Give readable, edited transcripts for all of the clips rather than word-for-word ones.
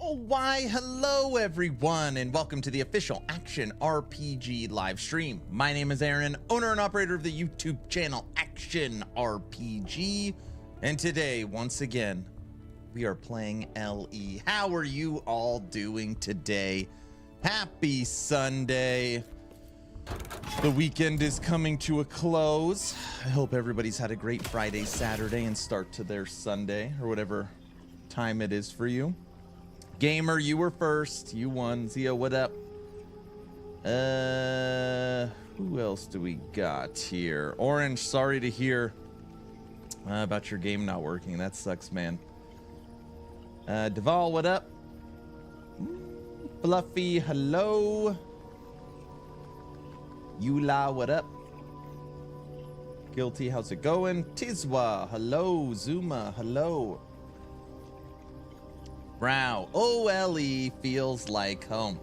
Why, hello everyone, and welcome to the official Action RPG live stream. My name is Aaron, owner and operator of the YouTube channel Action RPG, and today, once again, we are playing LE. How are you all doing today? Happy Sunday. The weekend is coming to a close. I hope everybody's had a great Friday, Saturday, and start to their Sunday, or whatever time it is for you. Gamer, you were first. You won. Zia, what up? Who else do we got here? Orange, sorry to hear about your game not working. That sucks, man. Duval, what up? Fluffy, hello. Yula, what up? Guilty, how's it going? Tizwa, hello. Zuma, hello. Brow, OLE feels like home.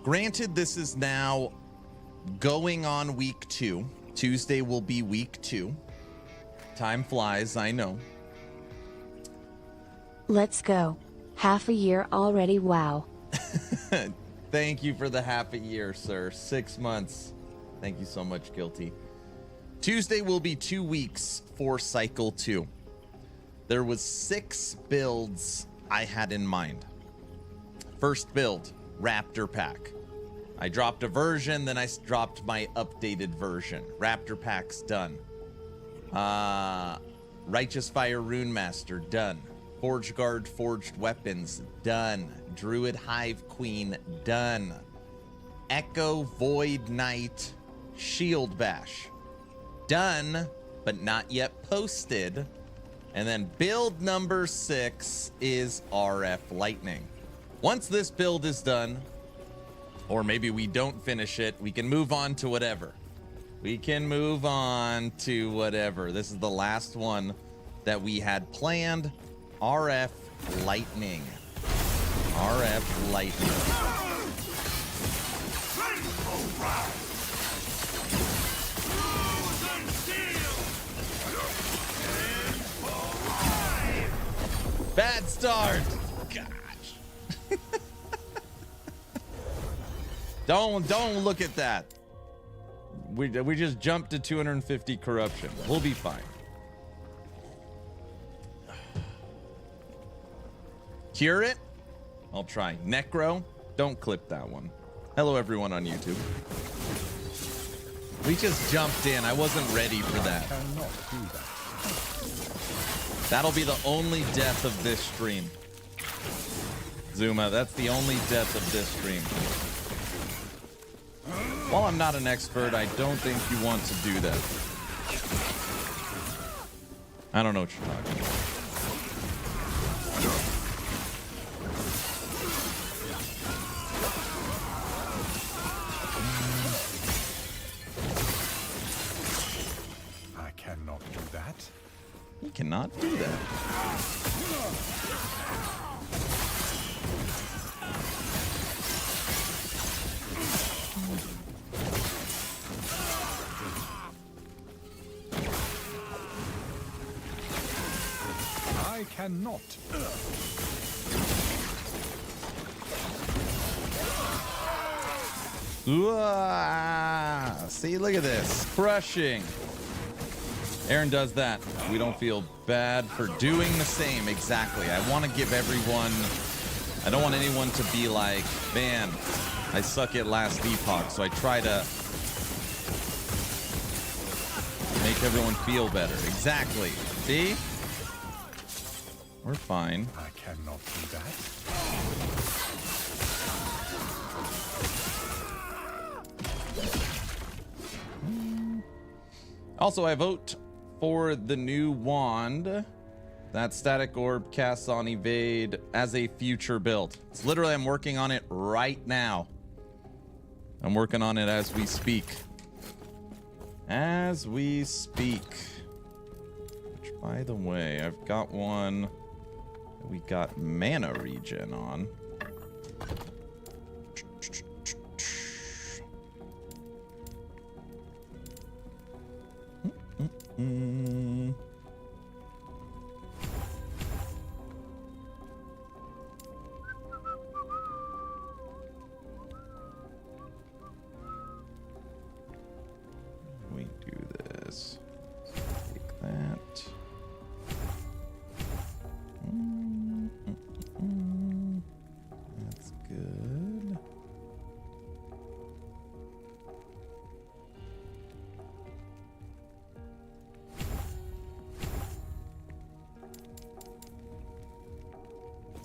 Granted, this is now going on week 2. Tuesday will be week 2. Time flies, I know. Let's go. Half a year already, wow. Thank you for the half a year, sir. 6 months. Thank you so much, Guilty. Tuesday will be 2 weeks for cycle 2. There was 6 builds I had in mind. First build, Raptor Pack. I dropped a version, then I dropped my updated version. Raptor Pack's done. Righteous Fire Rune Master, done. Forge Guard Forged Weapons, done. Druid Hive Queen, done. Echo Void Knight Shield Bash, done, but not yet posted. And then build number 6 is RF Lightning. Once this build is done, or maybe we don't finish it, we can move on to whatever. We can move on to whatever. This is the last one that we had planned. RF Lightning. RF Lightning. Bad start. Gosh. Don't look at that. We just jumped to 250 corruption. We'll be fine. Cure it? I'll try. Necro? Don't clip that one. Hello everyone on YouTube. We just jumped in. I wasn't ready for that. I cannot do that. That'll be the only death of this stream. Zuma, that's the only death of this stream. While I'm not an expert, I don't think you want to do that. I don't know what you're talking about. I cannot do that. You cannot do that. I cannot. See, look at this. Crushing. Aaron does that. We don't feel bad for doing the same. Exactly. I want to give everyone... I don't want anyone to be like, man, I suck at last Epoch. So I try to make everyone feel better. Exactly. See? We're fine. I cannot do that. Also, I vote for the new wand. That static orb casts on evade as a future build. It's literally, I'm working on it right now. I'm working on it as we speak. As we speak. Which, by the way, I've got one that we got mana regen on.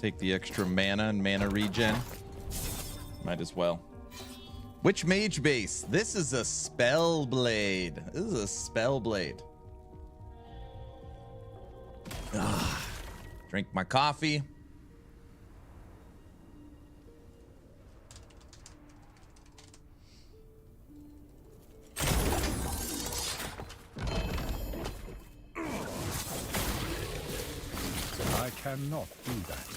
Take the extra mana and mana regen. Might as well. Which mage base? This is a spell blade. This is a spell blade. Drink my coffee. I cannot do that.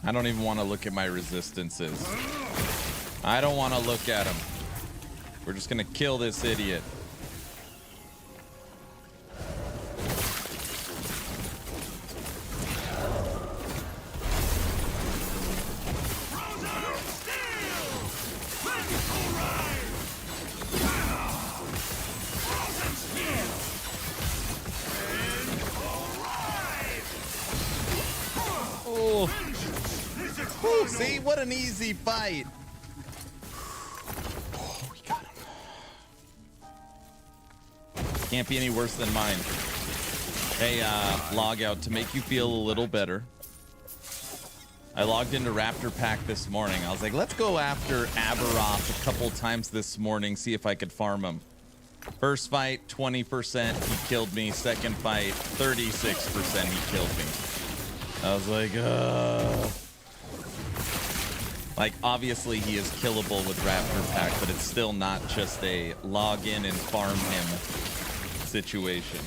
I don't even want to look at my resistances. I don't want to look at them. We're just going to kill this idiot. Oh, see, what an easy fight. Oh, we got him. Can't be any worse than mine. Hey, log out to make you feel a little better. I logged into Raptor Pack this morning. I was like, let's go after Aberoth a couple times this morning, see if I could farm him. First fight, 20%, he killed me. Second fight, 36%, he killed me. I was like, like, obviously he is killable with Raptor Pack, but it's still not just a log in and farm him situation.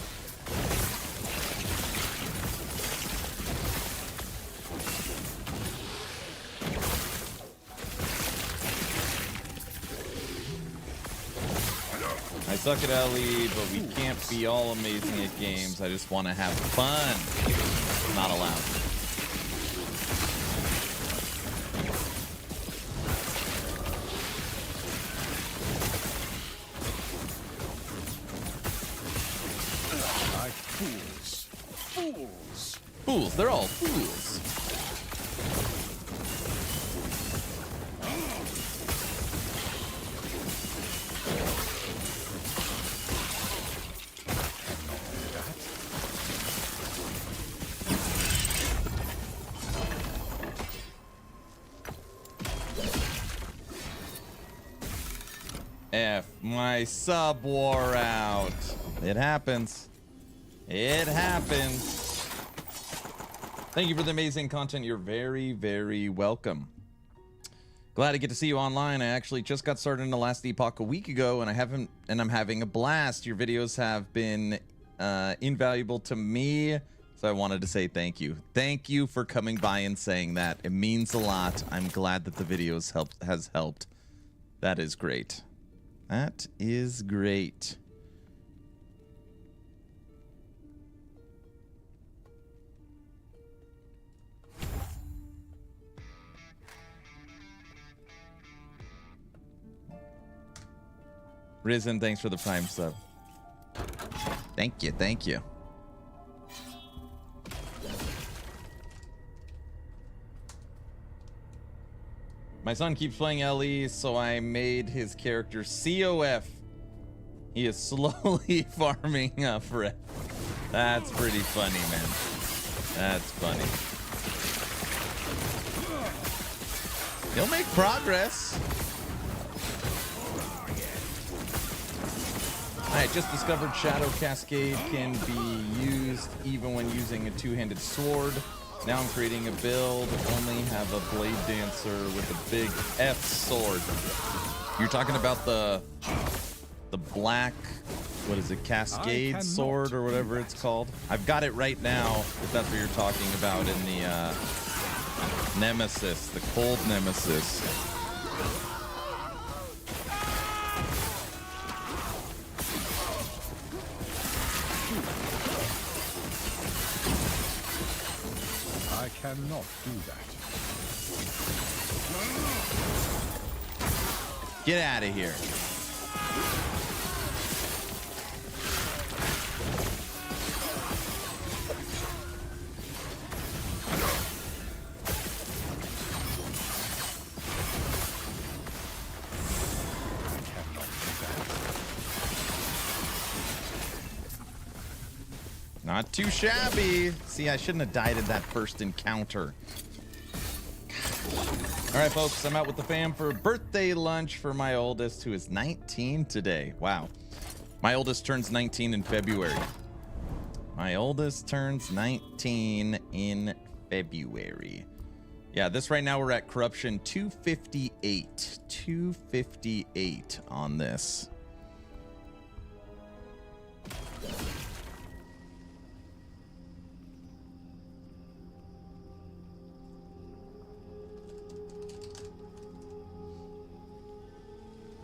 I suck at LE, but we can't be all amazing at games. I just want to have fun. Not allowed. Fools, they're all fools. F, my sub wore out. It happens. It happens. Thank you for the amazing content. You're very, very welcome. Glad to get to see you online. I actually just got started in the last Epoch a week ago, and I'm having a blast. Your videos have been invaluable to me, so I wanted to say thank you. Thank you for coming by and saying that. It means a lot. I'm glad that the videos has helped. That is great. That is great. Risen, thanks for the Prime sub. Thank you, thank you. My son keeps playing LE, so I made his character COF. He is slowly farming up rep. That's pretty funny, man. That's funny. He'll make progress. I just discovered Shadow Cascade can be used even when using a two-handed sword. Now I'm creating a build, only have a Blade Dancer with a big F sword. You're talking about the black, what is it, Cascade sword or whatever it's called? I've got it right now, if that's what you're talking about, in the Nemesis, the Cold Nemesis. I cannot do that. Get out of here. Not too shabby. See, I shouldn't have died at that first encounter. All right, folks, I'm out with the fam for birthday lunch for my oldest, who is 19 today. Wow. My oldest turns 19 in February. My oldest turns 19 in February. Yeah, this right now we're at corruption 258. 258 on this.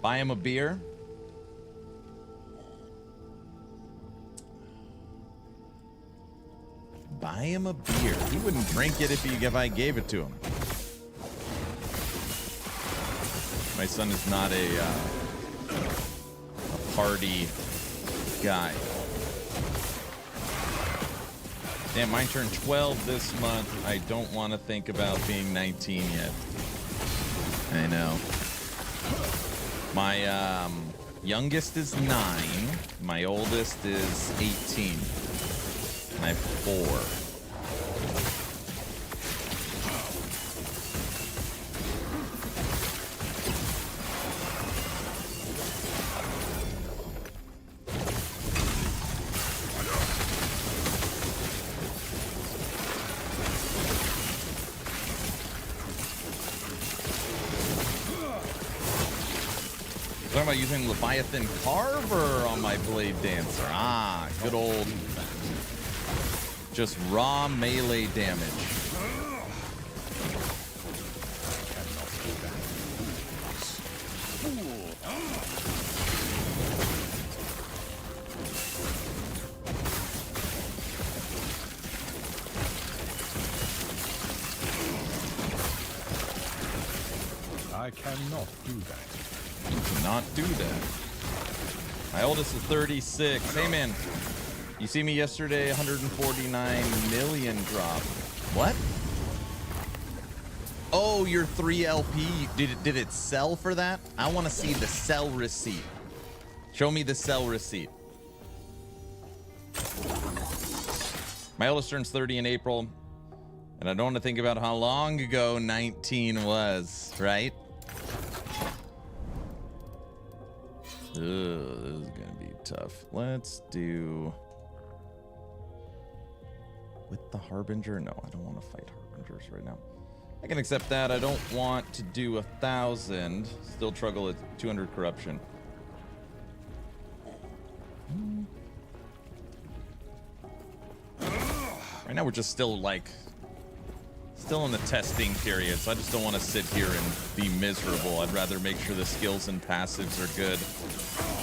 Buy him a beer. Buy him a beer. He wouldn't drink it if I gave it to him. My son is not a party guy. Damn, mine turned 12 this month. I don't want to think about being 19 yet. I know. My youngest is 9. My oldest is 18. And I have 4. Talking about using Leviathan Carver on my Blade Dancer. Ah, good old, just raw melee damage. I cannot do that. You cannot do that. My oldest is 36. Hey, man. You see me yesterday, 149 million drop. What? Oh, your 3 LP. Did it sell for that? I want to see the sell receipt. Show me the sell receipt. My oldest turns 30 in April. And I don't want to think about how long ago 19 was, right? Ugh, this is gonna be tough. Let's do with the Harbinger. No, I don't want to fight Harbingers right now. I can accept that. I don't want to do 1,000. Still struggle at 200 corruption. Right now we're just still in the testing period, so I just don't want to sit here and be miserable. I'd rather make sure the skills and passives are good,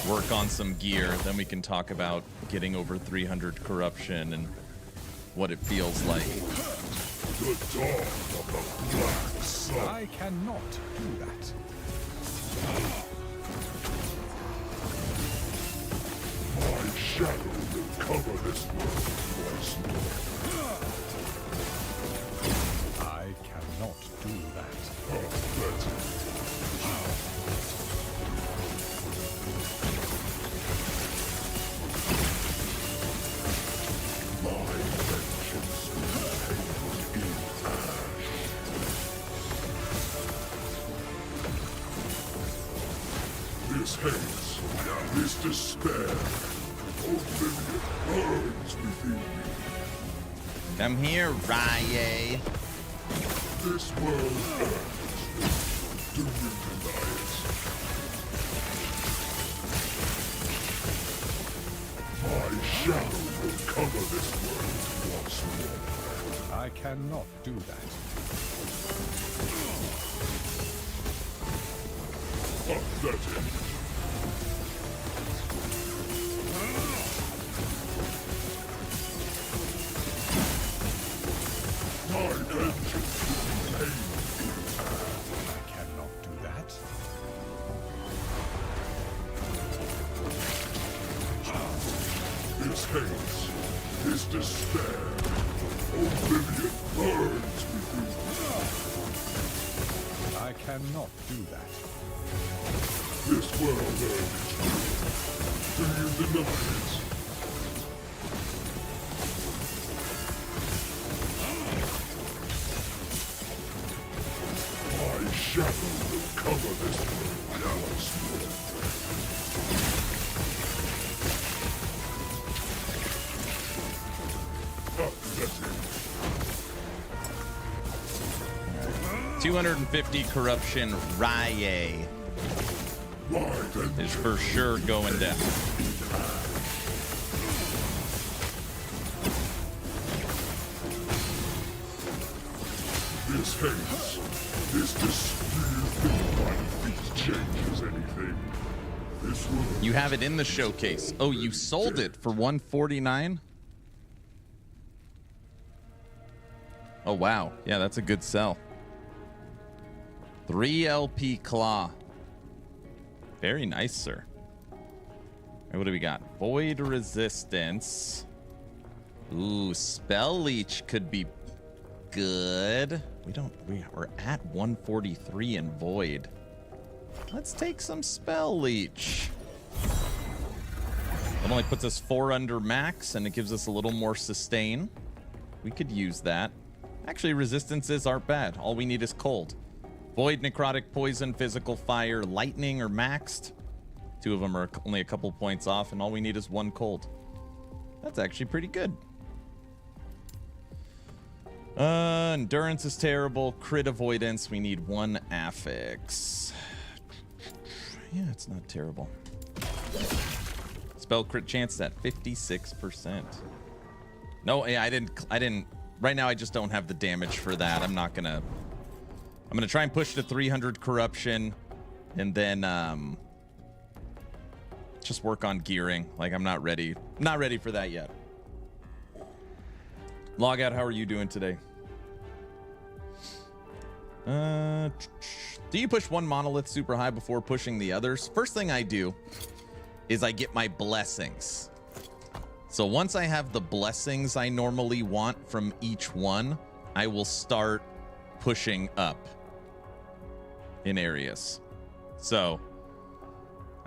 work on some gear, then we can talk about getting over 300 corruption and what it feels like. The dawn of the black sun. I cannot do that. My shadow will cover this world once more. I cannot do that. My vengeance will be ash. This haze, this despair, oblivion burns within me. Come here, Rye. This world ends. Do you deny it? My shadow will cover this world once more. I cannot do that. Pathetic. My vengeance will be painful. I cannot do that. This haze, this despair, oblivion burns within me. I cannot do that. This world earned its due. Do you deny it? cover this world once more. Pathetic. 250 corruption Rye is for sure going down. This haze, this dispute, if changes anything. This will. You have it in the showcase. Oh, you sold it for 149? Oh, wow. Yeah, that's a good sell. 3 LP Claw. Very nice, sir. Right, what do we got? Void Resistance. Ooh, Spell Leech could be good. We're at 143 in Void. Let's take some Spell Leech. It only puts us 4 under max, and it gives us a little more sustain. We could use that. Actually, resistances aren't bad. All we need is cold. Void, necrotic, poison, physical, fire, lightning are maxed. 2 of them are only a couple points off, and all we need is 1 cold. That's actually pretty good. Endurance is terrible. Crit avoidance, we need 1 affix. Yeah, it's not terrible. Spell crit chance at 56%. No, yeah, I didn't. Right now, I just don't have the damage for that. I'm gonna try and push to 300 corruption, and then just work on gearing. Like, I'm not ready for that yet. Logout, how are you doing today? Do you push one monolith super high before pushing the others? First thing I do is I get my blessings. So once I have the blessings I normally want from each one, I will start pushing up in areas. So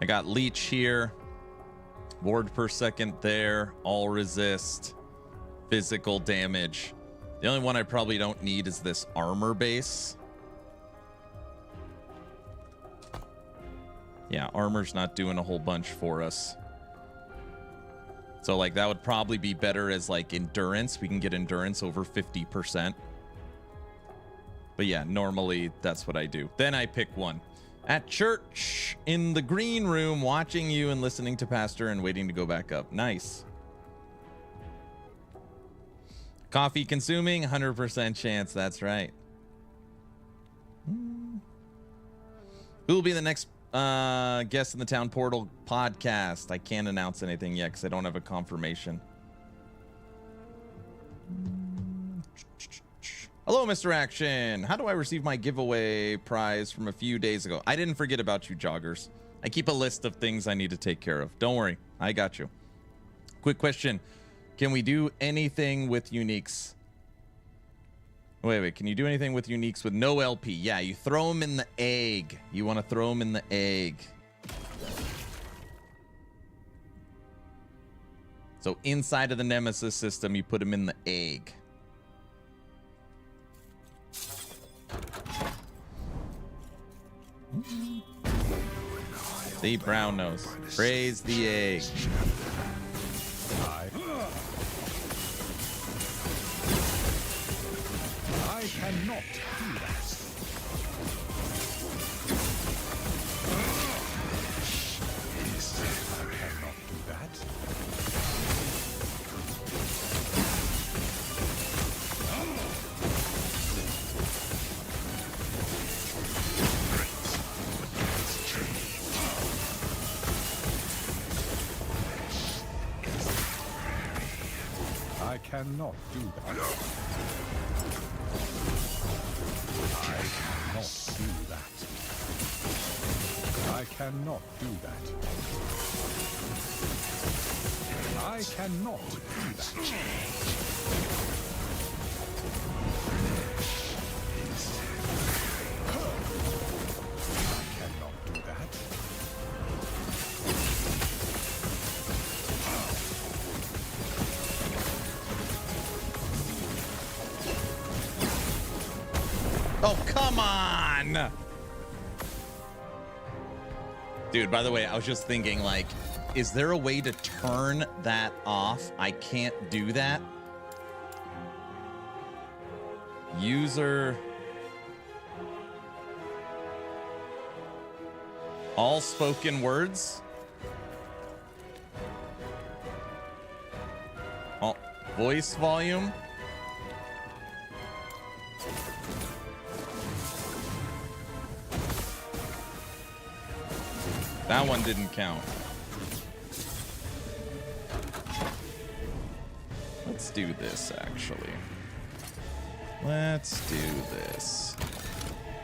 I got leech here, ward per second there, all resist, physical damage. The only one I probably don't need is this armor base. Yeah, armor's not doing a whole bunch for us. So like that would probably be better as like endurance. We can get endurance over 50%. But yeah, normally that's what I do. Then I pick one. At church, in the green room, watching you and listening to Pastor and waiting to go back up. Nice. Coffee consuming, 100% chance. That's right. Who will be the next guest in the Town Portal podcast? I can't announce anything yet because I don't have a confirmation. Hello, Mr. Action. How do I receive my giveaway prize from a few days ago? I didn't forget about you, joggers. I keep a list of things I need to take care of. Don't worry. I got you. Quick question. Can we do anything with uniques? Wait. Can you do anything with uniques with no LP? Yeah, you throw them in the egg. You want to throw them in the egg. So inside of the Nemesis system, you put them in the egg. See, brown nose. Praise the egg. I cannot do that. I cannot do that. I cannot do that. I cannot do that. I cannot do that. Oh, come on! Dude, by the way, I was just thinking, like, is there a way to turn that off? I can't do that. User. All spoken words. All voice volume. That one didn't count. Let's do this, actually. Let's do this.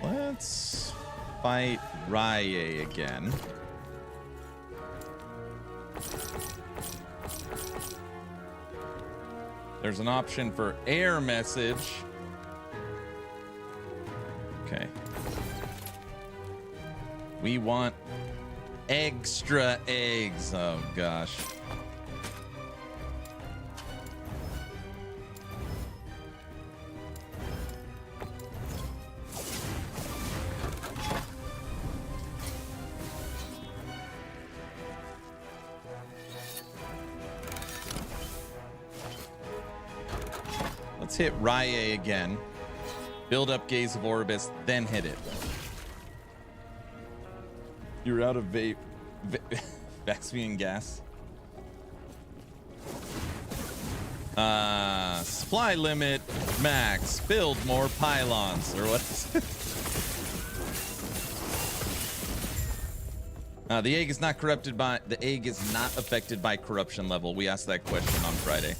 Let's fight Rye again. There's an option for air message. Okay. We want extra eggs. Oh, gosh. Let's hit Rye again. Build up Gaze of Orbis, then hit it. You're out of Vaxvian gas. Supply limit max. Build more pylons, or what is it? The egg is not corrupted by the egg is not affected by corruption level. We asked that question on Friday.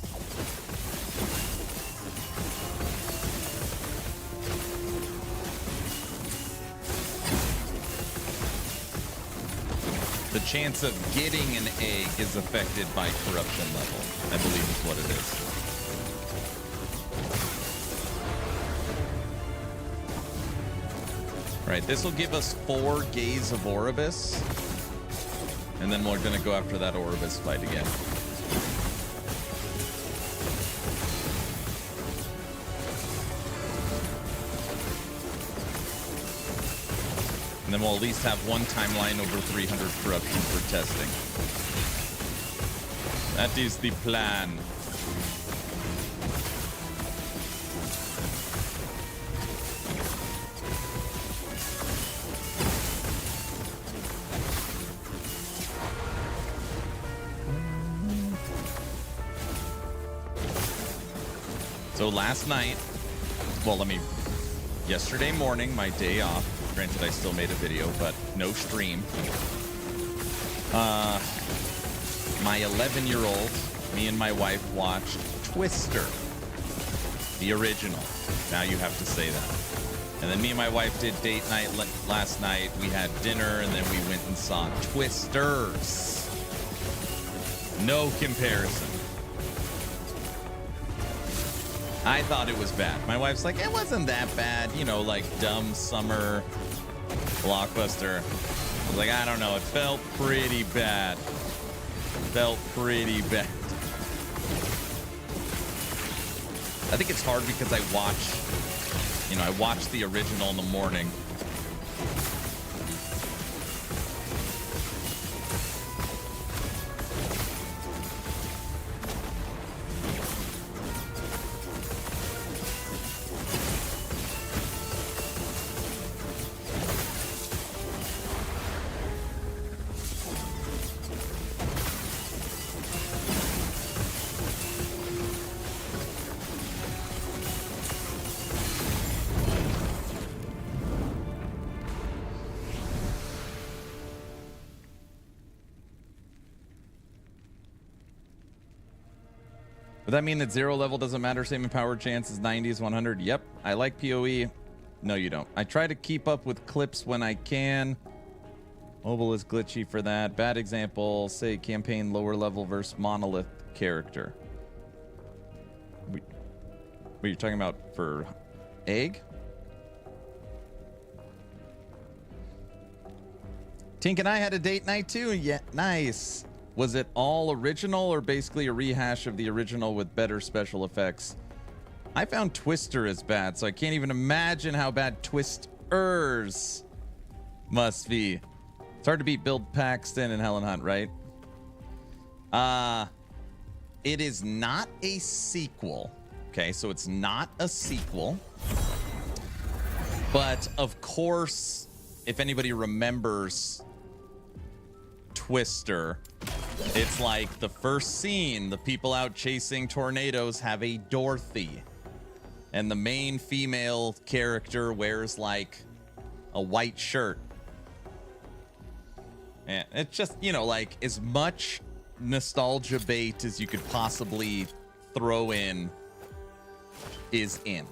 The chance of getting an egg is affected by corruption level, I believe is what it is. All right, this will give us 4 Gaze of Orbis, and then we're going to go after that Orbis fight again. And then we'll at least have one timeline over 300 corruption for testing. That is the plan. So last night, well, yesterday morning, my day off. Granted, I still made a video, but no stream. My 11-year-old, me and my wife watched Twister, the original. Now you have to say that. And then me and my wife did date night last night. We had dinner, and then we went and saw Twisters. No comparison. I thought it was bad. My wife's like, it wasn't that bad. You know, like dumb summer blockbuster. I was like, I don't know. It felt pretty bad. Felt pretty bad. I think it's hard because I watch the original in the morning. Would that mean that 0 level doesn't matter? Same empowered chance as 90s, 100? Yep. I like PoE. No, you don't. I try to keep up with clips when I can. Mobile is glitchy for that. Bad example, say campaign lower level versus Monolith character. What are you talking about for egg? Tink and I had a date night too. Yeah, nice. Was it all original or basically a rehash of the original with better special effects? I found Twister as bad, so I can't even imagine how bad Twisters must be. It's hard to beat Bill Paxton and Helen Hunt, right? It is not a sequel. Okay, so it's not a sequel. But of course, if anybody remembers Twister, it's like the first scene, the people out chasing tornadoes have a Dorothy. And the main female character wears like a white shirt. And it's just, you know, like as much nostalgia bait as you could possibly throw in is in.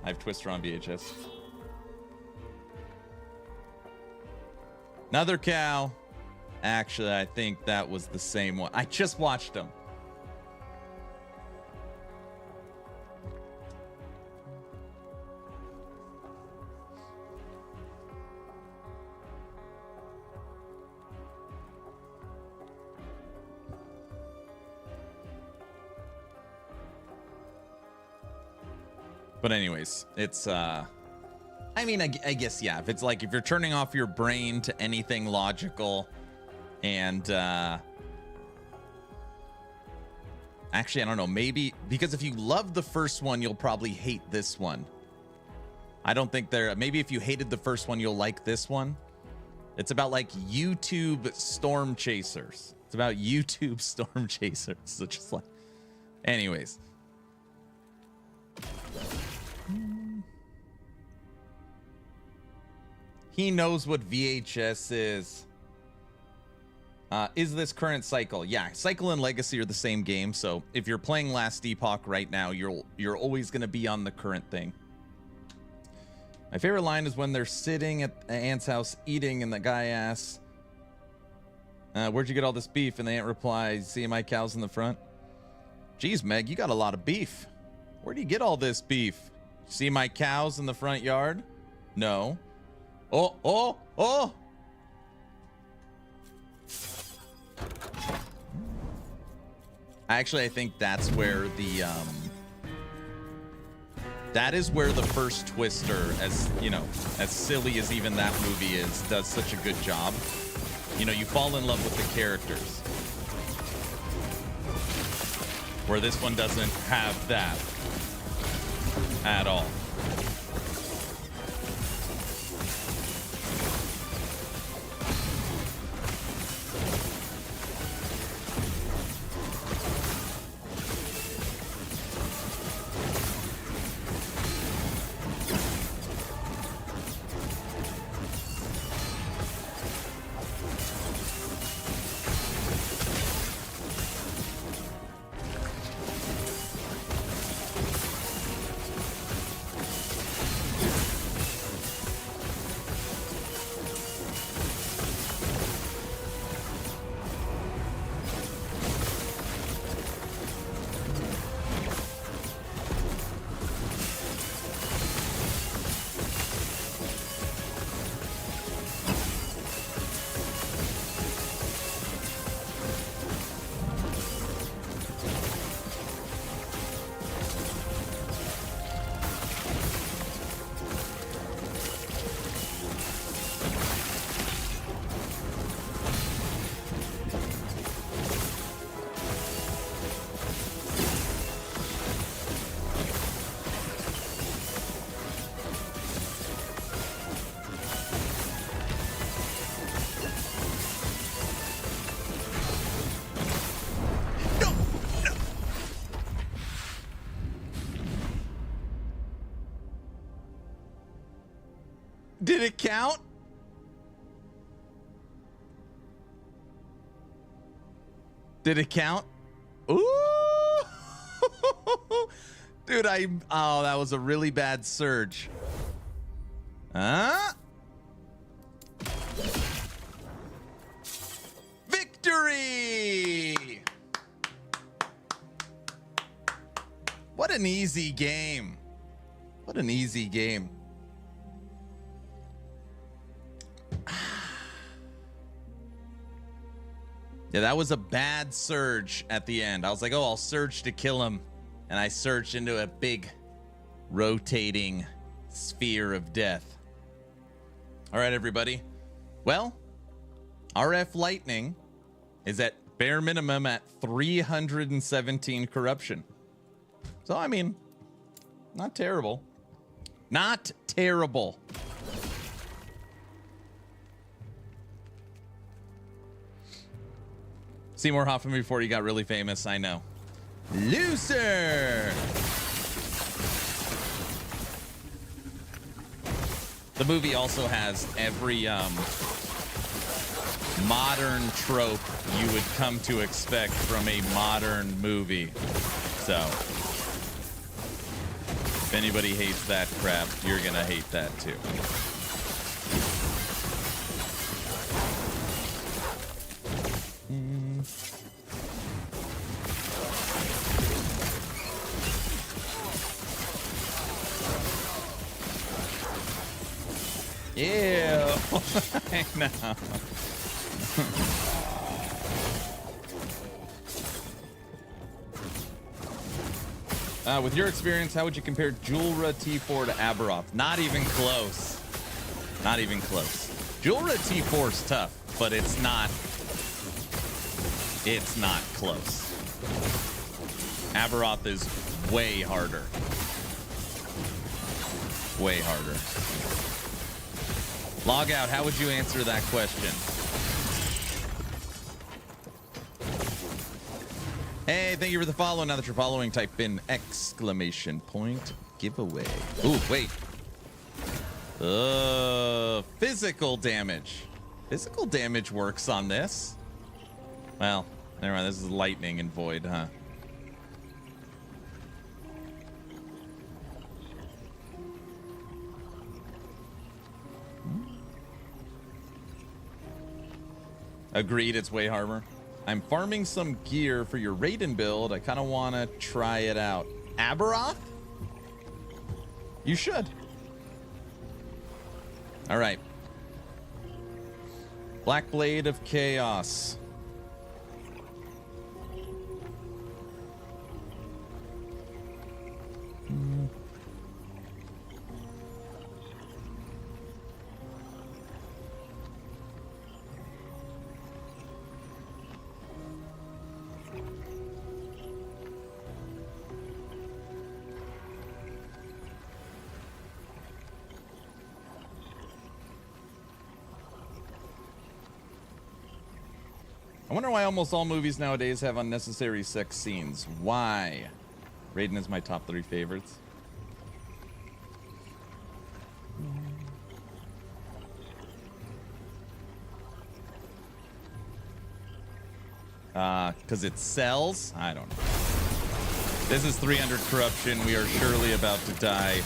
I have Twister on VHS. Another cow. Actually, I think that was the same one. I just watched them. But anyways, it's I mean, I guess, yeah, if it's like if you're turning off your brain to anything logical and actually, I don't know, maybe because if you love the first one, you'll probably hate this one. I don't think maybe if you hated the first one, you'll like this one. It's about like YouTube storm chasers. It's about YouTube storm chasers. So just like, anyways. He knows what VHS is. Is this current cycle? Yeah, cycle and legacy are the same game. So if you're playing Last Epoch right now, you're always going to be on the current thing. My favorite line is when they're sitting at the aunt's house eating, and the guy asks, "Where'd you get all this beef?" And the aunt replies, "See my cows in the front." Geez, Meg, you got a lot of beef. Where do you get all this beef? See my cows in the front yard? No. Oh. Actually, I think that's where that is where the first Twister, as you know, as silly as even that movie is, does such a good job. You know, you fall in love with the characters. Where this one doesn't have that at all. Did it count? Did it count? Ooh! Dude, oh, that was a really bad surge. Huh? Victory! What an easy game. What an easy game. Yeah, that was a bad surge at the end. I was like, oh, I'll surge to kill him. And I surged into a big rotating sphere of death. All right, everybody. Well, RF Lightning is at bare minimum at 317 corruption. So, I mean, not terrible. Not terrible. Seymour Hoffman before he got really famous, I know. Looser! The movie also has every modern trope you would come to expect from a modern movie. So, if anybody hates that crap, you're gonna hate that too. Ew. I know. With your experience, how would you compare Julra T4 to Aberoth? Not even close. Not even close. Julra T4 is tough, but it's not close. Aberoth is way harder. Way harder. Log out, how would you answer that question? Hey, thank you for the follow. Now that you're following, type in exclamation point giveaway. Ooh, wait. Physical damage. Physical damage works on this. Well, never mind. This is lightning and void, huh? Agreed, it's way harder. I'm farming some gear for your Raiden build. I kind of want to try it out. Aberoth? You should. All right. Black Blade of Chaos. I wonder why almost all movies nowadays have unnecessary sex scenes. Why? Raiden is my top 3 favorites. Because it sells? I don't know. This is 300 corruption. We are surely about to die.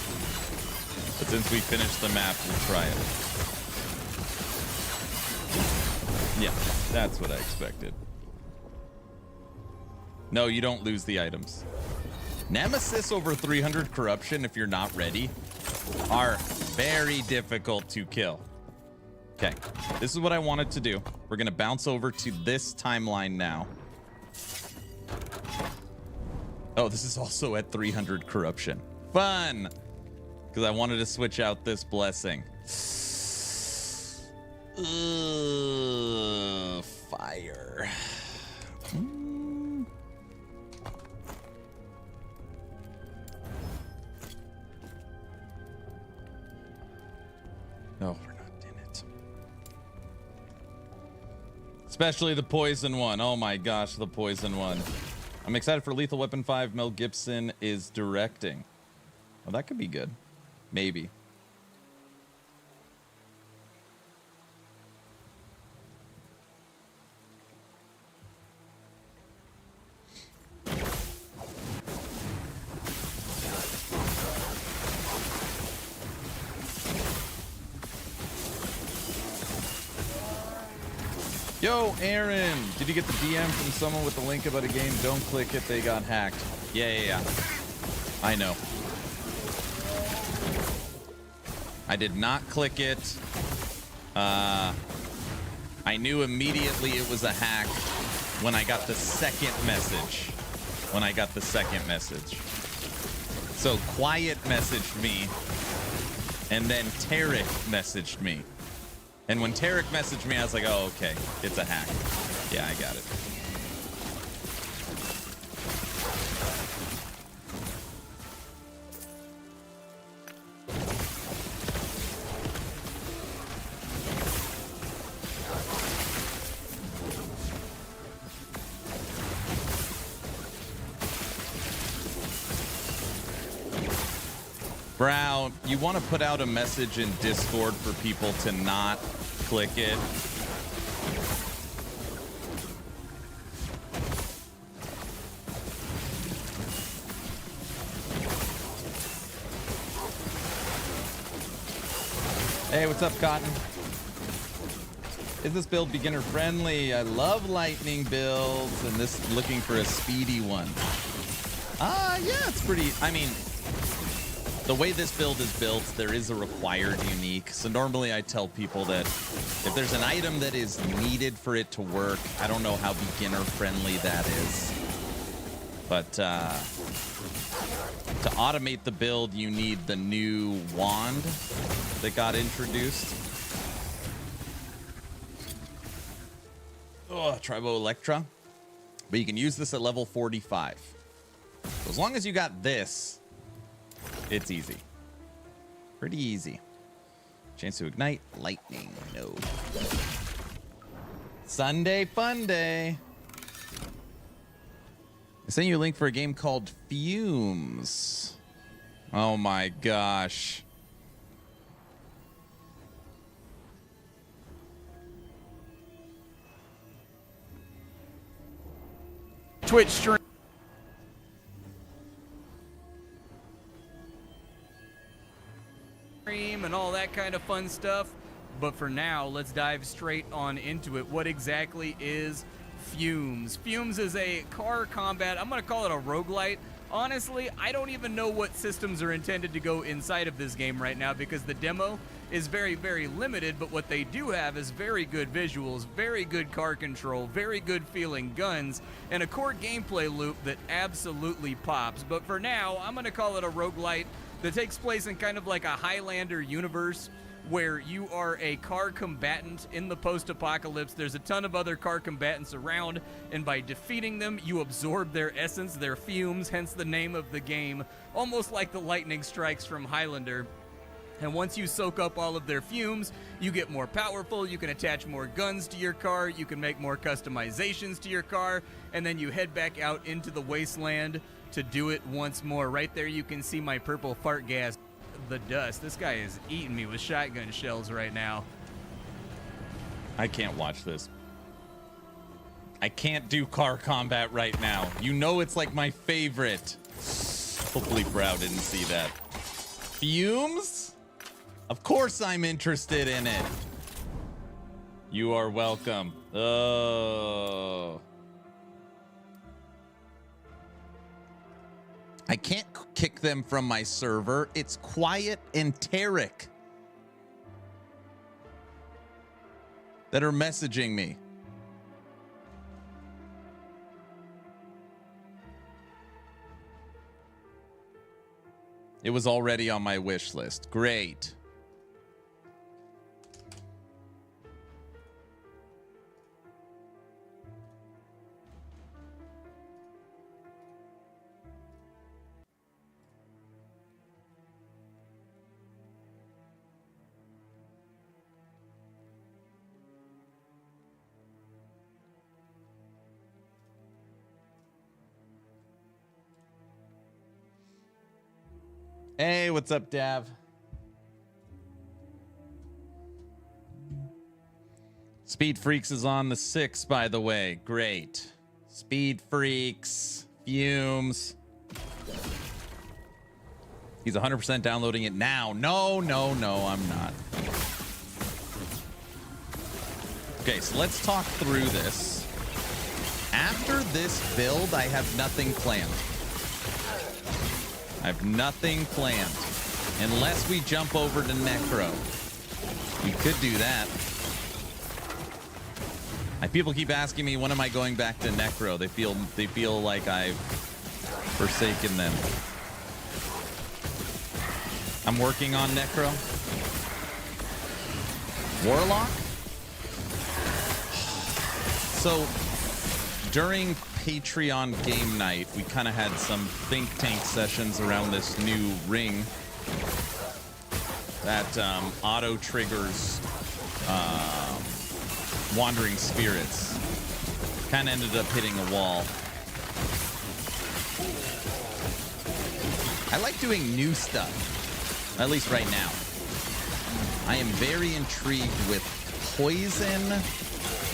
But since we finished the map, we'll try it. Yeah, that's what I expected. No, you don't lose the items. Nemesis over 300 corruption, if you're not ready, are very difficult to kill. Okay, this is what I wanted to do. We're going to bounce over to this timeline now. Oh, this is also at 300 corruption. Fun! Because I wanted to switch out this blessing. Fire. No, we're not in it. Especially the poison one. Oh my gosh, the poison one. I'm excited for Lethal Weapon 5. Mel Gibson is directing. Well, that could be good. Maybe. Yo, Aaron, did you get the DM from someone with the link about a game? Don't click it, they got hacked. Yeah. I know. I did not click it. I knew immediately it was a hack when I got the second message. So Quiet messaged me, and then Tarek messaged me. And when Tarek messaged me, I was like, oh, okay, it's a hack. Yeah, I got it. Brown, you want to put out a message in Discord for people to not click it? Hey, what's up, Cotton? Is this build beginner friendly? I love lightning builds, and this looking for a speedy one. Yeah, it's pretty, I mean, the way this build is built, there is a required unique. So normally I tell people that if there's an item that is needed for it to work, I don't know how beginner friendly that is. But to automate the build, you need the new wand that got introduced. Oh, Tribo Electra. But you can use this at level 45. So as long as you got this, it's easy. Pretty easy. Chance to ignite. Lightning. No. Sunday fun day. I sent you a link for a game called Fumes. Oh my gosh. Twitch stream. And all that kind of fun stuff. But for now, let's dive straight on into it. What exactly is Fumes? Fumes is a car combat, I'm going to call it a roguelite. Honestly, I don't even know what systems are intended to go inside of this game right now because the demo is very, very limited, but what they do have is very good visuals, very good car control, very good feeling guns, and a core gameplay loop that absolutely pops. But for now, I'm going to call it a roguelite that takes place in kind of like a Highlander universe where you are a car combatant in the post-apocalypse. There's a ton of other car combatants around, and by defeating them, you absorb their essence, their fumes, hence the name of the game, almost like the lightning strikes from Highlander. And once you soak up all of their fumes, you get more powerful, you can attach more guns to your car, you can make more customizations to your car, and then you head back out into the wasteland to do it once more. Right there you can see my purple fart gas, the dust. This guy is eating me with shotgun shells right now. I can't watch this. I can't do car combat right now. You know it's like my favorite. Hopefully Brow didn't see that. Fumes? Of course I'm interested in it. You are welcome. Oh. I can't kick them from my server. It's Quiet and Tarek that are messaging me. It was already on my wish list. Great. Hey, what's up, Dav? Speed Freaks is on the 6, by the way. Great. Speed Freaks, Fumes. He's 100% downloading it now. No, I'm not. Okay, so let's talk through this. After this build, I have nothing planned. I have nothing planned. Unless we jump over to Necro. We could do that. People keep asking me, when am I going back to Necro? They feel like I've forsaken them. I'm working on Necro. Warlock? So, during Patreon game night, we kind of had some think tank sessions around this new ring that auto triggers wandering spirits. Kind of ended up hitting a wall. I like doing new stuff, at least right now. I am very intrigued with Poison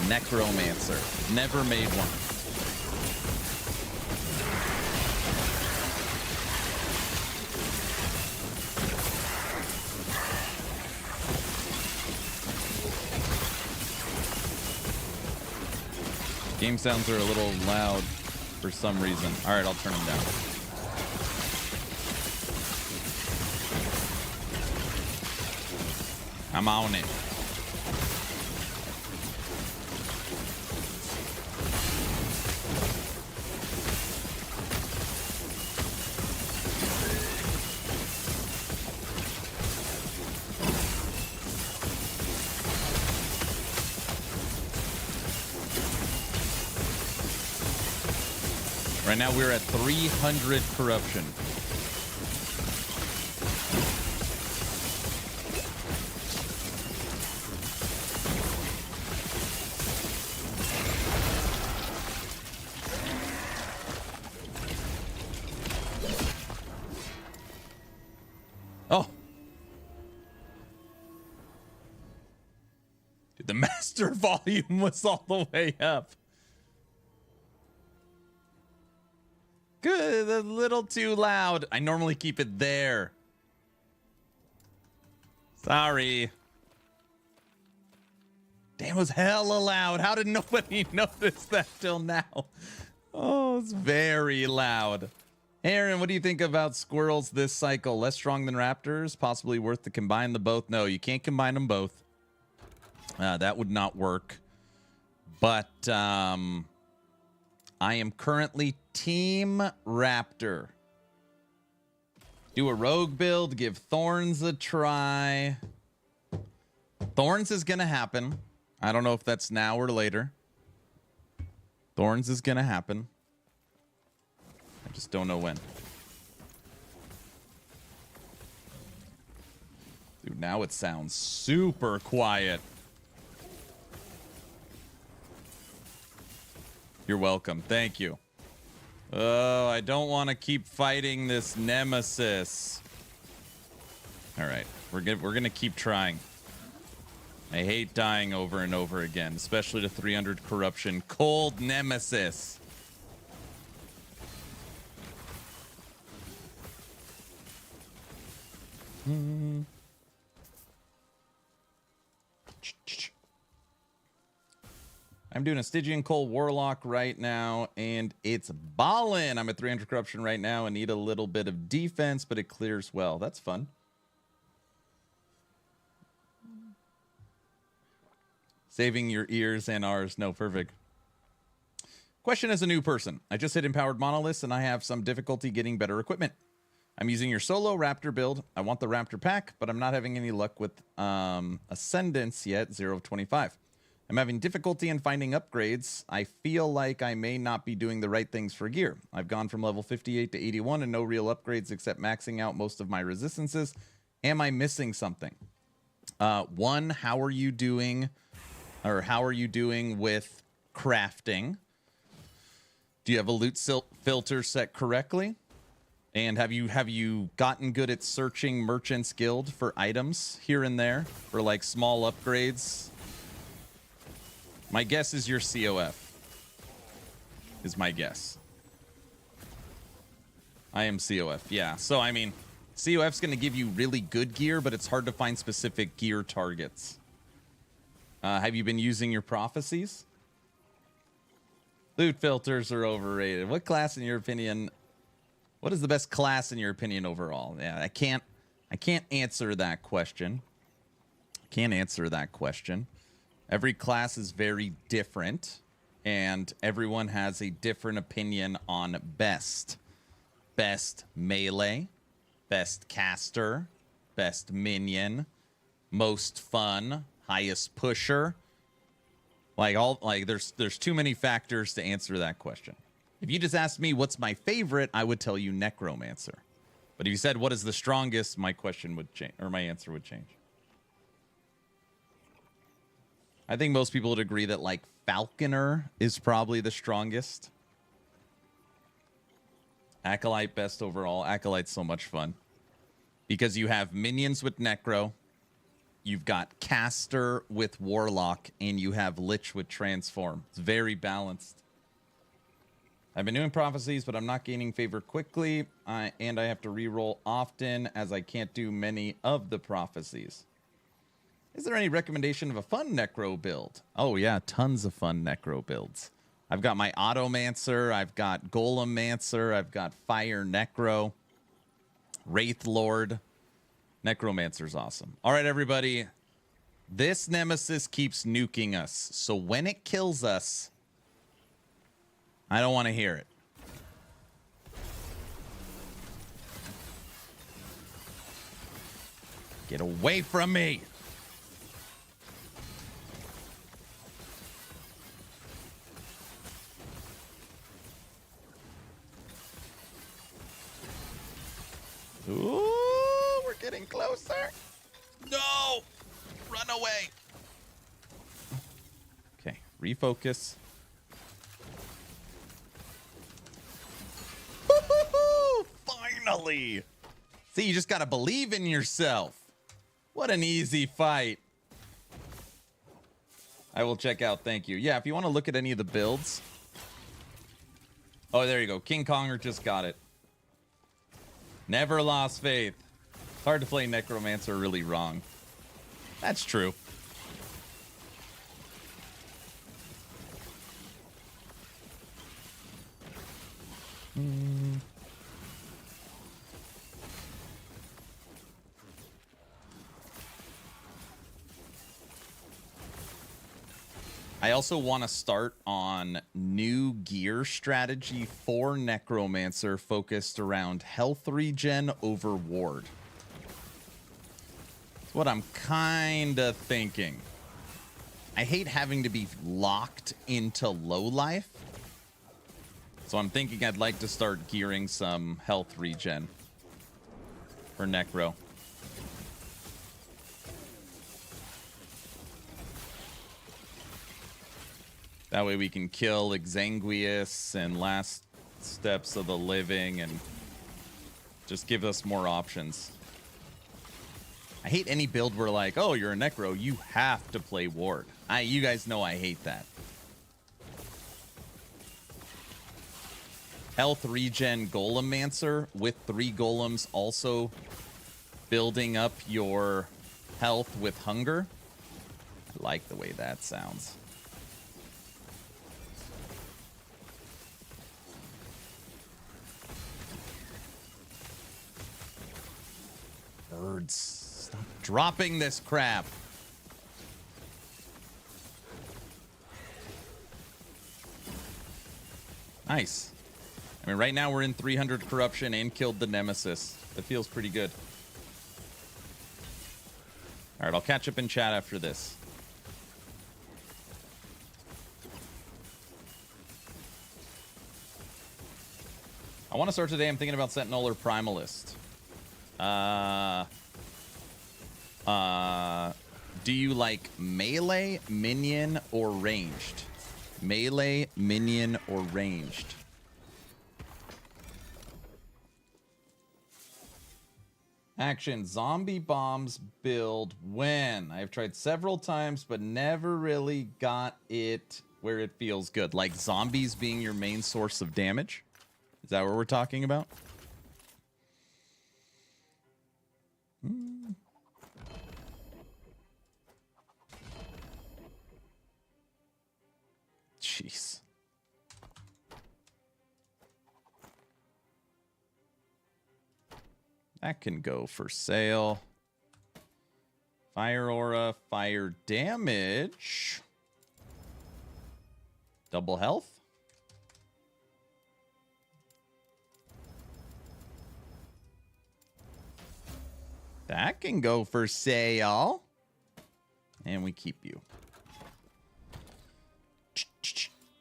Necromancer. Never made one. Game sounds are a little loud for some reason. All right, I'll turn them down. I'm on it. Right now we're at 300 corruption. Oh. Dude, the master volume was all the way up. Good, a little too loud. I normally keep it there. Sorry. Damn, it was hella loud. How did nobody notice that till now? Oh, it's very loud. Aaron, what do you think about squirrels this cycle? Less strong than raptors? Possibly worth to combine the both? No, you can't combine them both. That would not work. But I am currently Team Raptor. Do a rogue build, give Thorns a try. Thorns is going to happen. I don't know if that's now or later. Thorns is going to happen. I just don't know when. Dude, now it sounds super quiet. You're welcome. Thank you. Oh, I don't want to keep fighting this nemesis. All right, we're gonna keep trying. I hate dying over and over again, especially to 300 corruption. Cold nemesis. I'm doing a Stygian Coal Warlock right now, and it's ballin'. I'm at 300 corruption right now and need a little bit of defense, but it clears well. That's fun. Saving your ears and ours. No, perfect. Question as a new person. I just hit Empowered Monoliths, and I have some difficulty getting better equipment. I'm using your solo Raptor build. I want the Raptor pack, but I'm not having any luck with Ascendance yet, 0 of 25. I'm having difficulty in finding upgrades. I feel like I may not be doing the right things for gear. I've gone from level 58 to 81 and no real upgrades except maxing out most of my resistances. Am I missing something? One, how are you doing, or how are you doing with crafting? Do you have a loot filter set correctly? And have you gotten good at searching Merchant's Guild for items here and there for like small upgrades? My guess is your COF. Is my guess. I am COF, yeah. So, I mean, COF's going to give you really good gear, but it's hard to find specific gear targets. Have you been using your prophecies? Loot filters are overrated. What class, in your opinion... What is the best class, in your opinion, overall? Yeah, I can't answer that question. Can't answer that question. Every class is very different, and everyone has a different opinion on best. Best melee, best caster, best minion, most fun, highest pusher. There's too many factors to answer that question. If you just asked me what's my favorite, I would tell you Necromancer. But if you said what is the strongest, my question would change, or my answer would change. I think most people would agree that like Falconer is probably the strongest. Acolyte best overall. Acolyte's so much fun because you have minions with Necro, you've got Caster with Warlock, and you have Lich with Transform. It's very balanced. I've been doing prophecies, but I'm not gaining favor quickly, and I have to reroll often as I can't do many of the prophecies. Is there any recommendation of a fun Necro build? Oh yeah, tons of fun Necro builds. I've got my Automancer, I've got Golemmancer, I've got Fire Necro, Wraith Lord. Necromancer's awesome. All right, everybody. This Nemesis keeps nuking us, so when it kills us, I don't want to hear it. Get away from me! Ooh, we're getting closer. No! Run away. Okay, refocus. Finally! See, you just gotta believe in yourself. What an easy fight. I will check out, thank you. Yeah, if you want to look at any of the builds. Oh, there you go. King Konger just got it. Never lost faith. It's hard to play Necromancer really wrong. That's true. I also want to start on new gear strategy for Necromancer focused around health regen over ward. That's what I'm kind of thinking. I hate having to be locked into low life. So I'm thinking I'd like to start gearing some health regen for Necro. That way we can kill Exanguius and Last Steps of the Living and just give us more options. I hate any build where like, oh, you're a Necro, you have to play Ward. You guys know I hate that. Health regen Golemmancer with 3 golems also building up your health with hunger. I like the way that sounds. Birds, stop dropping this crap. Nice. I mean, right now we're in 300 corruption and killed the Nemesis. That feels pretty good. All right, I'll catch up in chat after this. I want to start today. I'm thinking about Sentinel or Primalist. Do you like melee, minion, or ranged? Melee, minion, or ranged? Action. Zombie bombs build when? I've tried several times, but never really got it where it feels good. Like zombies being your main source of damage? Is that what we're talking about? Jeez. That can go for sale. Fire aura, fire damage. Double health. That can go for sale. And we keep you.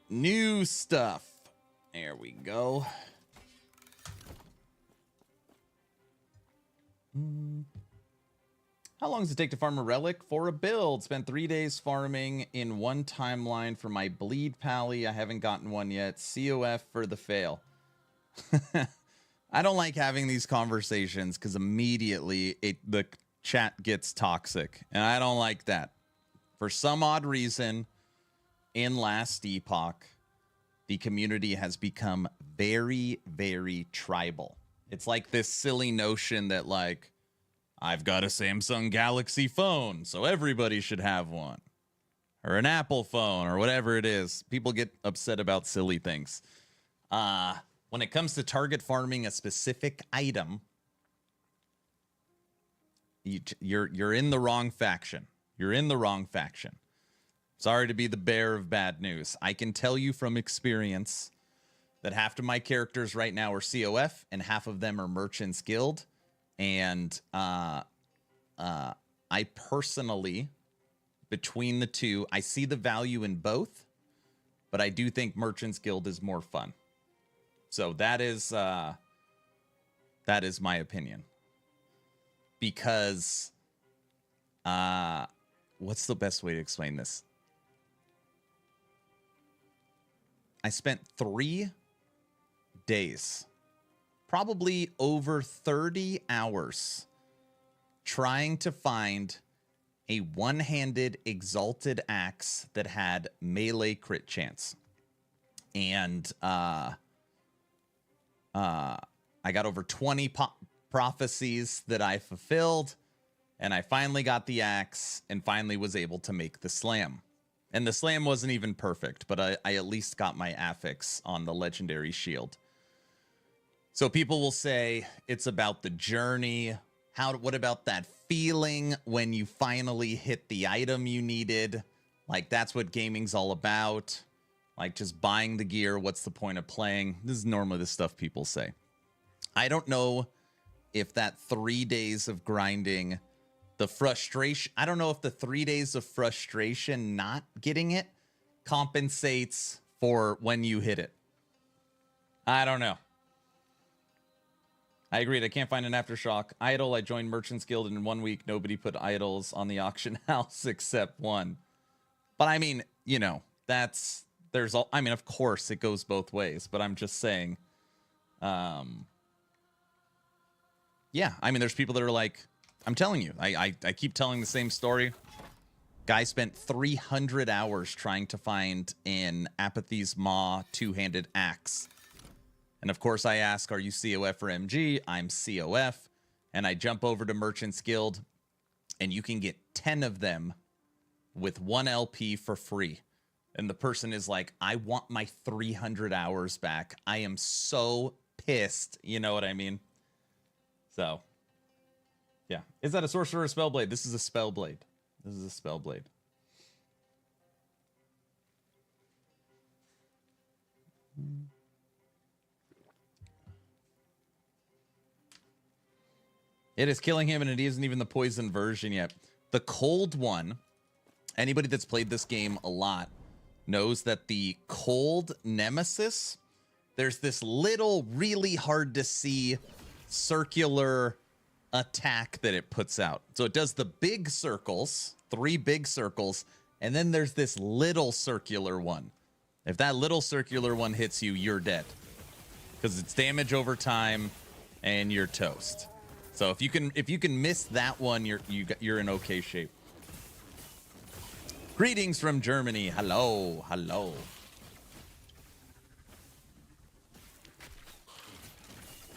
New stuff. There we go. How long does it take to farm a relic for a build? Spent 3 days farming in one timeline for my bleed pally. I haven't gotten one yet. COF for the fail. I don't like having these conversations because immediately the chat gets toxic. And I don't like that. For some odd reason, in last Epoch, the community has become very, very tribal. It's like this silly notion that, like, I've got a Samsung Galaxy phone, so everybody should have one. Or an Apple phone, or whatever it is. People get upset about silly things. When it comes to target farming a specific item, you're in the wrong faction. You're in the wrong faction. Sorry to be the bearer of bad news. I can tell you from experience that half of my characters right now are COF and half of them are Merchants Guild. And I personally, between the two, I see the value in both, but I do think Merchants Guild is more fun. So that is my opinion. Because what's the best way to explain this? I spent 3 days, probably over 30 hours, trying to find a one-handed exalted axe that had melee crit chance. And I got over 20 prophecies that I fulfilled, and I finally got the axe and finally was able to make the slam. And the slam wasn't even perfect, but I at least got my affix on the legendary shield. So people will say it's about the journey. What about that feeling when you finally hit the item you needed? Like, that's what gaming's all about. Like, just buying the gear, what's the point of playing? This is normally the stuff people say. I don't know if that 3 days of grinding, the frustration, I don't know if the 3 days of frustration not getting it compensates for when you hit it. I don't know. I agreed. I can't find an Aftershock idol. I joined Merchants Guild, and in 1 week, nobody put idols on the auction house except one. But I mean, you know, I mean, of course it goes both ways, but I'm just saying, yeah, I mean, there's people that are like, I'm telling you, I keep telling the same story. Guy spent 300 hours trying to find an Apathy's Maw two-handed axe. And of course I ask, are you COF or MG? I'm COF. And I jump over to Merchants Guild, and you can get 10 of them with 1 LP for free. And the person is like, I want my 300 hours back. I am so pissed. You know what I mean? So, yeah. Is that a sorcerer or a spellblade? This is a spellblade. This is a spellblade. It is killing him, and it isn't even the poison version yet. The cold one, anybody that's played this game a lot knows that the cold nemesis, there's this little, really hard to see circular attack that it puts out. So it does the big circles, 3 big circles, and then there's this little circular one. If that little circular one hits you, you're dead. Because it's damage over time, and you're toast. So if you can miss that one, you're in okay shape. Greetings from Germany. Hello, hello.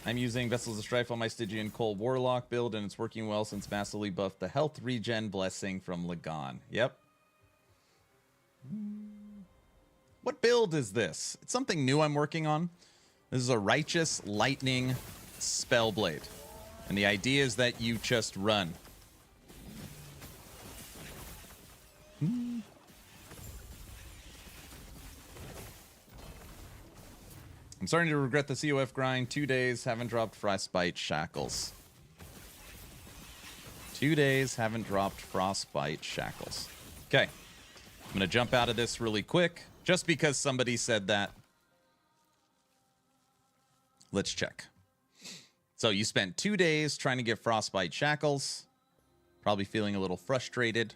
I'm using Vessels of Strife on my Stygian Cold Warlock build, and it's working well since massively buffed the health regen blessing from Lagan. Yep. What build is this? It's something new I'm working on. This is a Righteous Lightning Spellblade. And the idea is that you just run. I'm starting to regret the COF grind. 2 days, haven't dropped Frostbite Shackles. 2 days, haven't dropped Frostbite Shackles. Okay. I'm going to jump out of this really quick, just because somebody said that. Let's check. So you spent 2 days trying to get Frostbite Shackles. Probably feeling a little frustrated.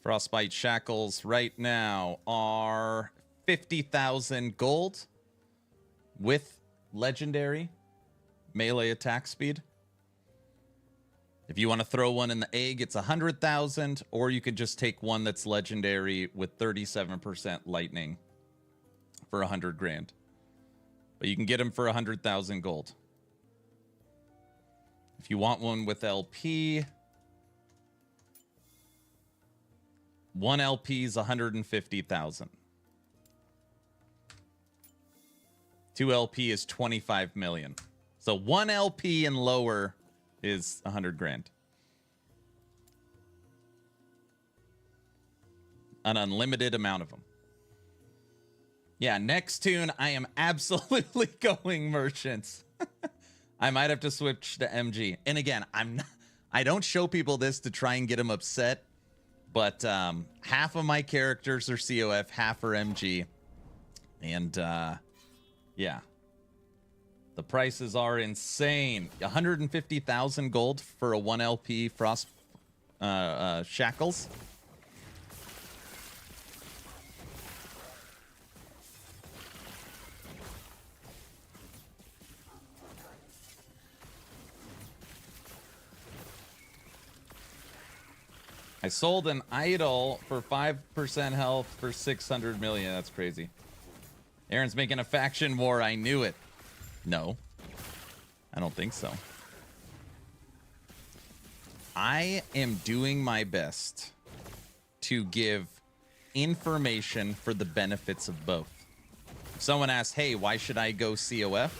Frostbite Shackles right now are 50,000 gold with legendary melee attack speed. If you want to throw one in the egg, it's 100,000, or you could just take one that's legendary with 37% lightning for 100 grand. But you can get them for 100,000 gold. If you want one with LP, one LP is 150,000. 2 LP is 25 million. So 1 LP and lower is 100 grand. An unlimited amount of them. Yeah, next tune, I am absolutely going merchants. I might have to switch to MG. And again, I don't show people this to try and get them upset, but half of my characters are COF, half are MG. And yeah. The prices are insane. 150,000 gold for a 1 LP Frost Shackles. I sold an idol for 5% health for 600 million. That's crazy. Aaron's making a faction war. I knew it. No, I don't think so. I am doing my best to give information for the benefits of both. If someone asks, hey, why should I go COF?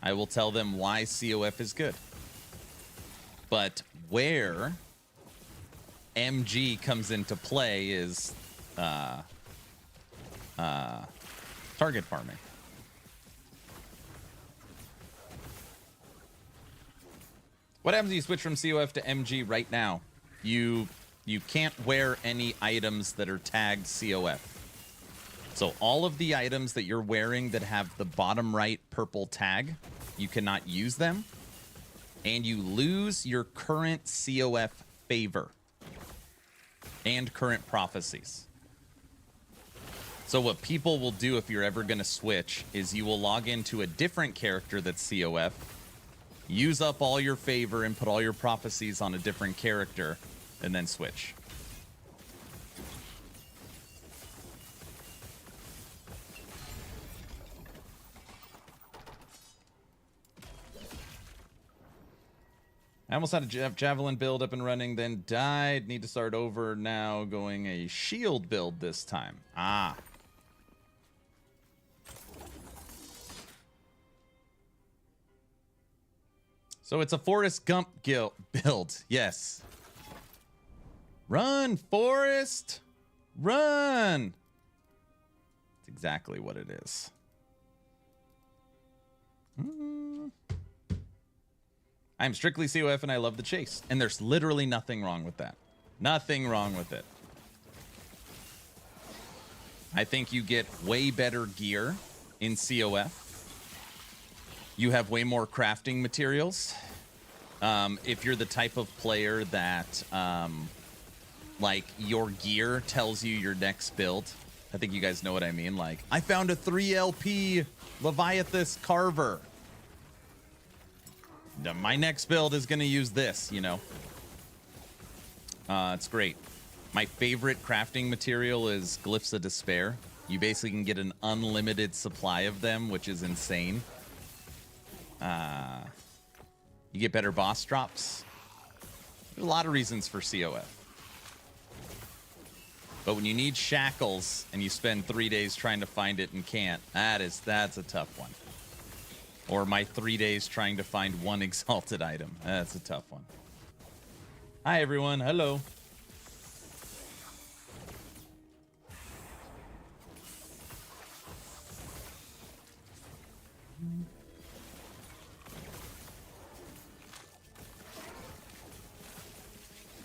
I will tell them why COF is good. But where MG comes into play is target farming. What happens if you switch from COF to MG right now? You can't wear any items that are tagged COF. So all of the items that you're wearing that have the bottom right purple tag, you cannot use them. And you lose your current COF favor and current prophecies. So what people will do if you're ever going to switch is you will log into a different character that's COF, use up all your favor and put all your prophecies on a different character, and then switch. I almost had a javelin build up and running, then died. Need to start over now, going a shield build this time. Ah. So it's a Forrest Gump build. Yes. Run, Forrest. Run. That's exactly what it is. I'm strictly COF and I love the chase. And there's literally nothing wrong with that. Nothing wrong with it. I think you get way better gear in COF. You have way more crafting materials. If you're the type of player that, like, your gear tells you your next build. I think you guys know what I mean. Like, I found a 3LP Leviathus Carver. My next build is going to use this, you know. It's great. My favorite crafting material is Glyphs of Despair. You basically can get an unlimited supply of them, which is insane. You get better boss drops. There's a lot of reasons for COF. But when you need shackles and you spend 3 days trying to find it and can't, that's a tough one. Or my 3 days trying to find one exalted item. That's a tough one. Hi, everyone. Hello.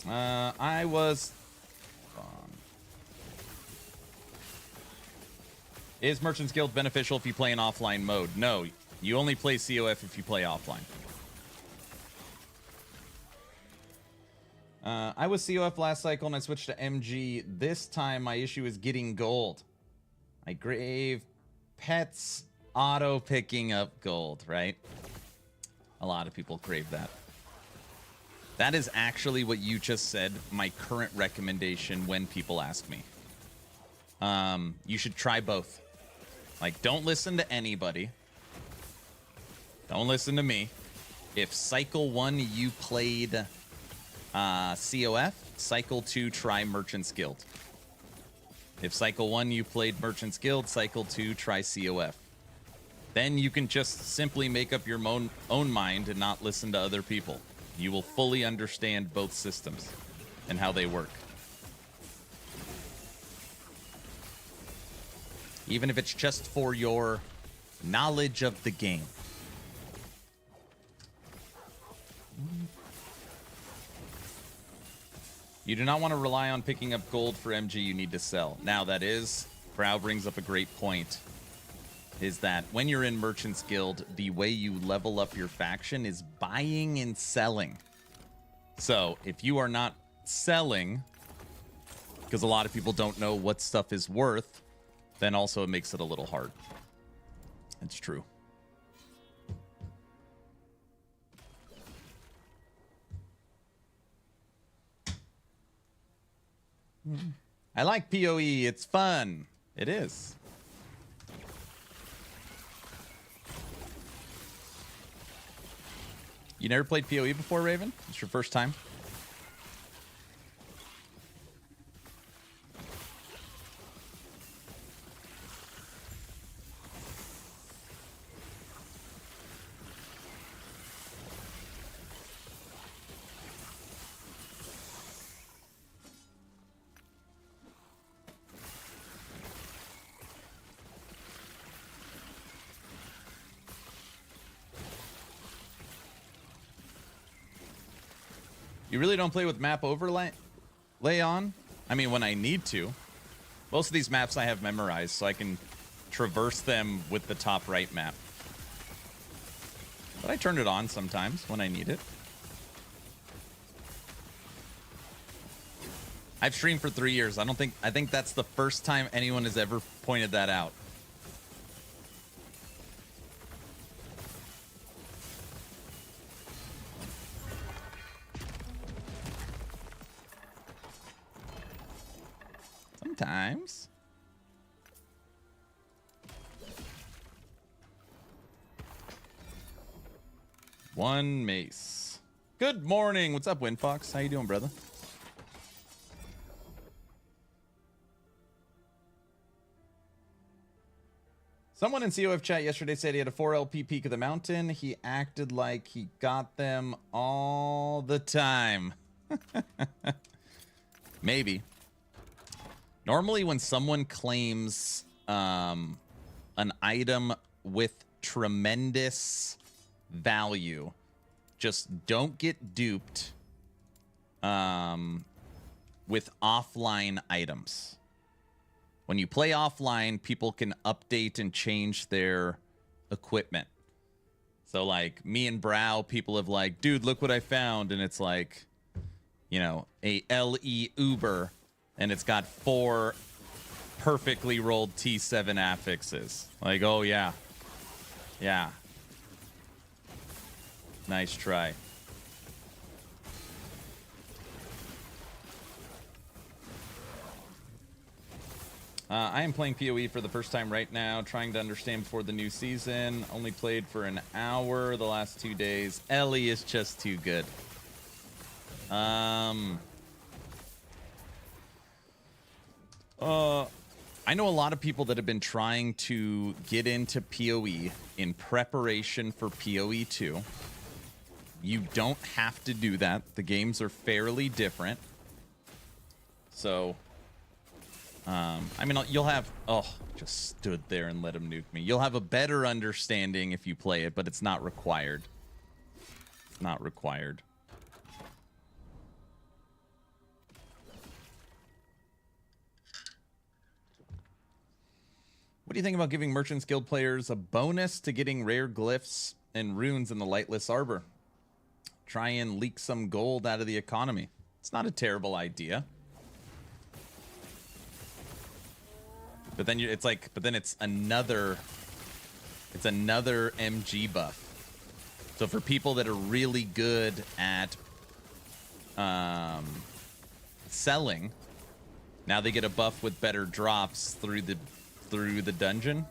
I was... Is Merchant's Guild beneficial if you play in offline mode? No, you only play COF if you play offline. I was COF last cycle and I switched to MG. This time my issue is getting gold. I grave pets auto picking up gold, right? A lot of people crave that. That is actually what you just said, my current recommendation when people ask me. You should try both. Like, don't listen to anybody. Don't listen to me. If cycle 1 you played COF, cycle 2 try Merchant's Guild. If cycle 1 you played Merchant's Guild, cycle 2 try COF. Then you can just simply make up your own mind and not listen to other people. You will fully understand both systems and how they work. Even if it's just for your knowledge of the game. You do not want to rely on picking up gold for MG, you need to sell. Now that is, Brow brings up a great point, is that when you're in Merchant's Guild, the way you level up your faction is buying and selling. So if you are not selling, because a lot of people don't know what stuff is worth, then also it makes it a little hard. It's true. I like PoE. It's fun. It is. You never played PoE before, Raven? It's your first time? You really don't play with map overlay on? I mean, when I need to. Most of these maps I have memorized, so I can traverse them with the top right map. But I turn it on sometimes when I need it. I've streamed for 3 years. I think that's the first time anyone has ever pointed that out. Sometimes. One mace. Good morning. What's up, Windfox? How you doing, brother? Someone in COF chat yesterday said he had a 4 LP peak of the mountain. He acted like he got them all the time. Maybe. Normally when someone claims an item with tremendous value, just don't get duped with offline items. When you play offline, people can update and change their equipment. So like me and Brow, people have like, dude, look what I found. And it's like, you know, a LE Uber. And it's got 4 perfectly rolled T7 affixes. Like, oh, yeah. Yeah. Nice try. I am playing PoE for the first time right now, trying to understand before the new season. Only played for an hour the last 2 days. Ellie is just too good. I know a lot of people that have been trying to get into PoE in preparation for PoE 2. You don't have to do that. The games are fairly different. So, I mean, you'll have... Oh, just stood there and let him nuke me. You'll have a better understanding if you play it, but it's not required. Not required. What do you think about giving Merchants Guild players a bonus to getting rare glyphs and runes in the Lightless Arbor? Try and leak some gold out of the economy. It's not a terrible idea. But then it's like, it's another MG buff. So for people that are really good at selling, now they get a buff with better drops through the dungeon.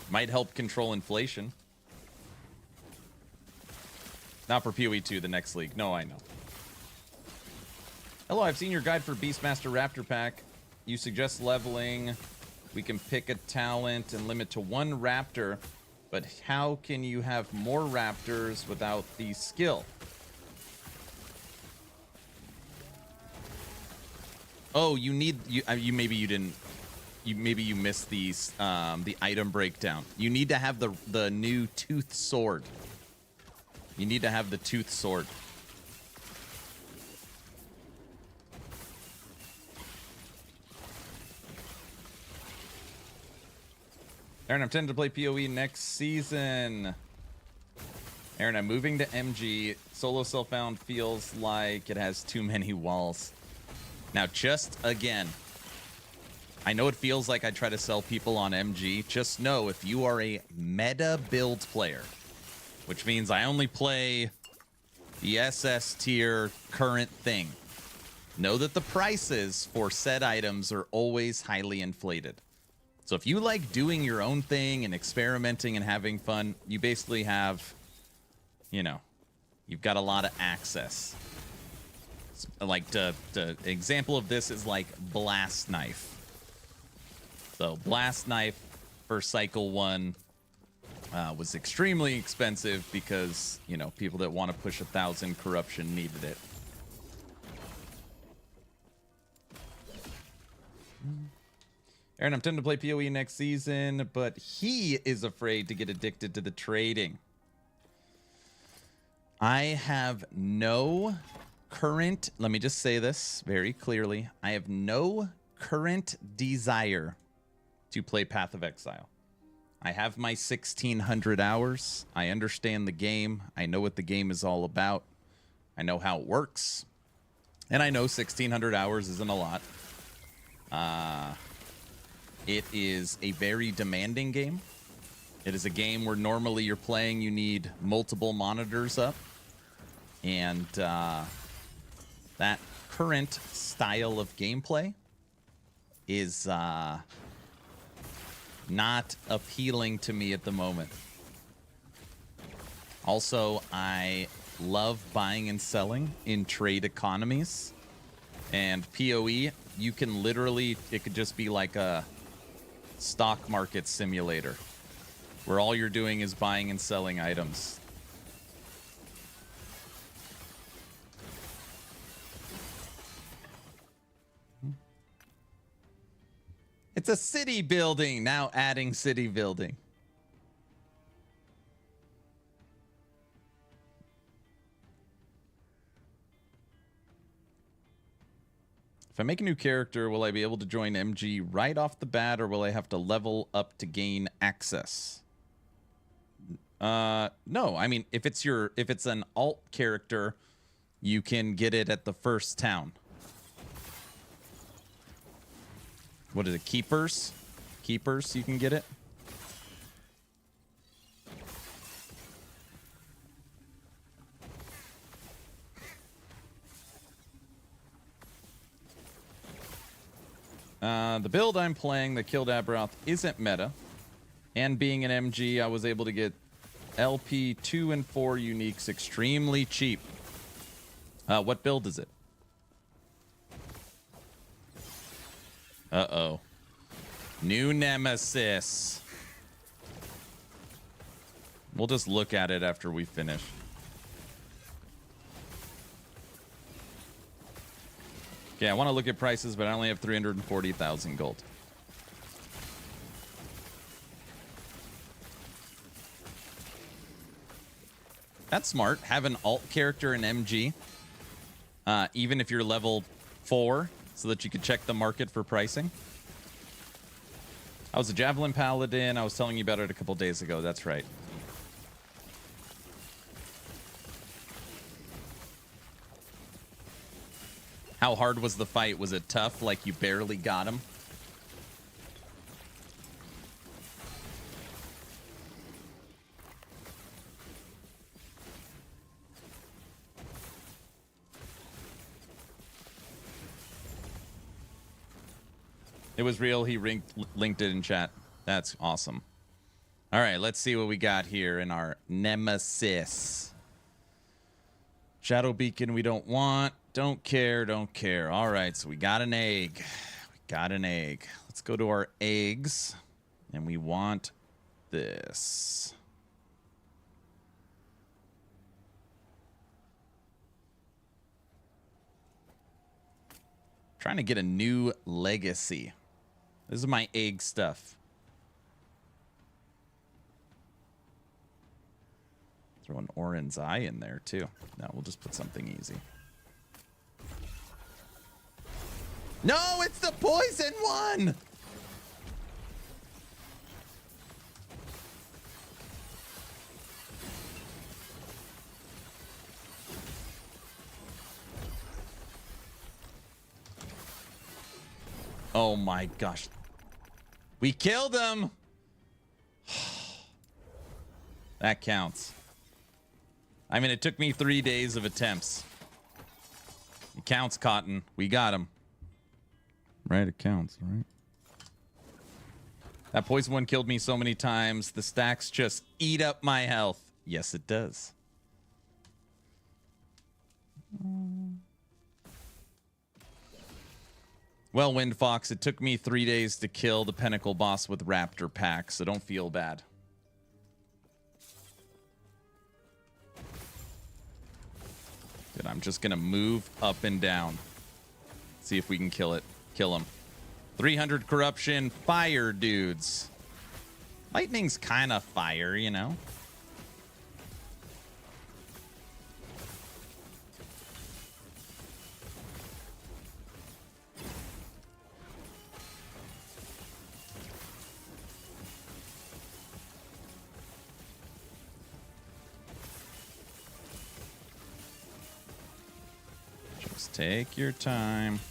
Might help control inflation. Not for PoE 2, the next league. No, I know. Hello, I've seen your guide for Beastmaster Raptor Pack. You suggest leveling. We can pick a talent and limit to one raptor. But how can you have more raptors without the skill? Oh, you need maybe you missed these the item breakdown. You need to have the new tooth sword. You need to have the tooth sword. Aaron, I'm tempted to play PoE next season. Aaron, I'm moving to MG. Solo Self-Bound feels like it has too many walls. Now, just again, I know it feels like I try to sell people on MG. Just know if you are a meta build player, which means I only play the SS tier current thing, know that the prices for said items are always highly inflated. So if you like doing your own thing and experimenting and having fun, you basically have, you know, you've got a lot of access. Like the example of this is like Blast Knife. So Blast Knife for Cycle 1 was extremely expensive because, you know, people that want to push 1,000 corruption needed it. Aaron, I'm tempted to play PoE next season, but he is afraid to get addicted to the trading. I have no current, let me just say this very clearly. I have no current desire to play Path of Exile. I have my 1,600 hours. I understand the game. I know what the game is all about. I know how it works. And I know 1,600 hours isn't a lot. It is a very demanding game. It is a game where normally you're playing, you need multiple monitors up. And that current style of gameplay is not appealing to me at the moment. Also, I love buying and selling in trade economies. And PoE, you can literally, it could just be like a stock market simulator where all you're doing is buying and selling items. It's a city building. Now adding city building. If I make a new character, will I be able to join MG right off the bat, or will I have to level up to gain access? No, I mean, if it's an alt character, you can get it at the first town. What is it? Keepers? Keepers, you can get it. The build I'm playing, the Killed Aberoth, isn't meta. And being an MG, I was able to get LP 2 and 4 uniques extremely cheap. What build is it? Uh-oh. New Nemesis. We'll just look at it after we finish. Okay, I want to look at prices, but I only have 340,000 gold. That's smart. Have an alt character in MG, even if you're level 4, so that you can check the market for pricing. I was a Javelin Paladin. I was telling you about it a couple days ago. That's right. How hard was the fight? Was it tough? Like you barely got him? It was real. He linked it in chat. That's awesome. All right, let's see what we got here in our Nemesis. Shadow Beacon we don't want. Don't care, don't care. All right, so we got an egg. We got an egg. Let's go to our eggs. And we want this. Trying to get a new legacy. This is my egg stuff. Throw an Orin's Eye in there, too. No, we'll just put something easy. No, it's the poison one! Oh my gosh. We killed him! That counts. I mean, it took me 3 days of attempts. It counts, Cotton. We got him. Right, it counts, right? That poison one killed me so many times. The stacks just eat up my health. Yes, it does. Well, Wind Fox, it took me 3 days to kill the Pinnacle boss with Raptor Pack, so don't feel bad. Good, I'm just gonna move up and down. See if we can kill it. Kill him. 300 corruption, fire dudes. Lightning's kind of fire, you know? Just take your time.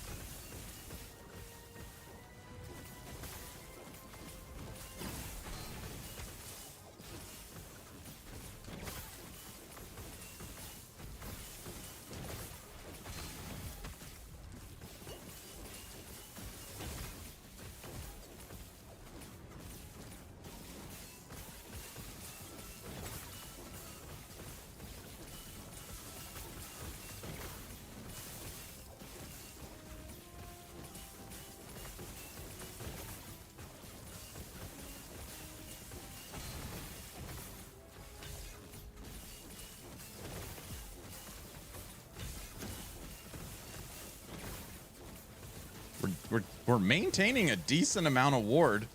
We're maintaining a decent amount of ward.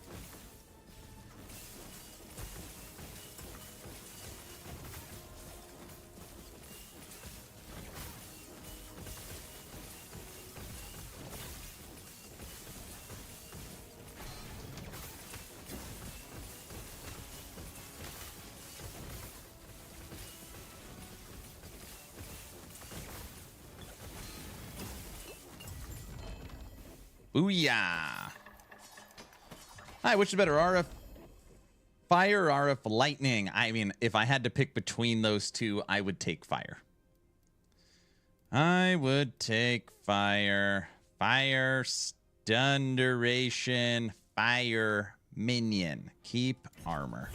Booyah! Hi, which is better, RF fire or RF lightning? I mean, if I had to pick between those two, I would take fire. I would take fire. Fire, stun duration, fire, minion. Keep armor.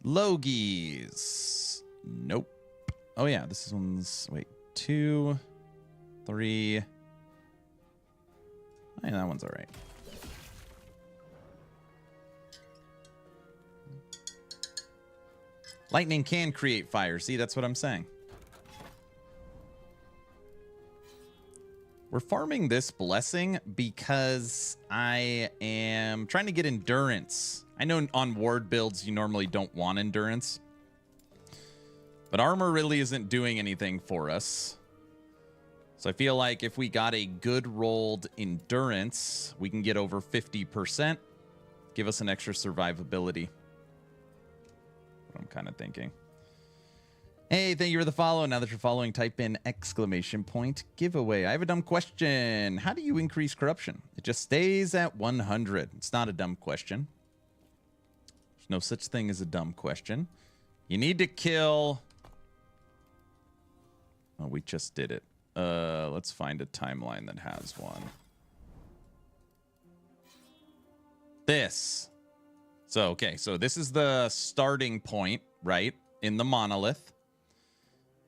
Logies. Nope. Oh yeah, this is one's, wait, 2, 3. Oh yeah, that one's all right. Lightning can create fire. See, that's what I'm saying. We're farming this blessing because I am trying to get endurance. I know on ward builds you normally don't want endurance. But armor really isn't doing anything for us. So I feel like if we got a good rolled endurance, we can get over 50%. Give us an extra survivability. What I'm kind of thinking. Hey, thank you for the follow. Now that you're following, type in ! giveaway. I have a dumb question. How do you increase corruption? It just stays at 100. It's not a dumb question. There's no such thing as a dumb question. You need to kill... Oh, we just did it. Let's find a timeline that has one. This. So, okay, so this is the starting point, right? In the monolith.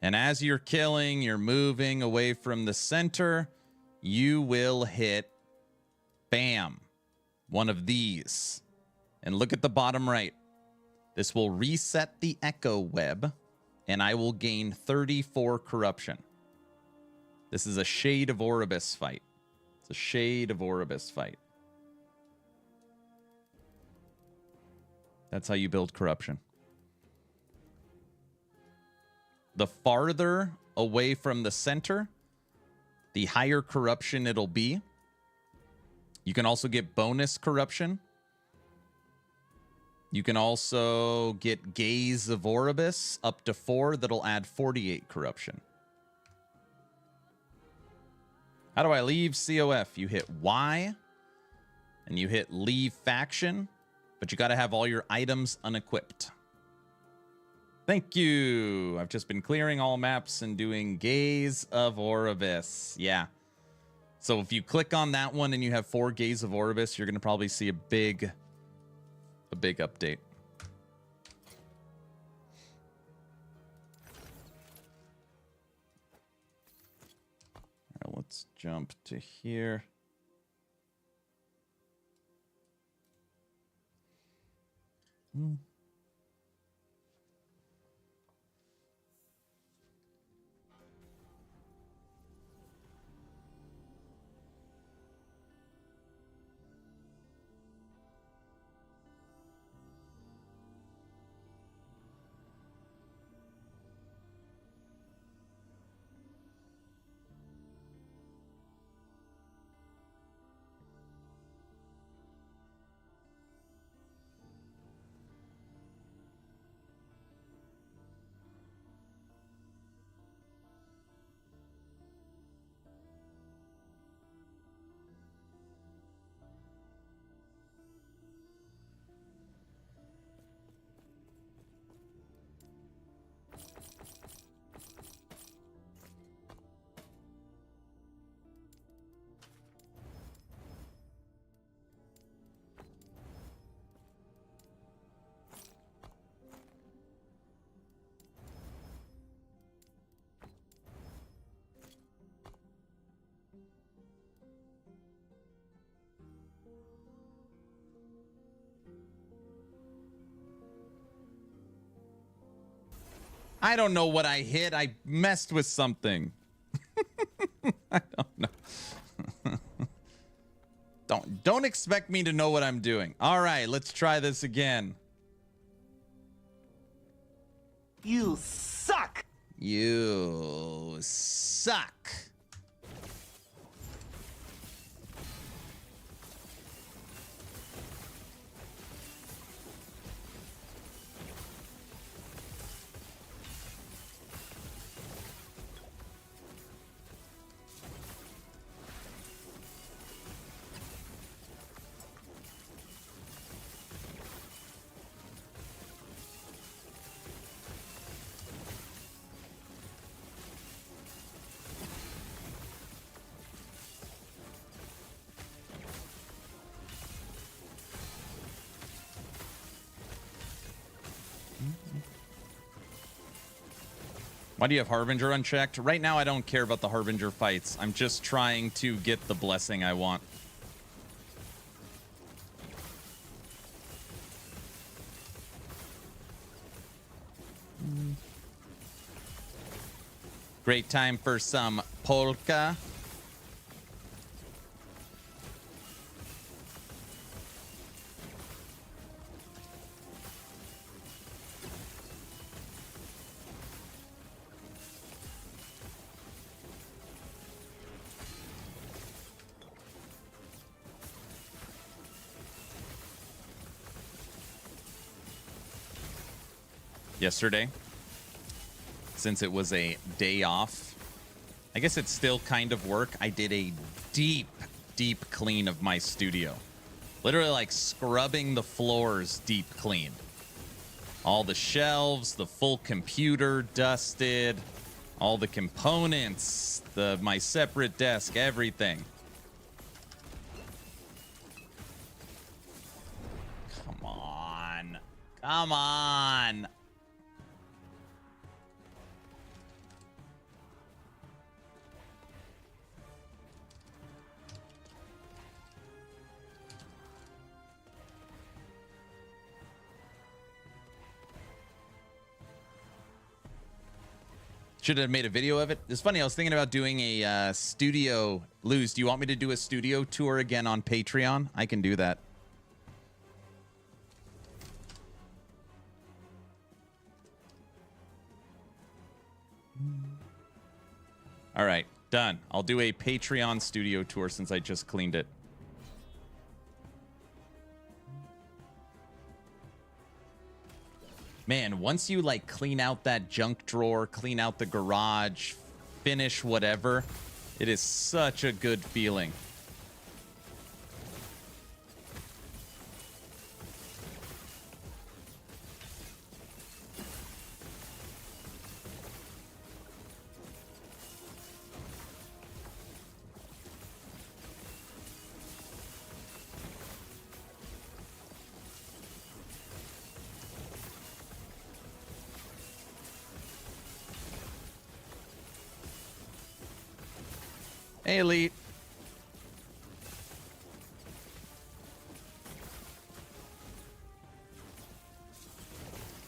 And as you're killing, you're moving away from the center, you will hit, bam, one of these. And look at the bottom right. This will reset the echo web, and I will gain 34 corruption. This is a Shade of Oribus fight. It's a Shade of Oribus fight. That's how you build corruption. The farther away from the center, the higher corruption it'll be. You can also get bonus corruption. You can also get Gaze of Oribus up to 4. That'll add 48 corruption. How do I leave COF? You hit Y and you hit leave faction, but you got to have all your items unequipped. Thank you. I've just been clearing all maps and doing Gaze of Oribus. Yeah. So if you click on that one and you have 4 Gaze of Oribus, you're going to probably see a big update. All right, let's jump to here. I don't know what I hit. I messed with something. I don't know. Don't expect me to know what I'm doing. All right, let's try this again. You suck. You suck. Why do you have Harbinger unchecked? Right now, I don't care about the Harbinger fights. I'm just trying to get the blessing I want. Great time for some polka. yesterday, since it was a day off. I guess it's still kind of work. I did a deep clean of my studio. Literally like scrubbing the floors deep clean. All the shelves, the full computer dusted, all the components, my separate desk, everything. Come on. Come on. Should have made a video of it. It's funny, I was thinking about doing a studio. Luz, do you want me to do a studio tour again on Patreon? I can do that. All right, done. I'll do a Patreon studio tour since I just cleaned it. Man, once you like clean out that junk drawer, clean out the garage, finish whatever, it is such a good feeling. Hey, Elite.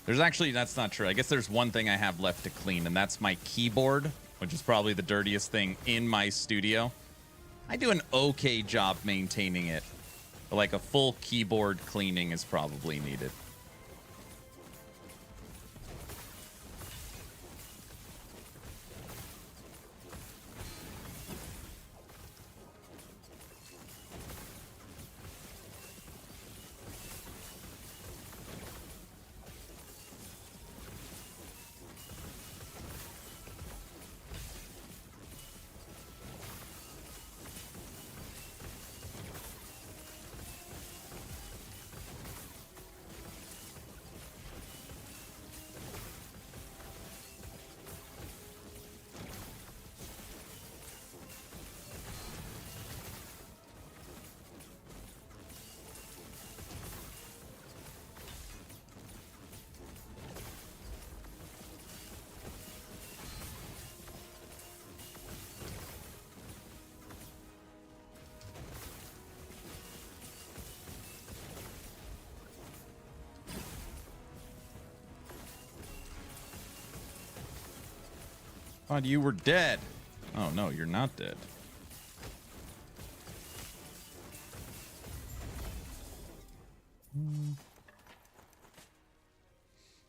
There's actually, that's not true. I guess there's one thing I have left to clean, and that's my keyboard, which is probably the dirtiest thing in my studio. I do an okay job maintaining it, but like a full keyboard cleaning is probably needed. Thought you were dead. Oh no, you're not dead.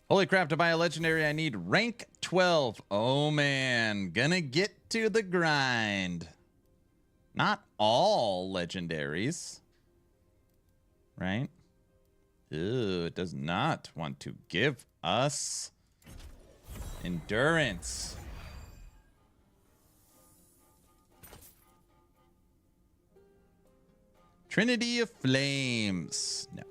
Holy crap, to buy a legendary I need rank 12. Oh man, gonna get to the grind. Not all legendaries. Right? Ew, it does not want to give us endurance. Trinity of Flames. No.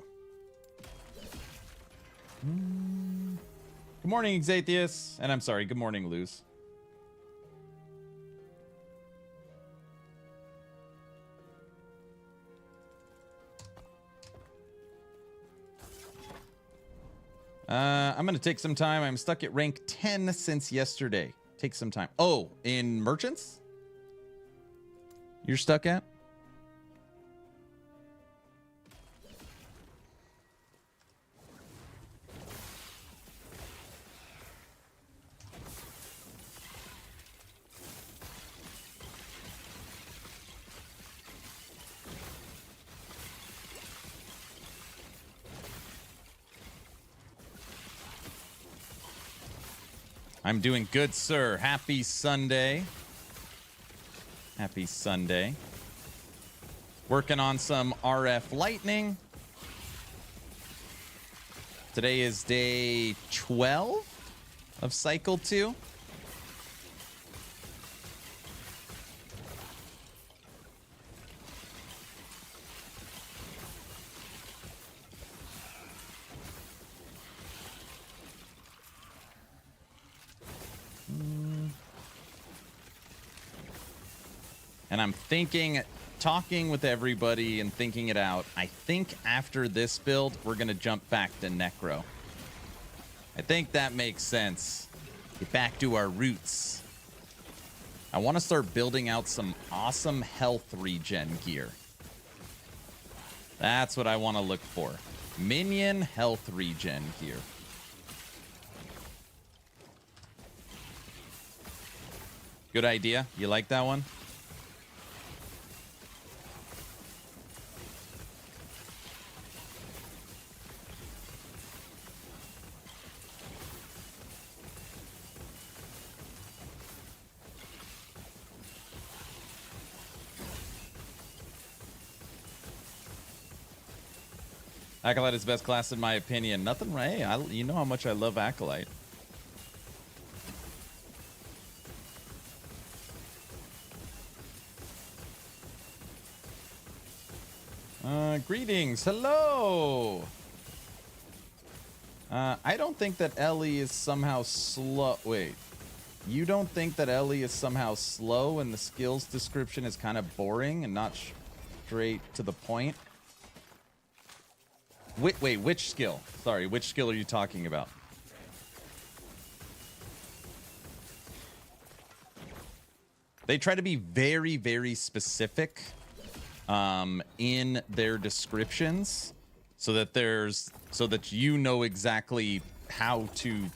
Good morning, Exatheus. And I'm sorry, good morning, Luz. I'm going to take some time. I'm stuck at rank 10 since yesterday. Take some time. Oh, in merchants? You're stuck at? I'm doing good, sir. Happy Sunday. Happy Sunday. Working on some RF lightning. Today is day 12 of cycle 2. And I'm thinking, talking with everybody and thinking it out, I think after this build, we're going to jump back to Necro. I think that makes sense. Get back to our roots. I want to start building out some awesome health regen gear. That's what I want to look for. Minion health regen gear. Good idea. You like that one? Acolyte is best class in my opinion. Nothing right. Hey, you know how much I love Acolyte. Greetings. Hello. I don't think that Ellie is somehow slow. Wait. You don't think that Ellie is somehow slow and the skills description is kind of boring and not straight to the point? Wait, which skill? Sorry, which skill are you talking about? They try to be very, very specific in their descriptions so that you know exactly how to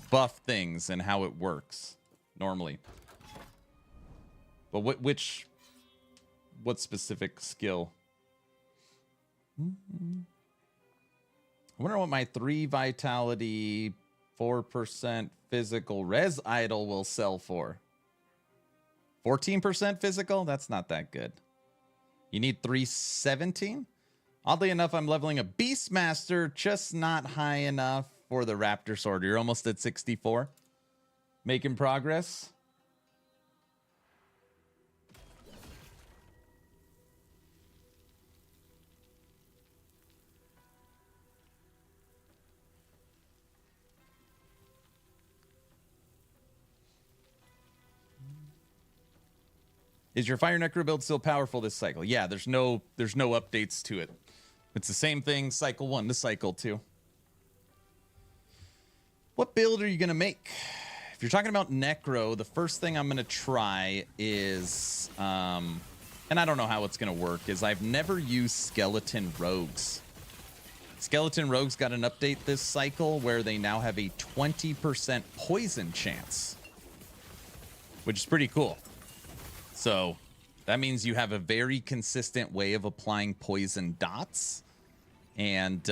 buff things and how it works normally. But what specific skill? I wonder what my 3 vitality, 4% physical res idol will sell for. 14% physical? That's not that good. You need 317? Oddly enough, I'm leveling a Beastmaster, just not high enough for the Raptor Sword. You're almost at 64. Making progress. Is your Fire Necro build still powerful this cycle? Yeah, there's no updates to it. It's the same thing cycle 1 to cycle 2. What build are you going to make? If you're talking about Necro, the first thing I'm going to try is, and I don't know how it's going to work, is I've never used Skeleton Rogues. Skeleton Rogues got an update this cycle where they now have a 20% poison chance, which is pretty cool. So that means you have a very consistent way of applying poison dots. And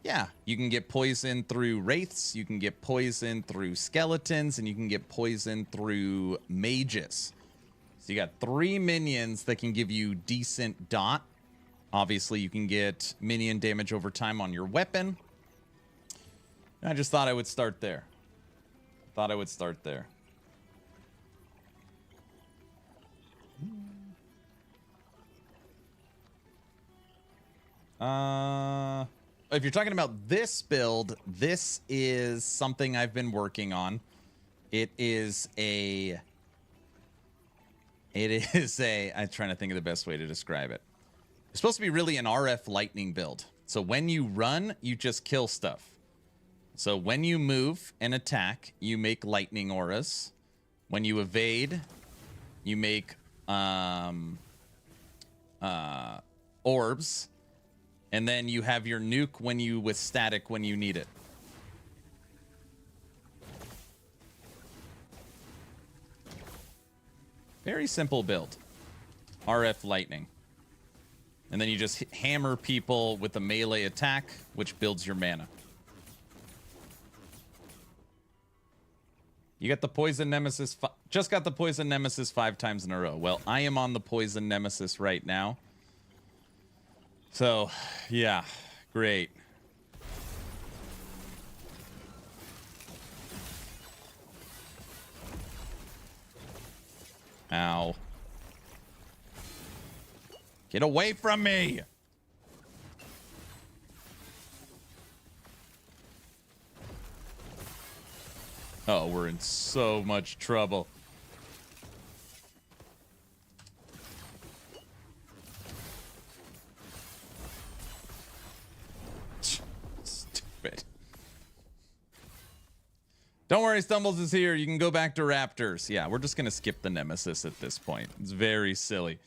yeah, you can get poison through wraiths, you can get poison through skeletons, and you can get poison through mages. So you got 3 minions that can give you decent dot. Obviously, you can get minion damage over time on your weapon. And I just thought I would start there. If you're talking about this build, this is something I've been working on. I'm trying to think of the best way to describe it. It's supposed to be really an RF lightning build. So when you run, you just kill stuff. So when you move and attack, you make lightning auras. When you evade, you make orbs. And then you have your nuke with static when you need it. Very simple build. RF lightning. And then you just hammer people with a melee attack, which builds your mana. You got the Poison Nemesis. Just got the Poison Nemesis 5 times in a row. Well, I am on the Poison Nemesis right now. So, yeah, great. Ow. Get away from me! Oh, we're in so much trouble. Stupid. Don't worry, Stumbles is here. You can go back to Raptors. Yeah, we're just going to skip the Nemesis at this point. It's very silly.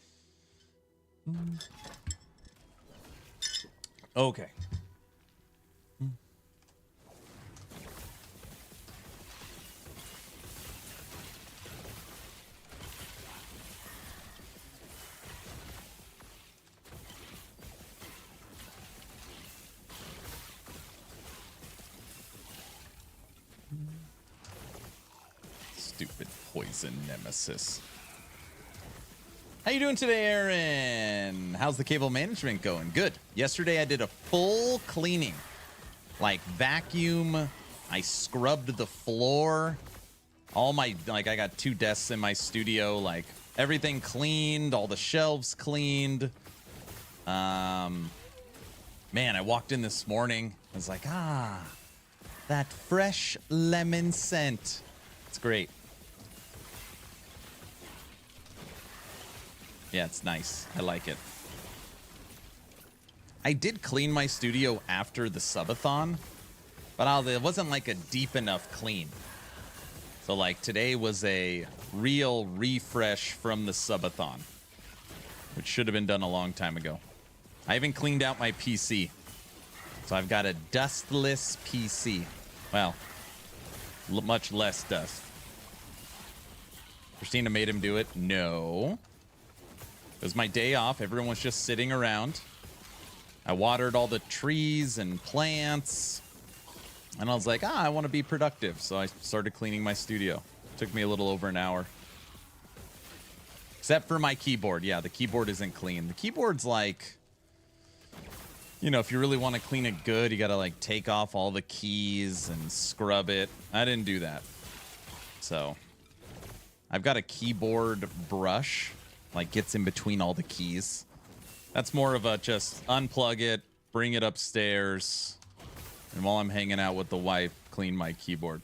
Okay. Stupid poison nemesis. How you doing today, Aaron? How's the cable management going? Good. Yesterday I did a full cleaning. Like vacuum, I scrubbed the floor. All my, like, I got 2 desks in my studio, like everything cleaned, all the shelves cleaned. Man, I walked in this morning. I was like, that fresh lemon scent. It's great. Yeah, it's nice. I like it. I did clean my studio after the subathon, but it wasn't like a deep enough clean. So like today was a real refresh from the subathon, which should have been done a long time ago. I haven't cleaned out my PC. So I've got a dustless PC. Well, much less dust. Christina made him do it? No. It was my day off. Everyone was just sitting around. I watered all the trees and plants. And I was like, I want to be productive. So I started cleaning my studio. Took me a little over an hour. Except for my keyboard. Yeah, the keyboard isn't clean. The keyboard's like, you know, if you really want to clean it good, you got to like take off all the keys and scrub it. I didn't do that. So I've got a keyboard brush. Like gets in between all the keys. That's more of a just unplug it, bring it upstairs, and while I'm hanging out with the wife, clean my keyboard.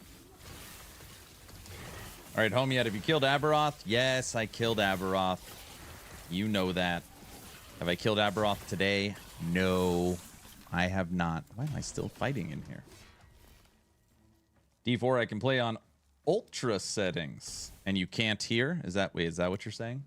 All right, homie, have you killed Aberoth? Yes, I killed Aberoth. You know that. Have I killed Aberoth today? No, I have not. Why am I still fighting in here? D4, I can play on ultra settings, and you can't hear? Is that what you're saying?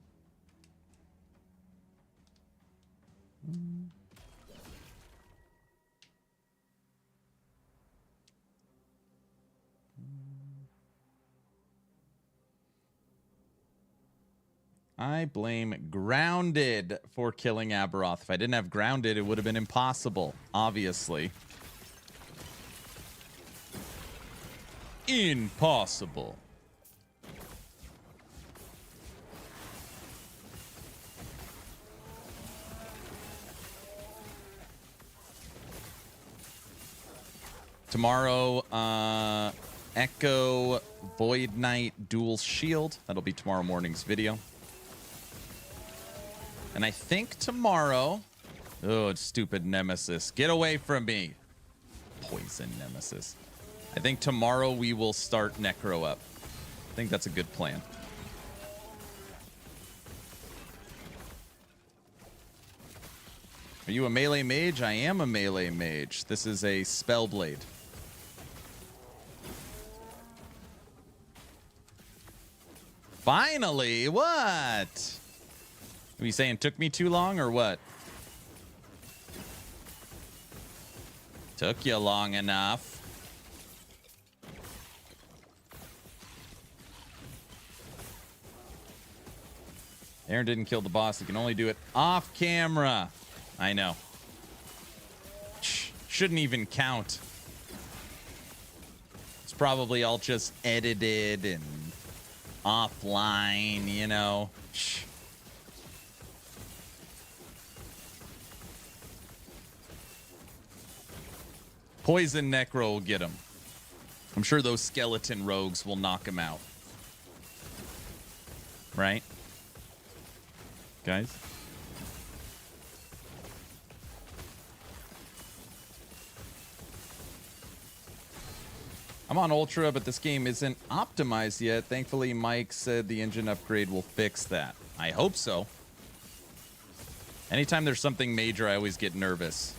I blame Grounded for killing Aberoth. If I didn't have Grounded, it would have been impossible, obviously. Impossible. Tomorrow, Echo Void Knight Dual Shield. That'll be tomorrow morning's video. And I think tomorrow... Oh, stupid Nemesis. Get away from me. Poison Nemesis. I think tomorrow we will start Necro up. I think that's a good plan. Are you a melee mage? I am a melee mage. This is a Spellblade. Finally, what? Are you saying took me too long or what? Took you long enough. Aaron didn't kill the boss. He can only do it off camera. I know. Shouldn't even count. It's probably all just edited and offline, you know. Poison Necro will get him. I'm sure those skeleton rogues will knock him out. Right? Guys? I'm on Ultra, but this game isn't optimized yet. Thankfully, Mike said the engine upgrade will fix that. I hope so. Anytime there's something major, I always get nervous.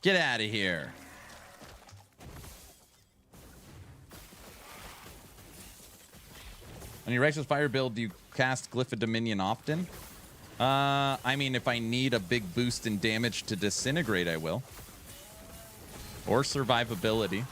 Get out of here. On your Righteous Fire build, do you cast Glyph of Dominion often? I mean, if I need a big boost in damage to disintegrate, I will. Or survivability.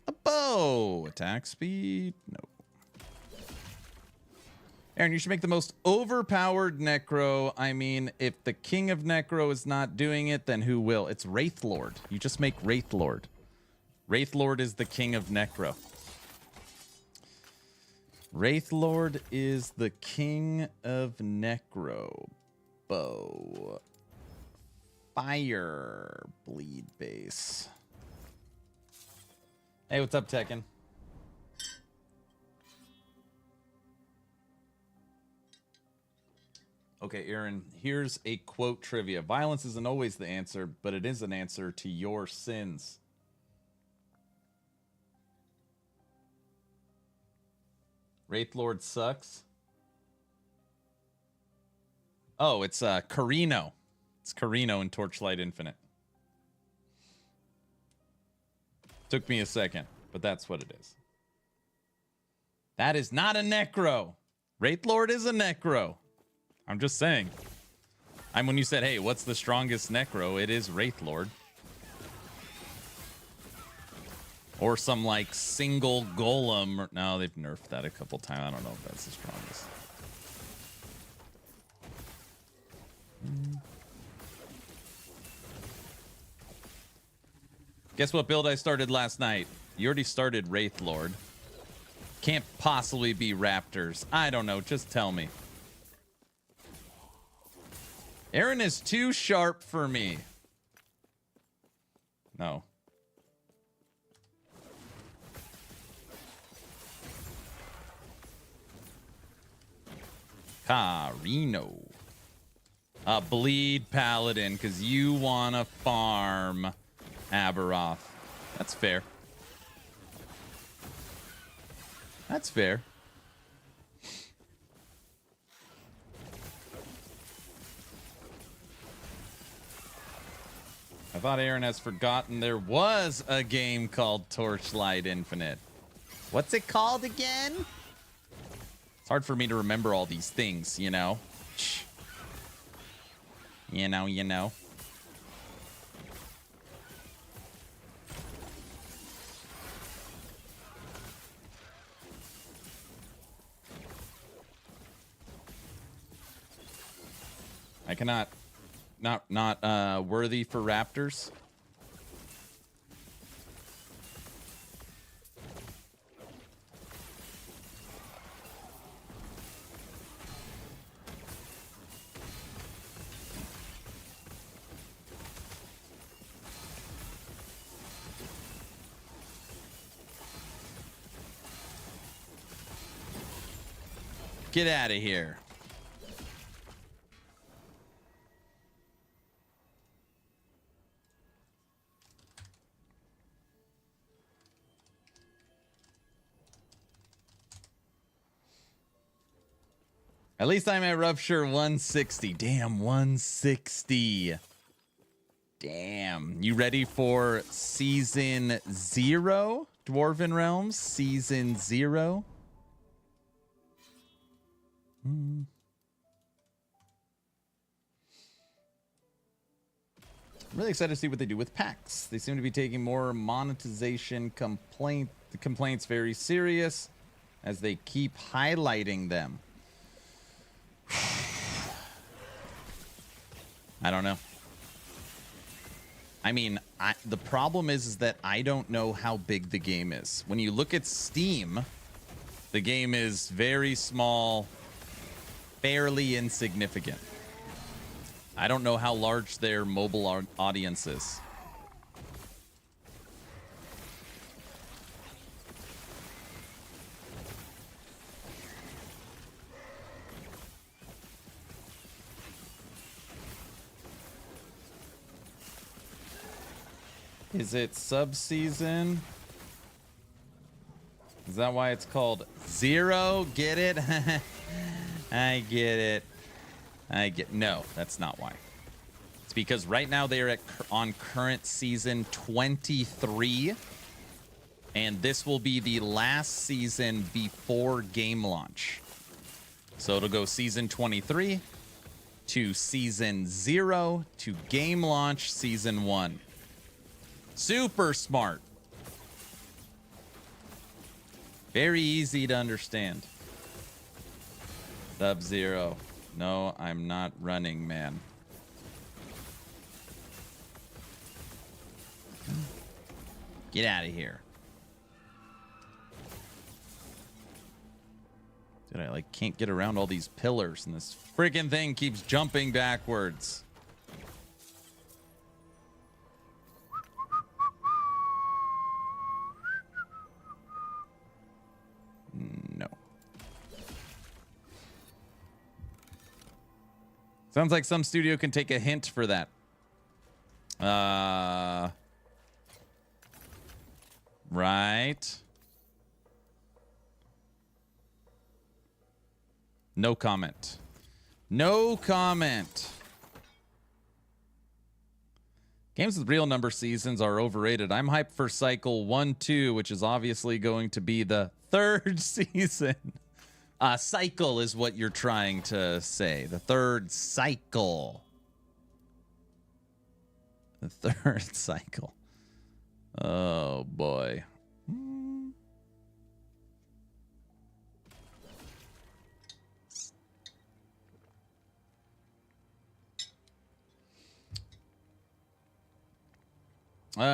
A bow. Attack speed. No. Aaron, you should make the most overpowered Necro. I mean, if the King of Necro is not doing it, then who will? It's Wraithlord. You just make Wraithlord. Wraithlord is the King of Necro. Wraithlord is the King of Necro. Bow. Fire. Bleed base. Hey, what's up, Tekken? Okay, Aaron, here's a quote trivia. Violence isn't always the answer, but it is an answer to your sins. Wraithlord sucks. Oh, it's Carino. It's Carino in Torchlight Infinite. Took me a second, but that's what it is. That is not a Necro. Wraithlord is a Necro. I'm just saying. When you said, hey, what's the strongest Necro? It is Wraithlord. Or some, like, single golem. No, they've nerfed that a couple times. I don't know if that's the strongest. Guess what build I started last night? You already started Wraithlord. Can't possibly be Raptors. I don't know. Just tell me. Aaron is too sharp for me. No. Carino. Bleed Paladin, because you want to farm Aberoth. That's fair. That's fair. I thought Aaron has forgotten there was a game called Torchlight Infinite. What's it called again? It's hard for me to remember all these things, you know? You know. I cannot... Not worthy for Raptors. Get out of here. At least I'm at Rupture 160. Damn, 160. Damn. You ready for Season 0? Dwarven Realms? Season 0? I'm really excited to see what they do with packs. They seem to be taking more monetization complaints very serious as they keep highlighting them. I don't know. I mean, the problem is that I don't know how big the game is. When you look at Steam, the game is very small, fairly insignificant. I don't know how large their mobile audience is. Is it sub-season? Is that why it's called Zero? Get it? I get it. No, that's not why. It's because right now they are on current season 23. And this will be the last season before game launch. So it'll go season 23 to season 0 to game launch season 1. Super smart. Very easy to understand. Sub-Zero. No, I'm not running, man. Get out of here. Dude, I like can't get around all these pillars and this friggin' thing keeps jumping backwards. No. Sounds like some studio can take a hint for that. Right. No comment. No comment. Games with real number seasons are overrated. I'm hyped for Cycle 1-2, which is obviously going to be the 3rd season. Cycle is what you're trying to say. The 3rd cycle. The 3rd cycle. Oh, boy.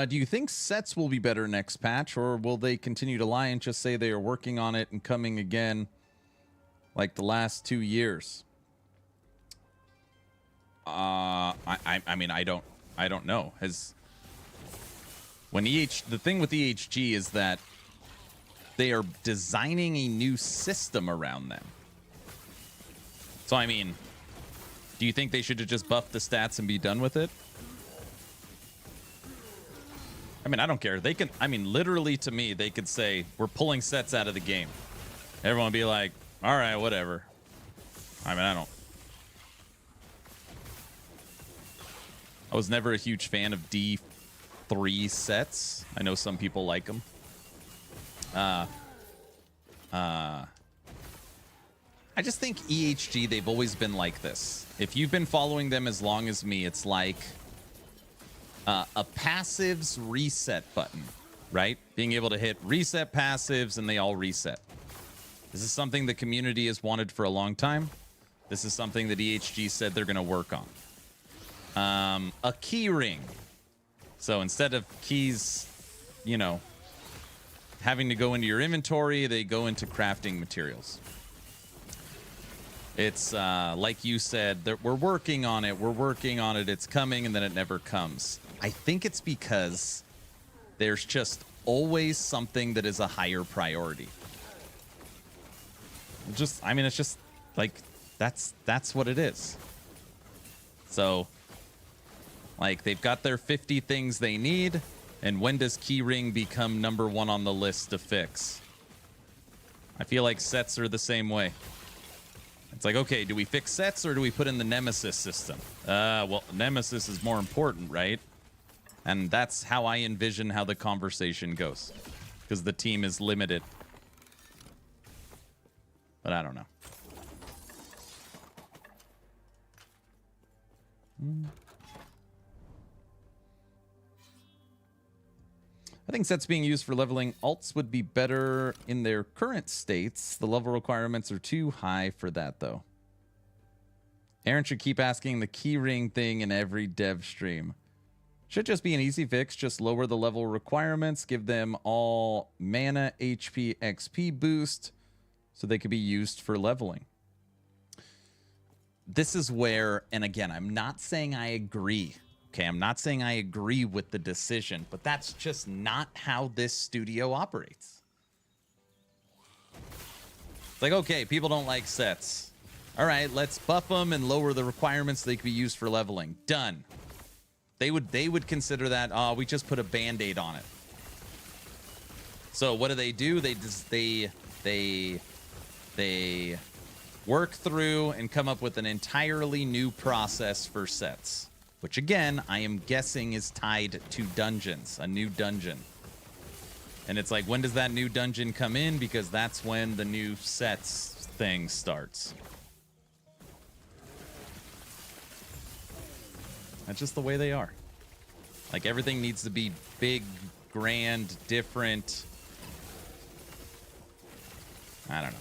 Do you think sets will be better next patch, or will they continue to lie and just say they are working on it and coming again like the last 2 years? I mean, I don't know. The thing with EHG is that they are designing a new system around them. So, I mean, do you think they should have just buffed the stats and be done with it? I mean, I don't care. They can, I mean, literally to me, they could say, we're pulling sets out of the game. Everyone would be like, all right, whatever. I mean, I was never a huge fan of D3 sets. I know some people like them. I just think EHG, they've always been like this. If you've been following them as long as me, it's like a passives reset button, right? Being able to hit reset passives and they all reset. This is something the community has wanted for a long time. This is something that EHG said they're going to work on. A key ring. So instead of keys, you know, having to go into your inventory, they go into crafting materials. It's like you said, we're working on it. We're working on it. It's coming, and then it never comes. I think it's because there's just always something that is a higher priority. I mean, it's just like that's what it is. So, like, they've got their 50 things they need, and when does keyring become #1 on the list to fix? I feel like sets are the same way. It's like, okay, do we fix sets or do we put in the Nemesis system? Well, Nemesis is more important, right? And that's how I envision how the conversation goes, because the team is limited. But I don't know. I think sets being used for leveling alts would be better in their current states. The level requirements are too high for that, though. Aaron should keep asking the keyring thing in every dev stream. Should just be an easy fix. Just lower the level requirements. Give them all mana, HP, XP boost so they could be used for leveling. This is where, and again, I'm not saying I agree. Okay, I'm not saying I agree with the decision, but that's just not how this studio operates. It's like, okay, people don't like sets. All right, let's buff them and lower the requirements so they can be used for leveling. Done. They would consider that, oh, we just put a band-aid on it. So what do? They work through and come up with an entirely new process for sets, which again, I am guessing is tied to dungeons, a new dungeon. And it's like, when does that new dungeon come in? Because that's when the new sets thing starts. That's just the way they are. Like, everything needs to be big, grand, different. I don't know.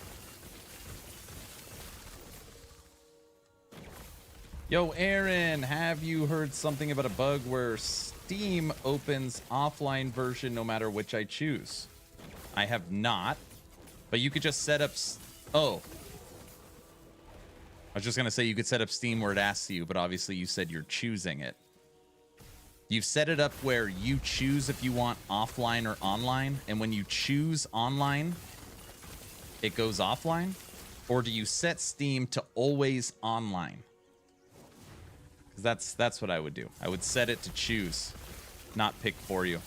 Yo, Aaron, have you heard something about a bug where Steam opens offline version no matter which I choose? I have not, but you could just set up... Oh. I was just going to say you could set up Steam where it asks you, but obviously you said you're choosing it. You've set it up where you choose if you want offline or online, and when you choose online, it goes offline? Or do you set Steam to always online? Because that's what I would do. I would set it to choose, not pick for you.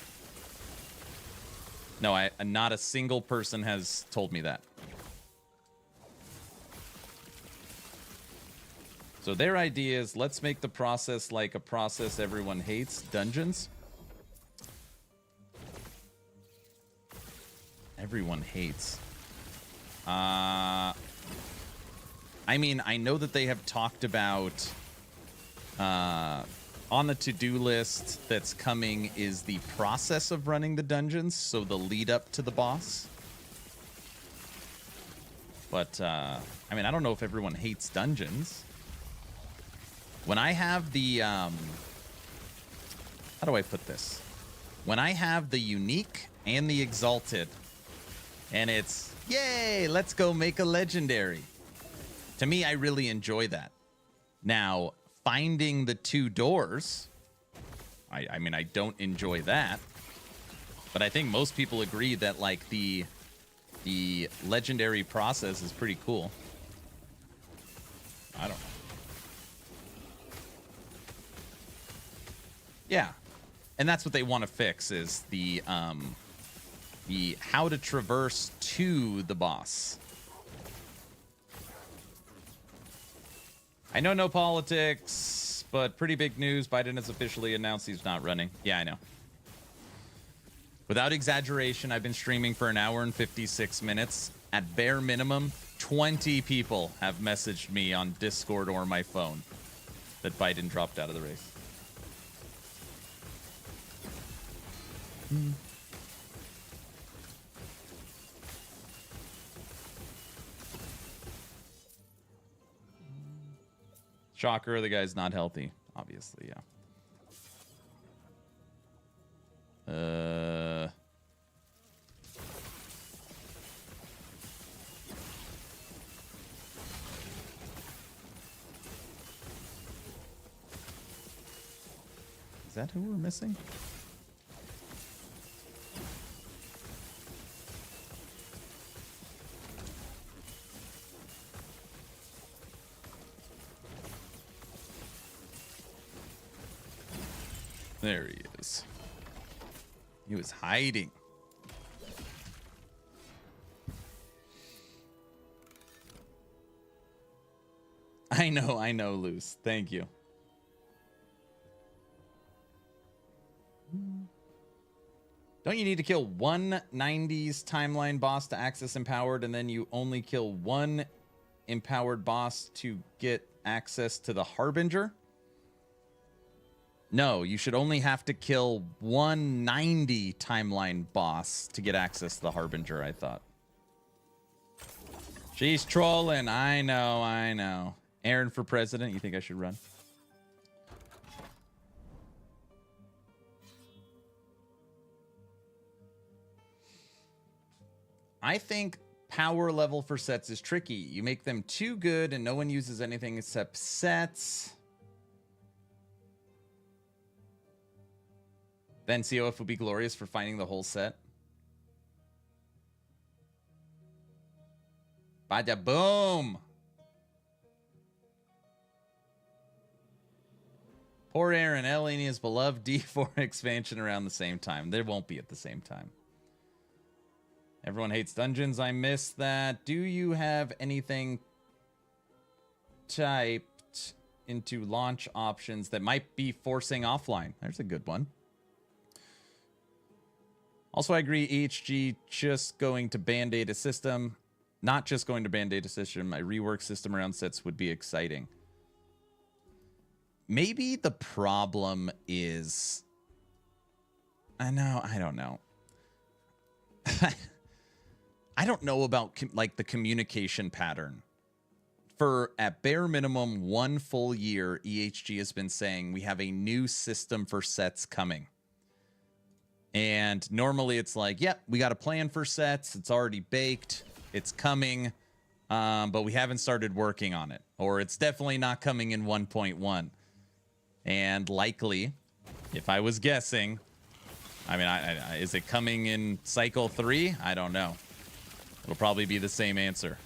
No, not a single person has told me that. So their idea is, let's make the process like a process everyone hates, dungeons. Everyone hates. I mean, I know that they have talked about on the to-do list that's coming is the process of running the dungeons, so the lead up to the boss. But I mean, I don't know if everyone hates dungeons. When I have the, how do I put this? When I have the unique and the exalted, and it's, yay, let's go make a legendary. To me, I really enjoy that. Now, finding the two doors, I mean, I don't enjoy that. But I think most people agree that, like, the legendary process is pretty cool. I don't know. Yeah, and that's what they want to fix is the how to traverse to the boss. I know no politics, but pretty big news. Biden has officially announced he's not running. Yeah, I know. Without exaggeration, I've been streaming for an hour and 56 minutes. At bare minimum, 20 people have messaged me on Discord or my phone that Biden dropped out of the race. Shocker, the guy's not healthy, obviously, yeah. Is that who we're missing? There he is. He was hiding. I know, Luce. Thank you. Don't you need to kill one 90s timeline boss to access Empowered, and then you only kill one Empowered boss to get access to the Harbinger? No, you should only have to kill 190 timeline boss to get access to the Harbinger, I thought. She's trolling. I know. Aaron for president, you think I should run? I think power level for sets is tricky. You make them too good and no one uses anything except sets. Then COF would be glorious for finding the whole set. Bada boom! Poor Aaron, Elenia's beloved D4 expansion around the same time. There won't be at the same time. Everyone hates dungeons. I miss that. Do you have anything typed into launch options that might be forcing offline? There's a good one. Also, I agree, EHG just going to Band-Aid a system. Not just going to Band-Aid a system. A rework system around sets would be exciting. Maybe the problem is... I don't know. I don't know about like the communication pattern. For at bare minimum 1 full year, EHG has been saying we have a new system for sets coming. And normally it's like, yep, we got a plan for sets. It's already baked. It's coming. But we haven't started working on it. Or it's definitely not coming in 1.1. And likely, if I was guessing, I mean, is it coming in cycle 3? I don't know. It'll probably be the same answer.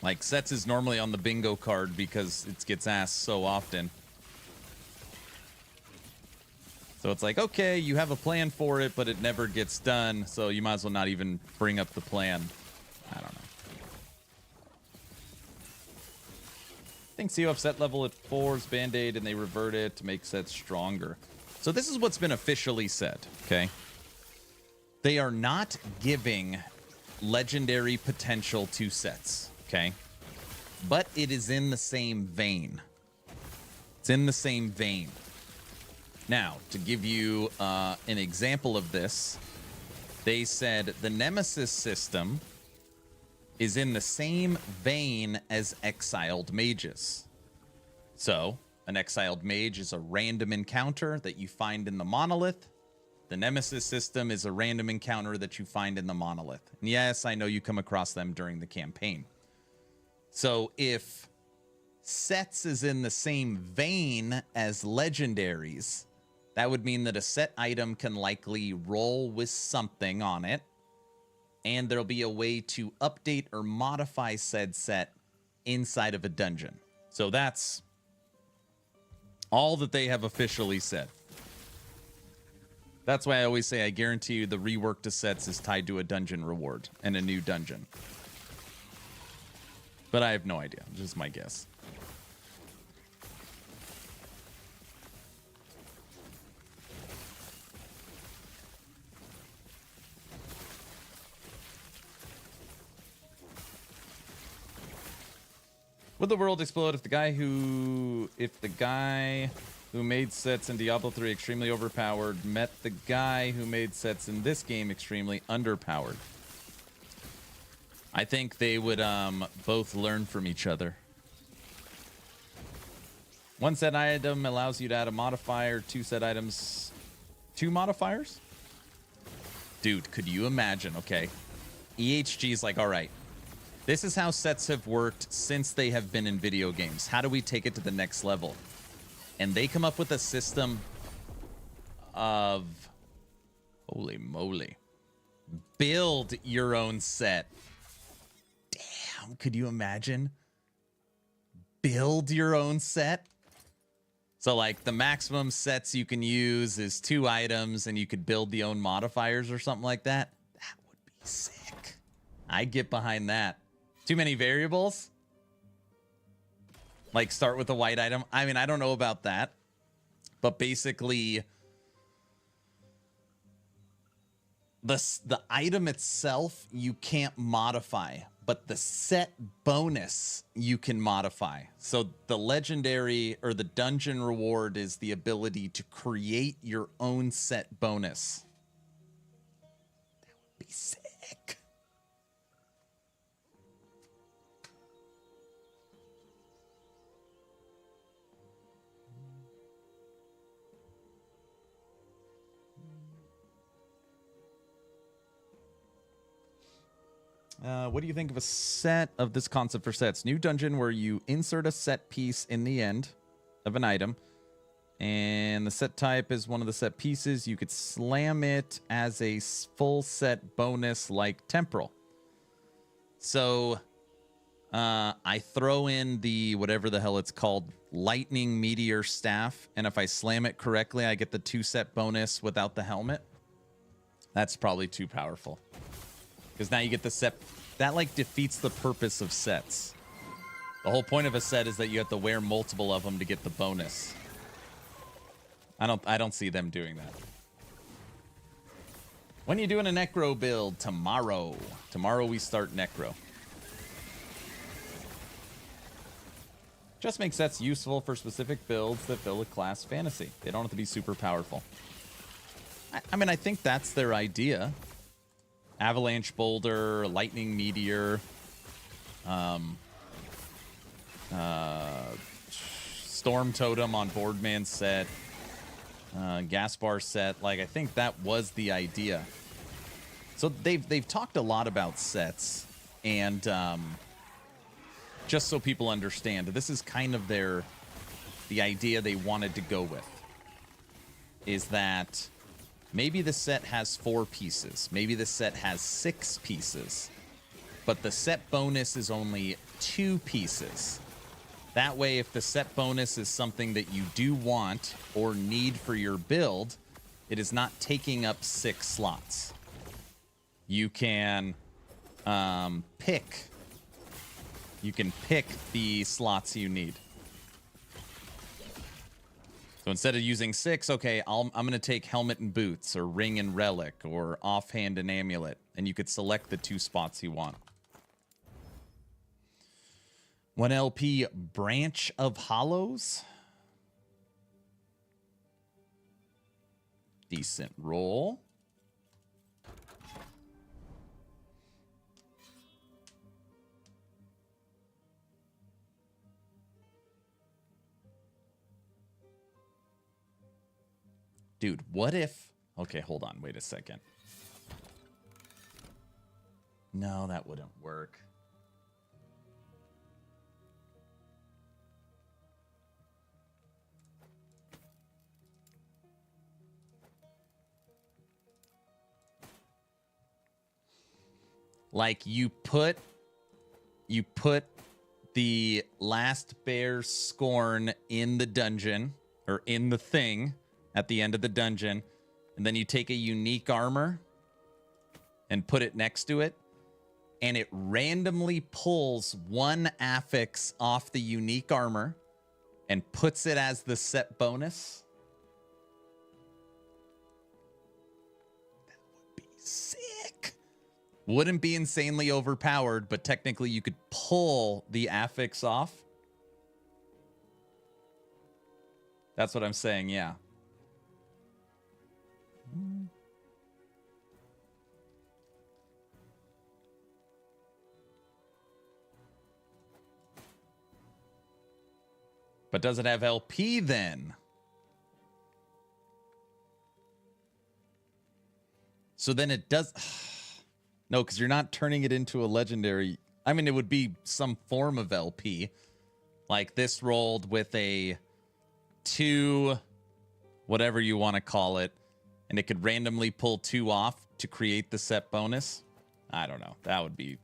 Like, sets is normally on the bingo card because it gets asked so often. So it's like, okay, you have a plan for it, but it never gets done, so you might as well not even bring up the plan. I don't know. I think COF set level at 4 is Band-Aid, and they revert it to make sets stronger. So this is what's been officially said, okay? They are not giving legendary potential to sets, okay? But it is in the same vein. It's in the same vein. Now, to give you an example of this, they said the Nemesis system is in the same vein as exiled mages. So, an exiled mage is a random encounter that you find in the Monolith. The Nemesis system is a random encounter that you find in the Monolith. And yes, I know you come across them during the campaign. So if sets is in the same vein as legendaries, that would mean that a set item can likely roll with something on it, and there'll be a way to update or modify said set inside of a dungeon. So that's all that they have officially said. That's why I always say I guarantee you the rework to sets is tied to a dungeon reward and a new dungeon. But I have no idea. Just my guess. Would the world explode if the guy who made sets in Diablo 3 extremely overpowered met the guy who made sets in this game extremely underpowered? I think they would both learn from each other. One set item allows you to add a modifier, 2 set items, 2 modifiers? Dude, could you imagine? Okay. EHG is like, all right, this is how sets have worked since they have been in video games. How do we take it to the next level? And they come up with a system of, holy moly, build your own set. Damn, could you imagine? Build your own set? So like the maximum sets you can use is 2 items and you could build the own modifiers or something like that. That would be sick. I'd get behind that. Too many variables? Like start with a white item? I mean, I don't know about that. But basically, the item itself you can't modify, but the set bonus you can modify. So the legendary or the dungeon reward is the ability to create your own set bonus. That would be sick. What do you think of a set of this concept for sets? New dungeon where you insert a set piece in the end of an item, and the set type is one of the set pieces. You could slam it as a full set bonus like temporal. So I throw in the whatever the hell it's called, lightning meteor staff, and if I slam it correctly, I get the 2 set bonus without the helmet. That's probably too powerful. Because now you get the set. That, like, defeats the purpose of sets. The whole point of a set is that you have to wear multiple of them to get the bonus. I don't see them doing that. When are you doing a Necro build? Tomorrow. Tomorrow we start Necro. Just make sets useful for specific builds that fill a class fantasy. They don't have to be super powerful. I mean, I think that's their idea. Avalanche Boulder, Lightning Meteor, Storm Totem on Boardman set, Gaspar set. Like, I think that was the idea. So they've talked a lot about sets, and just so people understand, this is kind of the idea they wanted to go with, is that maybe the set has 4 pieces. Maybe the set has 6 pieces. But the set bonus is only 2 pieces. That way, if the set bonus is something that you do want or need for your build, it is not taking up 6 slots. You can pick. You can pick the slots you need. So instead of using 6, okay, I'm going to take Helmet and Boots, or Ring and Relic, or Offhand and Amulet. And you could select the 2 spots you want. 1 LP Branch of Hollows. Decent roll. Dude, what if... Okay, hold on. Wait a second. No, that wouldn't work. Like, you put the last bear's scorn in the dungeon, or in the thing at the end of the dungeon, and then you take a unique armor and put it next to it, and it randomly pulls 1 affix off the unique armor and puts it as the set bonus. That would be sick. Wouldn't be insanely overpowered, but technically you could pull the affix off. That's what I'm saying, yeah. But does it have LP then? So then it does... No, because you're not turning it into a legendary... I mean, it would be some form of LP. Like this rolled with a 2... whatever you want to call it. And it could randomly pull 2 off to create the set bonus. I don't know. That would be...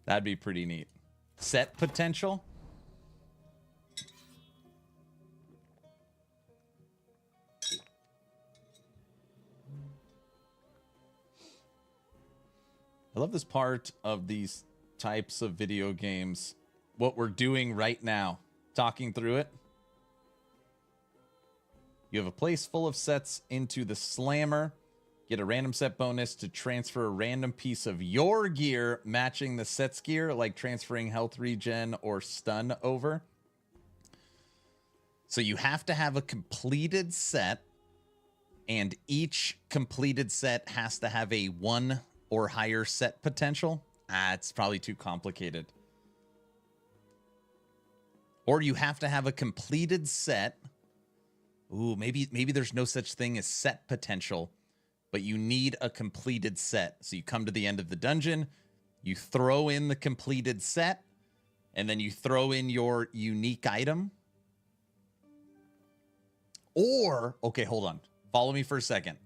That'd be pretty neat. Set potential? I love this part of these types of video games. What we're doing right now. Talking through it. You have a place full of sets into the slammer. Get a random set bonus to transfer a random piece of your gear matching the set's gear, like transferring health regen or stun over. So you have to have a completed set, and each completed set has to have a 1 or higher set potential. It's probably too complicated. Or you have to have a completed set. Ooh, maybe there's no such thing as set potential. but you need a completed set. So you come to the end of the dungeon, you throw in the completed set, and then you throw in your unique item. Or, okay, hold on. Follow me for a second.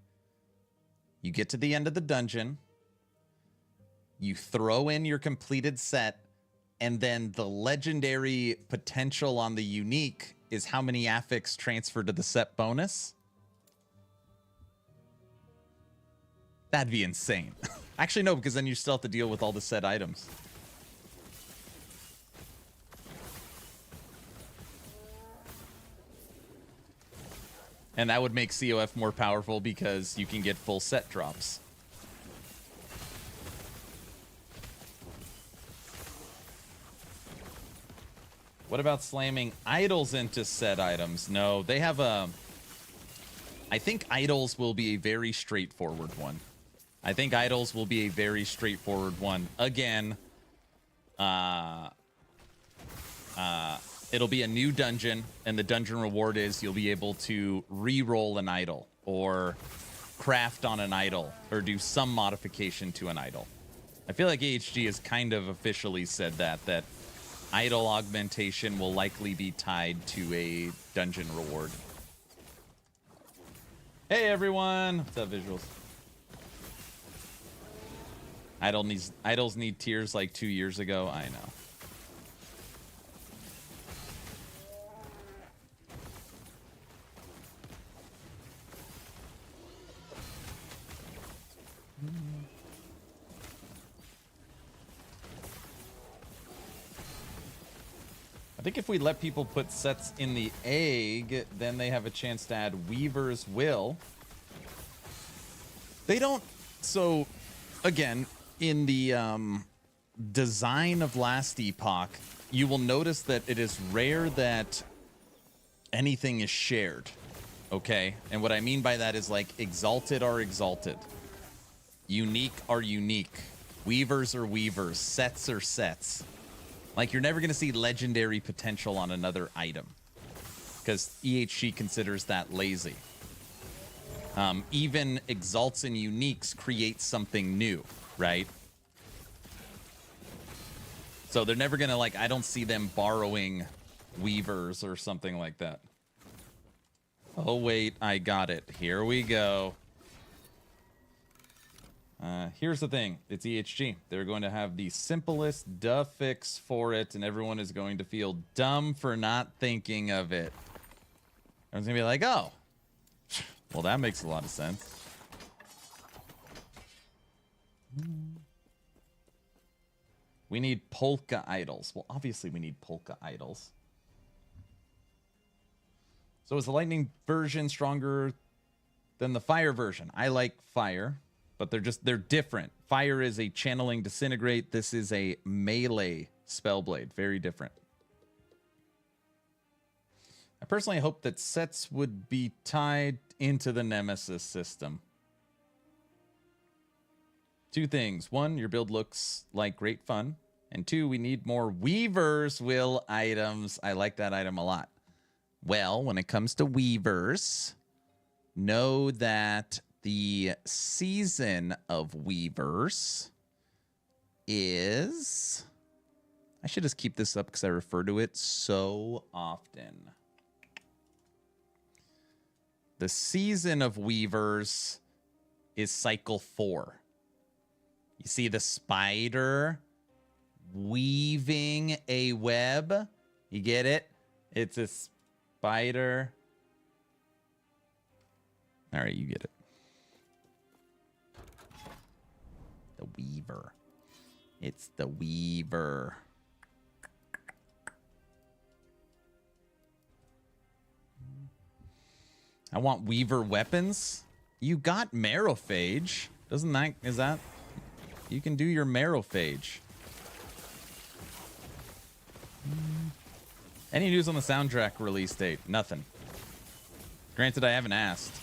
You get to the end of the dungeon, you throw in your completed set, and then the legendary potential on the unique is how many affix transfer to the set bonus. That'd be insane. Actually, no, because then you still have to deal with all the set items. And that would make COF more powerful because you can get full set drops. What about slamming idols into set items? No, they have a... I think idols will be a very straightforward one. Again, it'll be a new dungeon, and the dungeon reward is you'll be able to re-roll an idol, or craft on an idol, or do some modification to an idol. I feel like AHG has kind of officially said that idol augmentation will likely be tied to a dungeon reward. Hey everyone! What's up, visuals? Idols need tears like 2 years ago. I know. I think if we let people put sets in the egg, then they have a chance to add Weaver's Will. They don't... So, again, in the design of last Epoch, you will notice that it is rare that anything is shared, okay? And what I mean by that is, like, exalted are exalted. Unique are unique. Weavers are weavers. Sets are sets. Like, you're never going to see legendary potential on another item, because EHG considers that lazy. Even exalts and uniques create something new, right? So they're never going to, like, I don't see them borrowing weavers or something like that. Oh, wait, I got it. Here we go. Here's the thing. It's EHG. They're going to have the simplest duh fix for it, and everyone is going to feel dumb for not thinking of it. Everyone's going to be like, oh, well, that makes a lot of sense. We need polka idols. Well, obviously we need polka idols. So is the lightning version stronger than the fire version? I like fire, but they're different. Fire is a channeling disintegrate. This is a melee spellblade. Very different. I personally hope that sets would be tied into the Nemesis system. Two things. One, your build looks like great fun. And two, we need more Weaver's Will items. I like that item a lot. Well, when it comes to Weavers, know that the season of Weavers is... I should just keep this up because I refer to it so often. The season of Weavers is cycle 4. You see the spider weaving a web? You get it? It's a spider. All right, you get it. The Weaver. It's the Weaver. I want Weaver weapons. You got Marrowphage. Doesn't that... Is that... You can do your Marrowphage. Any news on the soundtrack release date? Nothing. Granted, I haven't asked.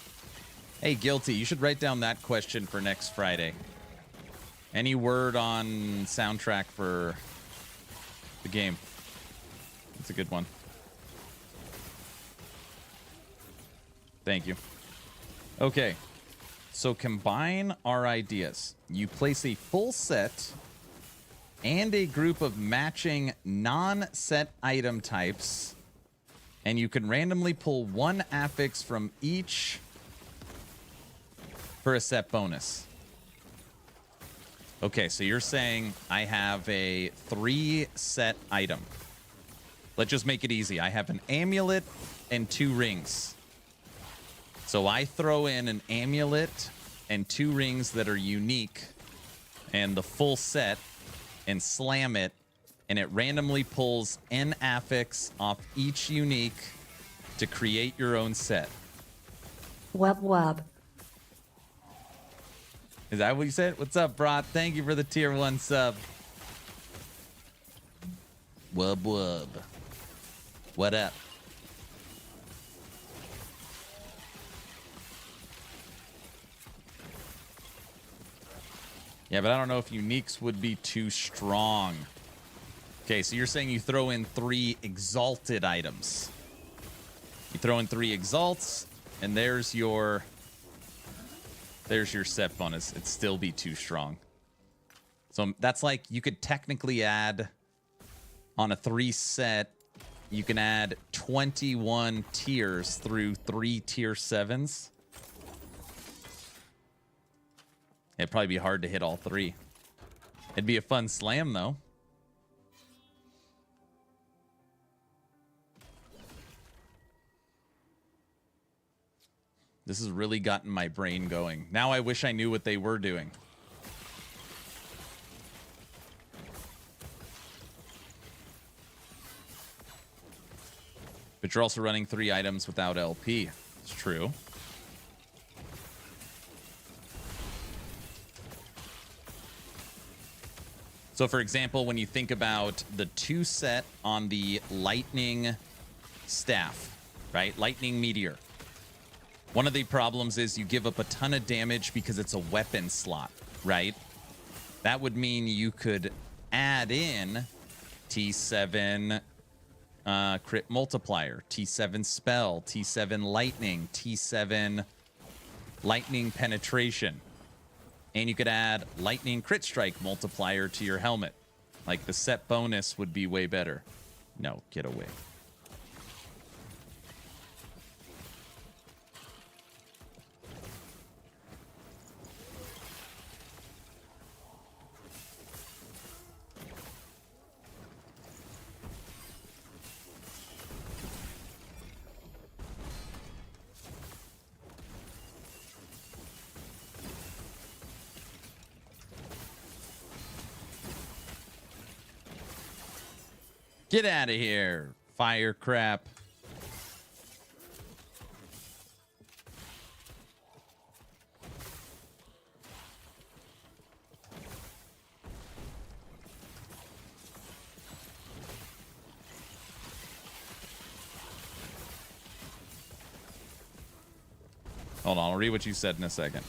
Hey, Guilty, you should write down that question for next Friday. Any word on soundtrack for the game? It's a good one. Thank you. Okay. So combine our ideas. You place a full set and a group of matching non-set item types, and you can randomly pull one affix from each for a set bonus. Okay, so you're saying I have a 3-set item. Let's just make it easy. I have an amulet and 2 rings. So I throw in an amulet and 2 rings that are unique and the full set and slam it, and it randomly pulls an affix off each unique to create your own set. Wub wub. Is that what you said? What's up, Brat? Thank you for the tier 1 sub. Wub wub. What up? Yeah, but I don't know if uniques would be too strong. Okay, so you're saying you throw in 3 exalted items. You throw in 3 exalts, and there's your set bonus. It'd still be too strong. So that's like you could technically add on a 3 set, you can add 21 tiers through 3 tier 7s. It'd probably be hard to hit all 3. It'd be a fun slam, though. This has really gotten my brain going. Now I wish I knew what they were doing. But you're also running 3 items without LP. It's true. So, for example, when you think about the 2 set on the lightning staff, right? Lightning meteor. One of the problems is you give up a ton of damage because it's a weapon slot, right? That would mean you could add in T7 crit multiplier, T7 spell, T7 lightning, T7 lightning penetration. And you could add lightning crit strike multiplier to your helmet. Like the set bonus would be way better. No, get away. Get out of here, fire crap. Hold on, I'll read what you said in a second.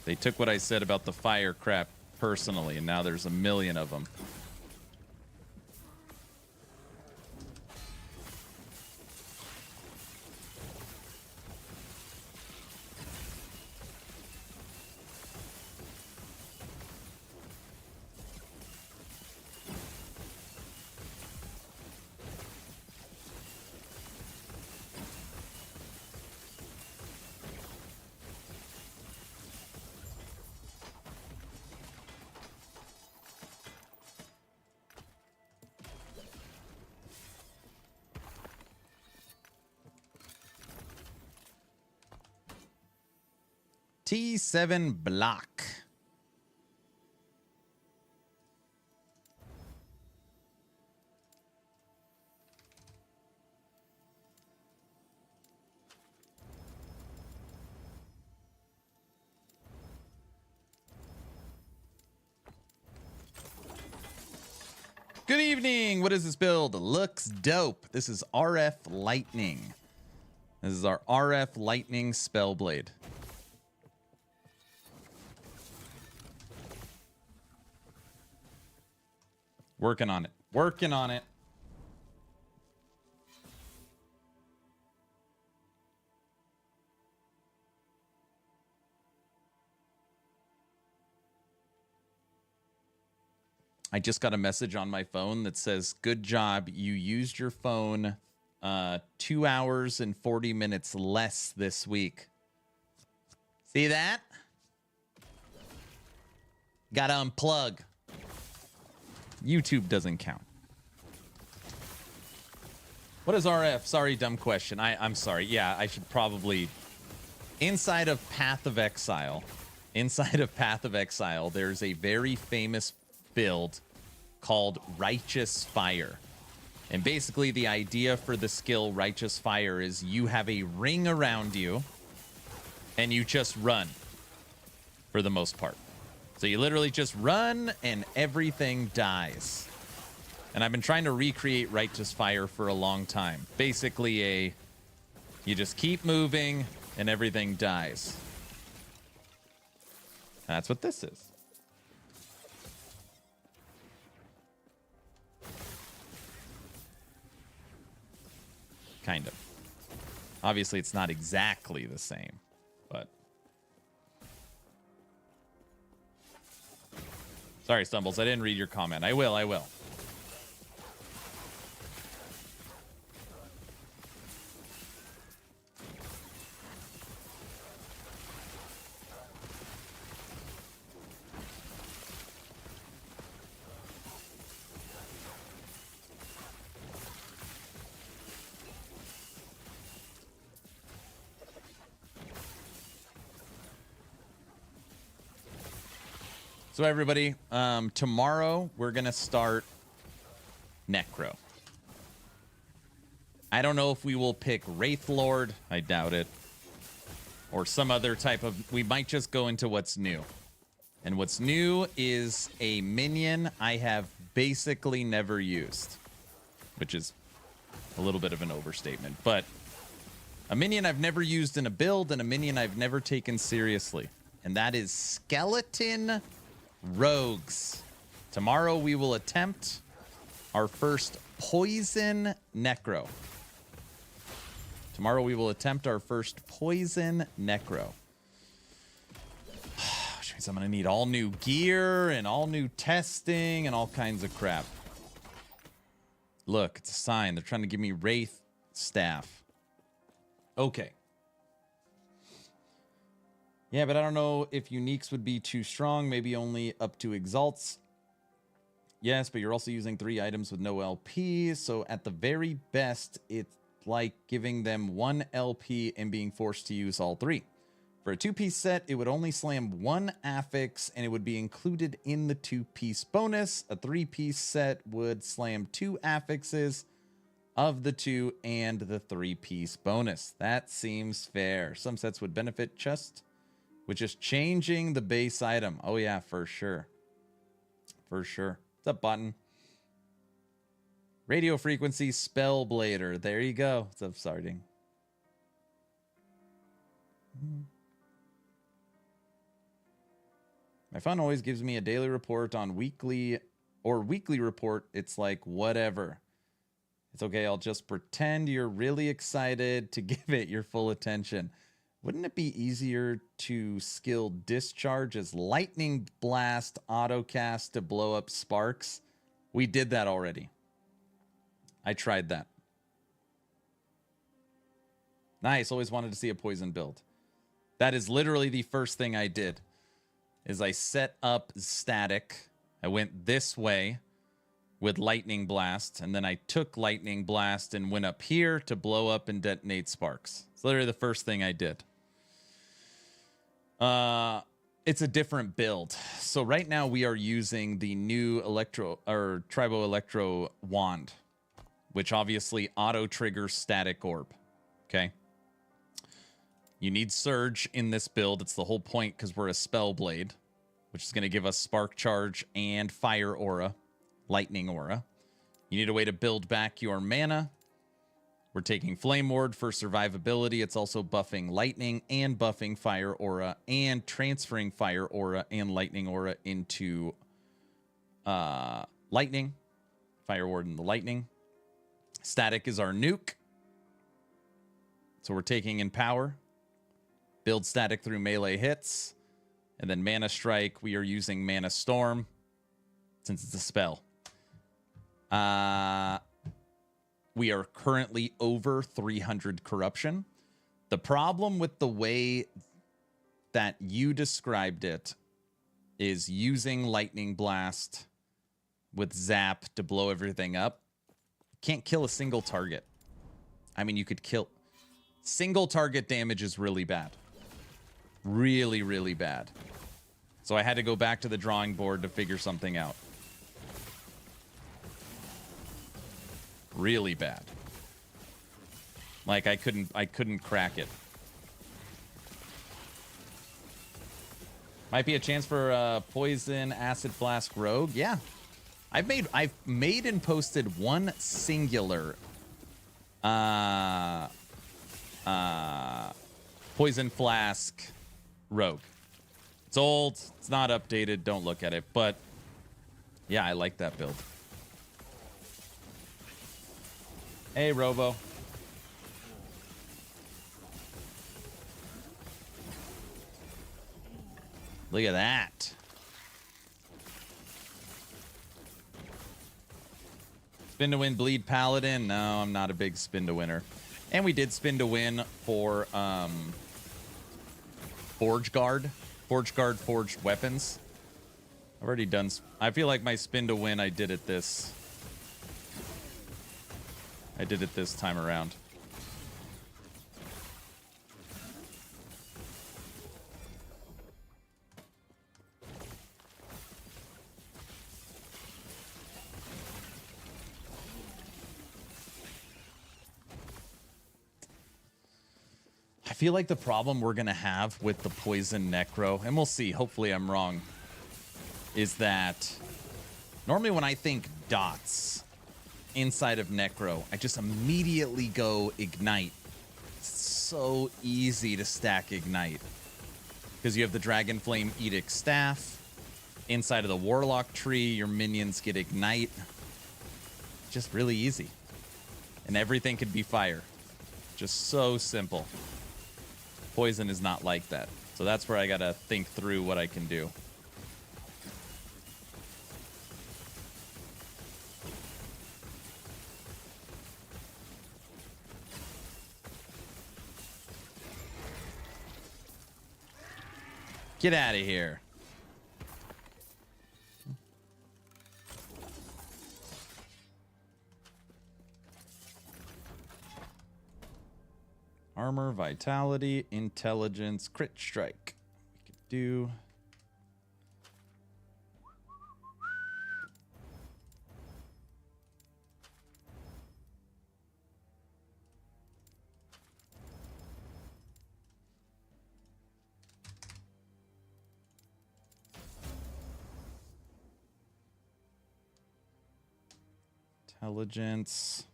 They took what I said about the fire crap personally, and now there's a million of them. T7 block. Good evening. What is this build? Looks dope. This is RF Lightning. This is our RF Lightning Spellblade. Working on it. Working on it. I just got a message on my phone that says, good job. You used your phone 2 hours and 40 minutes less this week. See that? Gotta unplug. YouTube doesn't count. What is RF? Sorry, dumb question. I'm sorry. Yeah, I should probably... Inside of Path of Exile, there's a very famous build called Righteous Fire. And basically the idea for the skill Righteous Fire is you have a ring around you and you just run for the most part. So you literally just run and everything dies. And I've been trying to recreate Righteous Fire for a long time. Basically you just keep moving and everything dies. That's what this is. Kind of. Obviously, it's not exactly the same, but... Sorry, Stumbles, I didn't read your comment. I will. So everybody, tomorrow we're going to start Necro. I don't know if we will pick Wraith Lord. I doubt it. Or some other type of... We might just go into what's new. And what's new is a minion I have basically never used. Which is a little bit of an overstatement. But a minion I've never used in a build and a minion I've never taken seriously. And that is Skeleton Rogues. Tomorrow we will attempt our first Poison Necro. Tomorrow we will attempt our first Poison Necro. Which means I'm going to need all new gear and all new testing and all kinds of crap. Look, it's a sign. They're trying to give me Wraith Staff. Okay. Yeah, but I don't know if uniques would be too strong. Maybe only up to exalts. Yes, but you're also using 3 items with no LP. So at the very best, it's like giving them 1 LP and being forced to use all 3. For a 2-piece set, it would only slam 1 affix and it would be included in the 2-piece bonus. A 3-piece set would slam 2 affixes of the 2 and the 3-piece bonus. That seems fair. Some sets would benefit just... which is changing the base item. Oh, yeah, for sure. For sure. What's up, Button? Radio frequency Spellblader. There you go. What's up, Sarding? My phone always gives me a daily report on weekly report. It's like, whatever. It's okay. I'll just pretend you're really excited to give it your full attention. Wouldn't it be easier to skill Discharge as Lightning Blast autocast to blow up sparks? We did that already. I tried that. Nice. Always wanted to see a poison build. That is literally the first thing I did. Is I set up static. I went this way with Lightning Blast, and then I took Lightning Blast and went up here to blow up and detonate sparks. It's literally the first thing I did. It's a different build. So right now we are using the new Tribo Electro wand, which obviously auto triggers static orb. Okay. You need Surge in this build. It's the whole point because we're a Spellblade, which is going to give us Spark Charge and Fire Aura, Lightning Aura. You need a way to build back your mana. We're taking Flame Ward for survivability. It's also buffing Lightning and buffing Fire Aura and transferring Fire Aura and Lightning Aura into Lightning. Fire Ward and the Lightning. Static is our nuke. So we're taking in power. Build static through melee hits. And then Mana Strike, we are using Mana Storm. since it's a spell. We are currently over 300 corruption. The problem with the way that you described it is using Lightning Blast with Zap to blow everything up. Can't kill a single target. I mean, you could kill... Single target damage is really bad. Really, really bad. So I had to go back to the drawing board to figure something out. Really bad. Like, I couldn't crack it. Might be a chance for Poison Acid Flask Rogue. Yeah. I've made and posted one singular Poison Flask Rogue. It's old, it's not updated, don't look at it, but yeah, I like that build. Hey, Robo. Look at that. Spin to win bleed paladin. No, I'm not a big spin to winner. And we did spin to win for Forge Guard. Forge Guard forged weapons. I've already done. I feel like my spin to win, I did it this time around. I feel like the problem we're going to have with the Poison Necro, and we'll see, hopefully I'm wrong, is that normally when I think dots inside of Necro, I just immediately go Ignite. It's so easy to stack Ignite. Because you have the Dragon Flame Edict Staff. Inside of the Warlock tree, your minions get Ignite. Just really easy. And everything could be fire. Just so simple. Poison is not like that. So that's where I gotta think through what I can do. Get out of here. Armor, vitality, intelligence, crit strike. We could do. Intelligence.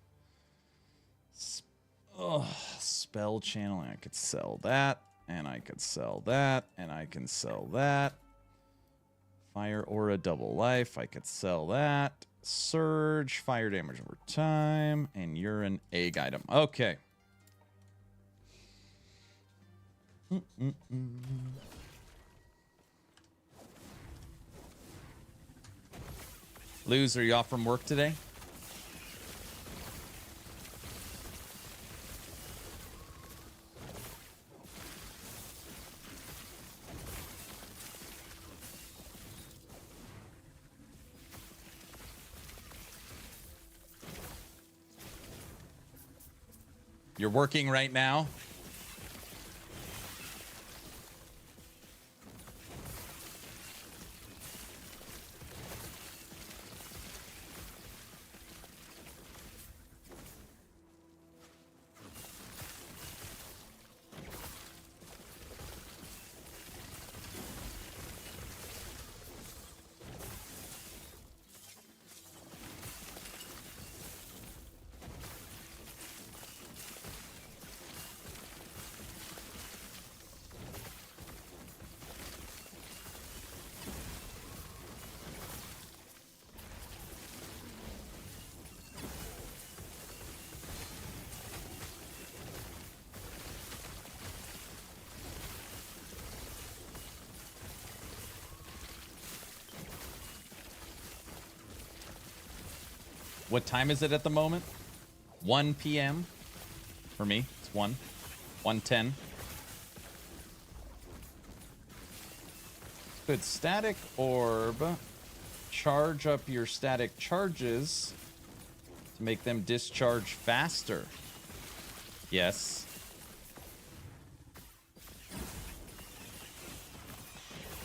Spell channeling. I could sell that, and I could sell that, and I can sell that. Fire aura, double life. I could sell that. Surge, fire damage over time, and you're an egg item. Okay. Luz, are you off from work today? You're working right now? What time is it at the moment? 1 p.m. For me, it's 1:10. Good. Static orb. Charge up your static charges to make them discharge faster. Yes.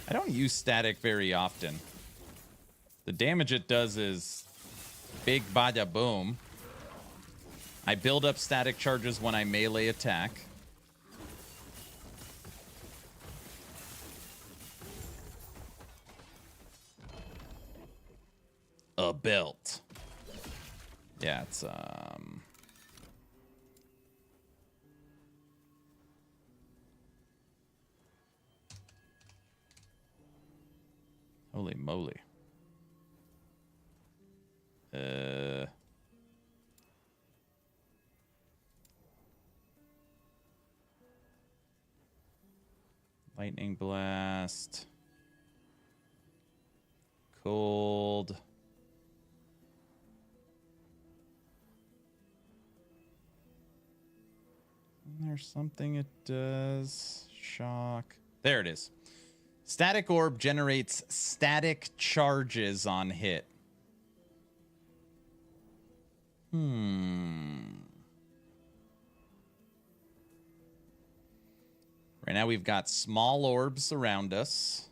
I don't use static very often. The damage it does is big bada boom. I build up static charges when I melee attack. A belt. Yeah, it's holy moly. Lightning blast. Cold. There's something it does. Shock. There it is. Static orb generates static charges on hit. Right now we've got small orbs around us.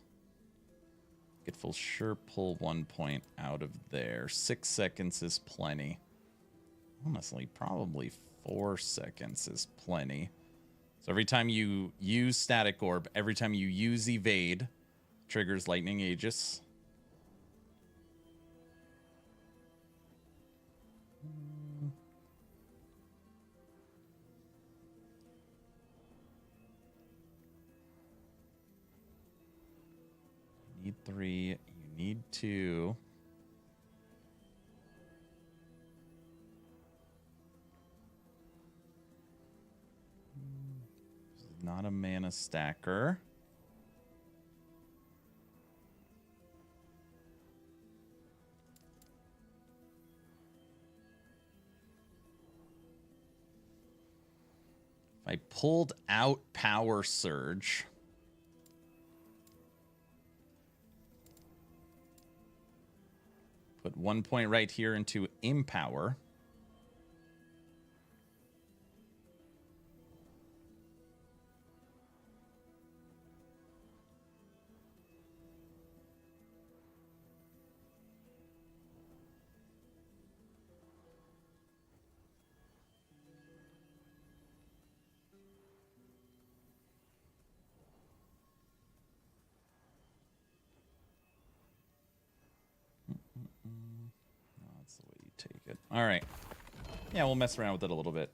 It will sure pull 1 point out of there. 6 seconds is plenty. Honestly, probably 4 seconds is plenty. So every time you use static orb, every time you use evade, triggers lightning aegis. You need 3, you need 2. Not a mana stacker. If I pulled out Power Surge, put 1 point right here into Empower. That's the way you take it. All right. Yeah, we'll mess around with it a little bit.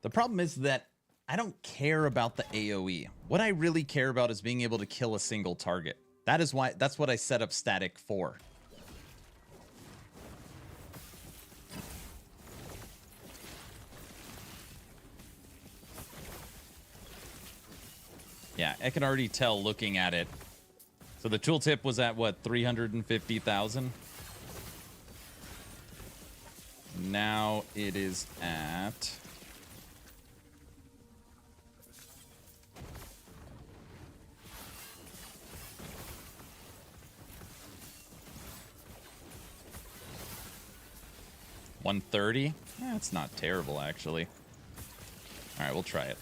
The problem is that I don't care about the AoE. What I really care about is being able to kill a single target. That's what I set up static for. Yeah, I can already tell looking at it. So the tooltip was at what, 350,000? Now it is at $130. Yeah, it's not terrible actually. All right, we'll try it.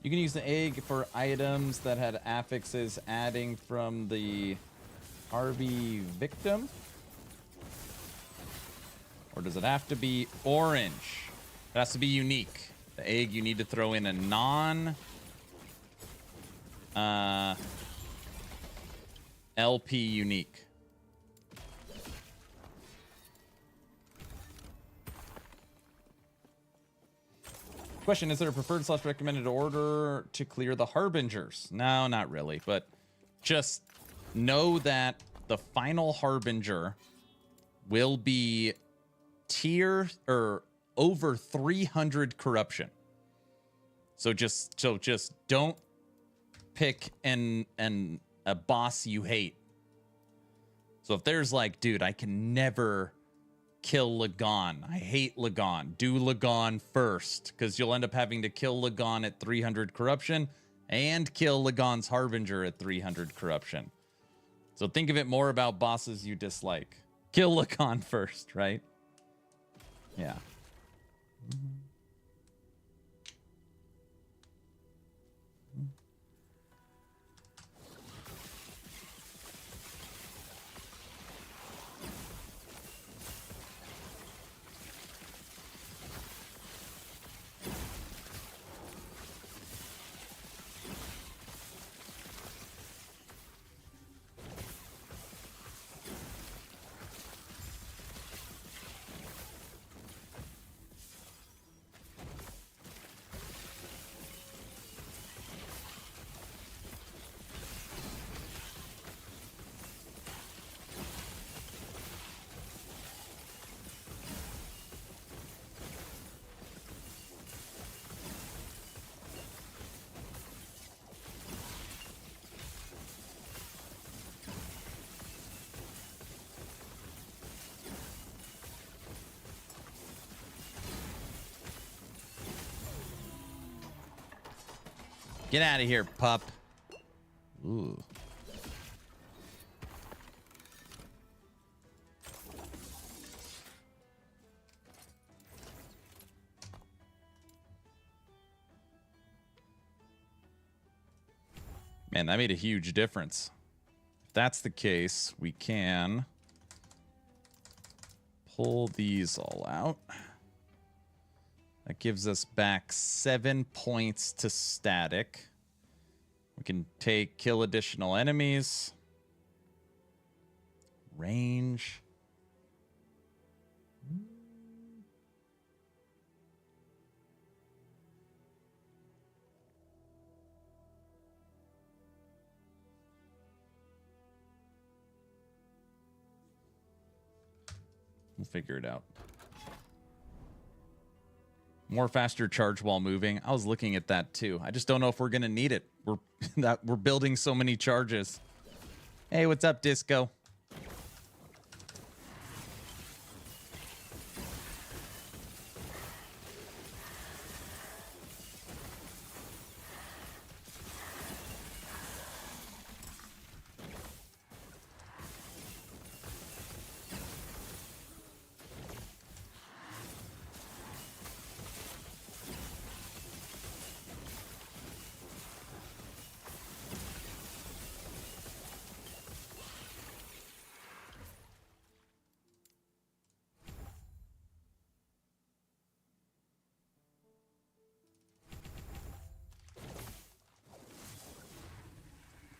You can use the egg for items that had affixes adding from the RB victim. Or does it have to be orange? It has to be unique. The egg, you need to throw in a non LP unique. Question, is there a preferred / recommended order to clear the Harbingers? No, not really, but just know that the final Harbinger will be tier or over 300 corruption. So just don't pick a boss you hate. So if there's like, dude, I can never kill Lagon. I hate Lagon. Do Lagon first, because you'll end up having to kill Lagon at 300 corruption and kill Lagon's Harbinger at 300 corruption. So think of it more about bosses you dislike. Kill Lagon first, right? Yeah. Get out of here, pup. Ooh. Man, that made a huge difference. If that's the case, we can pull these all out. That gives us back 7 points to static. We can kill additional enemies. Range. We'll figure it out. More faster charge while moving. I was looking at that too. I just don't know if we're gonna need it. We're building so many charges. Hey, what's up, Disco?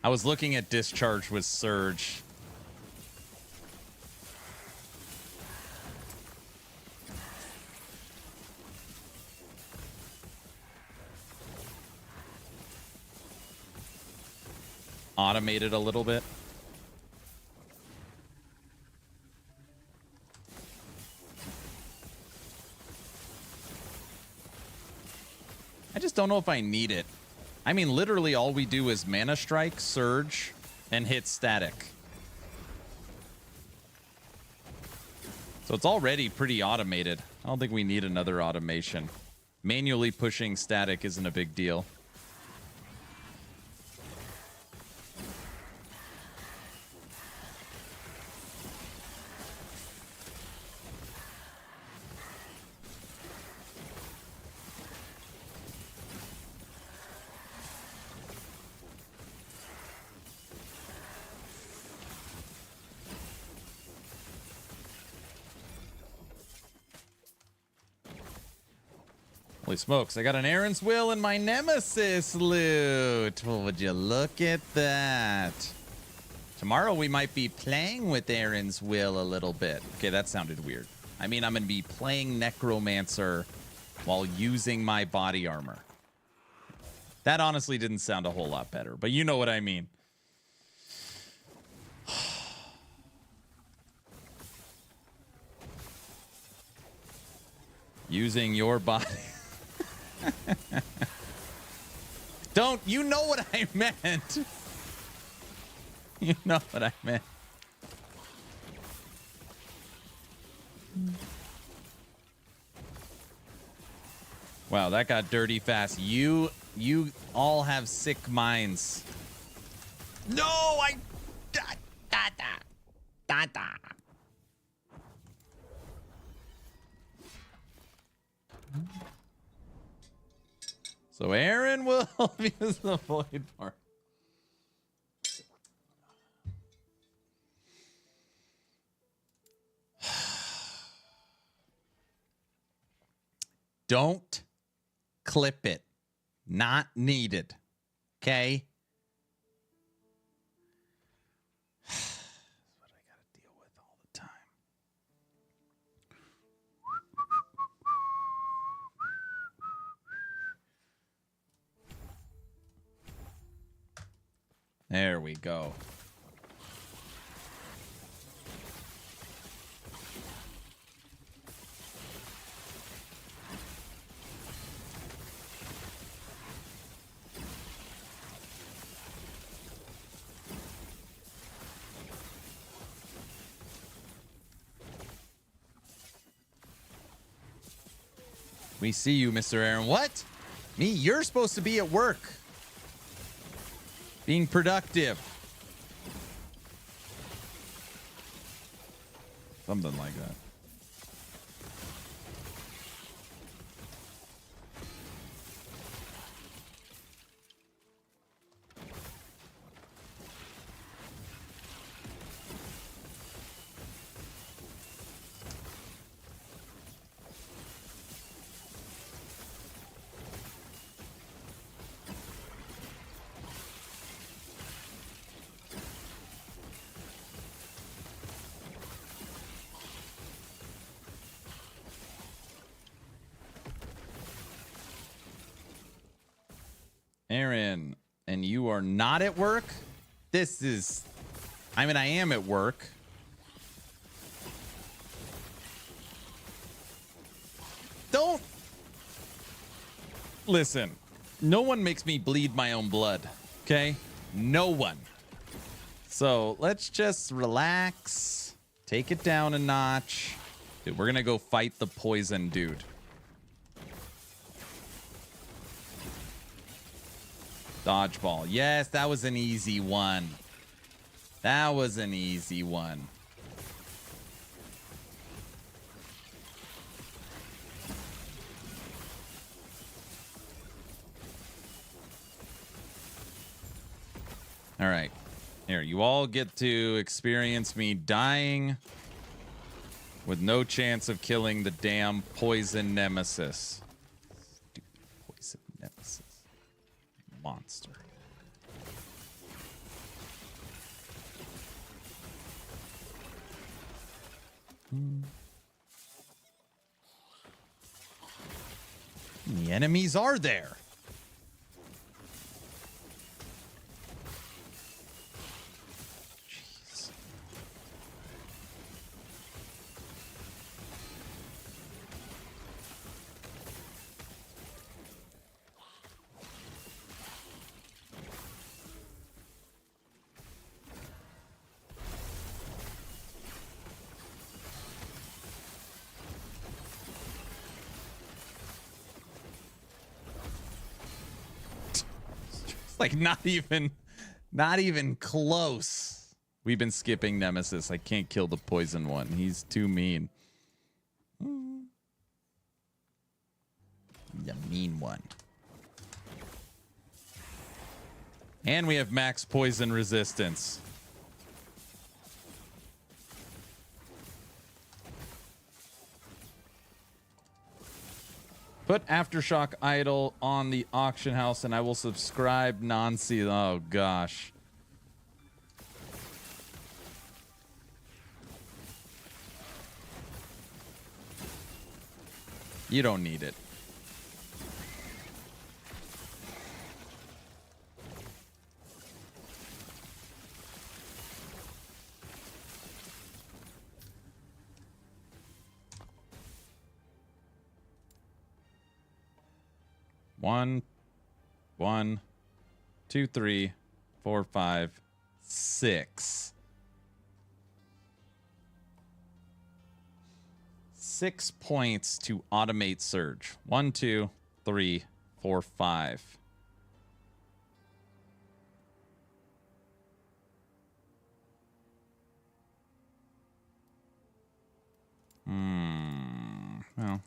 I was looking at discharge with Surge. Automated a little bit. I just don't know if I need it. I mean, literally all we do is Mana Strike, Surge, and hit static. So it's already pretty automated. I don't think we need another automation. Manually pushing static isn't a big deal. Holy smokes, I got an Aaron's Will in my Nemesis loot. Well, would you look at that? Tomorrow we might be playing with Aaron's Will a little bit. Okay, that sounded weird. I mean, I'm going to be playing Necromancer while using my body armor. That honestly didn't sound a whole lot better, but you know what I mean. Using your body. Don't, you know what I meant. You know what I meant. Wow, that got dirty fast. You all have sick minds. No, I... Da, da, da, da, da. So Aaron will use the void part. Don't clip it. Not needed. Okay? That's what I gotta deal with all the time. There we go. We see you, Mr. Aaron. What? Me? You're supposed to be at work. Being productive. Something like that. Aaron, and you are not at work? This is... I mean, I am at work. Don't... Listen, no one makes me bleed my own blood, okay? No one. So let's just relax. Take it down a notch. Dude, we're gonna go fight the poison dude. Dodgeball. Yes, that was an easy one. That was an easy one. All right. Here, you all get to experience me dying with no chance of killing the damn poison nemesis. Stupid poison nemesis. Monster. The enemies are there. Jeez. Like not even close. We've been skipping Nemesis. I can't kill the poison one. He's too mean. The mean one. And we have max poison resistance. Put Aftershock Idol on the auction house and I will subscribe non-season. Oh, gosh. You don't need it. 1, 1, 2, 3, 4, 5, 6. 6 points to automate surge. 1, 2, 3, 4, 5. Well,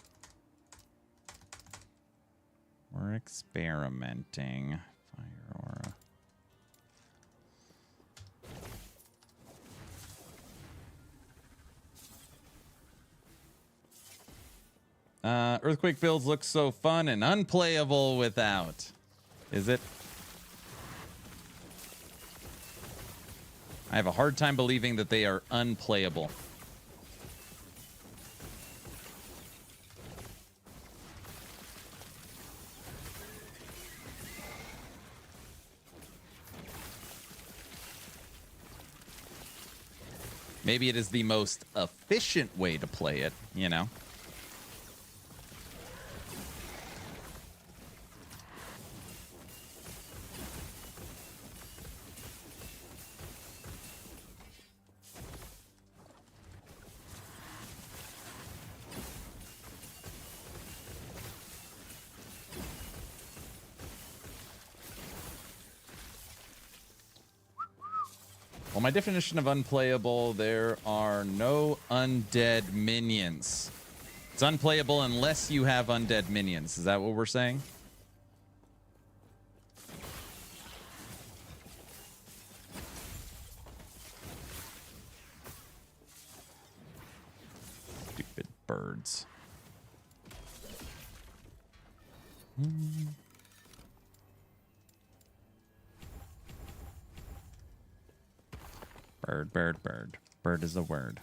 we're experimenting. Fire aura. Earthquake builds look so fun and unplayable without. Is it? I have a hard time believing that they are unplayable. Maybe it is the most efficient way to play it, you know? Well, my definition of unplayable, there are no undead minions. It's unplayable unless you have undead minions. Is that what we're saying? Stupid birds. Bird, bird, bird. Bird is a word.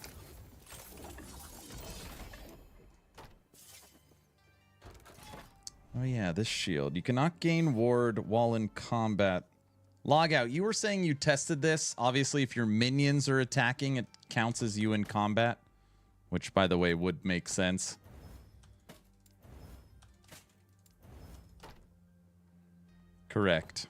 Oh yeah, this shield. You cannot gain ward while in combat. Log out. You were saying you tested this. Obviously, if your minions are attacking, it counts as you in combat. Which, by the way, would make sense. Correct.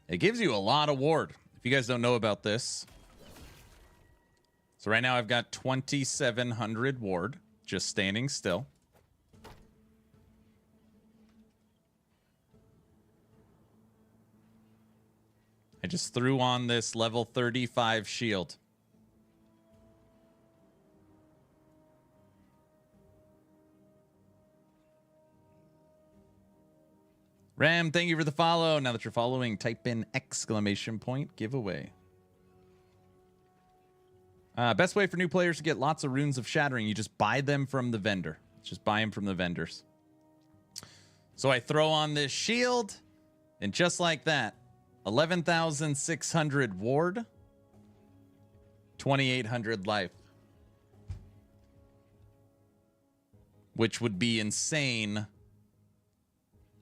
It gives you a lot of ward. If you guys don't know about this. So right now I've got 2,700 ward just standing still. I just threw on this level 35 shield. Ram, thank you for the follow. Now that you're following, type in !! giveaway. Best way for new players to get lots of runes of shattering, you just buy them from the vendor. Just buy them from the vendors. So I throw on this shield, and just like that, 11,600 ward, 2,800 life. Which would be insane.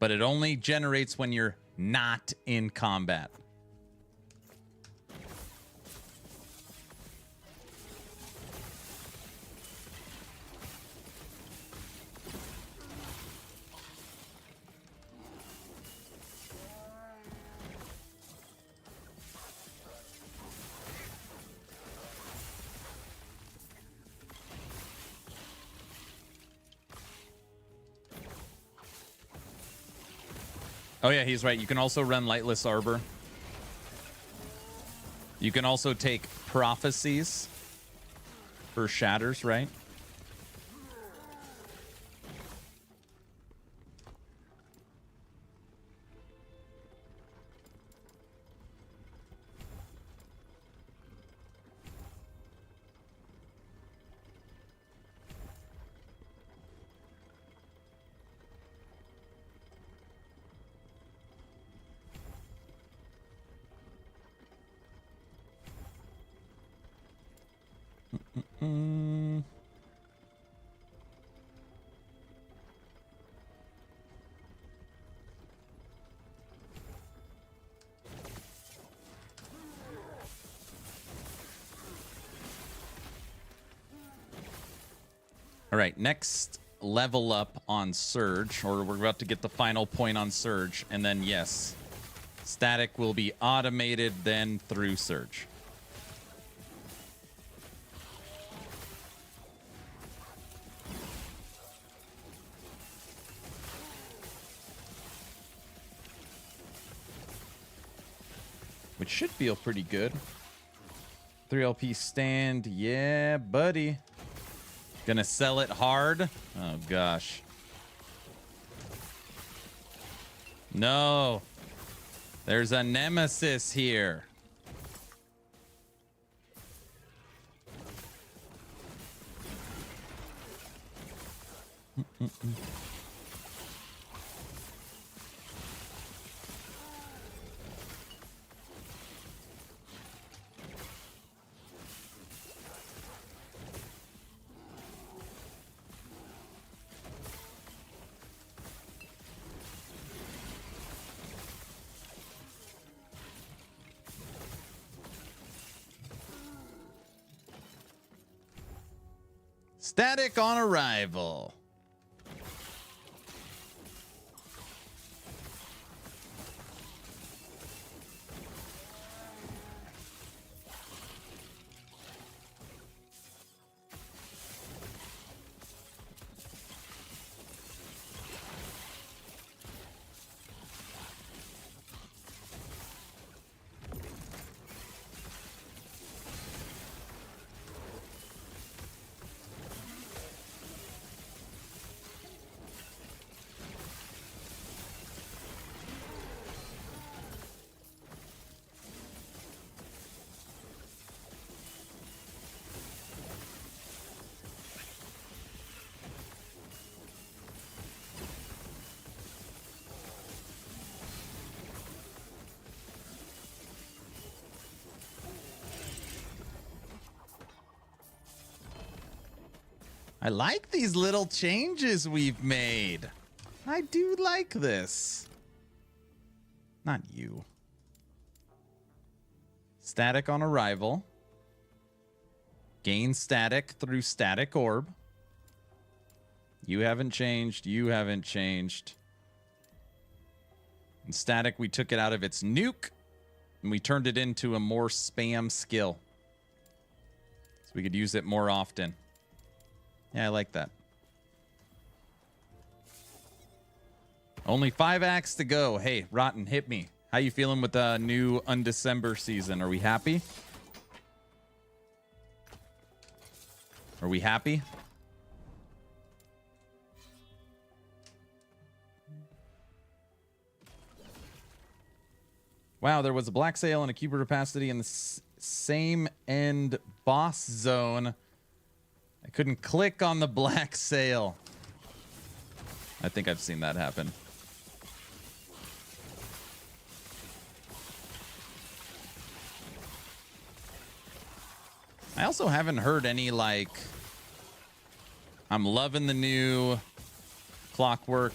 But it only generates when you're not in combat. Oh yeah, he's right. You can also run Lightless Arbor. You can also take Prophecies for Shatters, right? All right, next level up on Surge, or we're about to get the final point on Surge, and then yes, static will be automated then through Surge. Which should feel pretty good. 3LP stand, yeah, buddy. Gonna sell it hard. Oh gosh. No. There's a nemesis here. Static on arrival. I like these little changes we've made. I do like this. Not you. Static on arrival. Gain static through static orb. You haven't changed. You haven't changed. And static, we took it out of its nuke and we turned it into a more spam skill. So we could use it more often. Yeah, I like that. Only 5 acts to go. Hey, Rotten, hit me. How you feeling with the new Undecember season? Are we happy? Are we happy? Wow, there was a black sail and a cube opacity in the same end boss zone. I couldn't click on the black sail. I think I've seen that happen. I also haven't heard any, like, I'm loving the new Clockwork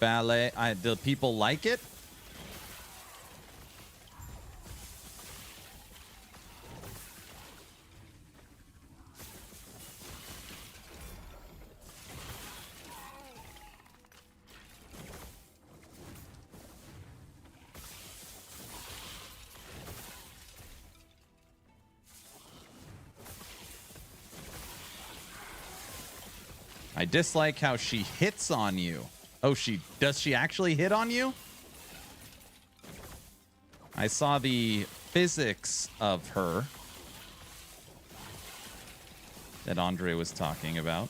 Ballet. Do people like it? I dislike how she hits on you. Oh, does she actually hit on you? I saw the physics of her that Andre was talking about.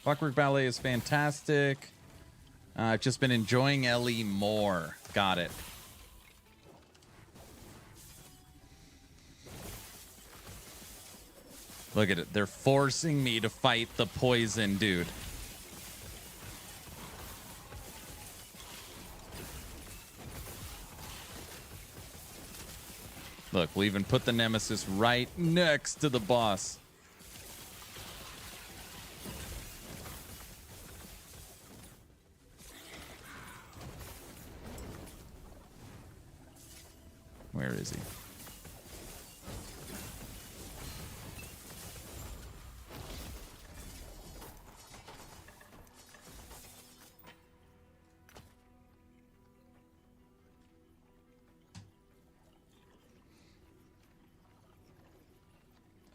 Clockwork Ballet is fantastic. I've just been enjoying Ellie more. Got it. Look at it. They're forcing me to fight the poison dude. Look, we even put the nemesis right next to the boss. Where is he?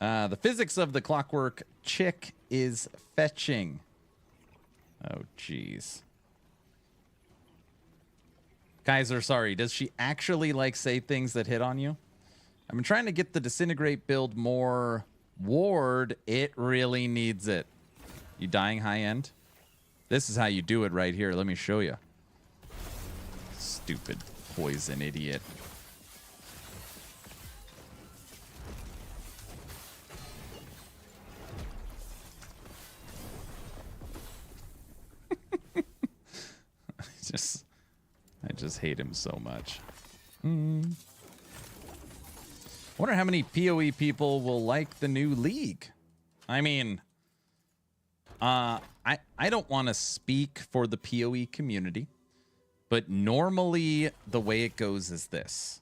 The physics of the clockwork chick is fetching. Oh, jeez. Kaiser, sorry. Does she actually, like, say things that hit on you? I've been trying to get the Disintegrate build more ward. It really needs it. You dying high end? This is how you do it right here. Let me show you. Stupid poison idiot. I just hate him so much. Wonder how many PoE people will like the new league. I mean, I don't want to speak for the PoE community, but normally the way it goes is this.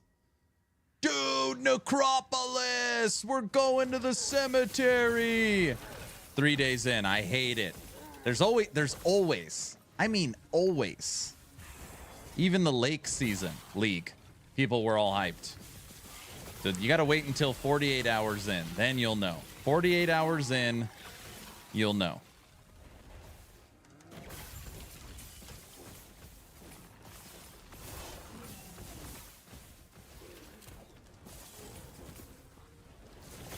Dude, Necropolis! We're going to the cemetery! 3 days in, I hate it. There's always, I mean always. Even the lake season league, people were all hyped. So you got to wait until 48 hours in, then you'll know. 48 hours in, you'll know.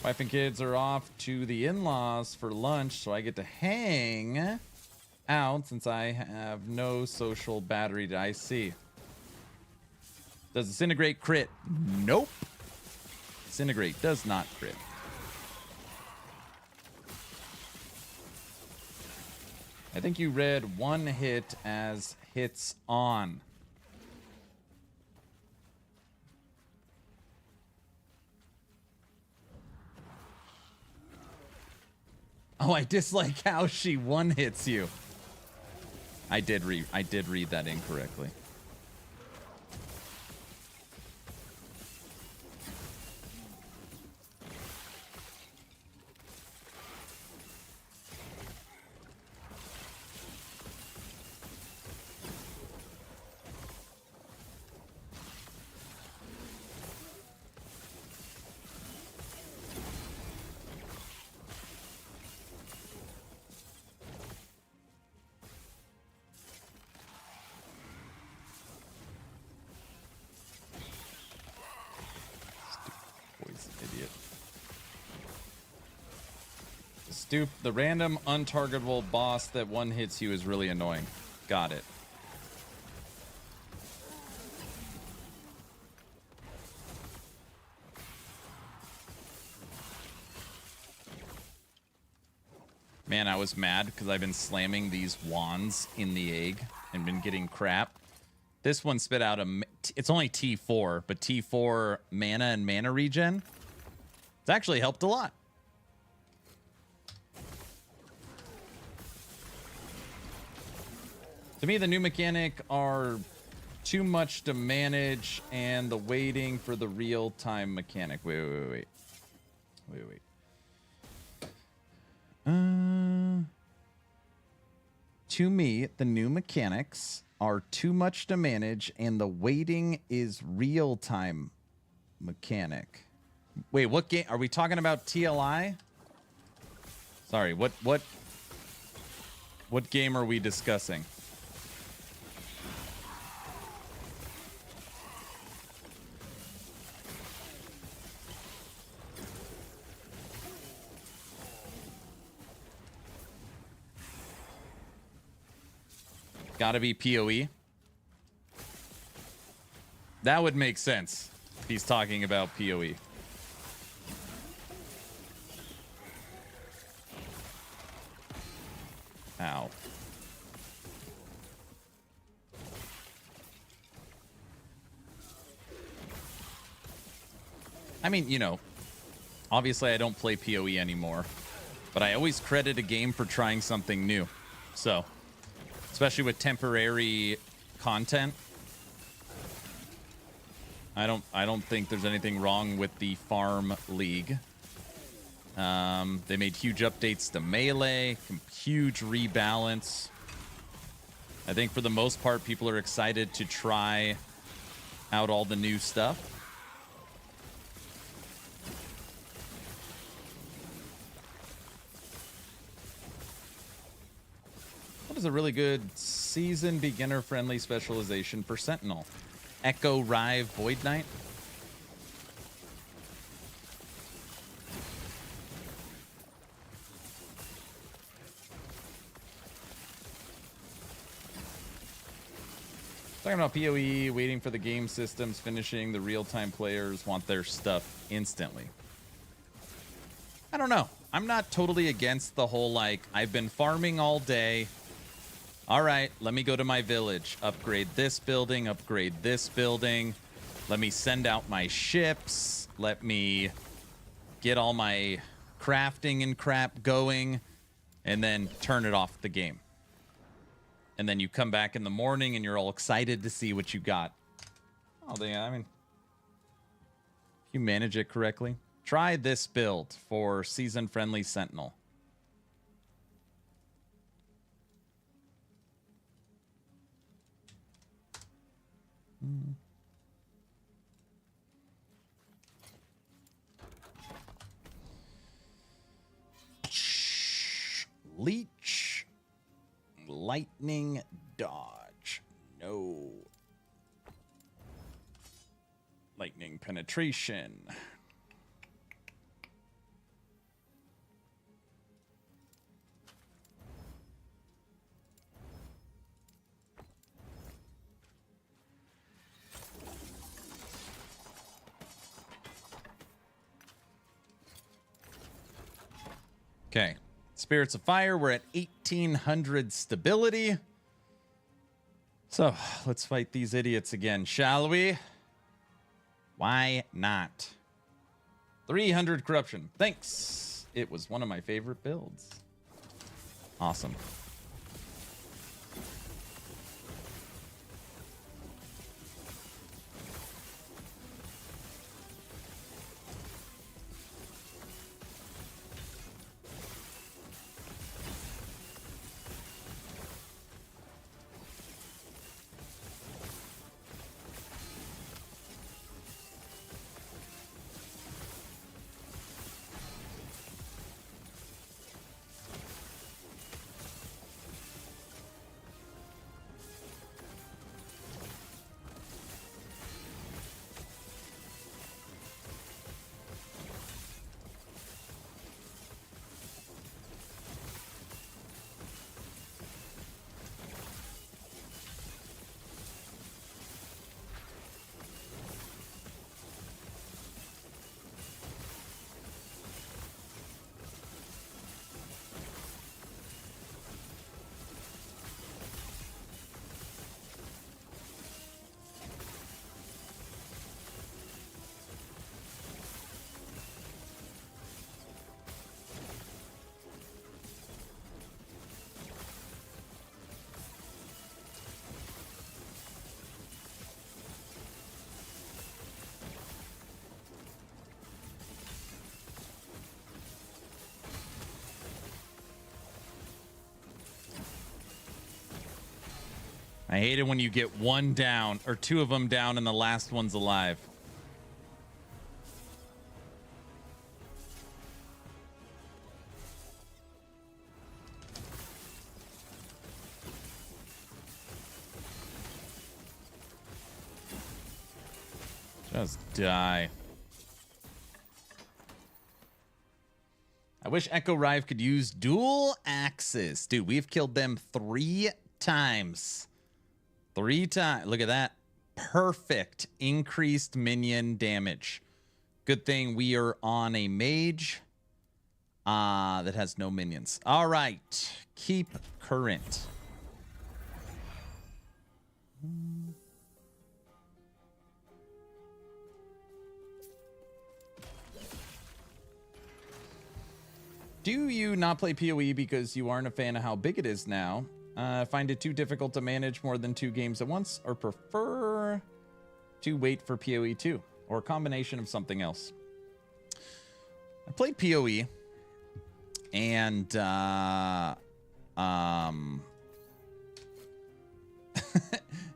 Wife and kids are off to the in-laws for lunch, so I get to hang out since I have no social battery to IC. Does Disintegrate crit? Nope. Disintegrate does not crit. I think you read one hit as hits on. Oh, I dislike how she one hits you. I did read that incorrectly. The random untargetable boss that one hits you is really annoying. Got it. Man, I was mad because I've been slamming these wands in the egg and been getting crap. This one spit out it's only T4, but T4 mana and mana regen. It's actually helped a lot. To me, the new mechanic are too much to manage and the waiting for the real-time mechanic. Wait. To me, the new mechanics are too much to manage and the waiting is real-time mechanic. Wait, what game? Are we talking about TLI? Sorry, what game are we discussing? Gotta be PoE. That would make sense if he's talking about PoE. Ow. I mean, you know, obviously I don't play PoE anymore, but I always credit a game for trying something new. So, especially with temporary content, I don't think there's anything wrong with the farm league. They made huge updates to melee, huge rebalance. I think for the most part, people are excited to try out all the new stuff. is a really good season beginner-friendly specialization for Sentinel. Echo Rive Void Knight. Talking about PoE, waiting for the game systems, finishing, the real-time players want their stuff instantly. I don't know. I'm not totally against the whole, like, I've been farming all day. All right, let me go to my village, upgrade this building, upgrade this building. Let me send out my ships. Let me get all my crafting and crap going, and then turn it off the game. And then you come back in the morning and you're all excited to see what you got. Oh, yeah, I mean, if you manage it correctly. Try this build for season-friendly Sentinel. Leech. Lightning dodge. No. Lightning penetration. Okay. Spirits of Fire, we're at 1800 stability. So, let's fight these idiots again, shall we? Why not? 300 corruption. Thanks. It was one of my favorite builds. Awesome. I hate it when you get one down, or two of them down, and the last one's alive. Just die. I wish Echo Rive could use dual axes. Dude, we've killed them 3 times. 3 times. Look at that. Perfect increased minion damage. Good thing we are on a mage that has no minions. All right. Keep current. Do you not play PoE because you aren't a fan of how big it is now? Find it too difficult to manage more than 2 games at once, or prefer to wait for PoE 2, or a combination of something else? I played PoE, and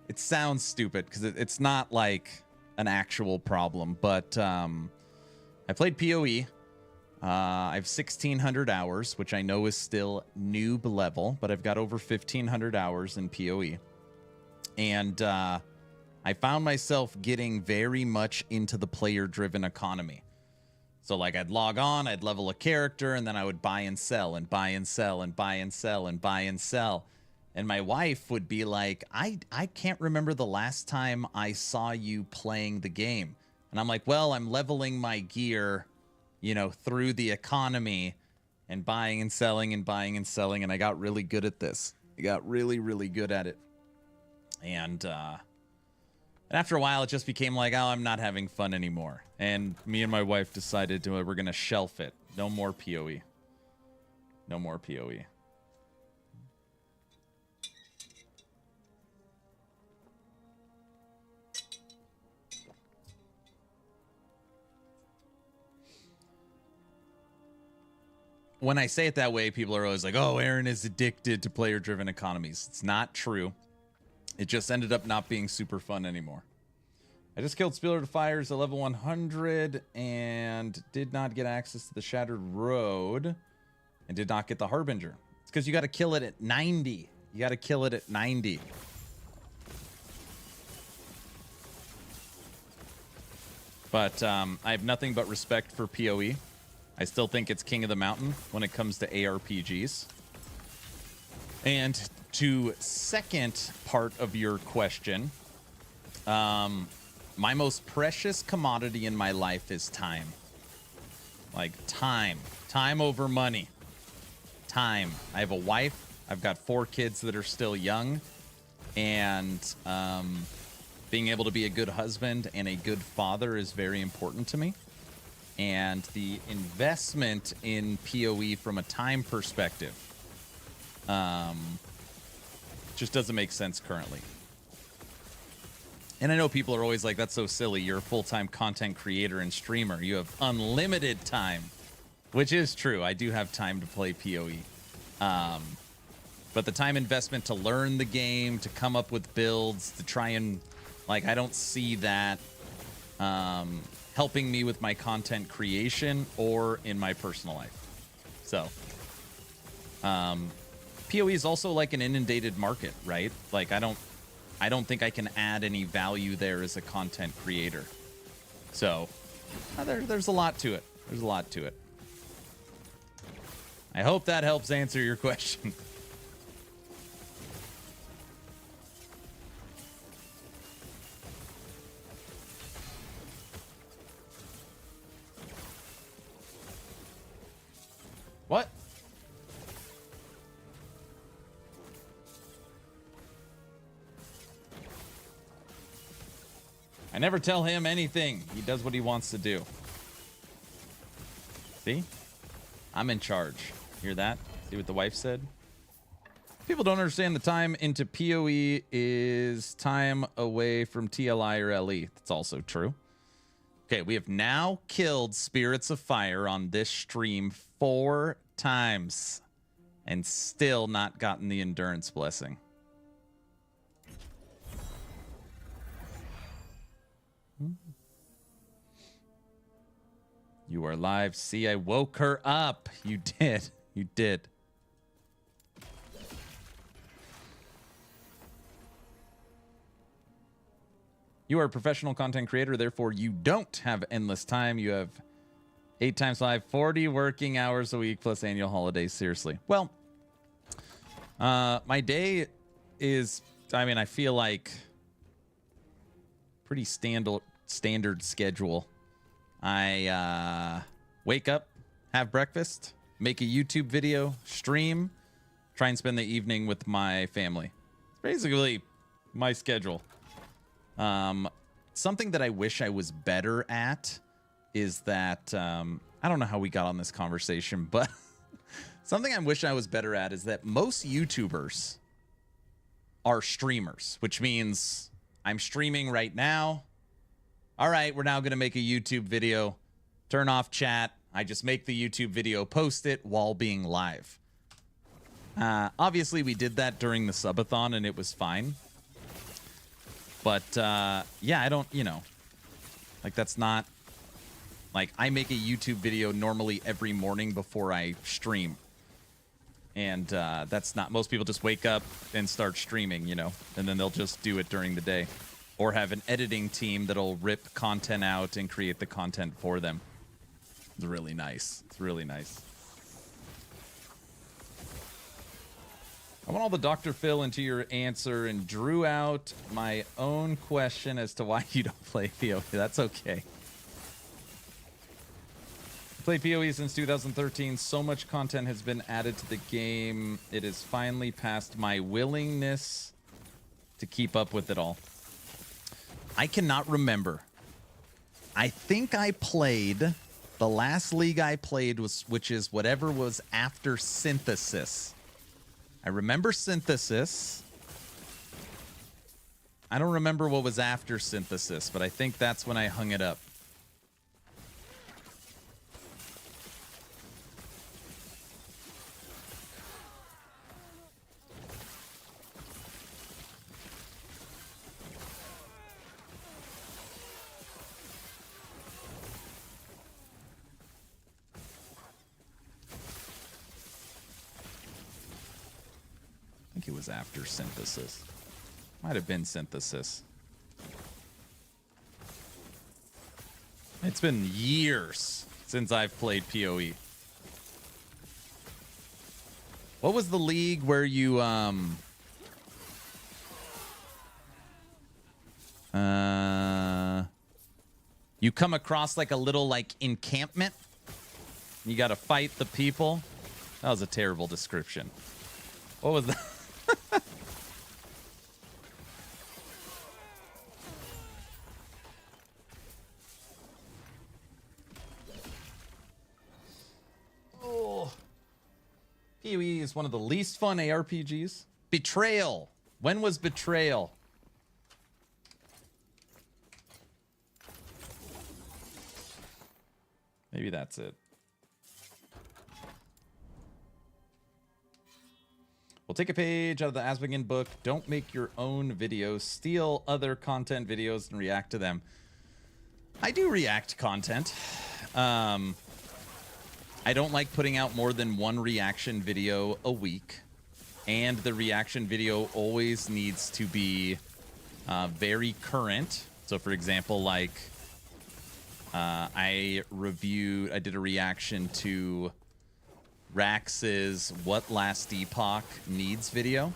it sounds stupid because it's not like an actual problem, but I played PoE, I have 1,600 hours, which I know is still noob level, but I've got over 1,500 hours in PoE. And I found myself getting very much into the player-driven economy. So, like, I'd log on, I'd level a character, and then I would buy and sell and buy and sell and buy and sell and buy and sell. And my wife would be like, I can't remember the last time I saw you playing the game. And I'm like, well, I'm leveling my gear, you know, through the economy and buying and selling and buying and selling. And I got really good at this. I got really, really good at it. And after a while, it just became like, oh, I'm not having fun anymore. And me and my wife decided we're going to shelf it. No more PoE. No more PoE. When I say it that way, people are always like, oh, Aaron is addicted to player-driven economies. It's not true. It just ended up not being super fun anymore. I just killed Spiller to Fires at level 100 and did not get access to the Shattered Road and did not get the Harbinger. It's because you got to kill it at 90. You got to kill it at 90. But I have nothing but respect for PoE. I still think it's king of the mountain when it comes to ARPGs. And to second part of your question, my most precious commodity in my life is time. Like time. Time over money. Time. I have a wife. I've got 4 kids that are still young. And being able to be a good husband and a good father is very important to me. And the investment in PoE from a time perspective just doesn't make sense currently. And I know people are always like, that's so silly. You're a full-time content creator and streamer. You have unlimited time, which is true. I do have time to play PoE. But the time investment to learn the game, to come up with builds, to try and, like, I don't see that helping me with my content creation or in my personal life. So, PoE is also like an inundated market, right? Like, I don't think I can add any value there as a content creator. So, there's a lot to it. There's a lot to it. I hope that helps answer your question. What? I never tell him anything. He does what he wants to do. See? I'm in charge. Hear that? See what the wife said? People don't understand the time into PoE is time away from TLI or LE. That's also true. Okay, we have now killed Spirits of Fire on this stream 4 times and still not gotten the Endurance Blessing. You are live. See, I woke her up. You did. You did. You are a professional content creator, therefore you don't have endless time. You have 8 times 5, 40 working hours a week plus annual holidays. Seriously. Well, my day is, I mean, I feel like pretty standard schedule. I wake up, have breakfast, make a YouTube video, stream, try and spend the evening with my family. It's basically my schedule. Something that I wish I was better at is that, I don't know how we got on this conversation, but something I wish I was better at is that most YouTubers are streamers, which means I'm streaming right now. All right, we're now going to make a YouTube video, turn off chat. I just make the YouTube video, post it while being live. Obviously, we did that during the subathon, and it was fine. But, yeah, I don't, you know, like, that's not Like, I make a YouTube video normally every morning before I stream. And that's not... Most people just wake up and start streaming, you know, and then they'll just do it during the day. Or have an editing team that'll rip content out and create the content for them. It's really nice. It's really nice. I want all the Dr. Phil into your answer and drew out my own question as to why you don't play PoE. That's okay. Played PoE since 2013. So much content has been added to the game. It is finally past my willingness to keep up with it all. I cannot remember. I think I played... The last league I played was, which is whatever was after Synthesis. I remember Synthesis. I don't remember what was after Synthesis, but I think that's when I hung it up. I think it was after Synthesis. Might have been Synthesis. It's been years since I've played PoE. What was the league where you you come across like a little like encampment? You got to fight the people? That was a terrible description. What was that? Oh. PoE is one of the least fun ARPGs. Betrayal. When was Betrayal? Maybe that's it. We'll take a page out of the Asbegin book. Don't make your own videos. Steal other content videos and react to them. I do react to content. I don't like putting out more than one reaction video a week. And the reaction video always needs to be very current. So, for example, like I did a reaction to Rax's What Last Epoch Needs video,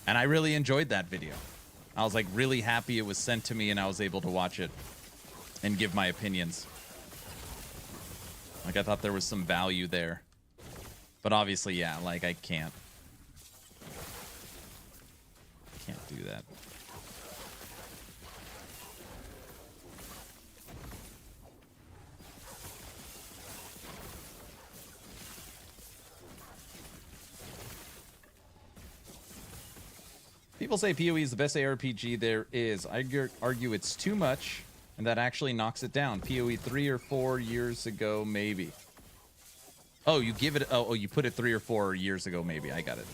and I really enjoyed that video. I was like really happy it was sent to me and I was able to watch it and give my opinions. Like, I thought there was some value there, but obviously, yeah, like I can't do that. People say PoE is the best ARPG there is. I argue it's too much, and that actually knocks it down. PoE 3 or 4 years ago, maybe. Oh, you give it... Oh, you put it 3 or 4 years ago, maybe. I got it.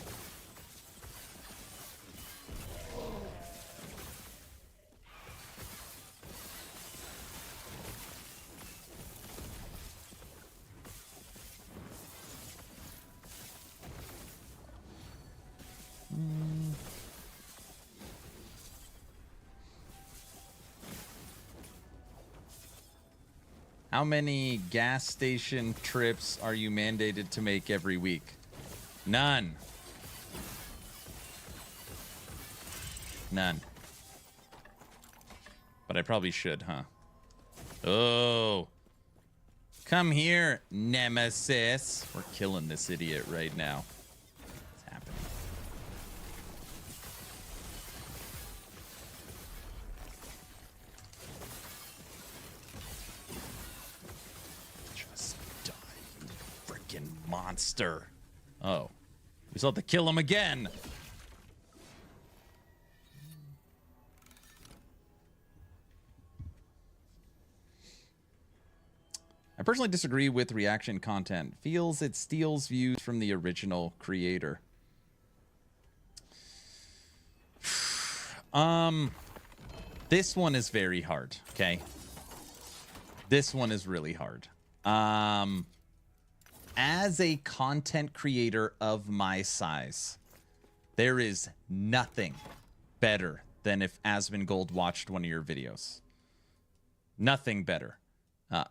How many gas station trips are you mandated to make every week? None. None. But I probably should, huh? Oh. Come here, Nemesis. We're killing this idiot right now. What's happening? Just die, you freaking monster. Oh. We still have to kill him again. I personally disagree with reaction content. Feels it steals views from the original creator. This one is very hard, okay? This one is really hard. As a content creator of my size, there is nothing better than if Asmongold watched one of your videos. Nothing better.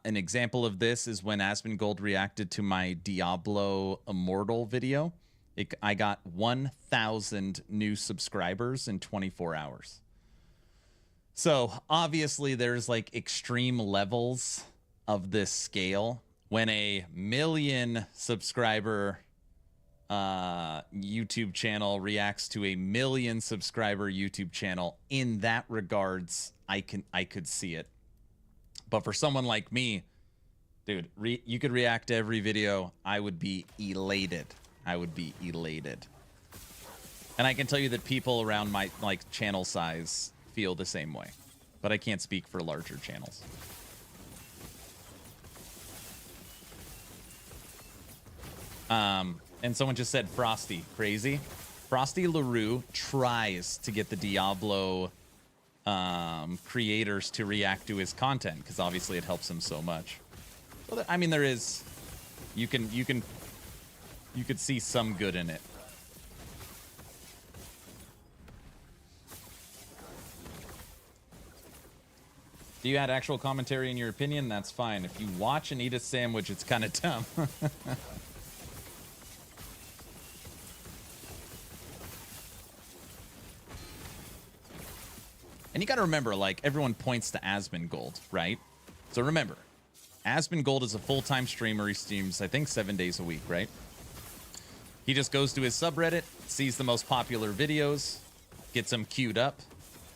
An example of this is when Asmongold reacted to my Diablo Immortal video. I got 1,000 new subscribers in 24 hours. So obviously there's like extreme levels of this scale. When a 1 million subscriber YouTube channel reacts to a 1 million subscriber YouTube channel, in that regards, I could see it. But for someone like me, dude, you could react to every video. I would be elated. I would be elated. And I can tell you that people around my like channel size feel the same way. But I can't speak for larger channels. And someone just said Frosty. Crazy. Frosty LaRue tries to get the Diablo creators to react to his content because obviously it helps him so much. Well, I mean, there is, you could see some good in it. Do you add actual commentary in your opinion? That's fine. If you watch and eat a sandwich, it's kind of dumb. And you got to remember, like, everyone points to Asmongold, right? So remember, Asmongold is a full-time streamer. He streams, I think, 7 days a week, right? He just goes to his subreddit, sees the most popular videos, gets them queued up,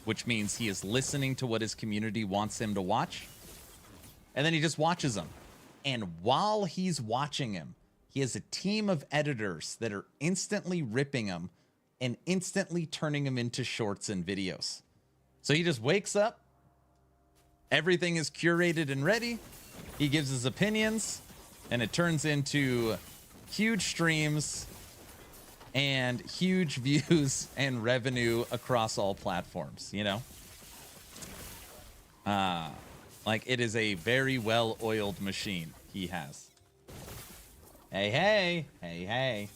which means he is listening to what his community wants him to watch. And then he just watches them. And while he's watching him, he has a team of editors that are instantly ripping him and instantly turning him into shorts and videos. So he just wakes up, everything is curated and ready, he gives his opinions, and it turns into huge streams and huge views and revenue across all platforms, you know? Like, it is a very well-oiled machine he has. Hey, hey, hey, hey.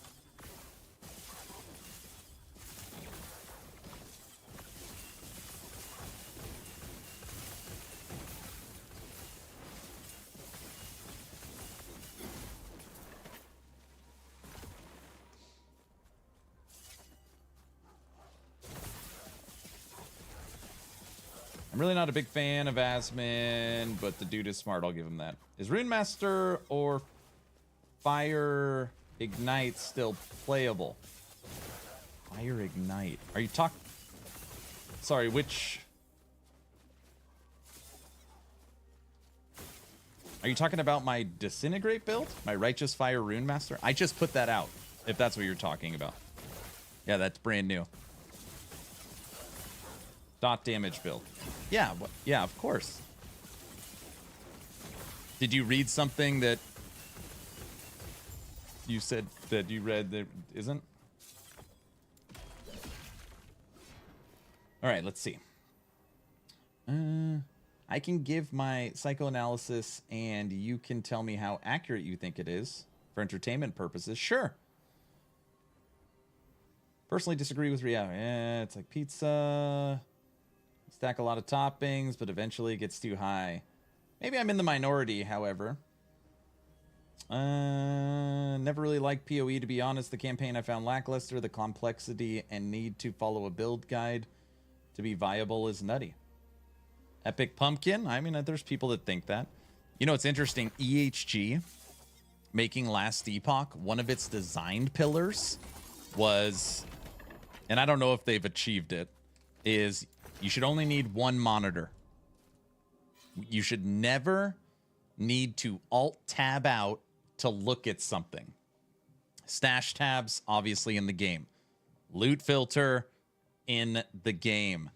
I'm really not a big fan of Asmon, but the dude is smart. I'll give him that. Is Runemaster or Fire Ignite still playable? Fire Ignite. Are you talking... Sorry, which... Are you talking about my Disintegrate build? My Righteous Fire Runemaster? I just put that out, if that's what you're talking about. Yeah, that's brand new. Dot damage build. Yeah, yeah, of course. Did you read something that you said that you read that isn't? All right, let's see. I can give my psychoanalysis and you can tell me how accurate you think it is for entertainment purposes. Sure. Personally disagree with reality. Yeah, it's like pizza. Stack a lot of toppings, but eventually it gets too high. Maybe I'm in the minority, however. Never really liked PoE, to be honest. The campaign I found lackluster. The complexity and need to follow a build guide to be viable is nutty. Epic Pumpkin. I mean, there's people that think that. You know, it's interesting. EHG, making Last Epoch, one of its designed pillars was, and I don't know if they've achieved it, is you should only need one monitor. You should never need to Alt-Tab out to look at something. Stash tabs, obviously, in the game. Loot filter in the game.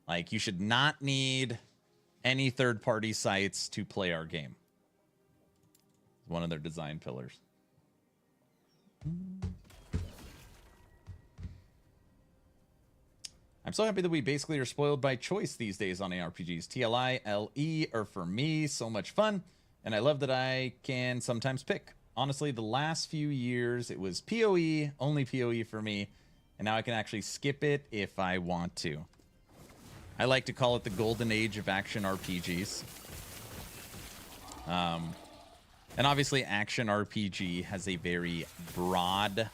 Like, you should not need any third-party sites to play our game. It's one of their design pillars. I'm so happy that we basically are spoiled by choice these days on ARPGs. TLI, LE are for me so much fun, and I love that I can sometimes pick. Honestly, the last few years it was PoE, only PoE for me, and now I can actually skip it if I want to. I like to call it the golden age of action RPGs. And obviously action RPG has a very broad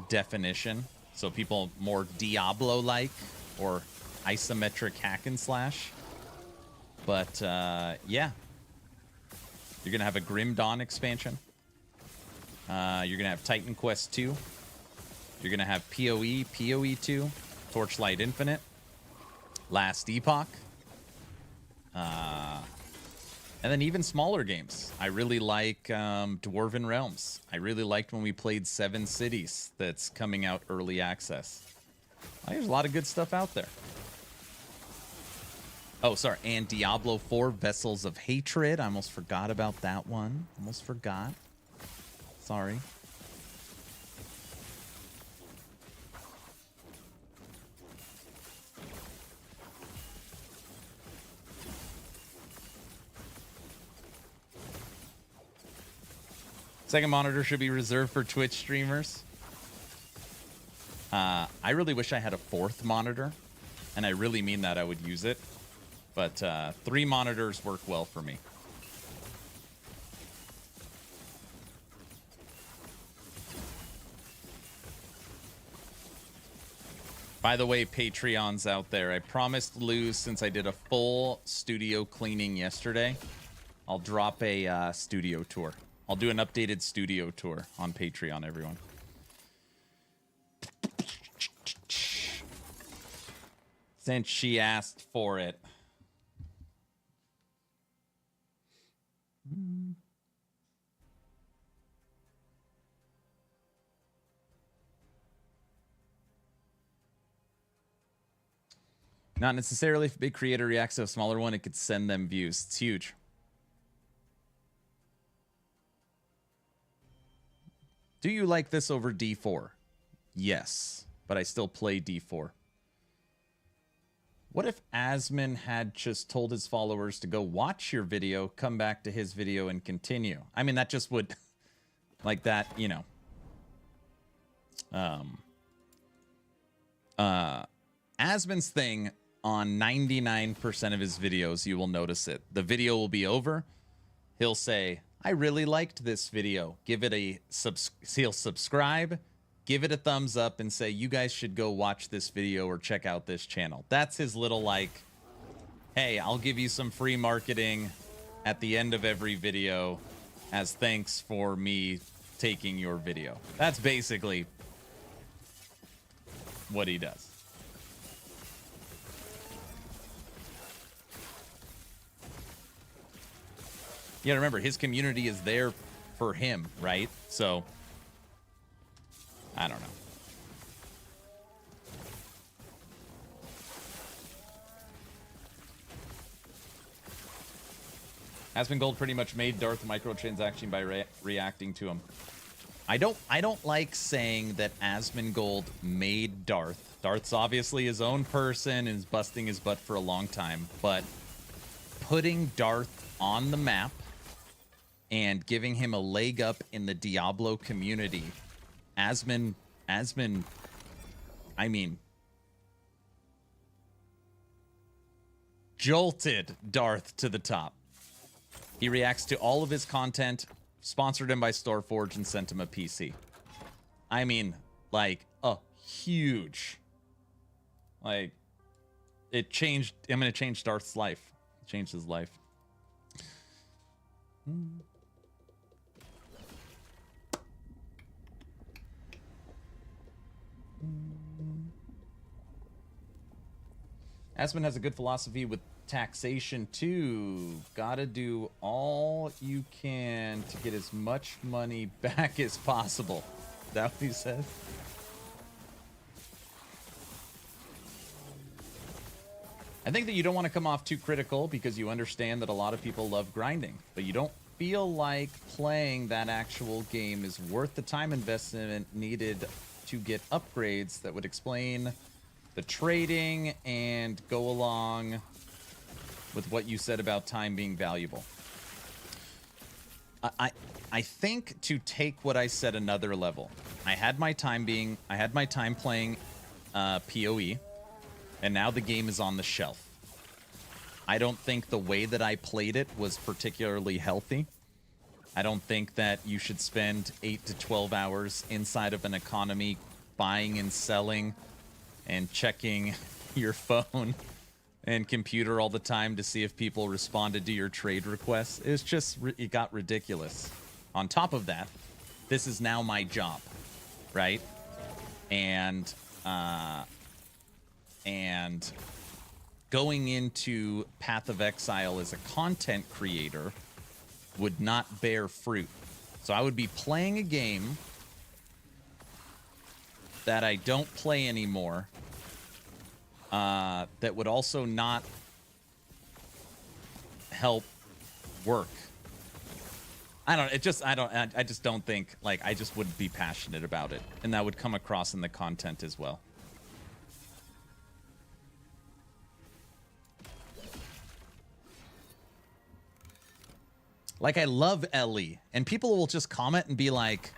definition. So people more Diablo-like or isometric hack and slash. But yeah. You're going to have a Grim Dawn expansion. You're going to have Titan Quest 2. You're going to have PoE, PoE 2, Torchlight Infinite, Last Epoch. And then even smaller games. I really like Dwarven Realms. I really liked when we played Seven Cities that's coming out early access. There's a lot of good stuff out there. Oh, sorry. And Diablo 4 Vessels of Hatred. I almost forgot about that one. Almost forgot. Sorry. Second monitor should be reserved for Twitch streamers. I really wish I had a fourth monitor, and I really mean that. I would use it, but 3 monitors work well for me. By the way, Patreons out there, I promised Luz, since I did a full studio cleaning yesterday, I'll drop a studio tour. I'll do an updated studio tour on Patreon, everyone. Since she asked for it. Not necessarily. If a big creator reacts to a smaller one, it could send them views. It's huge. Do you like this over D4? Yes, but I still play D4. What if Asmin had just told his followers to go watch your video, come back to his video, and continue? I mean, that just would, like that, you know. Asmin's thing, on 99% of his videos, you will notice it. The video will be over. He'll say, I really liked this video. Give it a he'll subscribe, give it a thumbs up, and say, you guys should go watch this video or check out this channel. That's his little, like, hey, I'll give you some free marketing at the end of every video as thanks for me taking your video. That's basically what he does. You gotta remember, his community is there for him, right? So, I don't know. Asmongold pretty much made Darth microtransaction by reacting to him. I don't like saying that Asmongold made Darth. Darth's obviously his own person and is busting his butt for a long time, but putting Darth on the map and giving him a leg up in the Diablo community, Asmin, I mean, jolted Darth to the top. He reacts to all of his content, sponsored him by Storeforge, and sent him a PC. I mean, like, a huge, like, it changed, I'm gonna change Darth's life. It changed his life. Aspen has a good philosophy with taxation too. Gotta do all you can to get as much money back as possible. Is that what he says? I think that you don't want to come off too critical because you understand that a lot of people love grinding, but you don't feel like playing that actual game is worth the time investment needed to get upgrades that would explain the trading and go along with what you said about time being valuable. I think to take what I said another level, I had my time playing PoE, and now the game is on the shelf. I don't think the way that I played it was particularly healthy. I don't think that you should spend 8 to 12 hours inside of an economy buying and selling and checking your phone and computer all the time to see if people responded to your trade requests. It's just, it got ridiculous. On top of that, this is now my job, right? And going into Path of Exile as a content creator would not bear fruit. So I would be playing a game that I don't play anymore, that would also not help work. I just don't think, like, I just wouldn't be passionate about it, and that would come across in the content as well. Like, I love Ellie, and people will just comment and be like,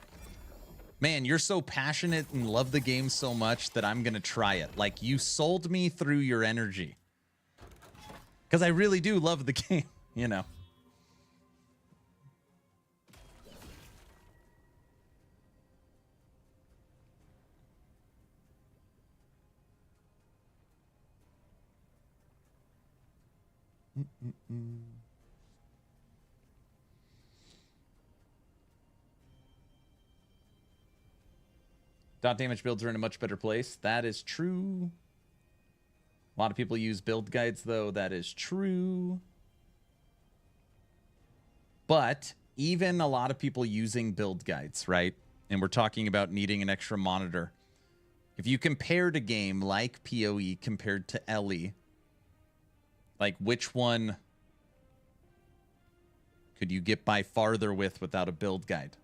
man, you're so passionate and love the game so much that I'm gonna try it. Like, you sold me through your energy. Because I really do love the game, you know. Dot damage builds are in a much better place. That is true. A lot of people use build guides, though. That is true. But even a lot of people using build guides, right? And we're talking about needing an extra monitor. If you compared a game like PoE compared to Ellie, like, which one could you get by farther with without a build guide?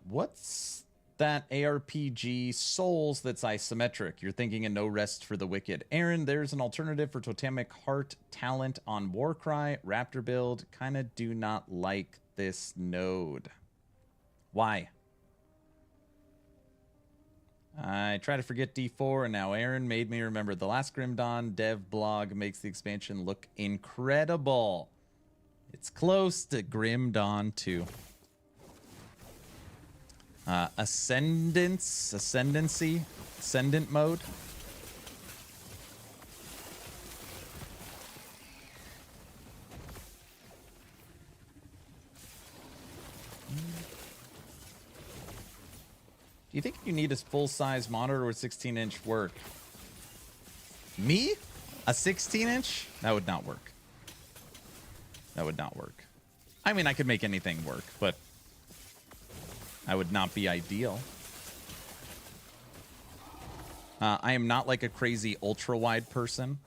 What's that ARPG Souls that's isometric? You're thinking of No Rest for the Wicked. Aaron, there's an alternative for Totemic Heart Talent on Warcry. Raptor build. Kind of do not like this node. Why? I try to forget D4, and now Aaron made me remember. The last Grim Dawn dev blog makes the expansion look incredible. It's close to Grim Dawn 2. Ascendant mode. Do you think you need a full-size monitor or 16-inch work? Me? A 16-inch? That would not work. That would not work. I mean, I could make anything work, but I would not be ideal. I am not like a crazy ultra-wide person.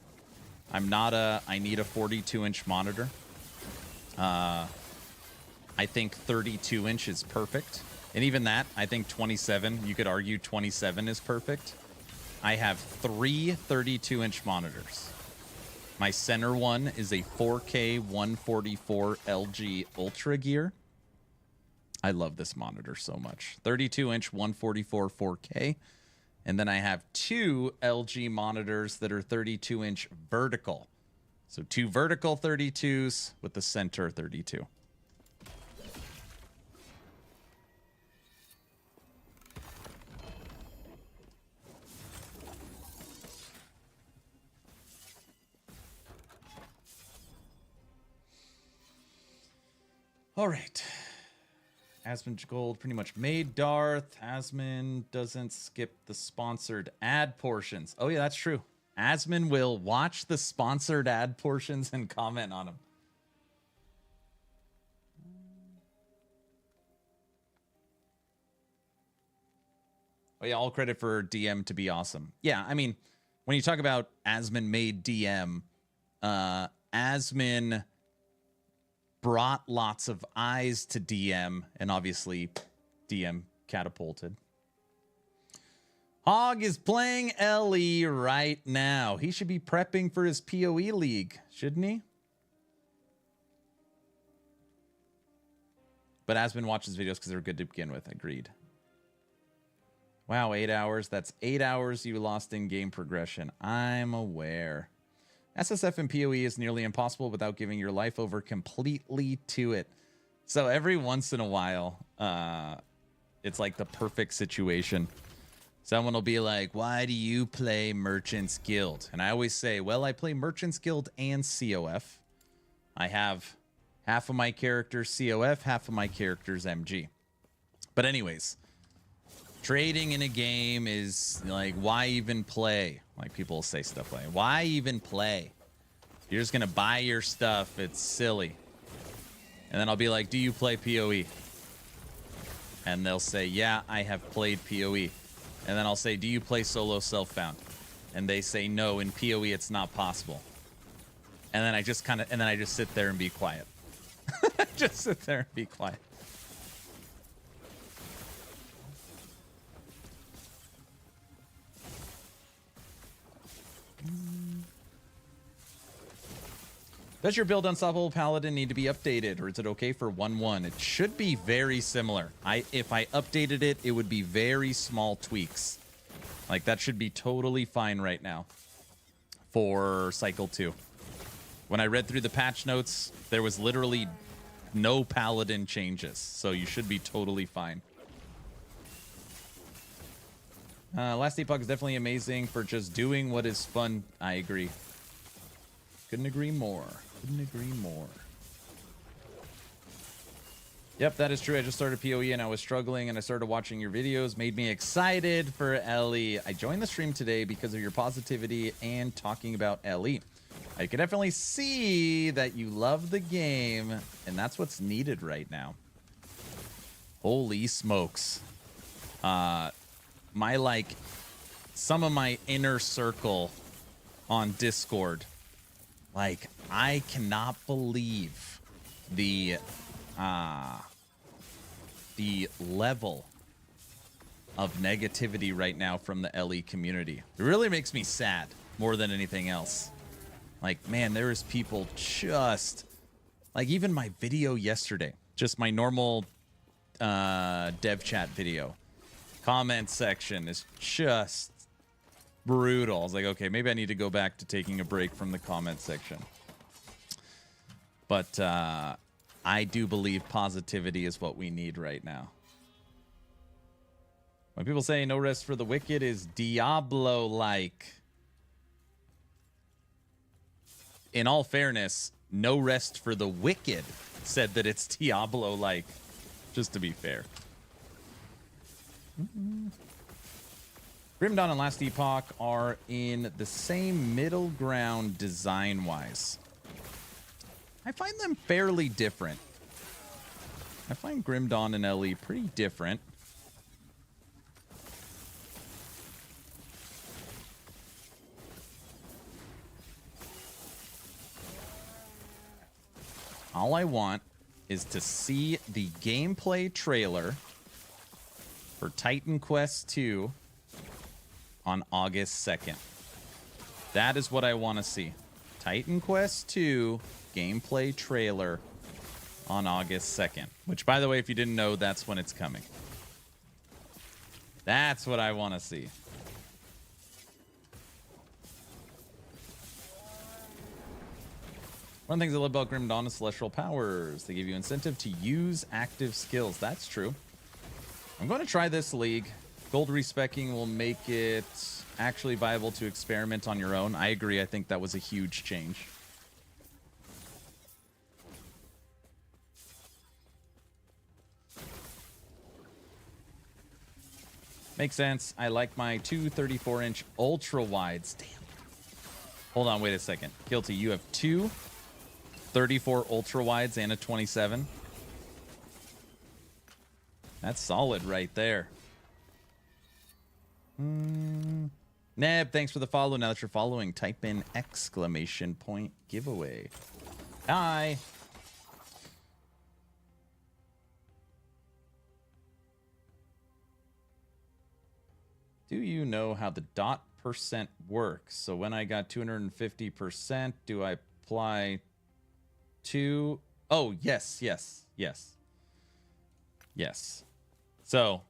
I'm not a, I need a 42-inch monitor. I think 32-inch is perfect. And even that, I think 27, you could argue 27 is perfect. I have 3 32-inch monitors. My center one is a 4K 144 LG Ultra Gear. I love this monitor so much. 32-inch 144 4K. And then I have 2 LG monitors that are 32-inch vertical. So 2 vertical 32s with the center 32. All right. Asmon Gold pretty much made Darth. Asmon doesn't skip the sponsored ad portions. Oh, yeah, that's true. Asmon will watch the sponsored ad portions and comment on them. Oh, yeah, all credit for DM to be awesome. Yeah, I mean, when you talk about Asmon made DM, Asmon brought lots of eyes to DM, and obviously DM catapulted. Hog is playing LE right now. He should be prepping for his PoE league, shouldn't he? But Aspen watches videos because they're good to begin with. Agreed. Wow, 8 hours. That's 8 hours you lost in game progression. I'm aware. SSF and PoE is nearly impossible without giving your life over completely to it. So every once in a while, it's like the perfect situation. Someone will be like, why do you play Merchant's Guild? And I always say, well, I play Merchant's Guild and COF. I have half of my characters COF, half of my characters MG. But anyways, trading in a game is like, why even play? Like people say stuff like, why even play? You're just going to buy your stuff. It's silly. And then I'll be like, do you play PoE? And they'll say, yeah, I have played PoE. And then I'll say, do you play solo self-found? And they say, no, in PoE it's not possible. And then I just sit there and be quiet. Just sit there and be quiet. Does your build Unstoppable Paladin need to be updated, or is it okay for 1-1? It should be very similar. If I updated it, it would be very small tweaks. Like, that should be totally fine right now for Cycle 2. When I read through the patch notes, there was literally no Paladin changes, so you should be totally fine. Last Epoch is definitely amazing for just doing what is fun. I agree. Couldn't agree more. Couldn't agree more. Yep, that is true. I just started PoE and I was struggling, and I started watching your videos. Made me excited for LE. I joined the stream today because of your positivity and talking about LE. I can definitely see that you love the game, and that's what's needed right now. Holy smokes. Some of my inner circle on Discord, like, I cannot believe the level of negativity right now from the LE community. It really makes me sad more than anything else. Like, man, there is people just, like, even my video yesterday, just my normal dev chat video, comment section is just brutal. I was like, okay, maybe I need to go back to taking a break from the comment section. But I do believe positivity is what we need right now. When people say no rest for the wicked is Diablo-like, in all fairness, no rest for the wicked said that it's Diablo-like, just to be fair. Grim Dawn and Last Epoch are in the same middle ground design-wise. I find them fairly different. I find Grim Dawn and LE pretty different. All I want is to see the gameplay trailer for Titan Quest 2 on August 2nd. That is what I want to see. Titan Quest 2 gameplay trailer on August 2nd. Which, by the way, if you didn't know, that's when it's coming. That's what I want to see. One of the things I love about Grim Dawn is celestial powers. They give you incentive to use active skills. That's true. I'm going to try this league. Gold respecking will make it actually viable to experiment on your own. I agree. I think that was a huge change. Makes sense. I like my two 34-inch ultra wides. Damn. Hold on, wait a second. Guilty, you have two 34 ultra wides and a 27. That's solid right there. Neb, thanks for the follow. Now that you're following, type in !! giveaway. Hi. Do you know how the dot percent works? So when I got 250%, do I apply to... Oh, yes. So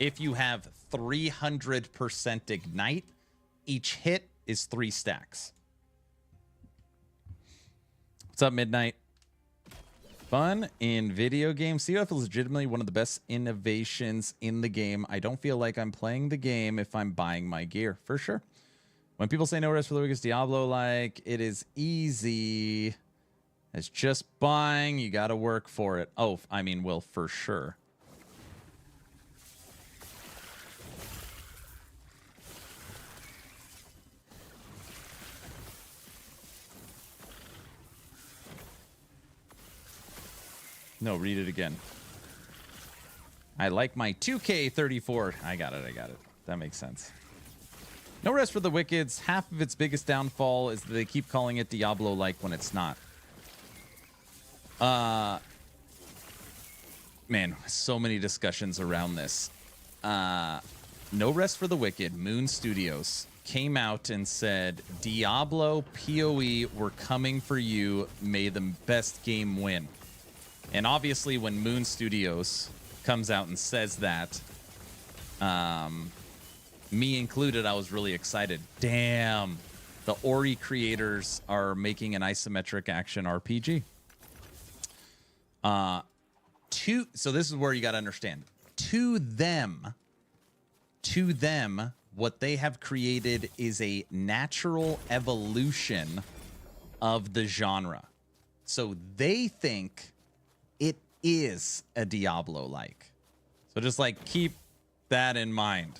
if you have 300% ignite, each hit is 3 stacks. What's up, Midnight? Fun in video games. COF is legitimately one of the best innovations in the game. I don't feel like I'm playing the game if I'm buying my gear, for sure. When people say no rest for the weakest Diablo-like, it is easy. It's just buying. You got to work for it. Oh, I mean, well, for sure. No, read it again. I like my 2K34. I got it. That makes sense. No rest for the Wicked's. Half of its biggest downfall is that they keep calling it Diablo-like when it's not. Man, so many discussions around this. No Rest for the Wicked, Moon Studios, came out and said, Diablo PoE, we're coming for you. May the best game win. And obviously, when Moon Studios comes out and says that, me included, I was really excited. Damn, the Ori creators are making an isometric action RPG. So this is where you got to understand. To them, what they have created is a natural evolution of the genre. So they think it is a Diablo-like. So just like keep that in mind.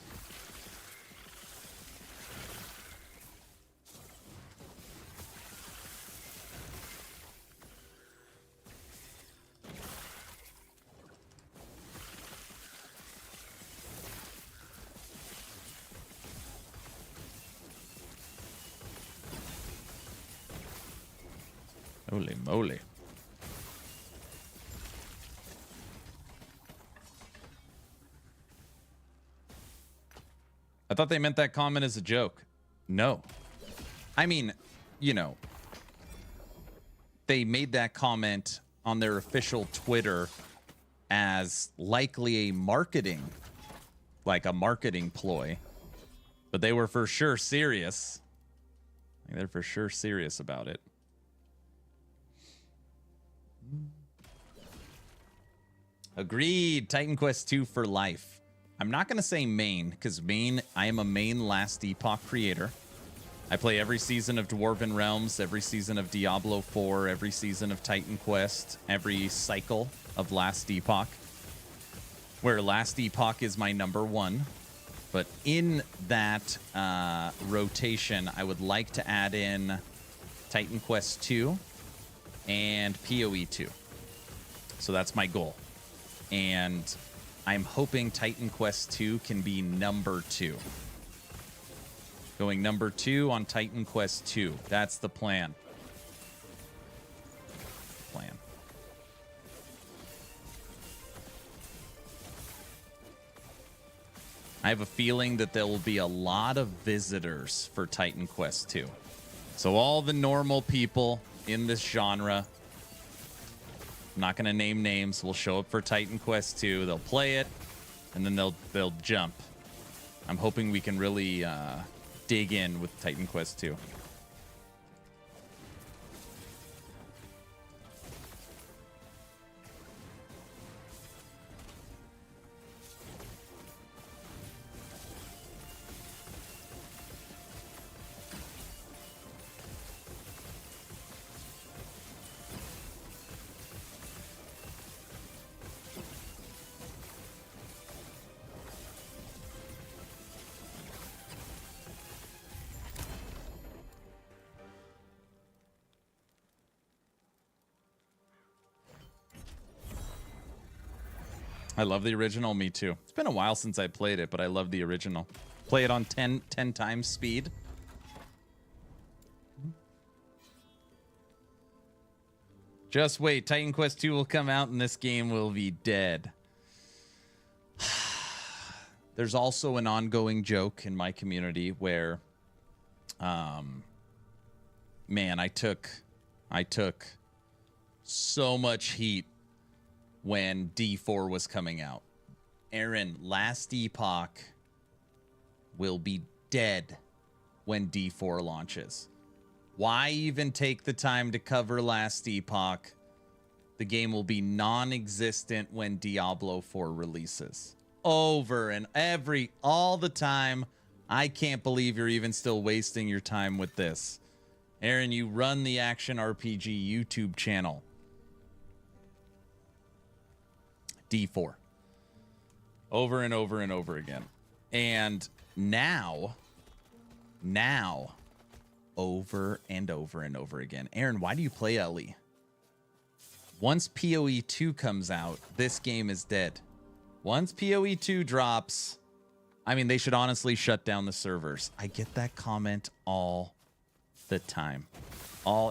Holy moly. I thought they meant that comment as a joke. No. I mean, you know, they made that comment on their official Twitter as likely a marketing ploy. But they were for sure serious. They're for sure serious about it. Agreed. Titan Quest 2 for life. I'm not going to say main, because I am a main Last Epoch creator. I play every season of Dwarven Realms, every season of Diablo 4, every season of Titan Quest, every cycle of Last Epoch, where Last Epoch is my number 1. But in that rotation, I would like to add in Titan Quest 2 and PoE 2. So that's my goal. And I'm hoping Titan Quest 2 can be number 2. Going number 2 on Titan Quest 2. That's the plan. I have a feeling that there will be a lot of visitors for Titan Quest 2. So all the normal people in this genre, I'm not going to name names, will show up for Titan Quest 2. They'll play it, and then they'll jump. I'm hoping we can really dig in with Titan Quest 2. I love the original. Me too. It's been a while since I played it, but I love the original. Play it on 10 times speed. Just wait. Titan Quest 2 will come out and this game will be dead. there's also an ongoing joke in my community where, man, I took so much heat when D4 was coming out. Aaron, last Epoch will be dead when D4 launches. Why even take the time to cover last Epoch? The game will be non-existent when Diablo 4 releases. Over and all the time. I can't believe you're even still wasting your time with this. Aaron, you run the Action RPG YouTube channel. D4. Over and over and over again. And now, over and over and over again. Aaron, why do you play LE? Once PoE 2 comes out, this game is dead. Once PoE 2 drops, I mean, they should honestly shut down the servers. I get that comment all the time.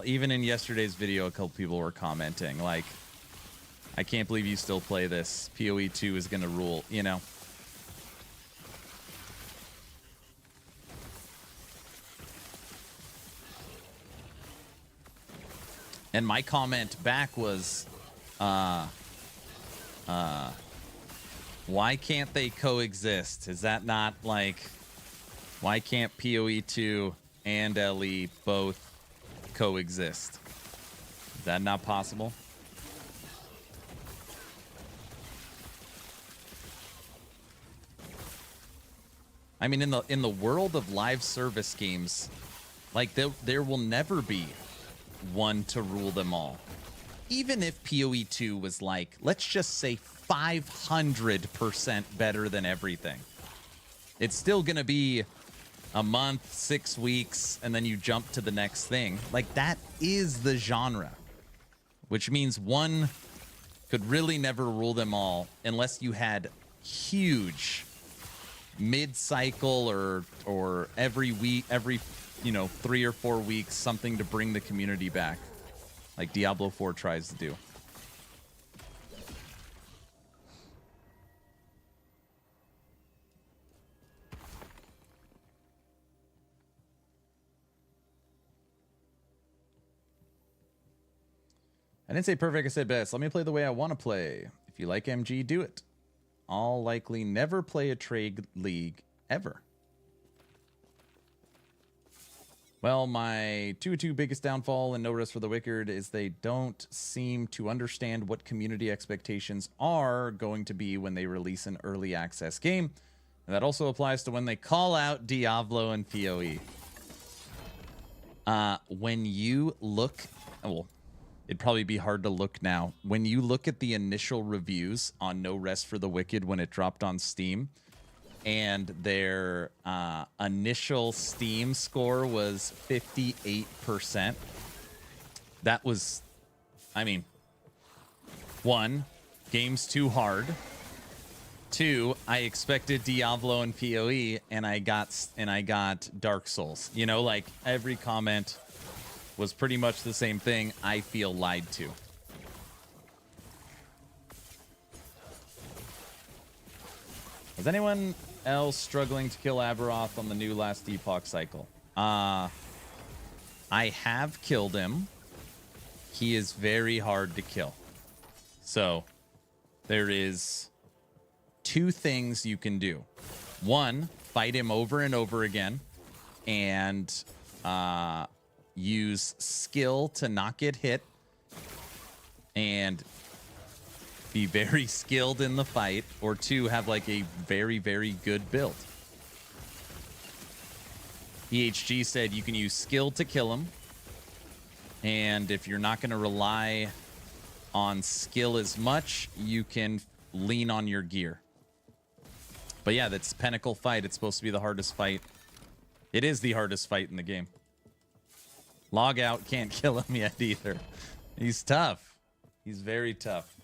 Even in yesterday's video, a couple people were commenting, like, I can't believe you still play this. PoE 2 is going to rule, you know. And my comment back was, why can't they coexist? Is that not like, why can't PoE 2 and LE both coexist? Is that not possible? I mean, in the world of live service games, like there will never be one to rule them all. Even if PoE 2 was like, let's just say 500% better than everything, it's still gonna be a month, 6 weeks, and then you jump to the next thing. Like, that is the genre, which means one could really never rule them all unless you had huge mid-cycle or every week, every 3 or 4 weeks, something to bring the community back, like Diablo 4 tries to do. I didn't say perfect, I said best. Let me play the way I want to play. If you like MG, do it. I'll likely never play a trade league ever. Well, my 2-2 biggest downfall and No Rest for the Wicked is they don't seem to understand what community expectations are going to be when they release an early access game. And that also applies to when they call out Diablo and PoE. When you look... well, it'd probably be hard to look now. When you look at the initial reviews on No Rest for the Wicked when it dropped on Steam, and their initial Steam score was 58%. That was, I mean, 1, game's too hard. 2, I expected Diablo and PoE, and I got Dark Souls. You know, like, every comment was pretty much the same thing. I feel lied to. Is anyone else struggling to kill Aberoth on the new last Epoch cycle? I have killed him. He is very hard to kill. So there is 2 things you can do. 1, fight him over and over again and use skill to not get hit and be very skilled in the fight, or 2, have like a very, very good build. EHG said you can use skill to kill him, and if you're not going to rely on skill as much, you can lean on your gear. But yeah, that's Pinnacle fight. It's supposed to be the hardest fight. It is the hardest fight in the game. Log out, can't kill him yet either. He's tough. He's very tough.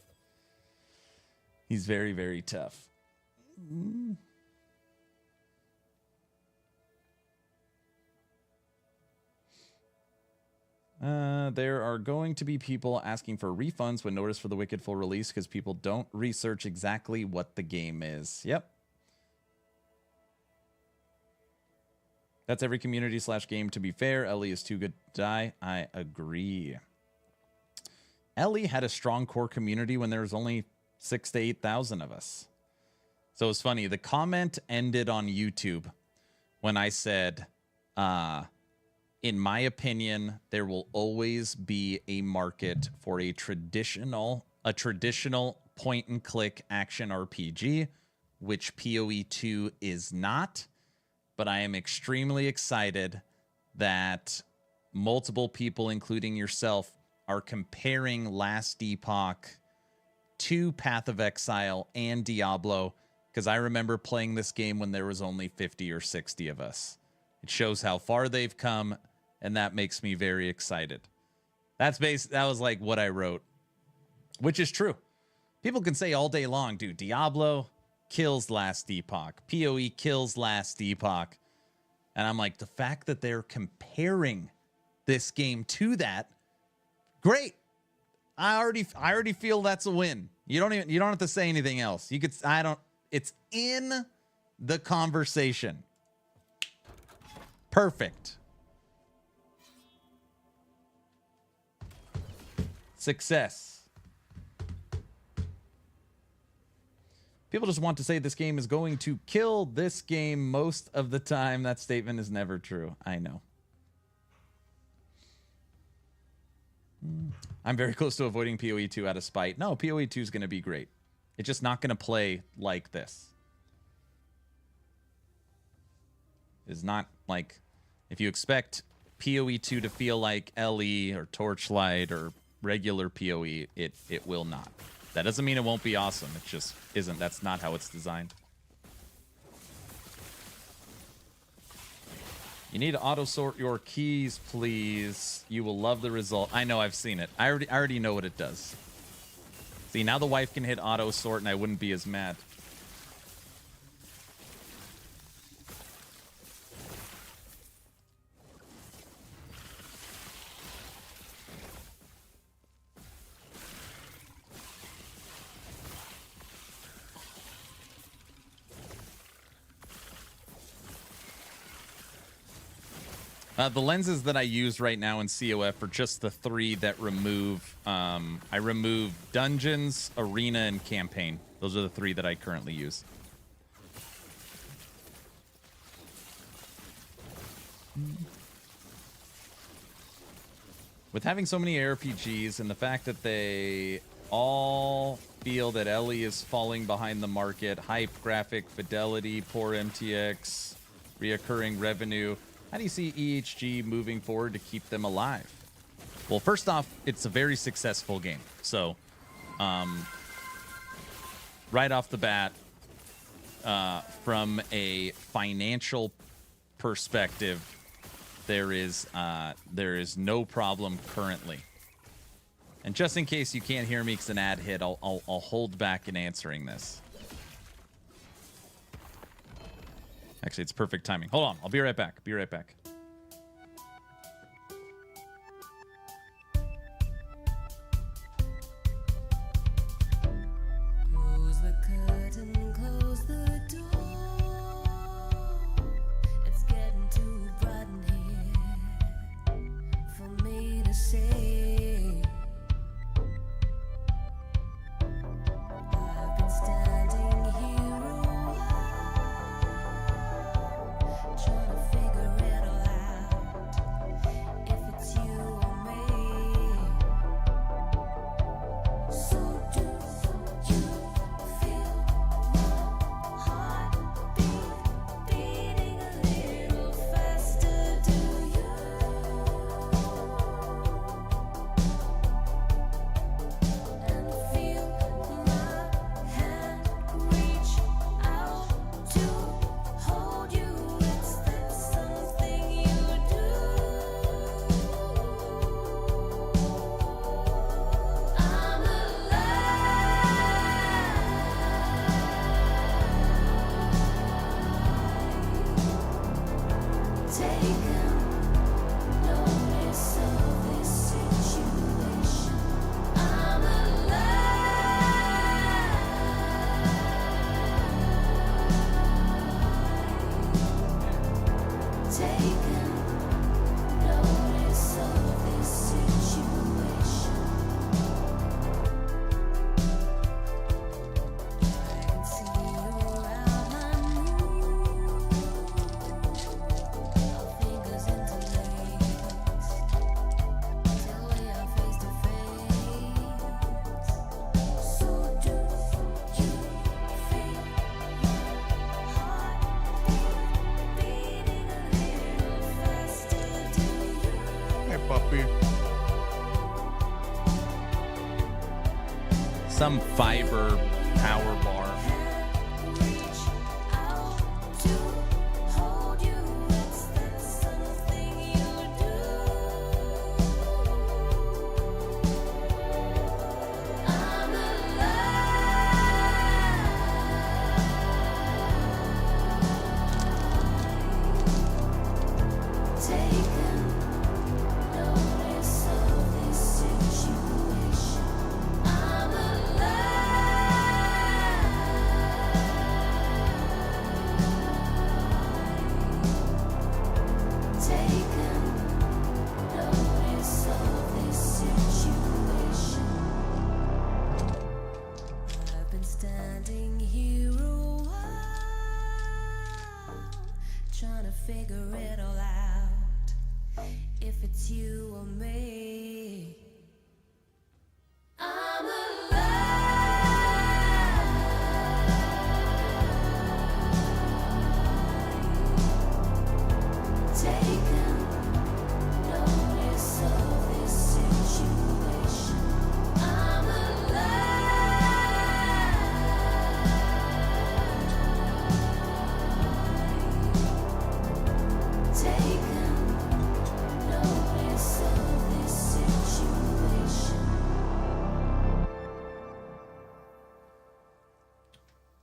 He's very, very tough. There are going to be people asking for refunds when Notice for the Wicked full release because people don't research exactly what the game is. Yep. That's every community / game, to be fair. Ellie is too good to die. I agree. Ellie had a strong core community when there was only 6,000 to 8,000 of us. So it's funny. The comment ended on YouTube when I said, in my opinion, there will always be a market for a traditional point and click action RPG, which PoE 2 is not. But I am extremely excited that multiple people, including yourself, are comparing Last Epoch to Path of Exile and Diablo, because I remember playing this game when there was only 50 or 60 of us. It shows how far they've come, and that makes me very excited. That was like what I wrote, which is true. People can say all day long, dude, Diablo kills Last Epoch. PoE kills Last Epoch. And I'm like, the fact that they're comparing this game to that, great. I already feel that's a win. You don't have to say anything else. It's in the conversation. Perfect. Success. People just want to say this game is going to kill this game most of the time. That statement is never true. I know. I'm very close to avoiding PoE 2 out of spite. No, PoE 2 is going to be great. It's just not going to play like this. It's not like, if you expect PoE 2 to feel like LE or Torchlight or regular PoE, it will not. That doesn't mean it won't be awesome. It just isn't. That's not how it's designed. You need to auto-sort your keys, please. You will love the result. I know, I've seen it. I already know what it does. See, now the wife can hit auto-sort and I wouldn't be as mad. The lenses that I use right now in COF are just the 3 that remove... I remove Dungeons, Arena, and Campaign. Those are the 3 that I currently use. With having so many ARPGs and the fact that they all feel that Ellie is falling behind the market, hype, graphic, fidelity, poor MTX, reoccurring revenue... How do you see EHG moving forward to keep them alive? Well, first off, it's a very successful game. So, right off the bat, from a financial perspective, there is no problem currently. And just in case you can't hear me because an ad hit, I'll hold back in answering this. Actually, it's perfect timing. Hold on. I'll be right back. Be right back. Close the curtain, close the door. It's getting too bright in here for me to say. I've been standing here a while, trying to figure it all out, if it's you or me. So do you feel my heart beating a little faster? Do you? And feel my hand reach out to hold you? Is that something you do? I'm alive. Taking notice of this situation. I'm alive. Take coffee. Some fiber power bar.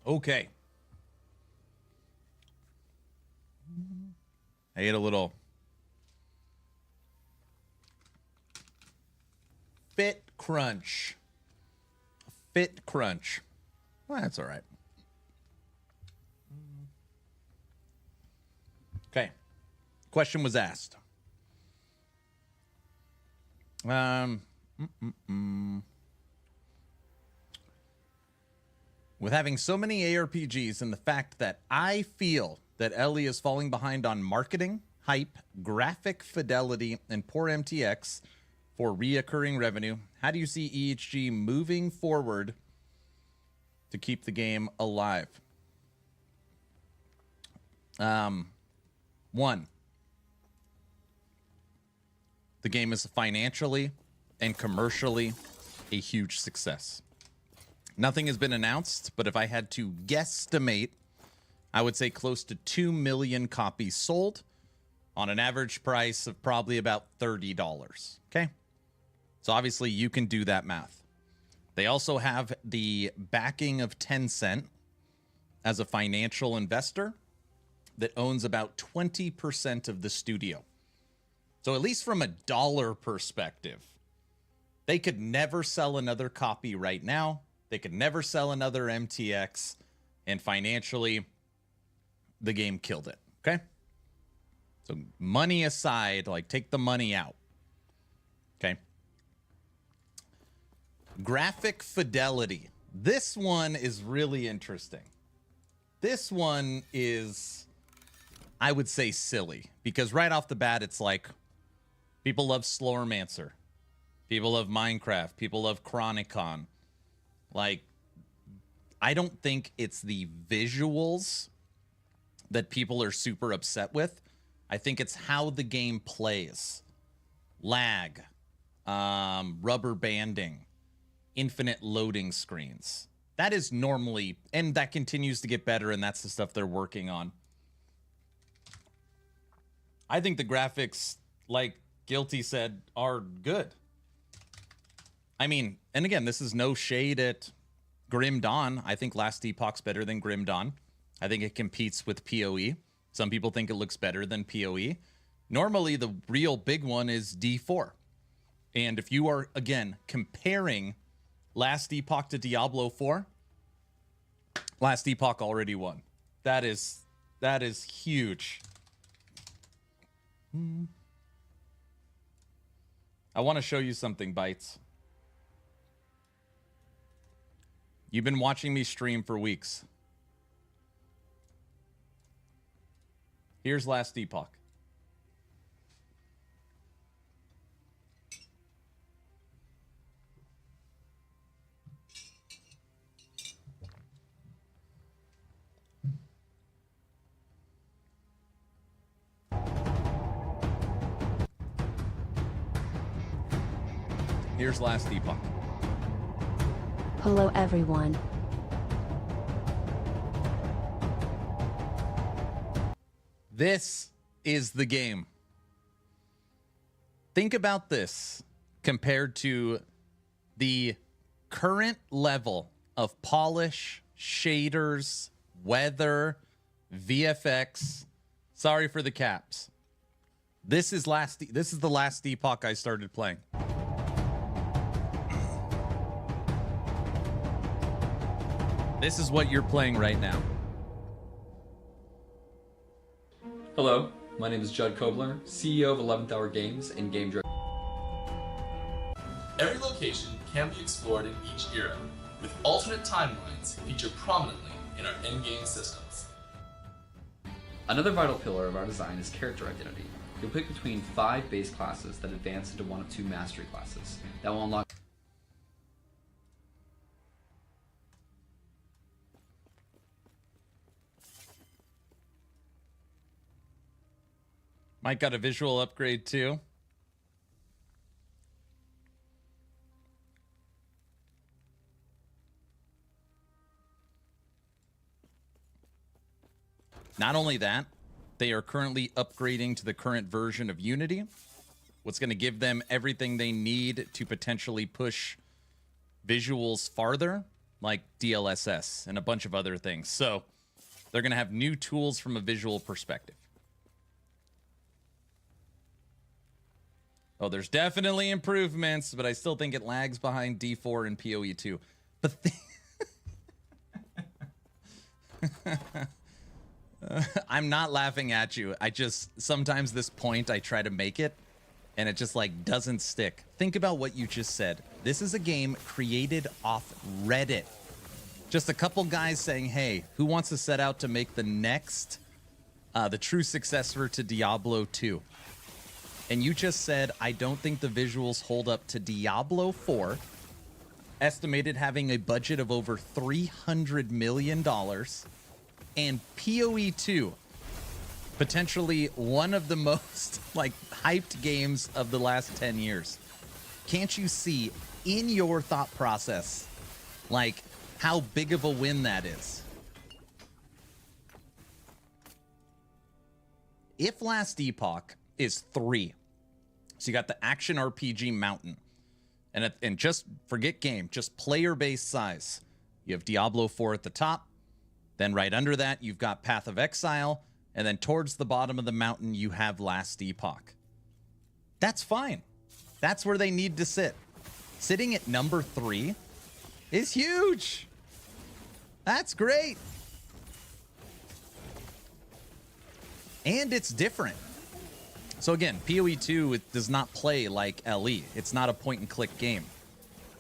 Okay. I ate a little Fit Crunch. Fit Crunch. Well, that's all right. Okay. Question was asked. With having so many ARPGs and the fact that I feel that Ellie is falling behind on marketing, hype, graphic fidelity, and poor MTX for reoccurring revenue, how do you see EHG moving forward to keep the game alive? One, the game is financially and commercially a huge success. Nothing has been announced, but if I had to guesstimate, I would say close to 2 million copies sold on an average price of probably about $30. Okay? So obviously you can do that math. They also have the backing of Tencent as a financial investor that owns about 20% of the studio. So at least from a dollar perspective, they could never sell another copy right now. They could never sell another MTX, and financially, the game killed it, okay? So money aside, like take the money out, okay? Graphic fidelity. This one is really interesting. This one is, I would say, silly, because right off the bat, it's like, people love Slowermancer. People love Minecraft. People love Chronicon. Like, I don't think it's the visuals that people are super upset with. I think it's how the game plays. Lag, rubber banding, infinite loading screens. That is normally, and that continues to get better, and that's the stuff they're working on. I think the graphics, like Guilty said, are good. I mean, and again, this is no shade at Grim Dawn. I think Last Epoch's better than Grim Dawn. I think it competes with PoE. Some people think it looks better than PoE. Normally, the real big one is D4. And if you are, again, comparing Last Epoch to Diablo 4, Last Epoch already won. That is huge. I want to show you something, Bites. You've been watching me stream for weeks. Here's Last Epoch. Here's Last Epoch. Hello everyone. This is the game. Think about this compared to the current level of polish, shaders, weather, VFX. Sorry for the caps. This is the last Epoch I started playing. This is what you're playing right now. Hello, my name is Judd Kobler, CEO of 11th Hour Games and Game Director. Every location can be explored in each era, with alternate timelines featured prominently in our Endgame systems. Another vital pillar of our design is character identity. You'll pick between 5 base classes that advance into one of 2 mastery classes that will unlock. Mike got a visual upgrade too. Not only that, they are currently upgrading to the current version of Unity, what's going to give them everything they need to potentially push visuals farther, like DLSS and a bunch of other things. So they're going to have new tools from a visual perspective. Oh, there's definitely improvements, but I still think it lags behind D4 and PoE2. But I'm not laughing at you. I just, sometimes this point I try to make it, and it just like doesn't stick. Think about what you just said. This is a game created off Reddit. Just a couple guys saying, hey, who wants to set out to make the next, the true successor to Diablo 2? And you just said, I don't think the visuals hold up to Diablo 4, estimated having a budget of over $300 million, and PoE 2, potentially one of the most like hyped games of the last 10 years. Can't you see in your thought process like how big of a win that is? If Last Epoch is 3, so you got the action RPG mountain, and just forget game, just player-based size. You have Diablo 4 at the top, then right under that you've got Path of Exile, and then towards the bottom of the mountain you have Last Epoch. That's fine. That's where they need to sit. Sitting at number 3 is huge. That's great. And it's different. So again, PoE 2 does not play like LE. It's not a point-and-click game.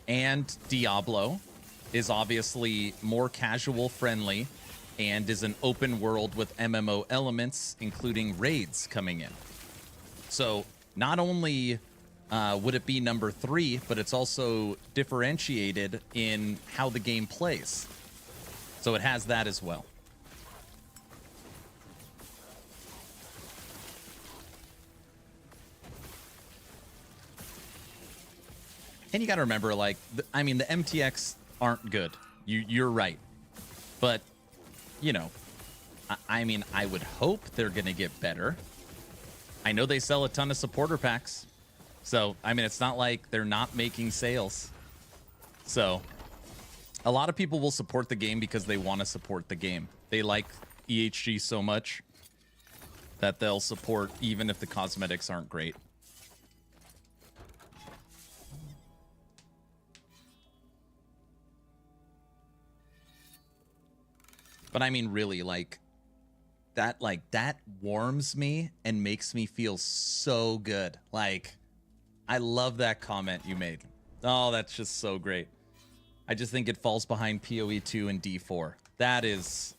And Diablo is obviously more casual-friendly and is an open world with MMO elements, including raids coming in. So not only would it be number 3, but it's also differentiated in how the game plays. So it has that as well. And you got to remember, like, I mean, the MTX aren't good. You're right. But, you know, I mean, I would hope they're going to get better. I know they sell a ton of supporter packs. So, I mean, it's not like they're not making sales. So, a lot of people will support the game because they want to support the game. They like EHG so much that they'll support even if the cosmetics aren't great. But I mean, really, like that warms me and makes me feel so good. Like, I love that comment you made. Oh, that's just so great. I just think it falls behind PoE 2 and D4. That is...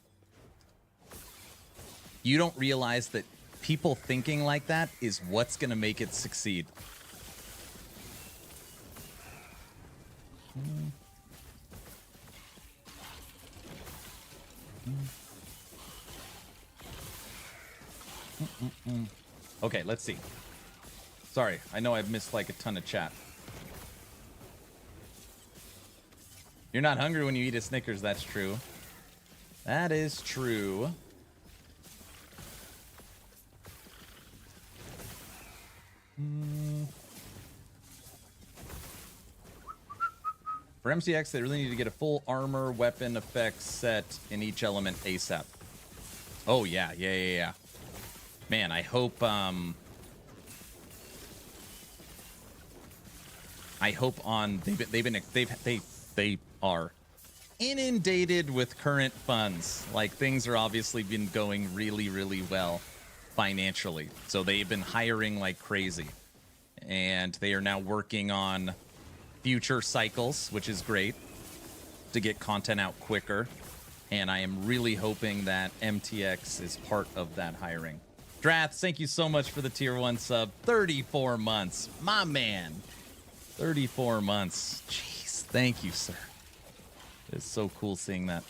You don't realize that people thinking like that is what's going to make it succeed. Okay, let's see. Sorry, I know I've missed like a ton of chat. You're not hungry when you eat a Snickers. That's true. That is true. For MCX, they really need to get a full armor weapon effects set in each element ASAP. Oh yeah. Man, I hope on they are inundated with current funds. Like, things are obviously been going really well financially. So they've been hiring like crazy. And they are now working on future cycles, which is great, to get content out quicker. And I am really hoping that MTX is part of that hiring. Drath, thank you so much for the tier 1 sub. 34 months. My man. 34 months. Jeez, thank you, sir. It's so cool seeing that.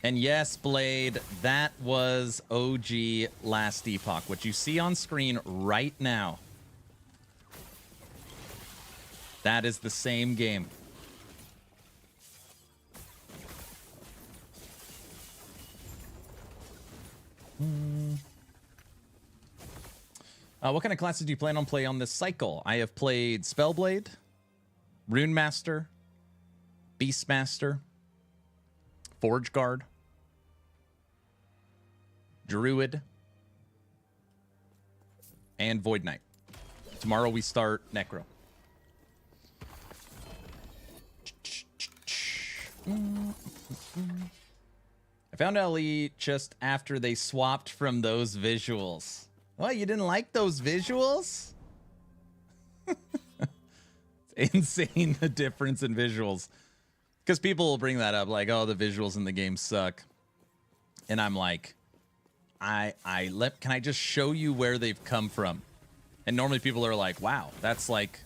And yes, Blade, that was OG Last Epoch. What you see on screen right now, that is the same game. What kind of classes do you plan on playing on this cycle? I have played Spellblade, Runemaster, Beastmaster, Forge Guard, Druid, and Void Knight. Tomorrow we start Necro. I found LE just after they swapped from those visuals. What, you didn't like those visuals? It's insane, the difference in visuals. Because people will bring that up, like, oh, the visuals in the game suck. And I'm like, can I just show you where they've come from? And normally people are like, wow, that's like,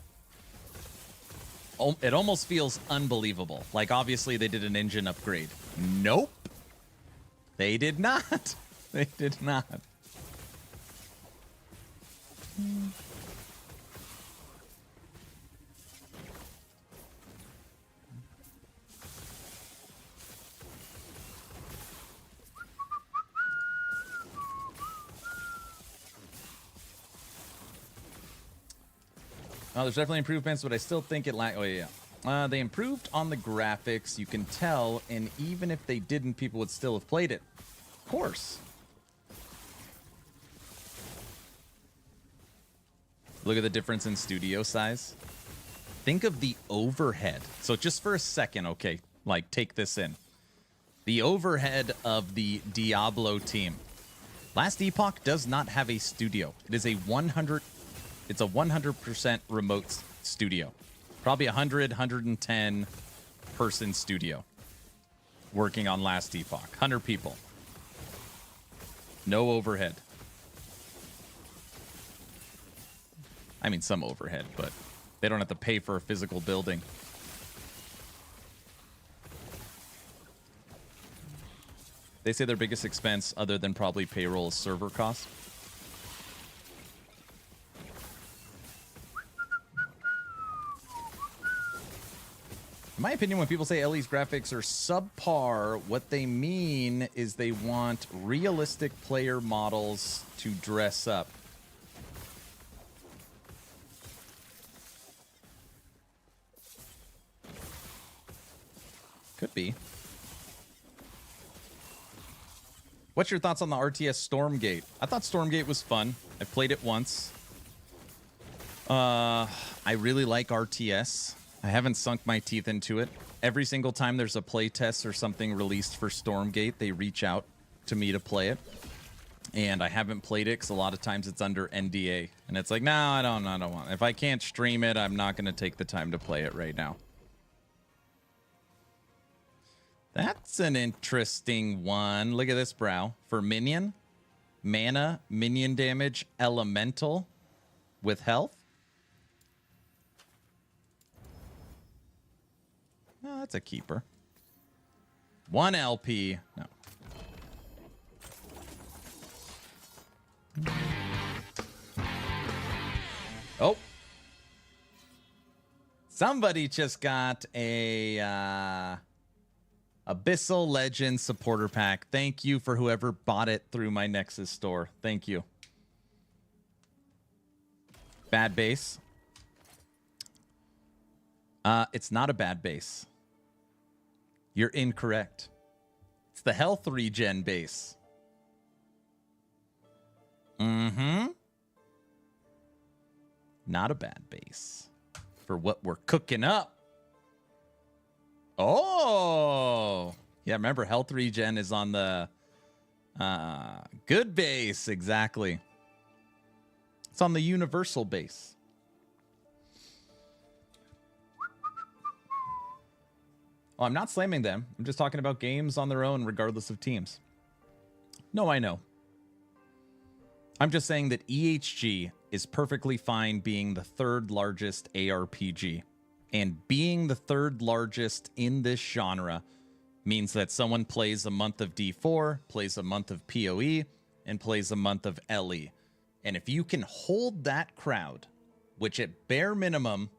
it almost feels unbelievable. Like, obviously they did an engine upgrade. Nope. They did not. They did not. Oh, there's definitely improvements, but I still think it lacked. Oh, yeah. They improved on the graphics, you can tell, and even if they didn't, people would still have played it. Of course. Look at the difference in studio size. Think of the overhead. So just for a second, okay, like, take this in. The overhead of the Diablo team. Last Epoch does not have a studio. It is a 100% remote studio. Probably 110 person studio working on Last Epoch. 100 people. No overhead. I mean, some overhead, but they don't have to pay for a physical building. They say their biggest expense, other than probably payroll, is server costs. In my opinion, when people say LE's graphics are subpar, what they mean is they want realistic player models to dress up. Could be. What's your thoughts on the RTS Stormgate? I thought Stormgate was fun. I played it once. I really like RTS. I haven't sunk my teeth into it. Every single time there's a playtest or something released for Stormgate, they reach out to me to play it. And I haven't played it because a lot of times it's under NDA. And it's like, no, I don't want it. If I can't stream it, I'm not going to take the time to play it right now. That's an interesting one. Look at this brow. For minion, mana, minion damage, elemental with health. Oh, that's a keeper. 1 LP. No. Oh. Somebody just got a Abyssal Legends supporter pack. Thank you for whoever bought it through my Nexus store. Thank you. Bad base. It's not a bad base. You're incorrect. It's the health regen base. Mm-hmm. Not a bad base for what we're cooking up. Oh, yeah. Remember, health regen is on the good base. Exactly. It's on the universal base. Oh, I'm not slamming them. I'm just talking about games on their own, regardless of teams. No, I know. I'm just saying that EHG is perfectly fine being the third largest ARPG. And being the third largest in this genre means that someone plays a month of D4, plays a month of PoE, and plays a month of LE. And if you can hold that crowd, which at bare minimum,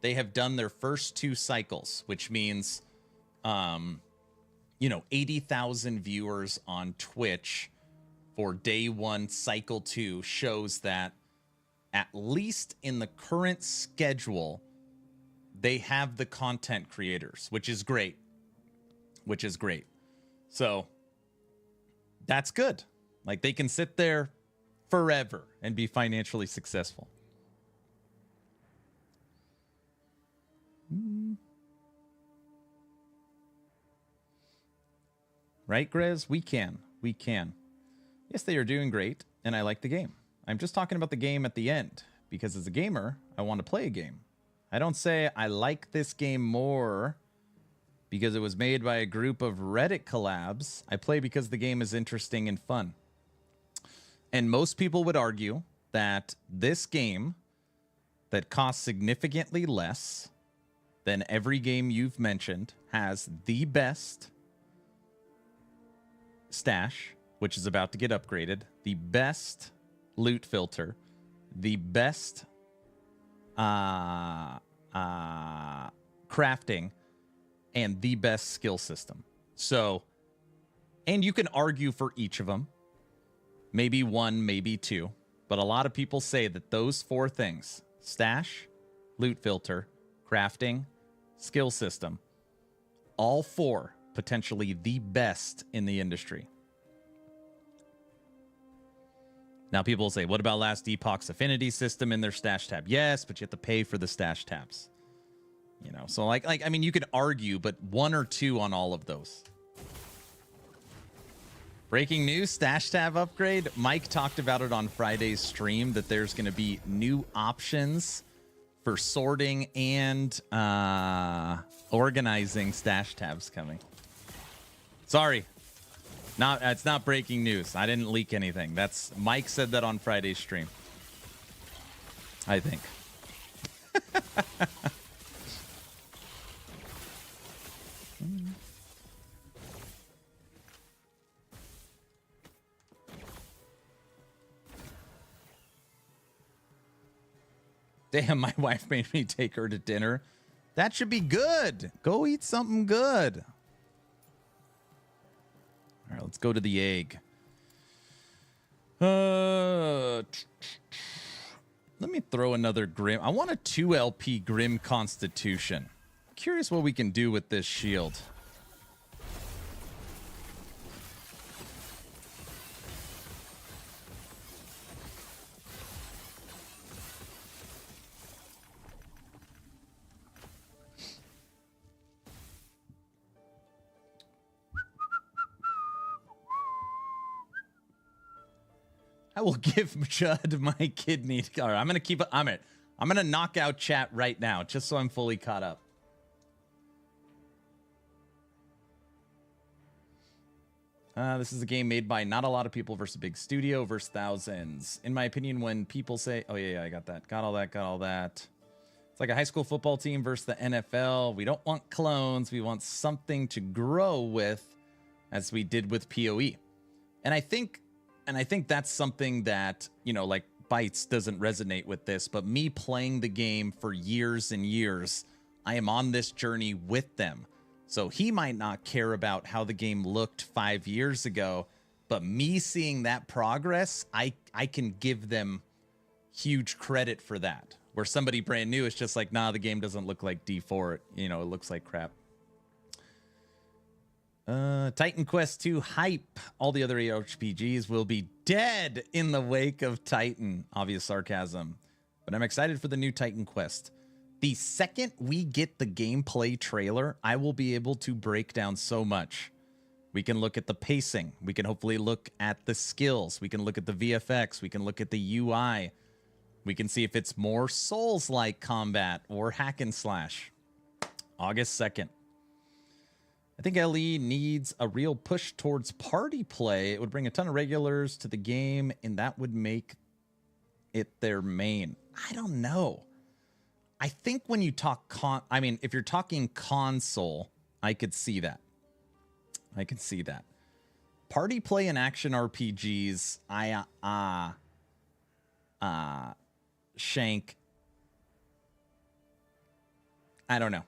they have done their first 2 cycles, which means, 80,000 viewers on Twitch for day 1, cycle 2 shows that at least in the current schedule, they have the content creators, which is great. So that's good. Like, they can sit there forever and be financially successful. Right, Grez? We can. Yes, they are doing great, and I like the game. I'm just talking about the game at the end, because as a gamer, I want to play a game. I don't say I like this game more because it was made by a group of Reddit collabs. I play because the game is interesting and fun. And most people would argue that this game that costs significantly less than every game you've mentioned has the best stash, which is about to get upgraded, the best loot filter, the best crafting, and the best skill system. So, and you can argue for each of them. Maybe 1, maybe 2. But a lot of people say that those 4 things, stash, loot filter, crafting, skill system, all 4 potentially the best in the industry. Now people will say, what about last Epoch's affinity system in their stash tab? Yes, but you have to pay for the stash tabs. So I mean, you could argue, but 1 or 2 on all of those. Breaking news, stash tab upgrade. Mike talked about it on Friday's stream that there's going to be new options for sorting and organizing stash tabs coming. Sorry. It's not breaking news. I didn't leak anything. That's Mike said that on Friday's stream. I think. Damn, my wife made me take her to dinner. That should be good. Go eat something good. All right, let's go to the egg. Let me throw another Grim. I want a 2 LP Grim Constitution. Curious what we can do with this shield. I will give Judd my kidney. All right, I'm gonna keep it. I'm gonna knock out chat right now, just so I'm fully caught up. This is a game made by not a lot of people versus a big studio versus thousands. In my opinion, when people say, "Oh yeah, I got that, got all that," it's like a high school football team versus the NFL. We don't want clones. We want something to grow with, as we did with PoE. And I think that's something that, like Bites doesn't resonate with this, but me playing the game for years and years, I am on this journey with them. So he might not care about how the game looked 5 years ago, but me seeing that progress, I can give them huge credit for that. Where somebody brand new is just like, nah, the game doesn't look like D4. You know, it looks like crap. Titan Quest 2 hype. All the other ARPGs will be dead in the wake of Titan. Obvious sarcasm. But I'm excited for the new Titan Quest. The second we get the gameplay trailer, I will be able to break down so much. We can look at the pacing. We can hopefully look at the skills. We can look at the VFX. We can look at the UI. We can see if it's more Souls-like combat or hack and slash. August 2nd. I think LE needs a real push towards party play. It would bring a ton of regulars to the game, and that would make it their main. I don't know. I think when you talk if you're talking console, I could see that. I can see that. Party play and action RPGs, Shank. I don't know.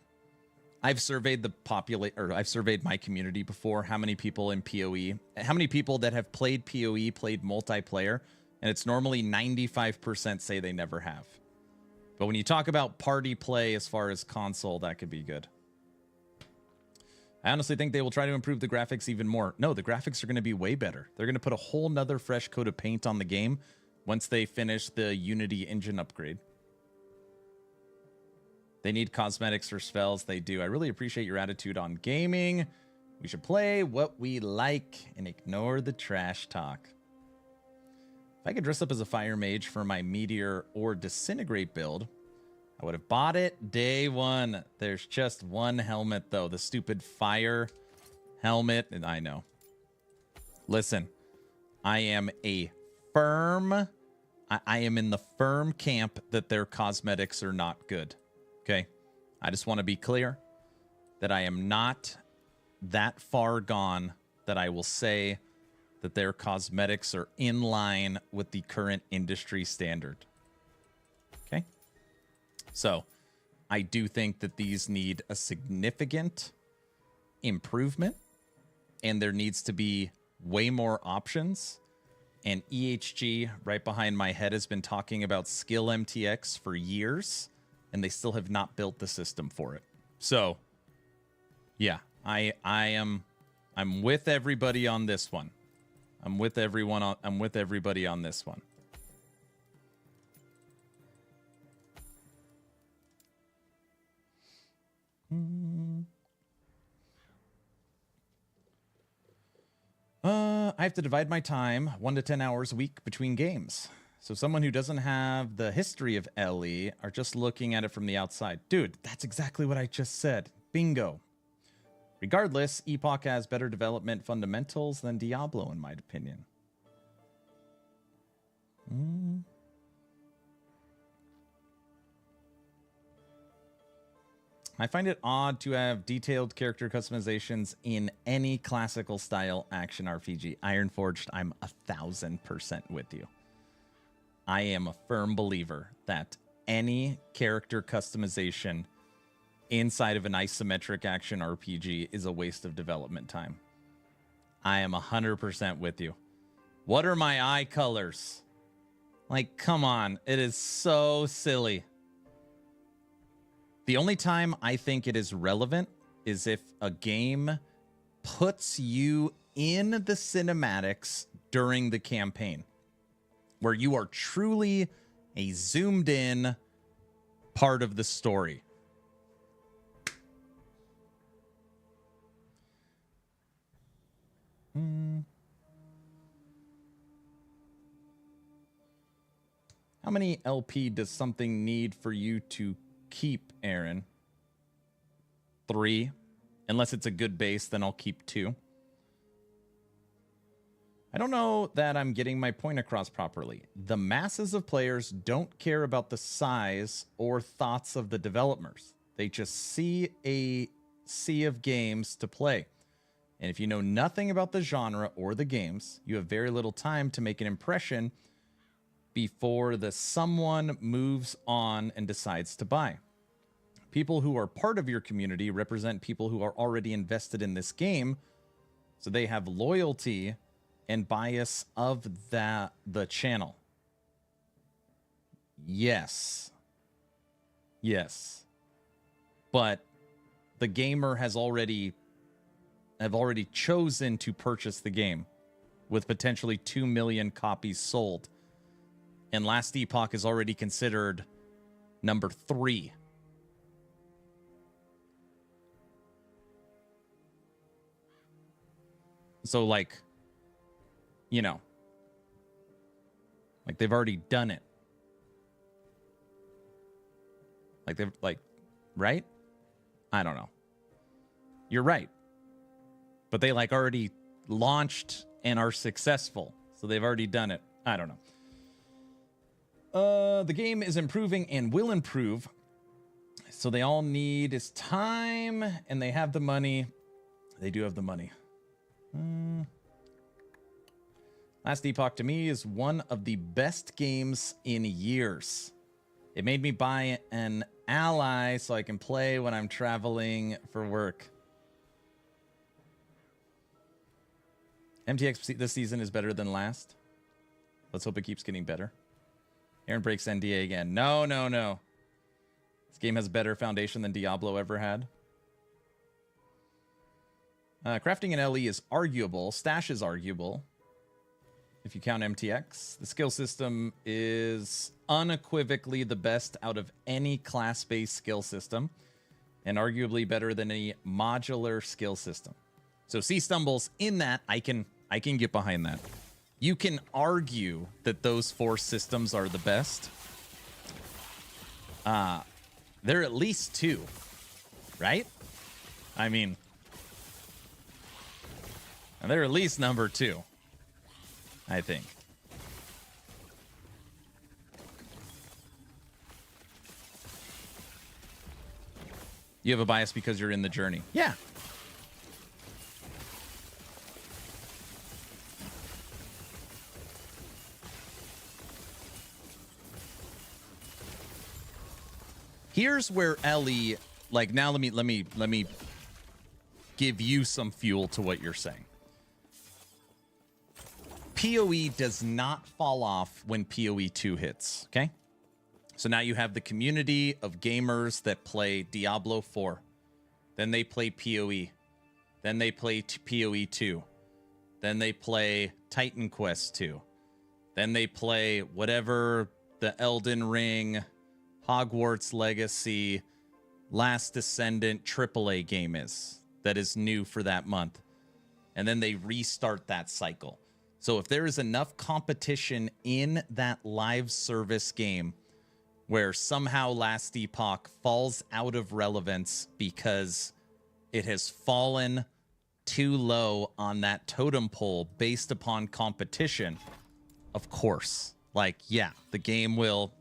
I've surveyed I've surveyed my community before. How many people in PoE? How many people that have played PoE played multiplayer? And it's normally 95% say they never have. But when you talk about party play as far as console, that could be good. I honestly think they will try to improve the graphics even more. No, the graphics are going to be way better. They're going to put a whole nother fresh coat of paint on the game once they finish the Unity engine upgrade. They need cosmetics for spells. They do. I really appreciate your attitude on gaming. We should play what we like and ignore the trash talk. If I could dress up as a fire mage for my meteor or disintegrate build, I would have bought it day one. There's just one helmet, though. The stupid fire helmet. And I know. Listen, I am a firm... I am in the firm camp that their cosmetics are not good. Okay? I just want to be clear that I am not that far gone that I will say that their cosmetics are in line with the current industry standard. Okay? So, I do think that these need a significant improvement, and there needs to be way more options. And EHG, right behind my head, has been talking about skill MTX for years, and they still have not built the system for it. So, yeah, I'm with everybody on this one. I'm with everybody on this one. I have to divide my time 1 to 10 hours a week between games. So someone who doesn't have the history of LE are just looking at it from the outside. Dude, that's exactly what I just said. Bingo. Regardless, Epoch has better development fundamentals than Diablo, in my opinion. I find it odd to have detailed character customizations in any classical style action RPG. Ironforged, I'm 1000% with you. I am a firm believer that any character customization inside of an isometric action RPG is a waste of development time. I am 100% with you. What are my eye colors? Like, come on. It is so silly. The only time I think it is relevant is if a game puts you in the cinematics during the campaign, where you are truly a zoomed in part of the story. How many LP does something need for you to keep, Aaron? 3. Unless it's a good base, then I'll keep 2. I don't know that I'm getting my point across properly. The masses of players don't care about the size or thoughts of the developers. They just see a sea of games to play. And if you know nothing about the genre or the games, you have very little time to make an impression before the someone moves on and decides to buy. People who are part of your community represent people who are already invested in this game, so they have loyalty and bias of the channel. Yes. Yes. But the gamer have already chosen to purchase the game with potentially 2 million copies sold. And Last Epoch is already considered number 3. So, like, you know, like they've already done it. Like they've, like, right? I don't know. You're right. But they, like, already launched and are successful. So they've already done it. I don't know. The game is improving and will improve. So they all need is time, and they have the money. They do have the money. Last Epoch to me is one of the best games in years. It made me buy an ally so I can play when I'm traveling for work. MTX this season is better than last. Let's hope it keeps getting better. Aaron breaks NDA again. No. This game has a better foundation than Diablo ever had. Crafting an LE is arguable. Stash is arguable. If you count MTX. The skill system is unequivocally the best out of any class-based skill system. And arguably better than any modular skill system. So Sea Stumbles in that, I can get behind that. You can argue that those 4 systems are the best. They're at least 2, right? I mean, they're at least number 2, I think. You have a bias because you're in the journey. Yeah. Here's where Ellie, like, now let me give you some fuel to what you're saying. PoE does not fall off when PoE 2 hits, okay? So now you have the community of gamers that play Diablo 4. Then they play PoE. Then they play PoE 2. Then they play Titan Quest 2. Then they play whatever the Elden Ring, Hogwarts Legacy, Last Descendant AAA game is that is new for that month. And then they restart that cycle. So if there is enough competition in that live service game where somehow Last Epoch falls out of relevance because it has fallen too low on that totem pole based upon competition, of course, like, yeah, the game will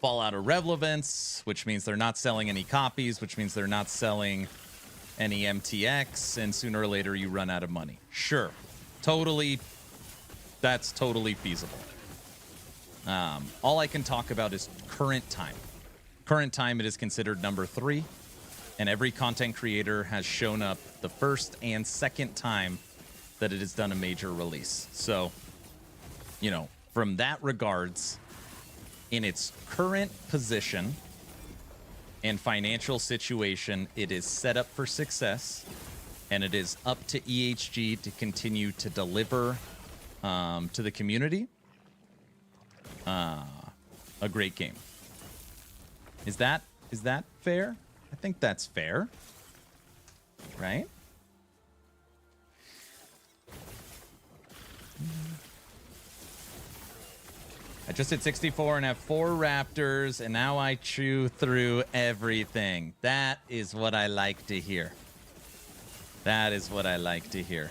fall out of relevance, which means they're not selling any copies, which means they're not selling any MTX, and sooner or later you run out of money. Sure. Totally. That's totally feasible. All I can talk about is current time. Current time, it is considered number 3, and every content creator has shown up the first and second time that it has done a major release. So, you know, from that regards, in its current position and financial situation, it is set up for success, and it is up to EHG to continue to deliver to the community a great game. Is that fair? I think that's fair, right? I just hit 64 and have 4 raptors, and now I chew through everything. That is what I like to hear. That is what I like to hear.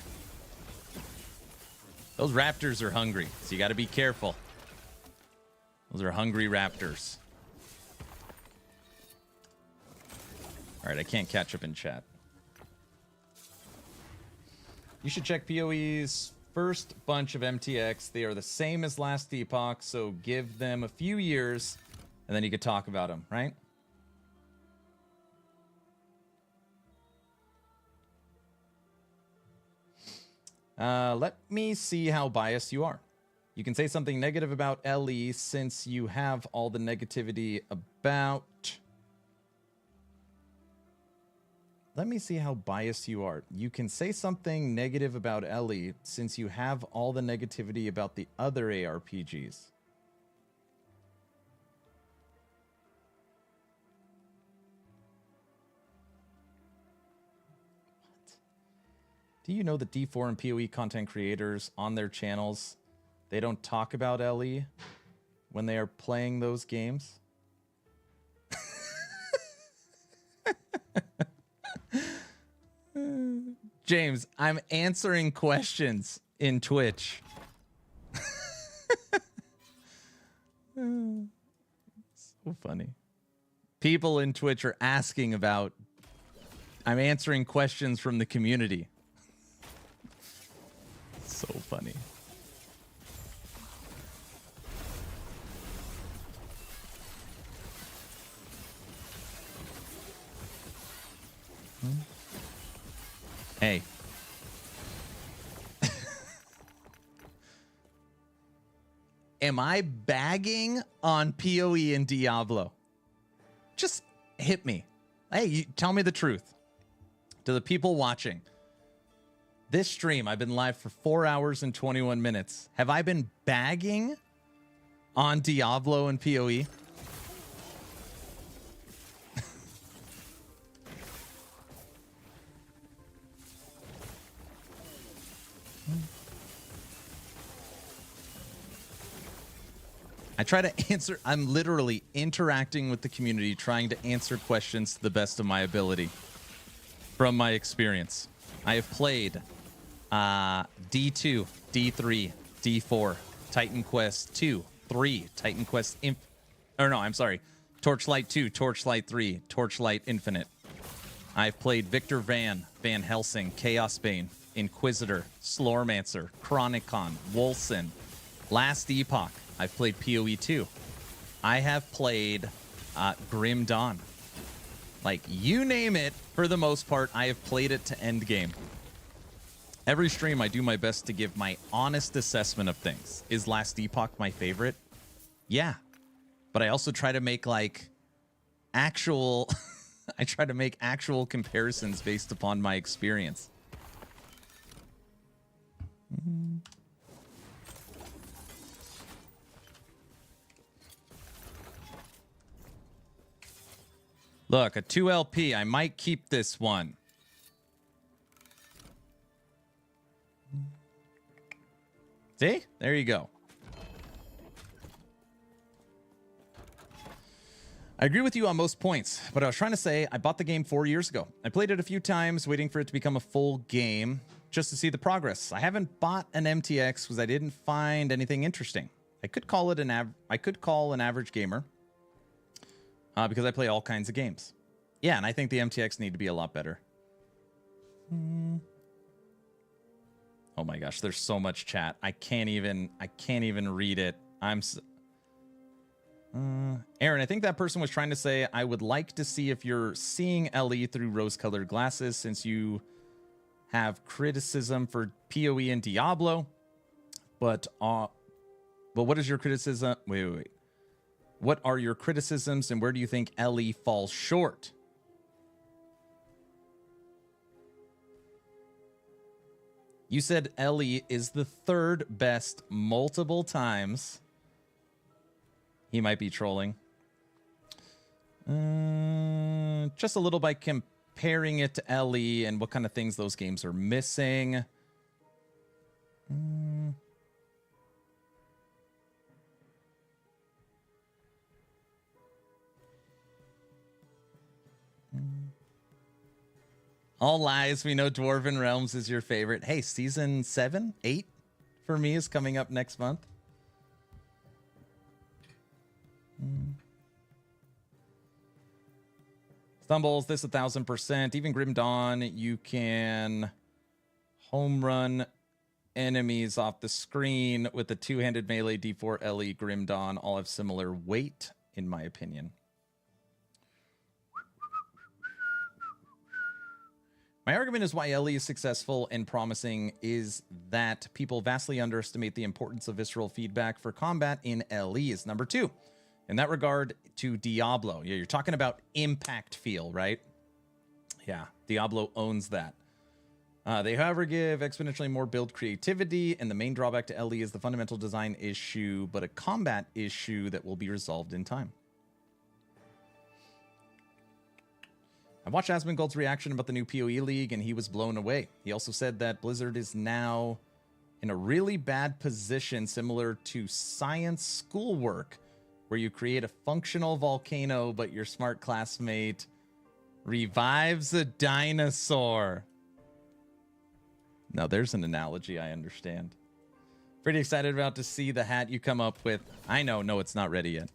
Those raptors are hungry, so you got to be careful. Those are hungry raptors. All right, I can't catch up in chat. You should check PoE's first bunch of MTX. They are the same as last Epoch, so give them a few years, and then you could talk about them, right? Let me see how biased you are. You can say something negative about LE since you have all the negativity about... Let me see how biased you are. You can say something negative about LE since you have all the negativity about the other ARPGs. Do you know that D4 and PoE content creators on their channels, they don't talk about LE when they are playing those games? James, I'm answering questions in Twitch. So funny. People in Twitch are asking about... I'm answering questions from the community. So funny. Hey. Am I bagging on PoE and Diablo? Just hit me. Hey, you, tell me the truth. To the people watching. This stream, I've been live for 4 hours and 21 minutes. Have I been bagging on Diablo and PoE? I try to answer. I'm literally interacting with the community, trying to answer questions to the best of my ability from my experience. I have played D2, D3, D4, Titan Quest 2, 3, Titan Quest Torchlight 2, Torchlight 3, Torchlight Infinite. I've played Victor Van Helsing, Chaos Bane, Inquisitor, Sloremancer, Chronicon, Wolson, Last Epoch. I've played PoE 2. I have played Grim Dawn. Like, you name it, for the most part, I have played it to Endgame. Every stream, I do my best to give my honest assessment of things. Is Last Epoch my favorite? Yeah. But I also try to make, like, actual... I try to make actual comparisons based upon my experience. Look, a 2LP. I might keep this one. See? There you go. I agree with you on most points, but I was trying to say I bought the game 4 years ago. I played it a few times, waiting for it to become a full game, just to see the progress. I haven't bought an MTX because I didn't find anything interesting. I could call it an average gamer. Because I play all kinds of games. Yeah, and I think the MTX need to be a lot better. Oh my gosh, there's so much chat. I can't even read it. Aaron, I think that person was trying to say, I would like to see if you're seeing LE through rose-colored glasses since you have criticism for PoE and Diablo. But what is your criticism? Wait. What are your criticisms and where do you think LE falls short? You said LE is the third best multiple times. He might be trolling. Just a little by comparing it to LE and what kind of things those games are missing. All lies. We know Dwarven Realms is your favorite. Hey, season 7, 8 for me is coming up next month. Stumbles, this 1000%. Even Grim Dawn, you can home run enemies off the screen with the two-handed melee D4 LE Grim Dawn all have similar weight, in my opinion. My argument is why LE is successful and promising is that people vastly underestimate the importance of visceral feedback for combat in LE is number 2. In that regard to Diablo, yeah, you're talking about impact feel, right? Yeah, Diablo owns that. They, however, give exponentially more build creativity, and the main drawback to LE is the fundamental design issue, but a combat issue that will be resolved in time. I watched Asmongold's reaction about the new PoE League, and he was blown away. He also said that Blizzard is now in a really bad position, similar to science schoolwork, where you create a functional volcano, but your smart classmate revives a dinosaur. Now, there's an analogy I understand. Pretty excited about to see the hat you come up with. I know, no, it's not ready yet.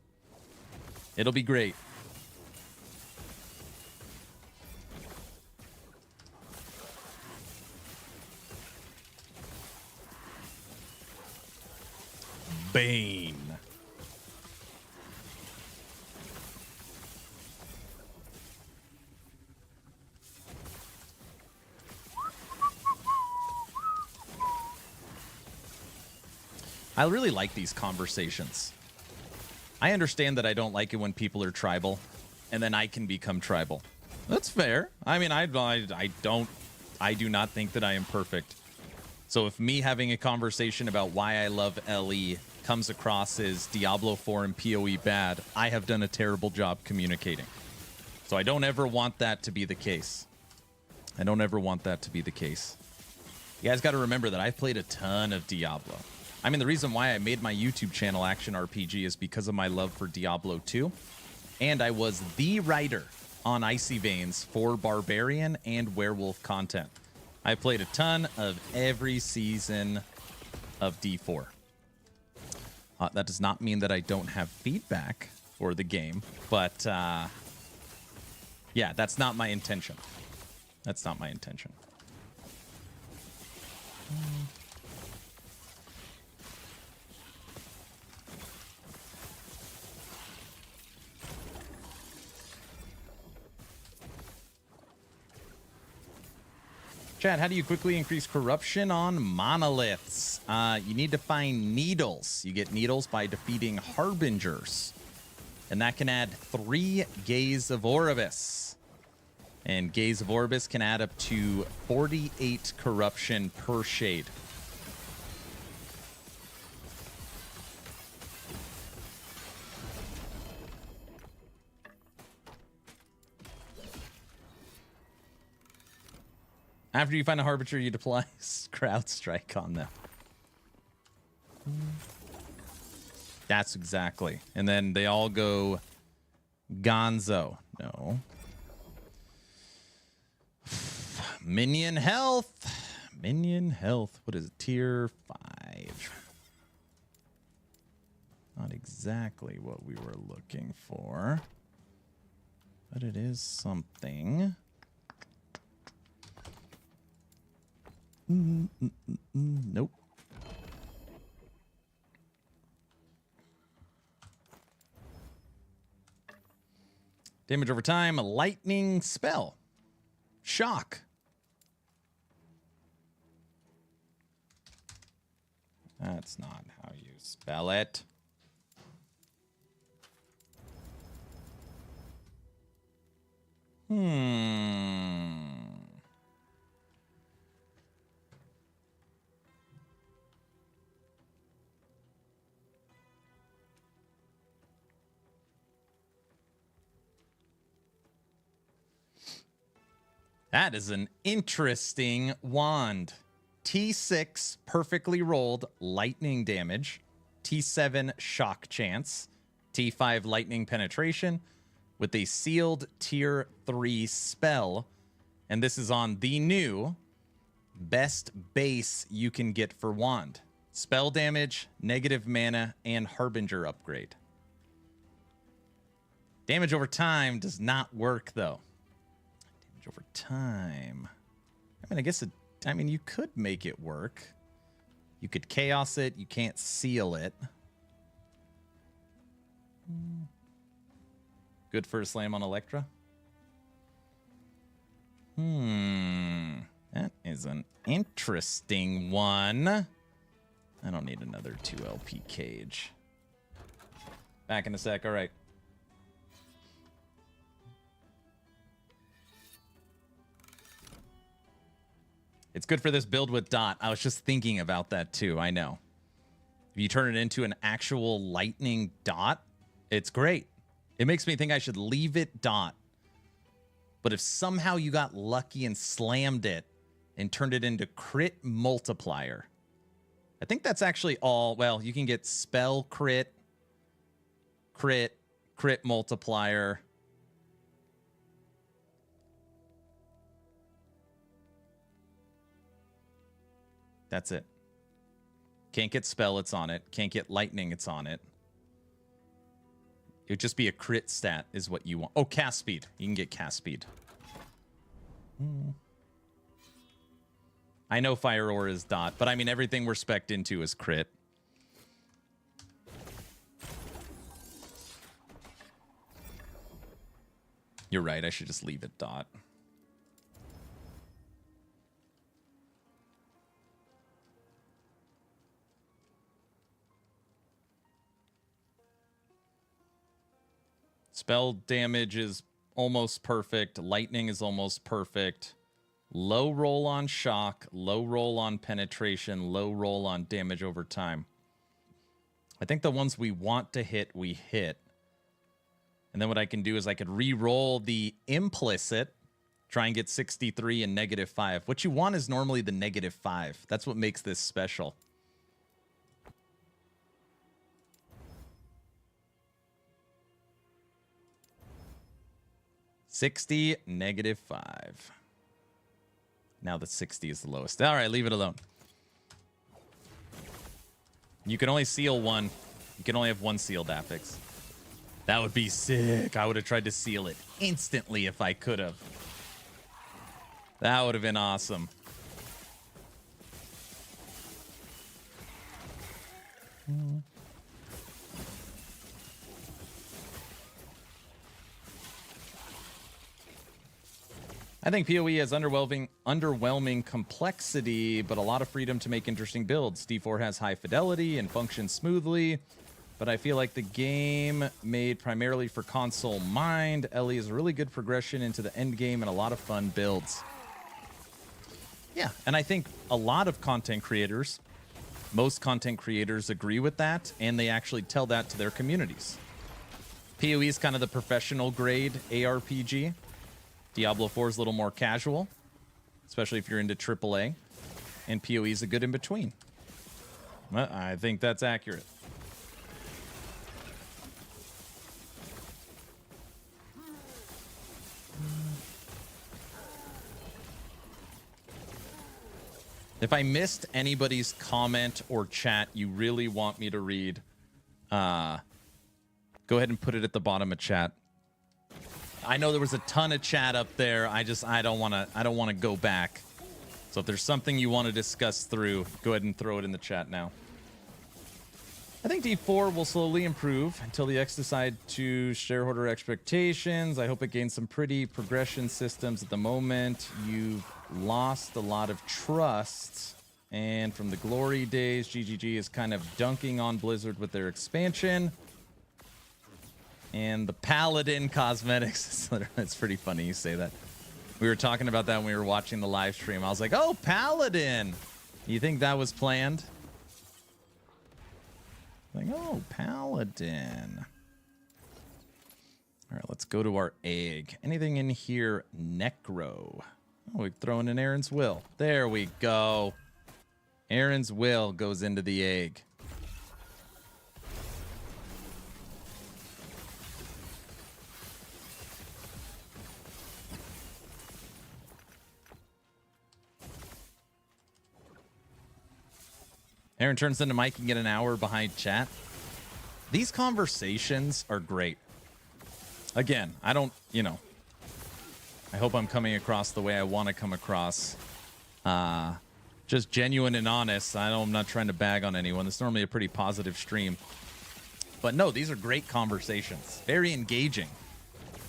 It'll be great. Bane. I really like these conversations. I understand that I don't like it when people are tribal, and then I can become tribal. That's fair. I mean, I do not think that I am perfect. So if me having a conversation about why I love LE comes across as Diablo 4 and PoE bad, I have done a terrible job communicating. So I don't ever want that to be the case. I don't ever want that to be the case. You guys got to remember that I've played a ton of Diablo. I mean, the reason why I made my YouTube channel Action RPG is because of my love for Diablo 2. And I was the writer on Icy Veins for Barbarian and Werewolf content. I played a ton of every season of D4. That does not mean that I don't have feedback for the game, but yeah, that's not my intention. That's not my intention. Chad, how do you quickly increase corruption on monoliths? You need to find needles. You get needles by defeating harbingers. And that can add 3 Gaze of Oribus. And Gaze of Oribus can add up to 48 corruption per shade. After you find a Harbinger, you deploy Crowd Strike on them. That's exactly. And then they all go Gonzo. No. Minion health. Minion health. What is it? Tier 5. Not exactly what we were looking for. But it is something. Nope. Damage over time, a lightning spell. Shock. That's not how you spell it. That is an interesting wand. T6 perfectly rolled lightning damage. T7 shock chance. T5 lightning penetration with a sealed tier 3 spell. And this is on the new best base you can get for wand. Spell damage, negative mana, and Harbinger upgrade. Damage over time does not work though. Over time. I mean, I guess you could make it work. You could chaos it. You can't seal it. Good for a slam on Electra. That is an interesting one. I don't need another 2 LP cage. Back in a sec. All right. It's good for this build with Dot. I was just thinking about that too. I know. If you turn it into an actual lightning Dot, it's great. It makes me think I should leave it Dot. But if somehow you got lucky and slammed it and turned it into crit multiplier, I think that's actually all. Well, you can get spell crit, crit multiplier. That's it. Can't get spell, it's on it. Can't get lightning, it's on it. It would just be a crit stat is what you want. Oh, cast speed. You can get cast speed. I know Fire Ore is Dot, but I mean everything we're spec'd into is crit. You're right, I should just leave it Dot. Spell damage is almost perfect. Lightning is almost perfect. Low roll on shock, low roll on penetration, low roll on damage over time. I think the ones we want to hit, we hit. And then what I can do is I could re-roll the implicit, try and get 63 and -5. What you want is normally the -5. That's what makes this special. $60, -5. Now the 60 is the lowest. All right, leave it alone. You can only seal one. You can only have one sealed affix. That would be sick. I would have tried to seal it instantly if I could have. That would have been awesome. I think PoE has underwhelming complexity, but a lot of freedom to make interesting builds. D4 has high fidelity and functions smoothly, but I feel like the game made primarily for console mind. Ellie is a really good progression into the end game and a lot of fun builds. Yeah, and I think a lot of content creators, most content creators agree with that, and they actually tell that to their communities. PoE is kind of the professional grade ARPG. Diablo 4 is a little more casual, especially if you're into AAA, and PoE is a good in between. I think that's accurate. If I missed anybody's comment or chat you really want me to read, go ahead and put it at the bottom of chat. I know there was a ton of chat up there. I don't want to go back. So if there's something you want to discuss through, go ahead and throw it in the chat now. I think D4 will slowly improve until the X decide to shareholder expectations. I hope it gains some pretty progression systems. At the moment, you've lost a lot of trust. And from the glory days, GGG is kind of dunking on Blizzard with their expansion. And the Paladin cosmetics, it's pretty funny you say that. We were talking about that when we were watching the live stream. I was like, oh, Paladin. You think that was planned? Like, oh, Paladin. All right, let's go to our egg. Anything in here? Necro. Oh, we've thrown in Aaron's Will. There we go. Aaron's Will goes into the egg. Aaron turns into Mike and get an hour behind chat. These conversations are great. Again, I don't, I hope I'm coming across the way I want to come across. Just genuine and honest. I'm not trying to bag on anyone. It's normally a pretty positive stream. But no, these are great conversations. Very engaging.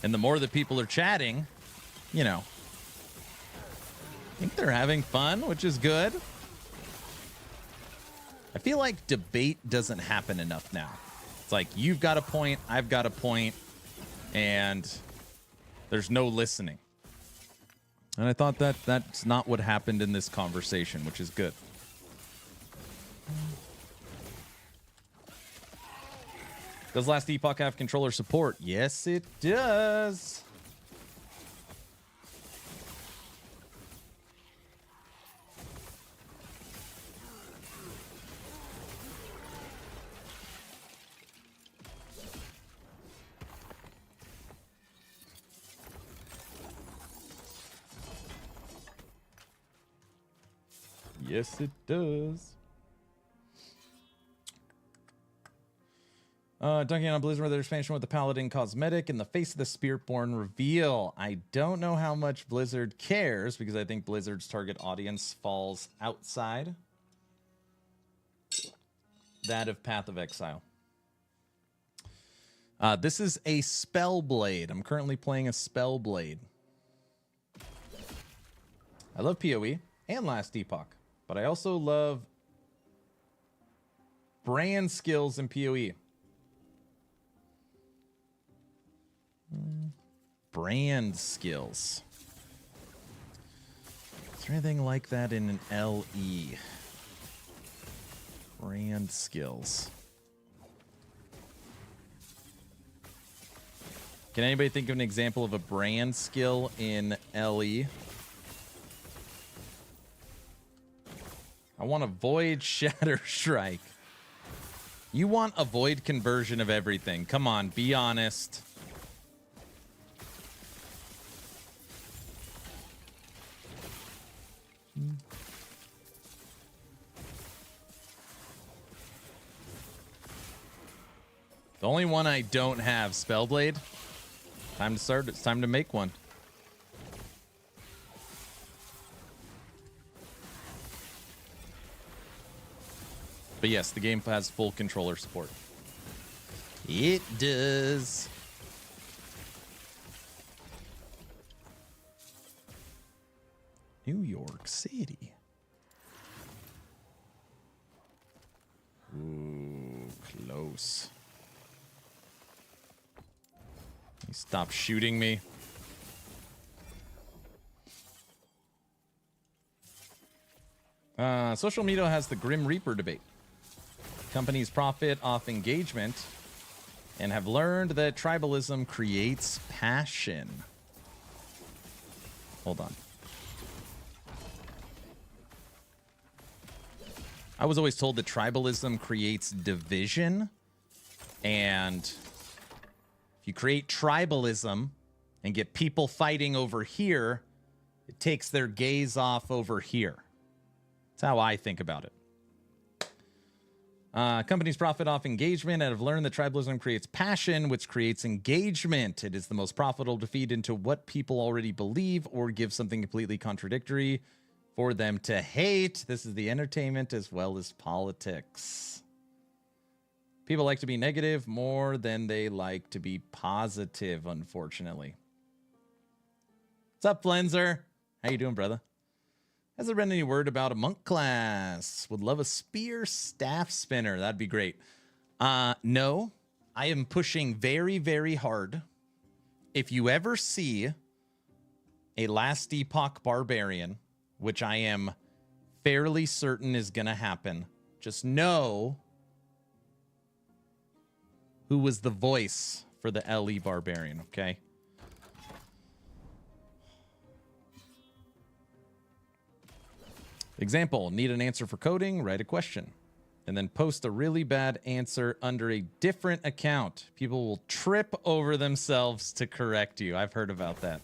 And the more that people are chatting, you know, I think they're having fun, which is good. I feel like debate doesn't happen enough now. It's like, you've got a point, I've got a point, and there's no listening. And I thought that that's not what happened in this conversation, which is good. Does Last Epoch have controller support? Yes, it does. Yes, it does. Dunking on Blizzard with their expansion with the Paladin cosmetic in the face of the Spiritborn reveal. I don't know how much Blizzard cares because I think Blizzard's target audience falls outside that of Path of Exile. This is a Spellblade. I'm currently playing a Spellblade. I love PoE and Last Epoch, but I also love brand skills in PoE. Brand skills. Is there anything like that in an LE? Brand skills. Can anybody think of an example of a brand skill in LE? I want a Void Shatter Strike. You want a Void conversion of everything. Come on, be honest. The only one I don't have, Spellblade. Time to start. It's time to make one. But yes, the game has full controller support. It does. New York City. Ooh, close. Stop shooting me. Social media has the Grim Reaper debate. Companies profit off engagement and have learned that tribalism creates passion. Hold on. I was always told that tribalism creates division, and if you create tribalism and get people fighting over here, it takes their gaze off over here. That's how I think about it. Companies profit off engagement and have learned that tribalism creates passion, which creates engagement. It is the most profitable to feed into what people already believe or give something completely contradictory for them to hate. This is the entertainment as well as politics. People like to be negative more than they like to be positive, unfortunately. What's up, Flenser? How you doing, brother? Has there been any word about a monk class? Would love a spear staff spinner. That'd be great. No, I am pushing very, very hard. If you ever see a Last Epoch Barbarian, which I am fairly certain is going to happen, just know who was the voice for the LE Barbarian, okay? Example, need an answer for coding? Write a question. And then post a really bad answer under a different account. People will trip over themselves to correct you. I've heard about that.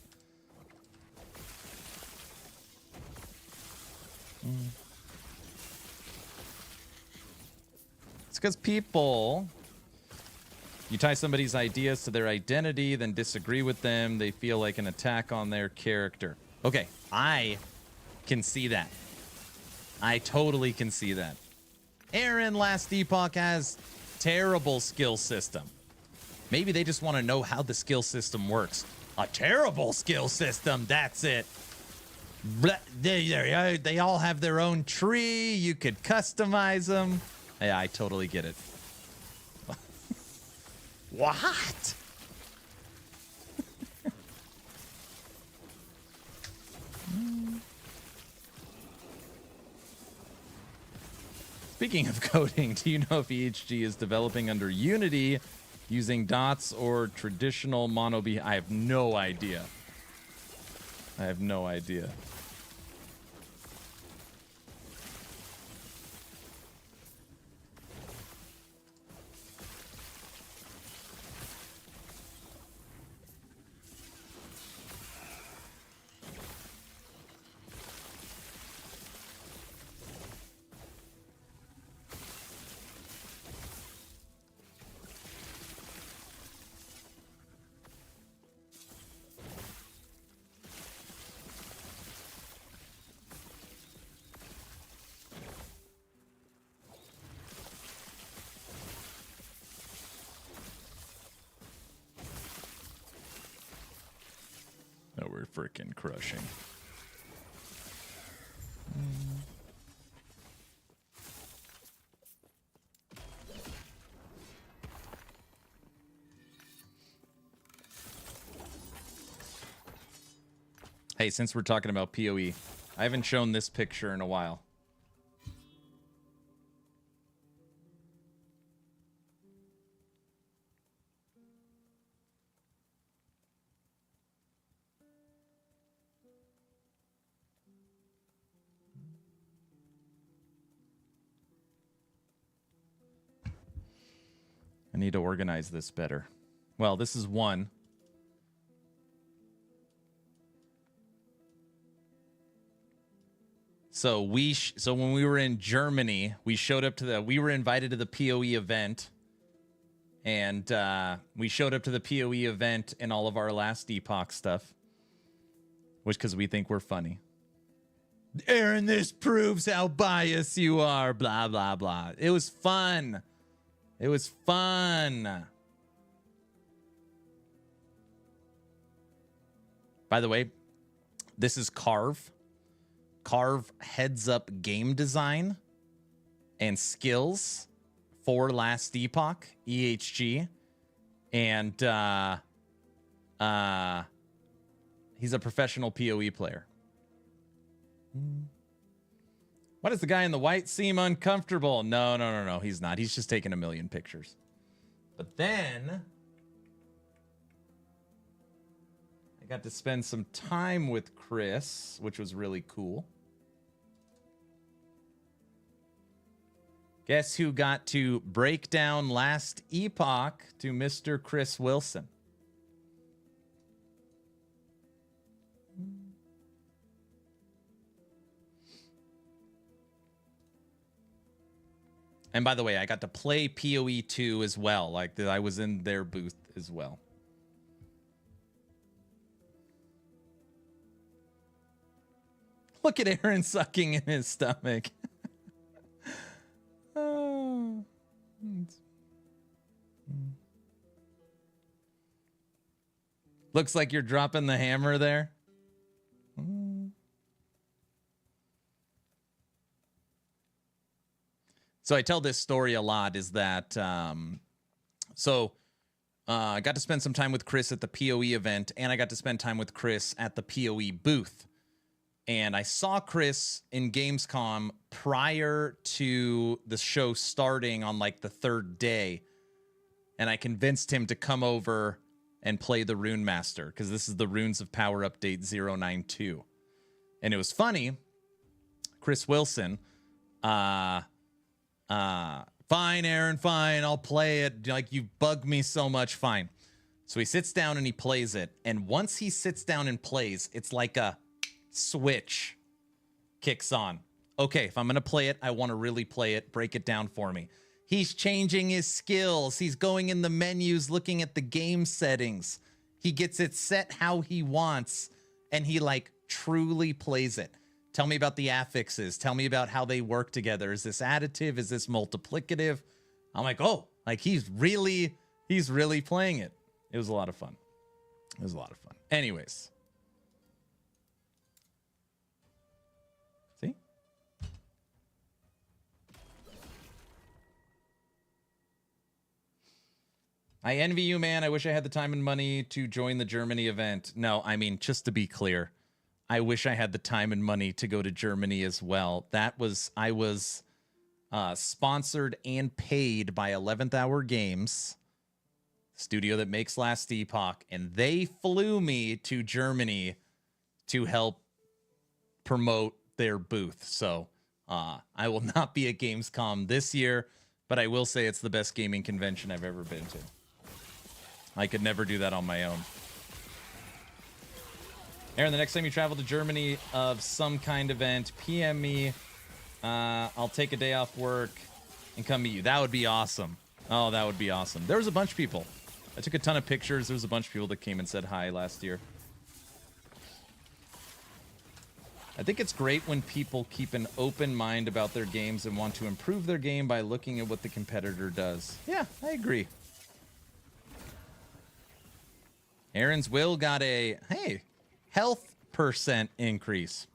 It's because people... You tie somebody's ideas to their identity, then disagree with them. They feel like an attack on their character. Okay, I can see that. I totally can see that. Aaron, Last Epoch has terrible skill system. Maybe they just want to know how the skill system works. A terrible skill system, that's it. They all have their own tree. You could customize them. Yeah, I totally get it. What? Speaking of coding, do you know if EHG is developing under Unity using dots or traditional mono B? I have no idea. I have no idea. Oh, we're freaking crushing. Hey, since we're talking about PoE, I haven't shown this picture in a while. I need to organize this better. Well, this is one. So when we were in Germany, we were invited to the PoE event, and we showed up to the PoE event in all of our Last Epoch stuff, which because we think we're funny. Aaron, this proves how biased you are. Blah blah blah. It was fun. It was fun. By the way, this is Carve. Carve heads up game design and skills for Last Epoch, EHG. And he's a professional PoE player. Why does the guy in the white seem uncomfortable? No, he's not. He's just taking a million pictures. But then I got to spend some time with Chris, which was really cool. Guess who got to break down Last Epoch to Mr. Chris Wilson? And by the way, I got to play PoE 2 as well. Like, I was in their booth as well. Look at Aaron sucking in his stomach. Oh. Looks like you're dropping the hammer there. So I tell this story a lot is that, I got to spend some time with Chris at the PoE event, and I got to spend time with Chris at the PoE booth. And I saw Chris in Gamescom prior to the show starting on like the third day. And I convinced him to come over and play the Rune Master, because this is the Runes of Power update 092. And it was funny. Chris Wilson, fine, Aaron, fine, I'll play it. Like, you bug me so much, fine. So he sits down and he plays it. And once he sits down and plays, it's like a switch kicks on. Okay, if I'm going to play it, I want to really play it. Break it down for me. He's changing his skills. He's going in the menus, looking at the game settings. He gets it set how he wants, and he like truly plays it Tell me about the affixes. Tell me about how they work together. Is this additive? Is this multiplicative? I'm like, oh, like he's really playing it. It was a lot of fun. It was a lot of fun. Anyways. See? I envy you, man. I wish I had the time and money to join the Germany event. No, I mean, just to be clear, I wish I had the time and money to go to Germany as well. I was sponsored and paid by 11th Hour Games, studio that makes Last Epoch, and they flew me to Germany to help promote their booth. So I will not be at Gamescom this year, but I will say it's the best gaming convention I've ever been to. I could never do that on my own. Aaron, the next time you travel to Germany of some kind event, PM me. I'll take a day off work and come meet you. That would be awesome. Oh, that would be awesome. There was a bunch of people. I took a ton of pictures. There was a bunch of people that came and said hi last year. I think it's great when people keep an open mind about their games and want to improve their game by looking at what the competitor does. Yeah, I agree. Aaron's will got a, hey, health % increase.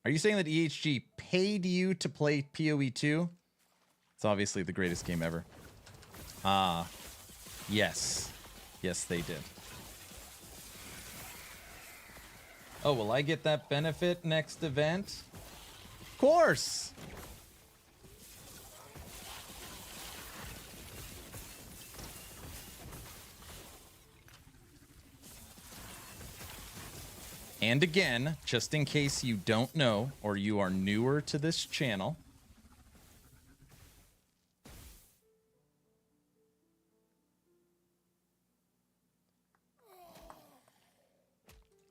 Are you saying that EHG paid you to play PoE 2? It's obviously the greatest game ever. Yes. Yes, they did. Oh, will I get that benefit next event? Of course! And again, just in case you don't know or you are newer to this channel,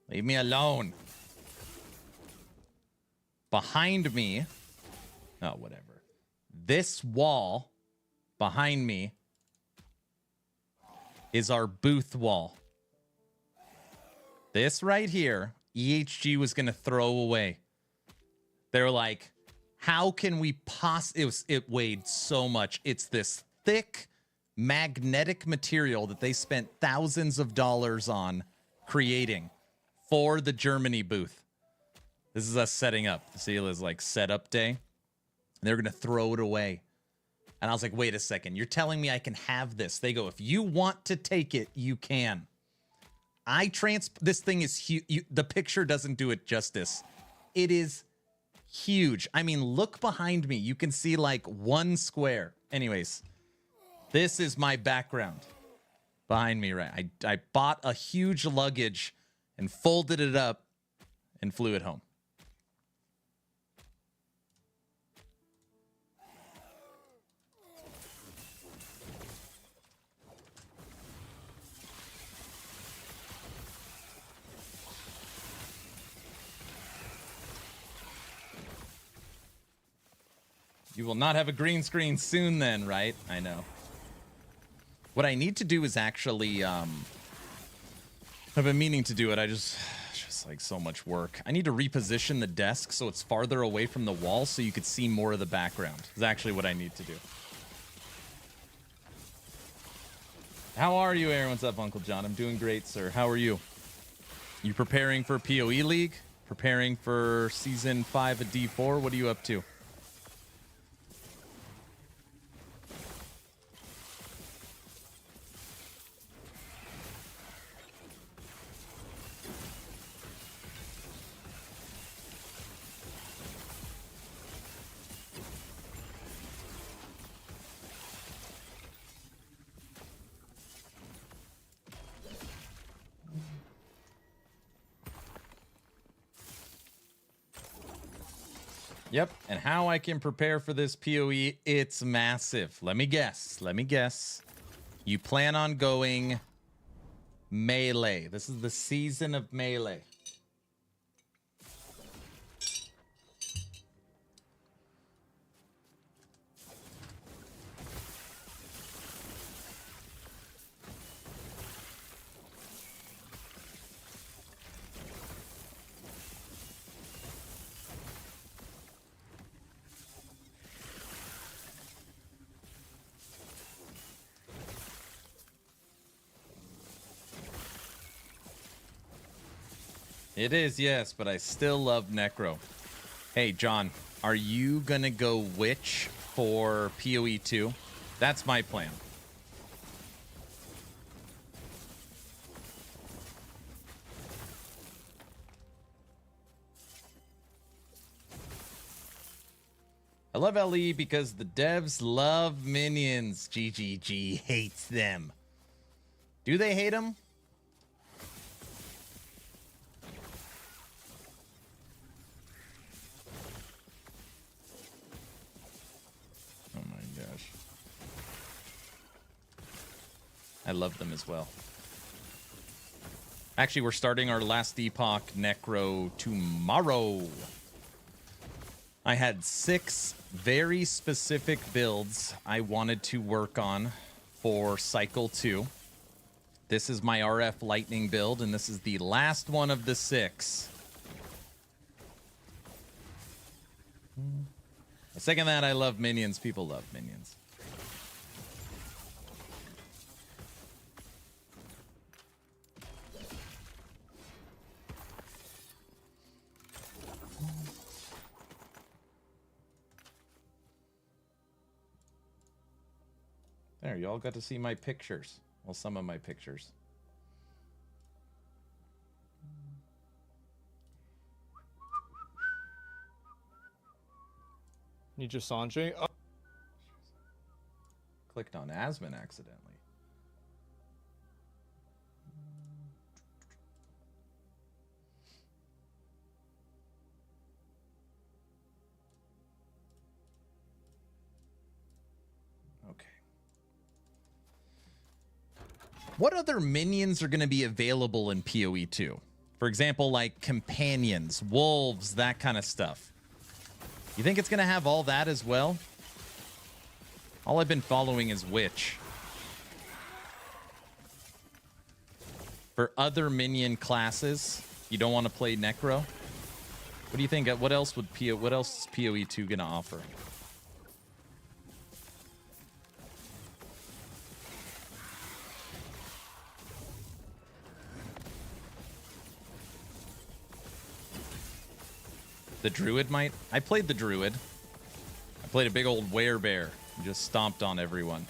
leave me alone. Behind me, oh, whatever. This wall behind me is our booth wall. This right here, EHG was going to throw away. They're like, how can we it weighed so much. It's this thick magnetic material that they spent thousands of dollars on creating for the Germany booth. This is us setting up. The seal is like setup day. They're going to throw it away. And I was like, wait a second. You're telling me I can have this? They go, if you want to take it, you can. This thing is huge. The picture doesn't do it justice. It is huge. I mean, look behind me. You can see like one square. Anyways, this is my background behind me, right? I bought a huge luggage and folded it up and flew it home. You will not have a green screen soon then, right? I know. What I need to do is actually, I've been meaning to do it. Just like so much work. I need to reposition the desk so it's farther away from the wall so you could see more of the background. Is actually what I need to do. How are you, Aaron? What's up, Uncle John? I'm doing great, sir. How are you? You preparing for PoE League? Preparing for Season 5 of D4? What are you up to? Yep, and how I can prepare for this PoE, it's massive. Let me guess. You plan on going melee. This is the season of melee. It is, yes, but I still love Necro. Hey, John, are you gonna go Witch for PoE 2? That's my plan. I love LE because the devs love minions. GGG hates them. Do they hate them? Oh my gosh. I love them as well. Actually, we're starting our last Epoch Necro tomorrow. I had 6 very specific builds I wanted to work on for Cycle 2. This is my RF Lightning build, and this is the last one of the 6. The second that, I love minions. People love minions. There, you all got to see my pictures. Well, some of my pictures. You just Sanjay? Oh. Clicked on Asman accidentally. Okay. What other minions are going to be available in PoE 2? For example, like companions, wolves, that kind of stuff. You think it's going to have all that as well? All I've been following is Witch. For other minion classes, you don't want to play Necro? What do you think? What else is PoE 2 going to offer? The Druid might? I played the Druid. I played a big old werebear and just stomped on everyone.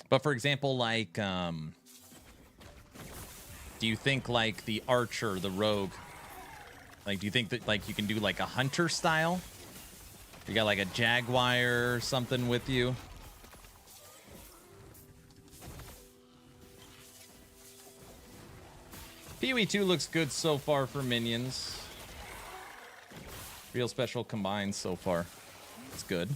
But for example, like, do you think like the Archer, the Rogue, like, do you think that like you can do like a Hunter style? You got like a Jaguar or something with you? PoE 2 looks good so far for minions. Real special combined so far. It's good.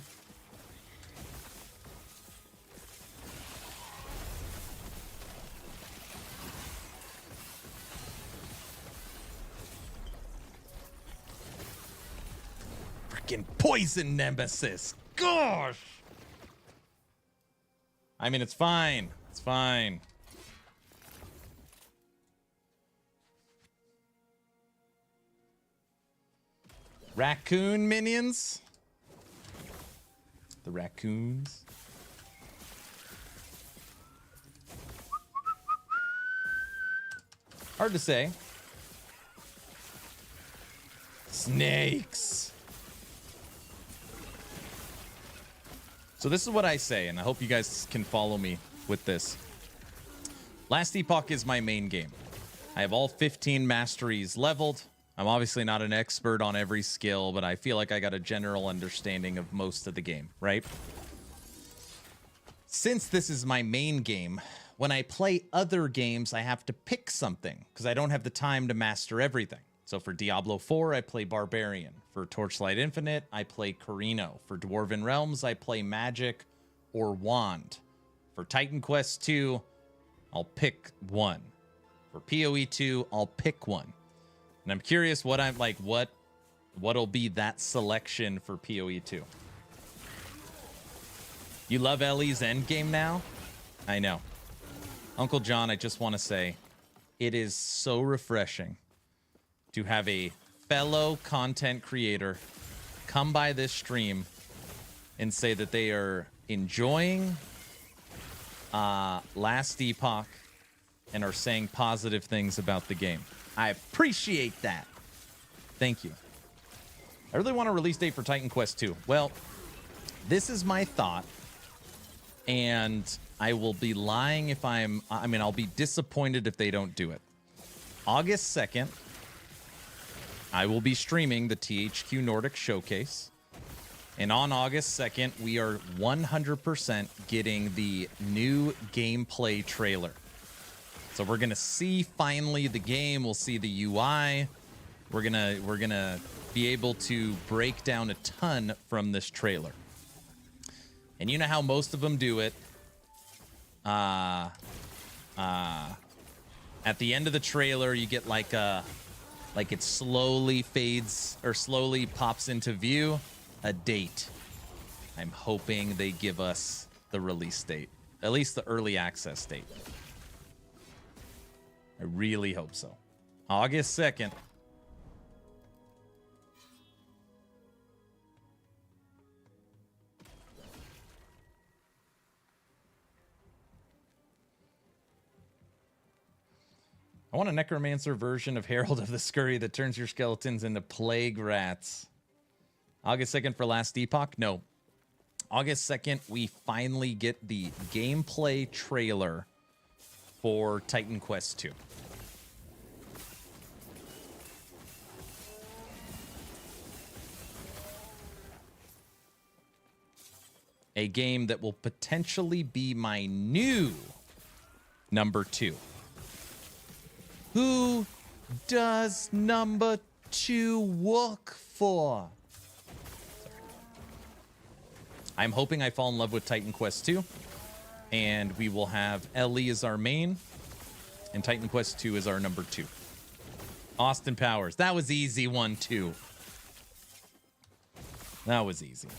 Freaking poison nemesis. Gosh. I mean, it's fine. It's fine. Raccoon minions? The raccoons? Hard to say. Snakes. So this is what I say, and I hope you guys can follow me with this. Last Epoch is my main game. I have all 15 masteries leveled. I'm obviously not an expert on every skill, but I feel like I got a general understanding of most of the game, right? Since this is my main game, when I play other games, I have to pick something because I don't have the time to master everything. So for Diablo 4, I play Barbarian. For Torchlight Infinite, I play Carino. For Dwarven Realms, I play Magic or Wand. For Titan Quest 2, I'll pick one. For PoE 2, I'll pick one. And I'm curious what I'm like, what'll be that selection for PoE 2. You love Ellie's Endgame now? I know. Uncle John, I just want to say, it is so refreshing to have a fellow content creator come by this stream and say that they are enjoying Last Epoch and are saying positive things about the game. I appreciate that. Thank you. I really want a release date for Titan Quest 2. Well, this is my thought, and I will be lying if I'll be disappointed if they don't do it. August 2nd, I will be streaming the THQ Nordic Showcase. And on August 2nd, we are 100% getting the new gameplay trailer. So we're going to see finally the game. We'll see the UI. We're going to be able to break down a ton from this trailer. And you know how most of them do it. At the end of the trailer, you get like it slowly fades or slowly pops into view a date. I'm hoping they give us the release date, at least the early access date. I really hope so. August 2nd. I want a Necromancer version of Herald of the Scurry that turns your skeletons into plague rats. August 2nd for Last Epoch? No. August 2nd, we finally get the gameplay trailer for Titan Quest 2. A game that will potentially be my new number 2. Who does number 2 work for? I'm hoping I fall in love with Titan Quest 2, and we will have Ellie as our main, and Titan Quest 2 is our number 2. Austin Powers. That was easy one, too. That was easy.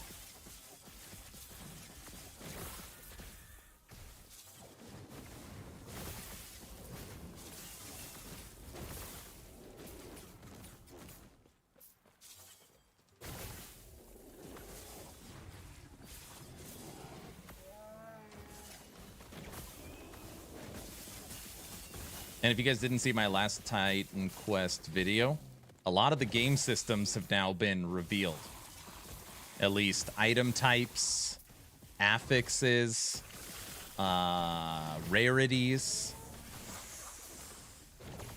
And if you guys didn't see my last Titan Quest video, a lot of the game systems have now been revealed. At least item types, affixes, rarities,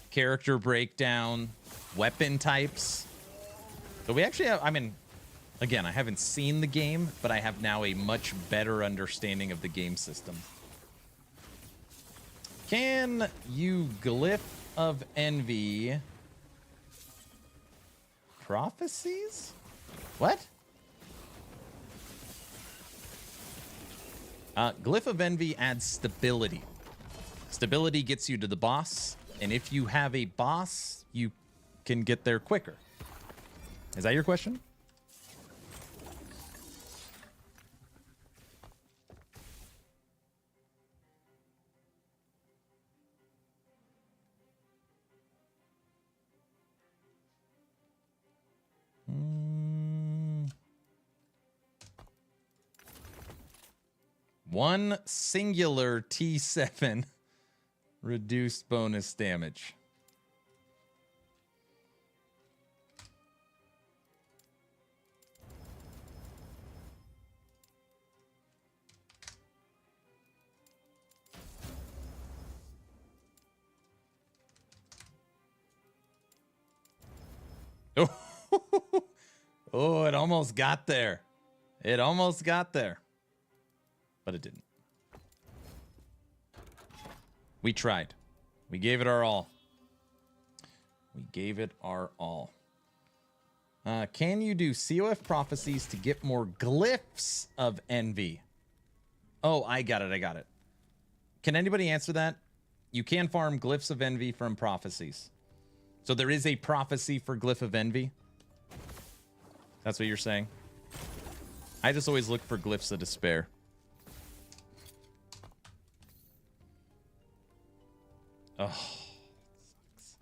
character breakdown, weapon types. So we actually have, again, I haven't seen the game, but I have now a much better understanding of the game system. Can you Glyph of Envy prophecies? What? Glyph of Envy adds stability. Stability gets you to the boss, and if you have a boss, you can get there quicker. Is that your question? One singular T7 reduced bonus damage. Oh, it almost got there. It almost got there. But it didn't. We tried. We gave it our all. We gave it our all. Can you do COF prophecies to get more glyphs of envy? Oh, I got it. I got it. Can anybody answer that? You can farm glyphs of envy from prophecies. So there is a prophecy for glyph of envy. That's what you're saying? I just always look for glyphs of despair. Oh, sucks.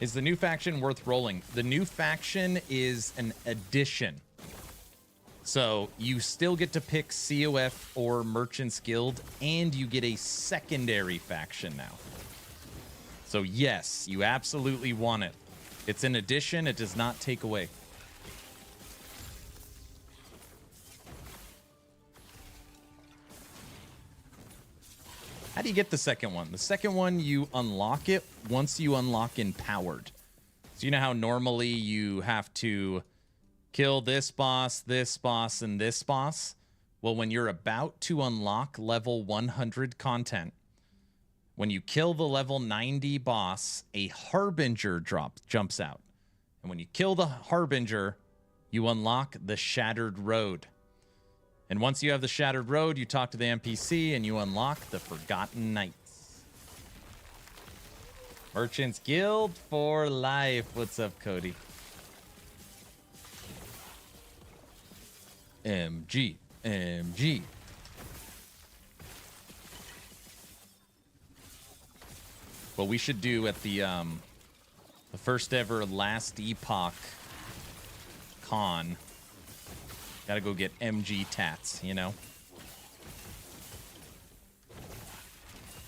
Is the new faction worth rolling? The new faction is an addition. So you still get to pick COF or Merchant's Guild, and you get a secondary faction now. So yes, you absolutely want it. It's an addition, it does not take away. How do you get the second one? The second one, you unlock it once you unlock Empowered. So you know how normally you have to kill this boss, and this boss? Well, when you're about to unlock level 100 content, when you kill the level 90 boss, a Harbinger jumps out. And when you kill the Harbinger, you unlock the Shattered Road. And once you have the Shattered Road, you talk to the NPC and you unlock the Forgotten Knights. Merchant's Guild for life. What's up, Cody? MG. What we should do at the first ever Last Epoch con, gotta go get MG tats, you know?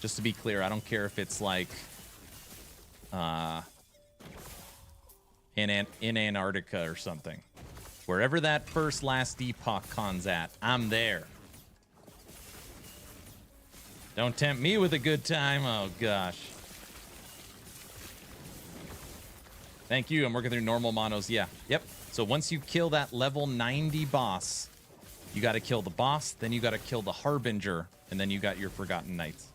Just to be clear, I don't care if it's like in Antarctica or something. Wherever that first Last Epoch con's at, I'm there. Don't tempt me with a good time. Oh, gosh. Thank you. I'm working through normal monos. Yeah. Yep. So once you kill that level 90 boss, you got to kill the boss, then you got to kill the Harbinger, and then you got your Forgotten Knights.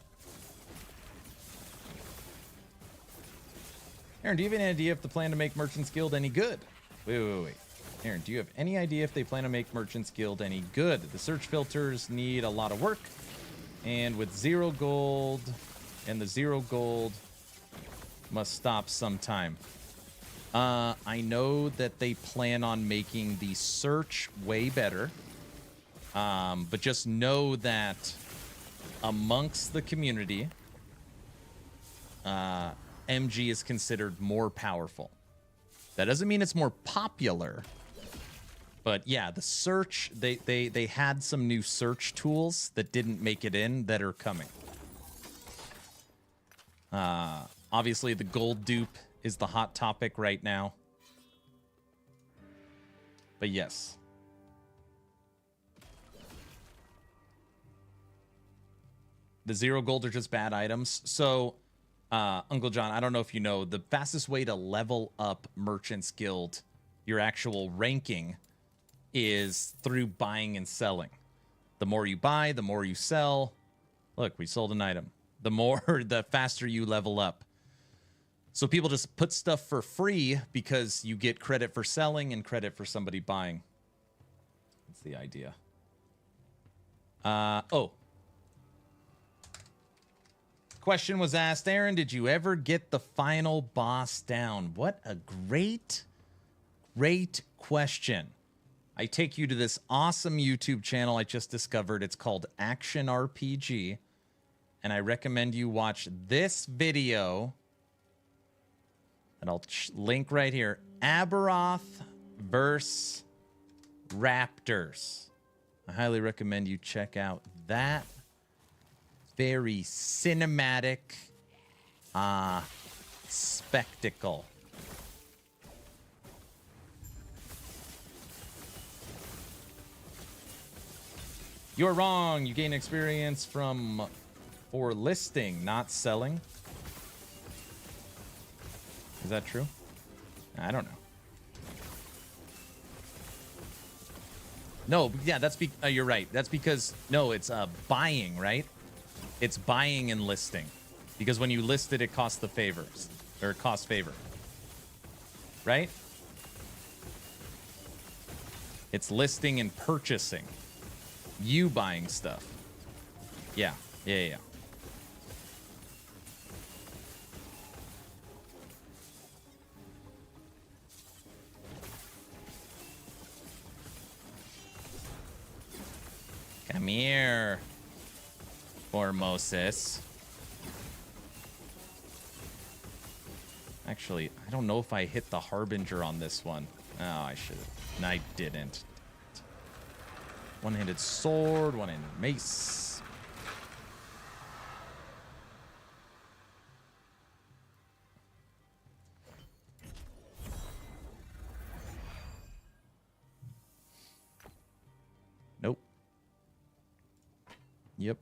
Aaron, do you have any idea if the plan to make Merchant's Guild any good? Wait. Aaron, do you have any idea if they plan to make Merchant's Guild any good? The search filters need a lot of work, and with 0 gold, and the 0 gold must stop sometime. I know that they plan on making the search way better, but just know that amongst the community, MG is considered more powerful. That doesn't mean it's more popular, but yeah, the search, they had some new search tools that didn't make it in that are coming. Obviously, the gold dupe is the hot topic right now. But yes. The 0 gold are just bad items. So, Uncle John, I don't know if you know, the fastest way to level up Merchant's Guild, your actual ranking, is through buying and selling. The more you buy, the more you sell. Look, we sold an item. The faster you level up. So people just put stuff for free because you get credit for selling and credit for somebody buying. That's the idea. Question was asked, Aaron, did you ever get the final boss down? What a great question. I take you to this awesome YouTube channel I just discovered. It's called Action RPG. And I recommend you watch this video. And I'll link right here. Aberoth versus Raptors. I highly recommend you check out that very cinematic spectacle. You're wrong. You gain experience for listing, not selling. Is that true? I don't know. No, yeah, you're right. That's because, no, it's buying, right? It's buying and listing. Because when you list it, it costs the favors. Or it costs favor. Right? It's listing and purchasing. You buying stuff. Yeah. Come here, Formosus. Actually, actually... I don't know if I hit the Harbinger on this one. Oh, I should have. And I didn't. One-handed sword, one-handed mace. Nope. Yep.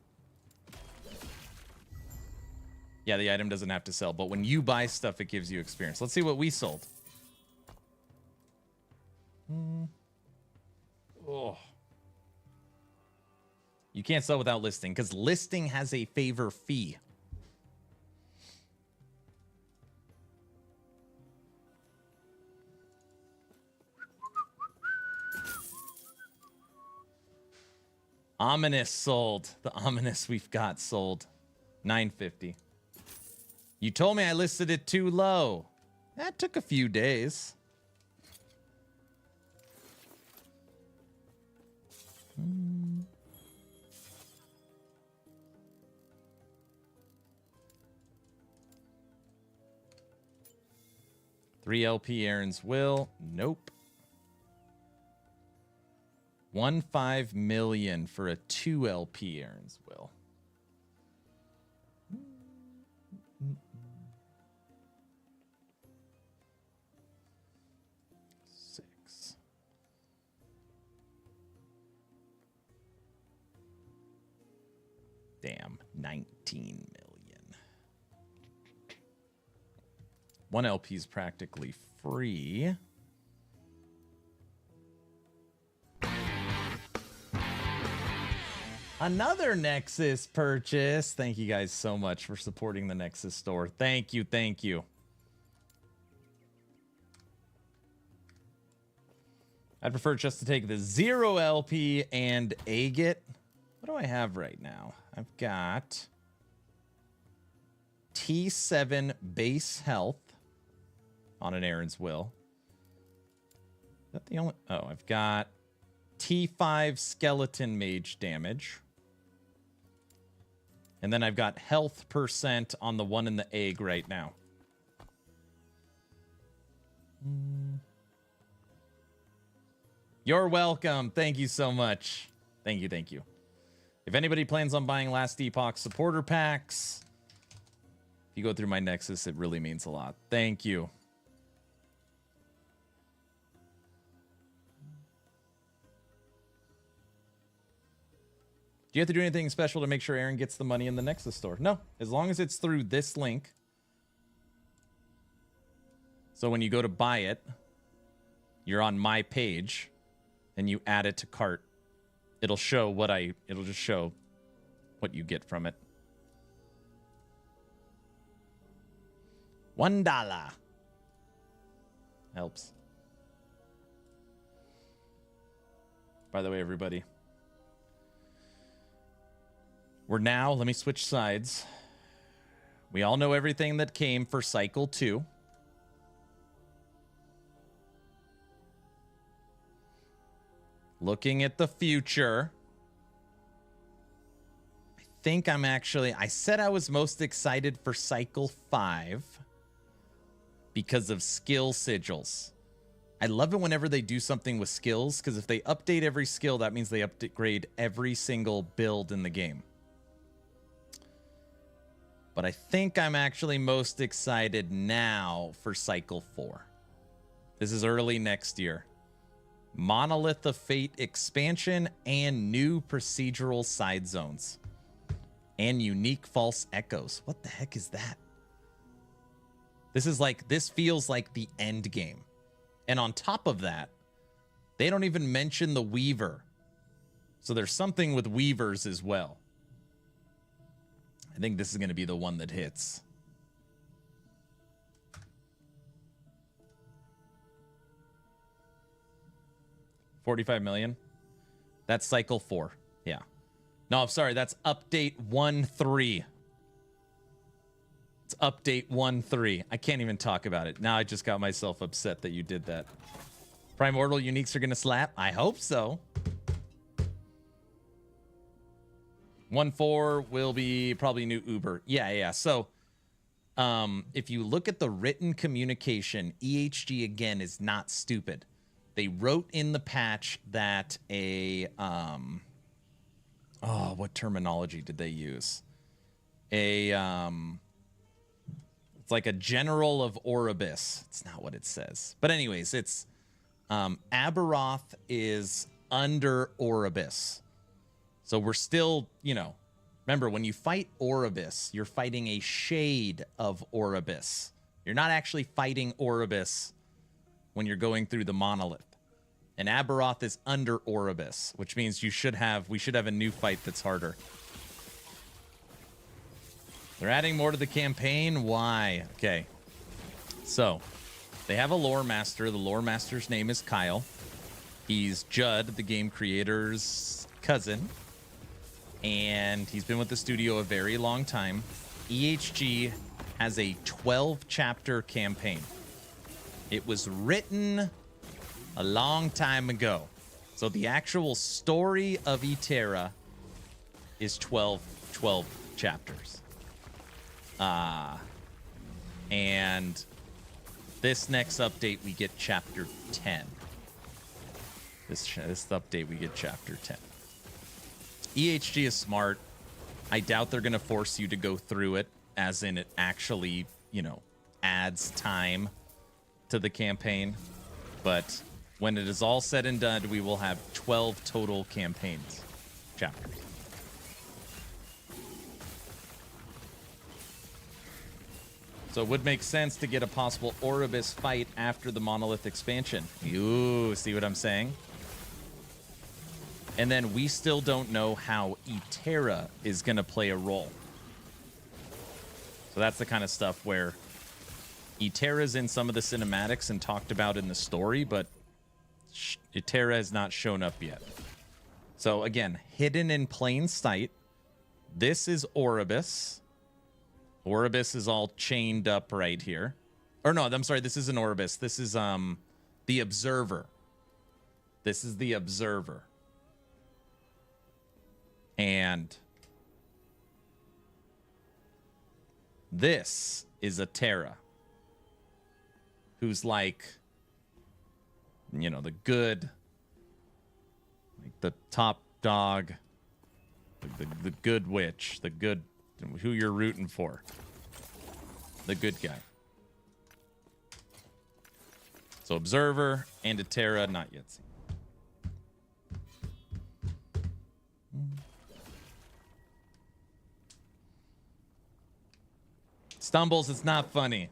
Yeah, the item doesn't have to sell, but when you buy stuff, it gives you experience. Let's see what we sold. Oh. You can't sell without listing, because listing has a favor fee. Ominous sold. The ominous we've got sold. $9.50. You told me I listed it too low. That took a few days. Three LP Aaron's Will. Nope. 1.5 million for a 2 LP Aaron's Will. Damn, 19 million. 1 LP is practically free. Another Nexus purchase. Thank you guys so much for supporting the Nexus store. Thank you, thank you. I'd prefer just to take the 0 LP and agate. What do I have right now? I've got T7 base health on an Aaron's Will. Is that the only... Oh, I've got T5 skeleton mage damage. And then I've got health percent on the one in the egg right now. You're welcome. Thank you so much. Thank you, thank you. If anybody plans on buying Last Epoch supporter packs, if you go through my Nexus, it really means a lot. Thank you. Do you have to do anything special to make sure Aaron gets the money in the Nexus store? No, as long as it's through this link. So when you go to buy it, you're on my page and you add it to cart. It'll show what it'll just show what you get from it. $1 helps. By the way, everybody, we're now, let me switch sides. We all know everything that came for Cycle 2. Looking at the future, I think I'm actually... I said I was most excited for Cycle 5 because of skill sigils. I love it whenever they do something with skills, because if they update every skill, that means they upgrade every single build in the game. But I think I'm actually most excited now for Cycle 4. This is early next year. Monolith of Fate expansion and new procedural side zones. And unique false echoes. What the heck is that? This feels like the end game. And on top of that, they don't even mention the Weaver. So there's something with Weavers as well. I think this is going to be the one that hits. $45 million. That's Cycle 4. Yeah. No, I'm sorry. That's Update 1.3. It's Update 1.3. I can't even talk about it. Now I just got myself upset that you did that. Primordial uniques are going to slap? I hope so. 1.4 will be probably new Uber. Yeah. So if you look at the written communication, EHG again is not stupid. They wrote in the patch that what terminology did they use? It's like a general of Oribus. It's not what it says. But anyways, it's Aberoth is under Oribus. So we're still, remember, when you fight Oribus, you're fighting a shade of Oribus. You're not actually fighting Oribus when you're going through the Monolith. And Aberoth is under Oribus, which means we should have a new fight that's harder. They're adding more to the campaign? Why? Okay. So, they have a lore master. The lore master's name is Kyle. He's Judd, the game creator's cousin. And he's been with the studio a very long time. EHG has a 12-chapter campaign. It was written a long time ago. So the actual story of Eterra is 12 chapters. And this next update, we get chapter 10. This update, we get chapter 10. EHG is smart. I doubt they're going to force you to go through it, as in it actually, adds time to the campaign. But when it is all said and done, we will have 12 total campaigns, chapters. So it would make sense to get a possible Oribus fight after the Monolith expansion. Ooh, see what I'm saying? And then we still don't know how Eterra is going to play a role. So that's the kind of stuff where Eterra's in some of the cinematics and talked about in the story, but Eterra has not shown up yet. So again, hidden in plain sight. This is Oribus. Oribus is all chained up right here. Or no, I'm sorry, this isn't Oribus. This is the Observer. This is the Observer. And this is Eterra, who's like, the good, like the top dog, the good witch, the good, who you're rooting for, the good guy. So Observer and Eterra, not yet seen. Stumbles, it's not funny.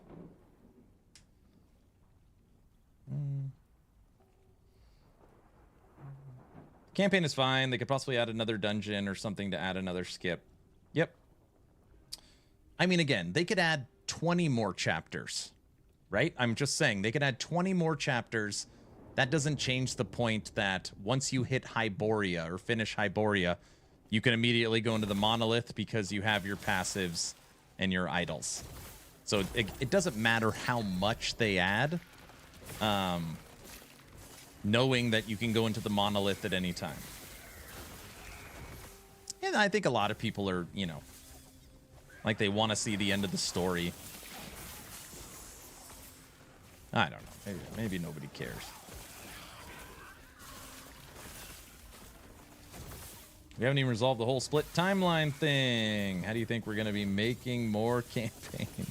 Campaign is fine. They could possibly add another dungeon or something to add another skip. Yep. I mean, again, they could add 20 more chapters, right? I'm just saying, they could add 20 more chapters. That doesn't change the point that once you hit Hyboria or finish Hyboria, you can immediately go into the Monolith because you have your passives and your idols. So it doesn't matter how much they add, knowing that you can go into the Monolith at any time. And I think a lot of people are, like they want to see the end of the story. I don't know. Maybe nobody cares. We haven't even resolved the whole split timeline thing. How do you think we're going to be making more campaigns?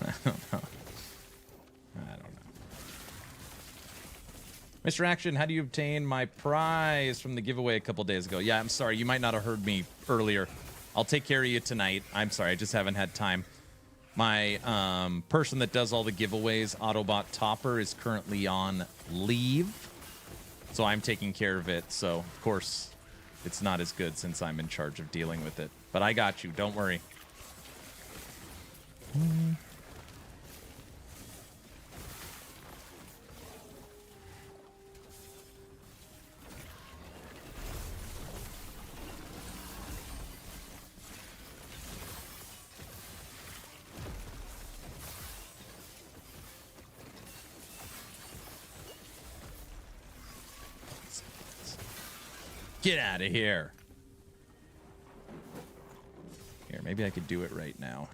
I don't know. Mr. Action, how do you obtain my prize from the giveaway a couple days ago? Yeah, I'm sorry. You might not have heard me earlier. I'll take care of you tonight. I'm sorry. I just haven't had time. My person that does all the giveaways, Autobot Topper, is currently on leave. So I'm taking care of it. So, of course, it's not as good since I'm in charge of dealing with it. But I got you. Don't worry. Get out of here. Here, maybe I could do it right now.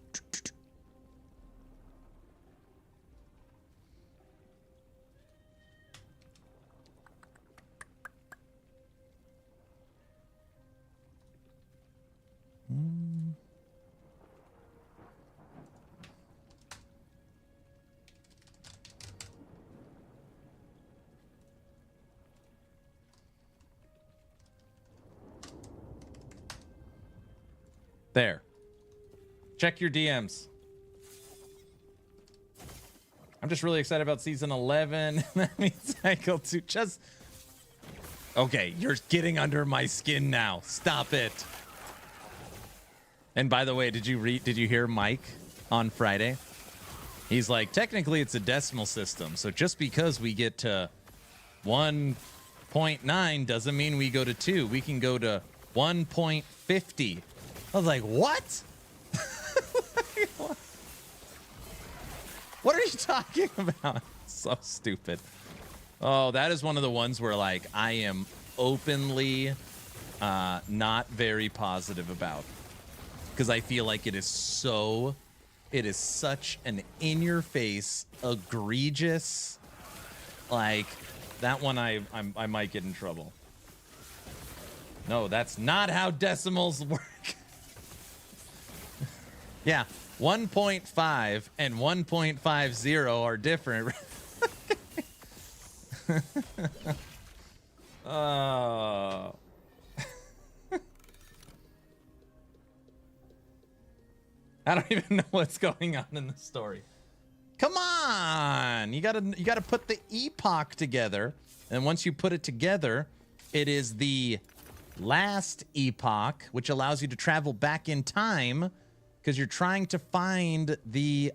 There. Check your DMs. I'm just really excited about season 11. That means cycle 2. Just okay. You're getting under my skin now. Stop it. And by the way, did you hear Mike on Friday? He's like, technically it's a decimal system. So just because we get to 1.9 doesn't mean we go to 2. We can go to 1.50. I was like, what? What are you talking about? So stupid. Oh, that is one of the ones where like I am openly not very positive about, because I feel like it is such an in-your-face, egregious, like that one I might get in trouble. No, that's not how decimals work. Yeah, 1.5 and 1.50 are different. Oh. I don't even know what's going on in the story. Come on, you gotta put the epoch together, and once you put it together, it is the last epoch, which allows you to travel back in time, because you're trying to find the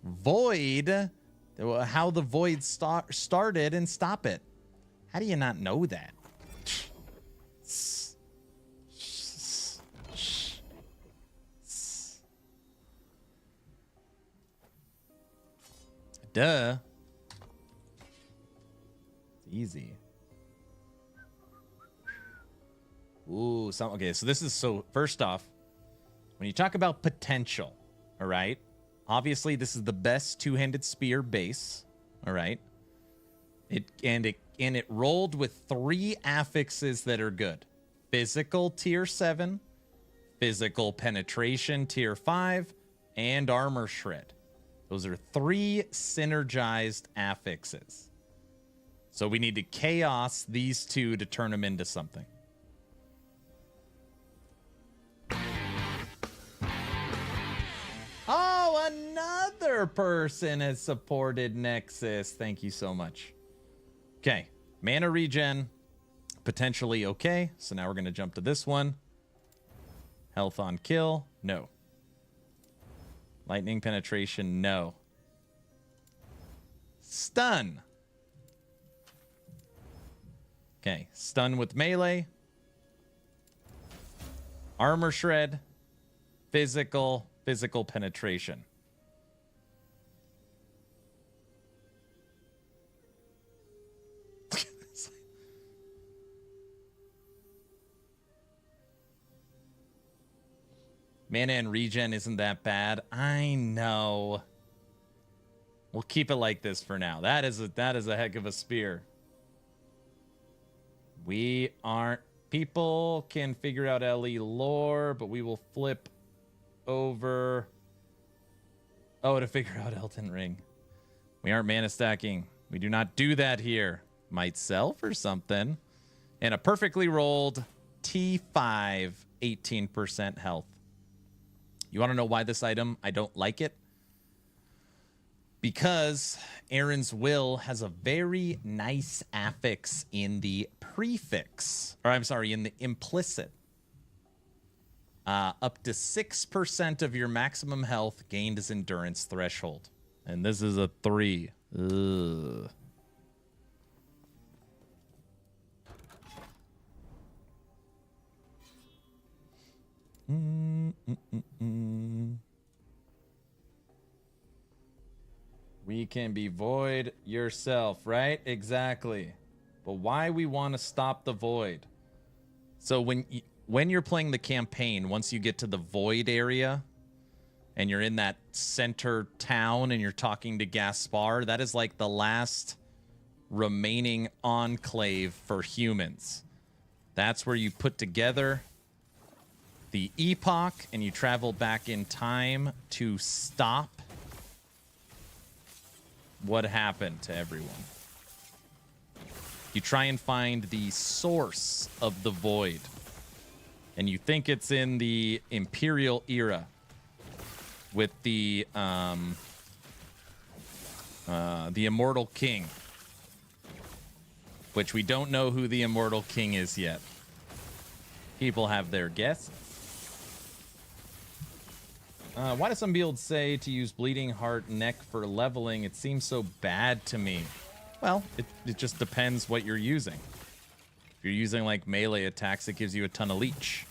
void, how the void started, and stop it. How do you not know that? Duh. It's easy. Ooh, okay, so this is, so first off, when you talk about potential, all right? Obviously, this is the best two-handed spear base, all right? It rolled with 3 affixes that are good. Physical tier 7, physical penetration tier 5, and armor shred. Those are 3 synergized affixes. So we need to chaos these 2 to turn them into something. Oh, another person has supported Nexus. Thank you so much. Okay, mana regen, potentially okay. So now we're going to jump to this one. Health on kill, no. Lightning penetration, no. Stun. Okay, stun with melee. Armor shred. Physical penetration. Mana and regen isn't that bad. I know. We'll keep it like this for now. That is a heck of a spear. We aren't. People can figure out LE lore, but we will flip over. Oh, to figure out Elden Ring. We aren't mana stacking. We do not do that here. Might sell for something. And a perfectly rolled T5, 18% health. You want to know why this item, I don't like it? Because Aaron's Will has a very nice affix in the prefix. Or I'm sorry, in the implicit. Up to 6% of your maximum health gained as endurance threshold. And this is a 3. Ugh. We can be void yourself, right? Exactly. But why we want to stop the void? So when you're playing the campaign, once you get to the void area and you're in that center town and you're talking to Gaspar, that is like the last remaining enclave for humans. That's where you put together the epoch and you travel back in time to stop what happened to everyone. You try and find the source of the void. and you think it's in the Imperial era with the Immortal King, which we don't know who the Immortal King is yet. People have their guess. Why do some builds say to use Bleeding Heart Neck for leveling? It seems so bad to me. Well, it just depends what you're using. If you're using like melee attacks, it gives you a ton of leech.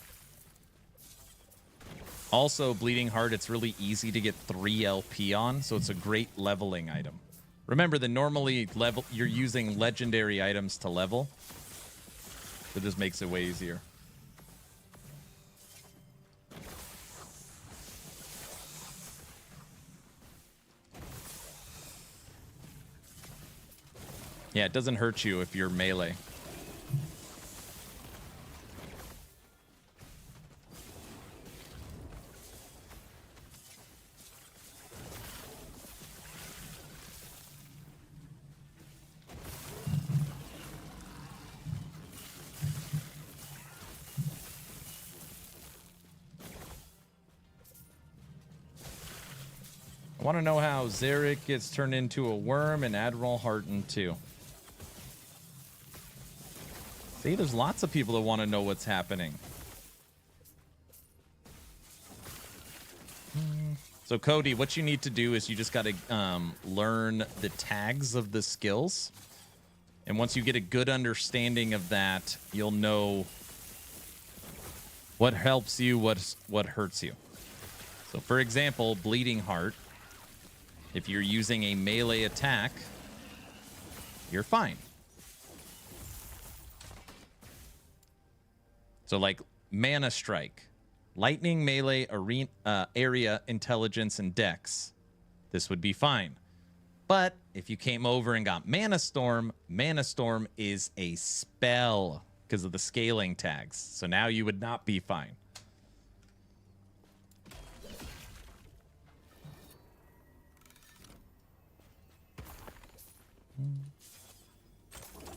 Also, Bleeding Heart, it's really easy to get 3 LP on, so it's a great leveling item. Remember that normally you're using legendary items to level. So this makes it way easier. Yeah, it doesn't hurt you if you're melee. I want to know how Zarek gets turned into a worm and Admiral Harton too. See, there's lots of people that want to know what's happening. So Cody, what you need to do is you just got to learn the tags of the skills. And once you get a good understanding of that, you'll know what helps you, what hurts you. So for example, Bleeding Heart. If you're using a melee attack, you're fine. So like Mana Strike, Lightning, Melee, arena, Area, Intelligence, and Dex. This would be fine. But if you came over and got Mana Storm is a spell because of the scaling tags. So now you would not be fine.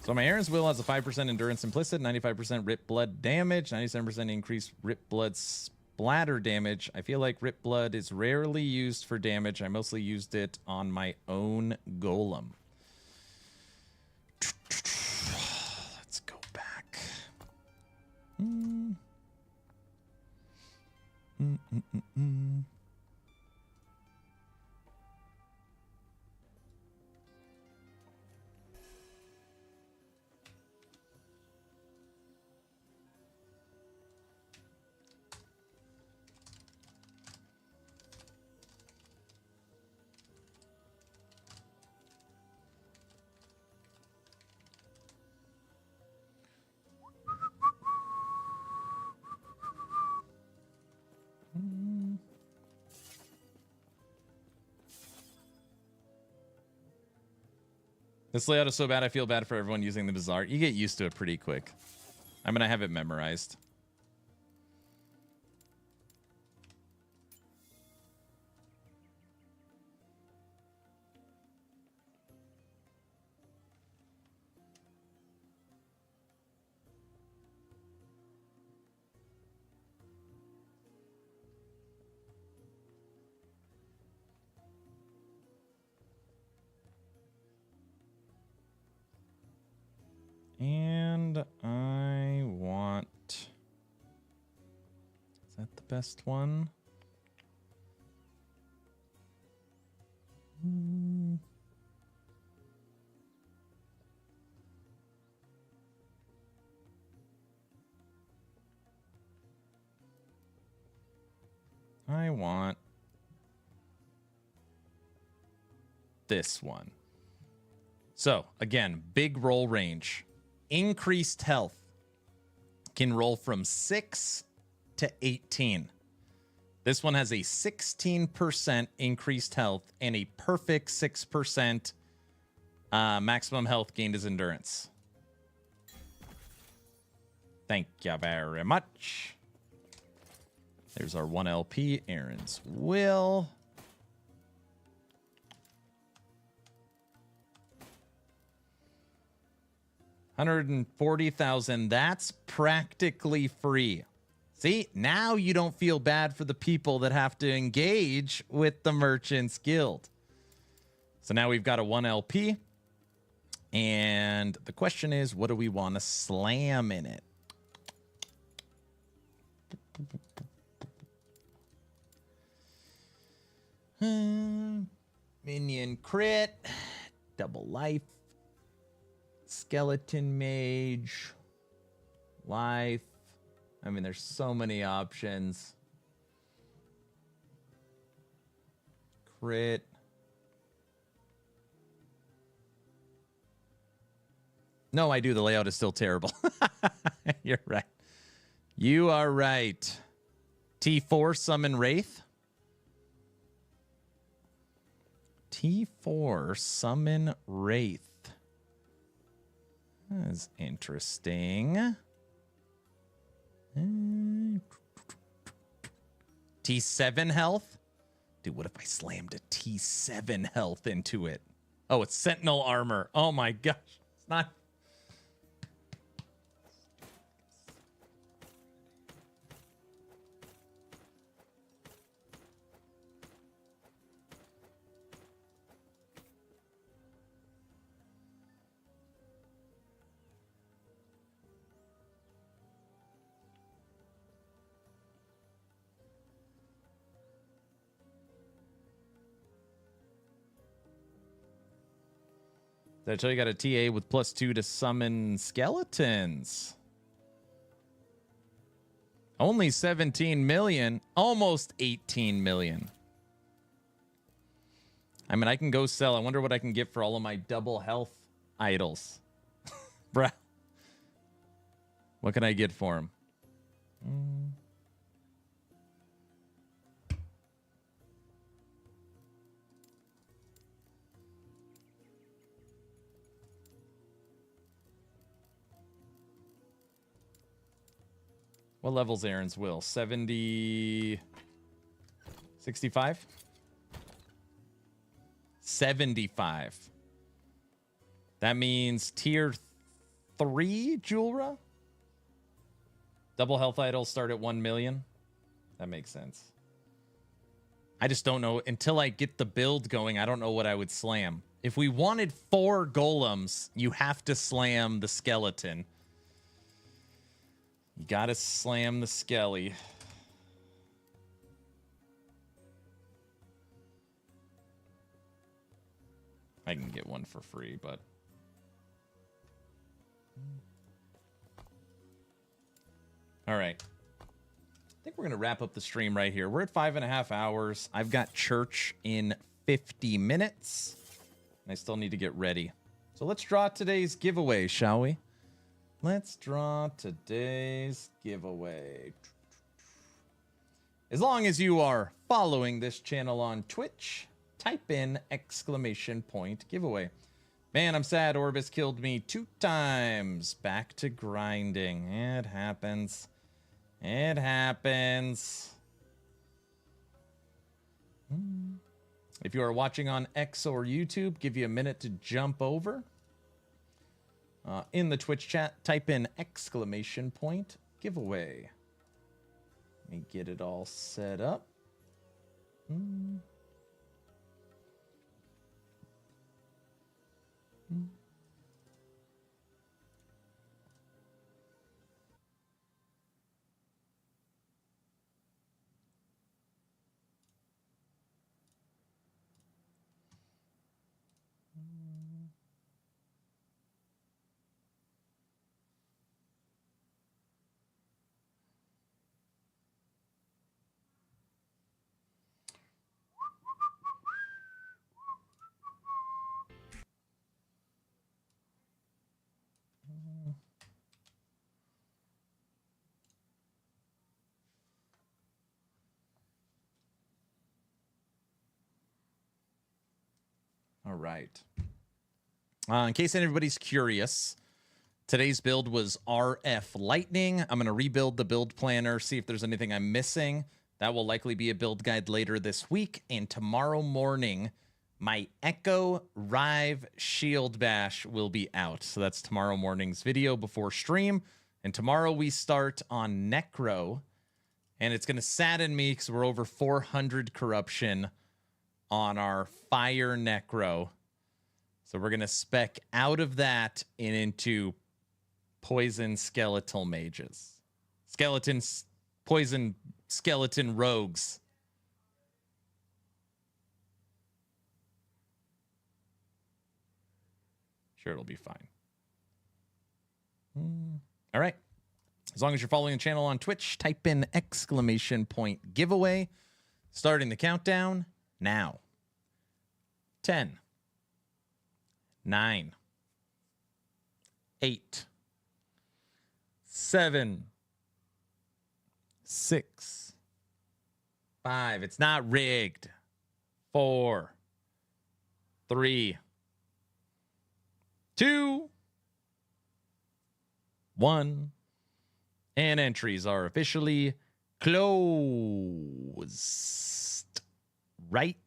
So my Aaron's Will has a 5% endurance implicit, 95% rip blood damage, 97% increased rip blood splatter damage. I feel like rip blood is rarely used for damage. I mostly used it on my own golem. Let's go back. This layout is so bad, I feel bad for everyone using the Bazaar. You get used to it pretty quick. I'm going to have it memorized. And I want... Is that the best one? I want this one. So, again, big roll range. Increased health can roll from 6 to 18. This one has a 16% increased health and a perfect 6% maximum health gained as endurance. Thank you very much. There's our 1 LP, Aaron's Will. $140,000. That's practically free. See, now you don't feel bad for the people that have to engage with the Merchants Guild. So now we've got a 1 LP. And the question is, what do we want to slam in it? Minion crit, double life, skeleton mage, life. I mean, there's so many options. Crit. No, I do. The layout is still terrible. You're right. You are right. T4 summon Wraith. T4 summon Wraith. That's interesting. T7 health? Dude, what if I slammed a T7 health into it? Oh, it's Sentinel armor. Oh my gosh. It's not... Did I tell you got a TA with +2 to summon skeletons? Only 17 million, almost 18 million. I mean, I can go sell. I wonder what I can get for all of my double health idols. Bruh. What can I get for them? What level's Aaron's will? 70... 65? 75. That means tier 3 Julra? Double health idols start at 1 million. That makes sense. I just don't know. Until I get the build going, I don't know what I would slam. If we wanted 4 golems, you have to slam the skeleton. You gotta slam the skelly. I can get one for free, but... All right. I think we're going to wrap up the stream right here. We're at 5.5 hours. I've got church in 50 minutes. And I still need to get ready. So let's draw today's giveaway, shall we? Let's draw today's giveaway. As long as you are following this channel on Twitch, type in !giveaway. Man, I'm sad Orbis killed me 2 times. Back to grinding. It happens. It happens. If you are watching on X or YouTube, give you a minute to jump over. In the Twitch chat, type in !giveaway. Let me get it all set up. All right. In case anybody's curious, today's build was RF Lightning. I'm going to rebuild the build planner, see if there's anything I'm missing. That will likely be a build guide later this week. And tomorrow morning, my Echo Rive Shield Bash will be out. So that's tomorrow morning's video before stream. And tomorrow we start on Necro. And it's going to sadden me because we're over 400 corruption on our fire necro. So we're going to spec out of that and into poison skeletal mages. Poison skeleton rogues. Sure, it'll be fine. All right. As long as you're following the channel on Twitch, type in !giveaway. Starting the countdown now. 10, 9, 8, 7, 6, 5. It's not rigged. 4, 3, 2, 1. And entries are officially closed right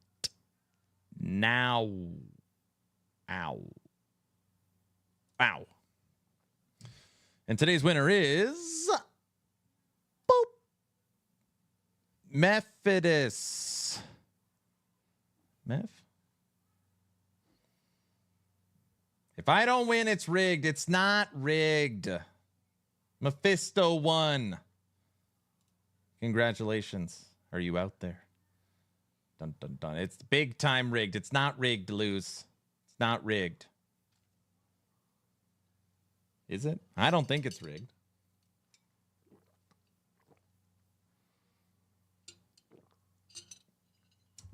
now. Ow. Ow. And today's winner is boop, Methodist. If I don't win, it's rigged. It's not rigged. Mephisto won. Congratulations. Are you out there? Dun, dun, dun. It's big time rigged. It's not rigged to lose. It's not rigged. Is it? I don't think it's rigged.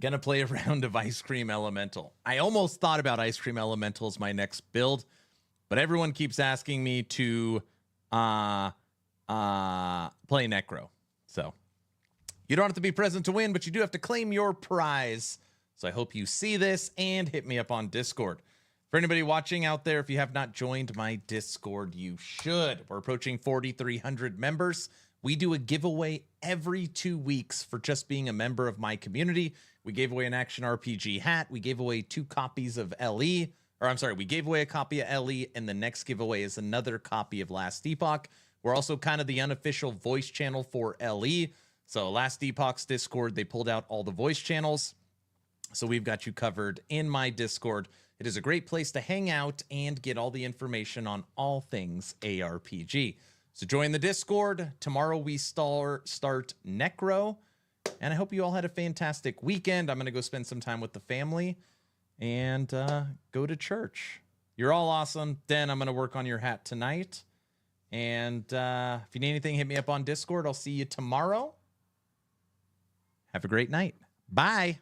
Gonna play a round of Ice Cream Elemental. I almost thought about Ice Cream Elemental as my next build, but everyone keeps asking me to play Necro. So you don't have to be present to win, but you do have to claim your prize. So I hope you see this and hit me up on Discord. For anybody watching out there, if you have not joined my Discord, you should. We're approaching 4,300 members. We do a giveaway every 2 weeks for just being a member of my community. We gave away an Action RPG hat. We gave away 2 copies of LE. Or I'm sorry, we gave away a copy of LE, and the next giveaway is another copy of Last Epoch. We're also kind of the unofficial voice channel for LE. So Last Epoch's Discord, they pulled out all the voice channels. So we've got you covered in my Discord. It is a great place to hang out and get all the information on all things ARPG. So join the Discord. Tomorrow we start Necro. And I hope you all had a fantastic weekend. I'm going to go spend some time with the family and go to church. You're all awesome. Den, I'm going to work on your hat tonight. And if you need anything, hit me up on Discord. I'll see you tomorrow. Have a great night. Bye.